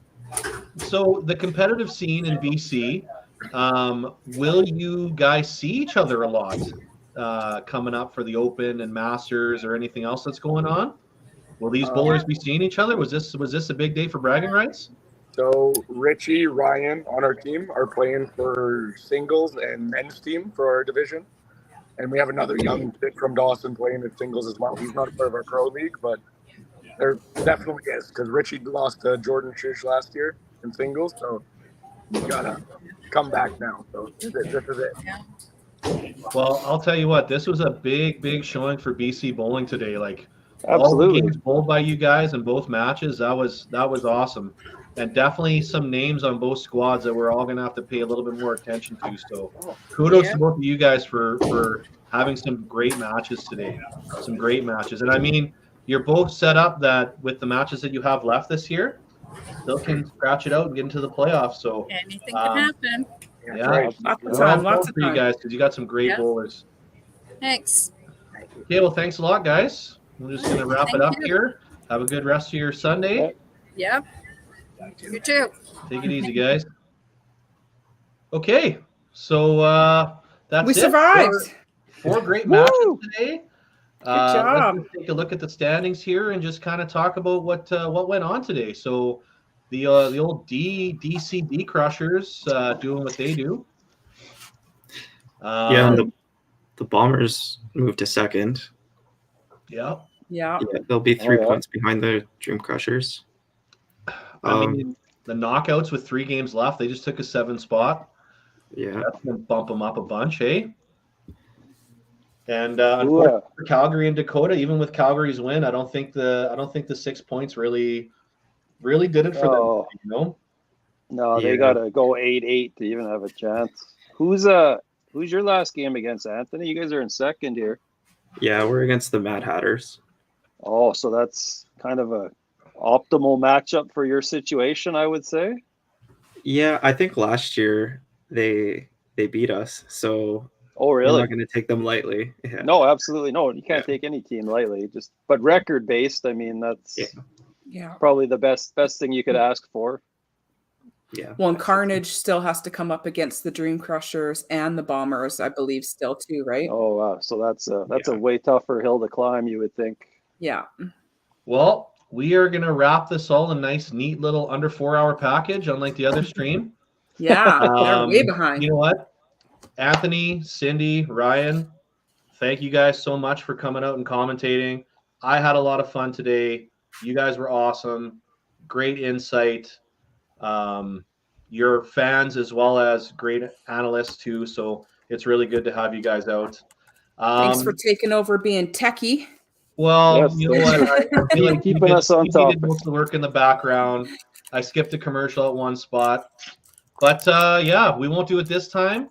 Speaker 1: So the competitive scene in BC, will you guys see each other a lot coming up for the Open and Masters or anything else that's going on? Will these bowlers be seeing each other? Was this a big day for bragging rights?
Speaker 12: So Richie, Ryan on our team are playing for singles and men's team for our division. And we have another young kid from Dawson playing at singles as well. He's not a part of our pro league, but there definitely is, because Richie lost to Jordan Shish last year in singles, so he's got to come back now. So this is it.
Speaker 1: Well, I'll tell you what, this was a big showing for BC bowling today. Like,
Speaker 2: absolutely,
Speaker 1: all the games bowled by you guys in both matches, that was awesome. And definitely some names on both squads that we're all going to have to pay a little bit more attention to. So kudos to both of you guys for having some great matches today. Some great matches. And I mean, you're both set up that with the matches that you have left this year, still can scratch it out and get into the playoffs. So
Speaker 10: anything can happen.
Speaker 1: Yeah,
Speaker 3: lots of time
Speaker 1: for you guys, because you got some great bowlers.
Speaker 10: Thanks.
Speaker 1: Okay, well, thanks a lot, guys. We're just going to wrap it up here. Have a good rest of your Sunday.
Speaker 10: Yep. You too.
Speaker 1: Take it easy, guys. Okay, so that's
Speaker 3: we
Speaker 1: it.
Speaker 3: survived.
Speaker 1: Four great matches today.
Speaker 3: Good job.
Speaker 1: Let's take a look at the standings here and just kind of talk about what went on today. So the old DCB Crushers doing what they do.
Speaker 4: And the Bombers moved to second.
Speaker 1: Yeah.
Speaker 4: They'll be 3 points behind the Dream Crushers.
Speaker 1: I mean, the Knockouts with 3 games left, they just took a 7 spot.
Speaker 4: Yeah,
Speaker 1: that's gonna bump them up a bunch, hey. And unfortunately for Calgary and Dakota, even with Calgary's win, I don't think the 6 points really did it for them. You know?
Speaker 2: No, they gotta go 8-8 to even have a chance. Who's your last game against, Anthony? You guys are in second here.
Speaker 4: Yeah, we're against the Mad Hatters.
Speaker 2: Oh, so that's kind of a optimal matchup for your situation, I would say.
Speaker 4: Yeah, I think last year they beat us, so
Speaker 2: Oh,
Speaker 4: We're
Speaker 2: really?
Speaker 4: not going to take them lightly. Yeah.
Speaker 2: No, absolutely no. You can't take any team lightly. But record based, I mean, that's
Speaker 3: Yeah.
Speaker 2: probably the best thing you could ask for.
Speaker 4: Yeah.
Speaker 3: Well, and Carnage still has to come up against the Dream Crushers and the Bombers, I believe, still too, right?
Speaker 2: Oh, wow. So that's a way tougher hill to climb, you would think.
Speaker 3: Yeah.
Speaker 1: Well, we are going to wrap this all in a nice, neat little under 4-hour package, unlike the other stream.
Speaker 3: Yeah, they're way behind.
Speaker 1: You know what? Anthony, Cindy, Ryan, thank you guys so much for coming out and commentating. I had a lot of fun today. You guys were awesome. Great insight. You're fans as well as great analysts too, so it's really good to have you guys out.
Speaker 3: Thanks for taking over being techie.
Speaker 1: Well,
Speaker 2: Yes,
Speaker 1: you know what? I feel like
Speaker 2: keeping us on
Speaker 1: we
Speaker 2: top.
Speaker 1: did most of the work in the background. I skipped a commercial at one spot. But yeah, we won't do it this time.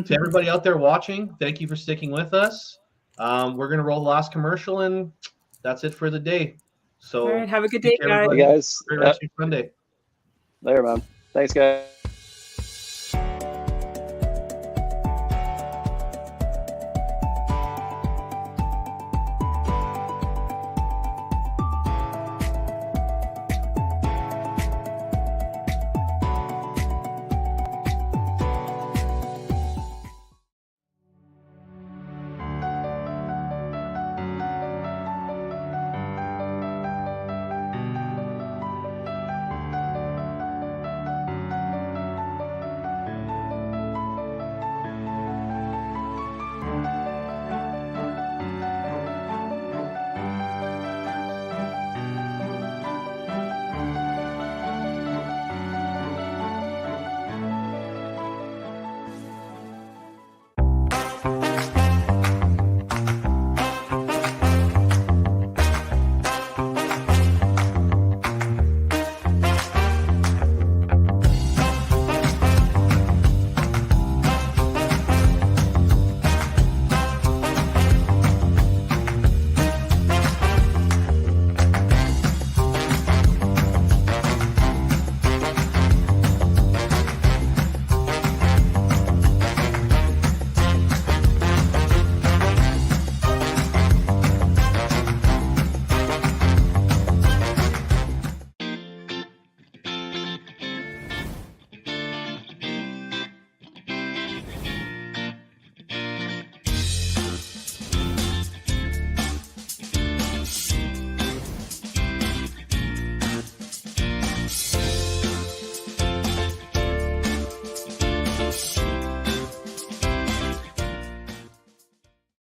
Speaker 1: To everybody out there watching, thank you for sticking with us. We're going to roll the last commercial, and that's it for the day. So
Speaker 3: All right, have a good day,
Speaker 1: take care,
Speaker 3: guys.
Speaker 1: everybody.
Speaker 2: Hey, guys.
Speaker 1: Great rest of your Sunday.
Speaker 2: There, man. Thanks, guys.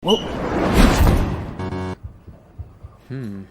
Speaker 13: Whoa. Hmm.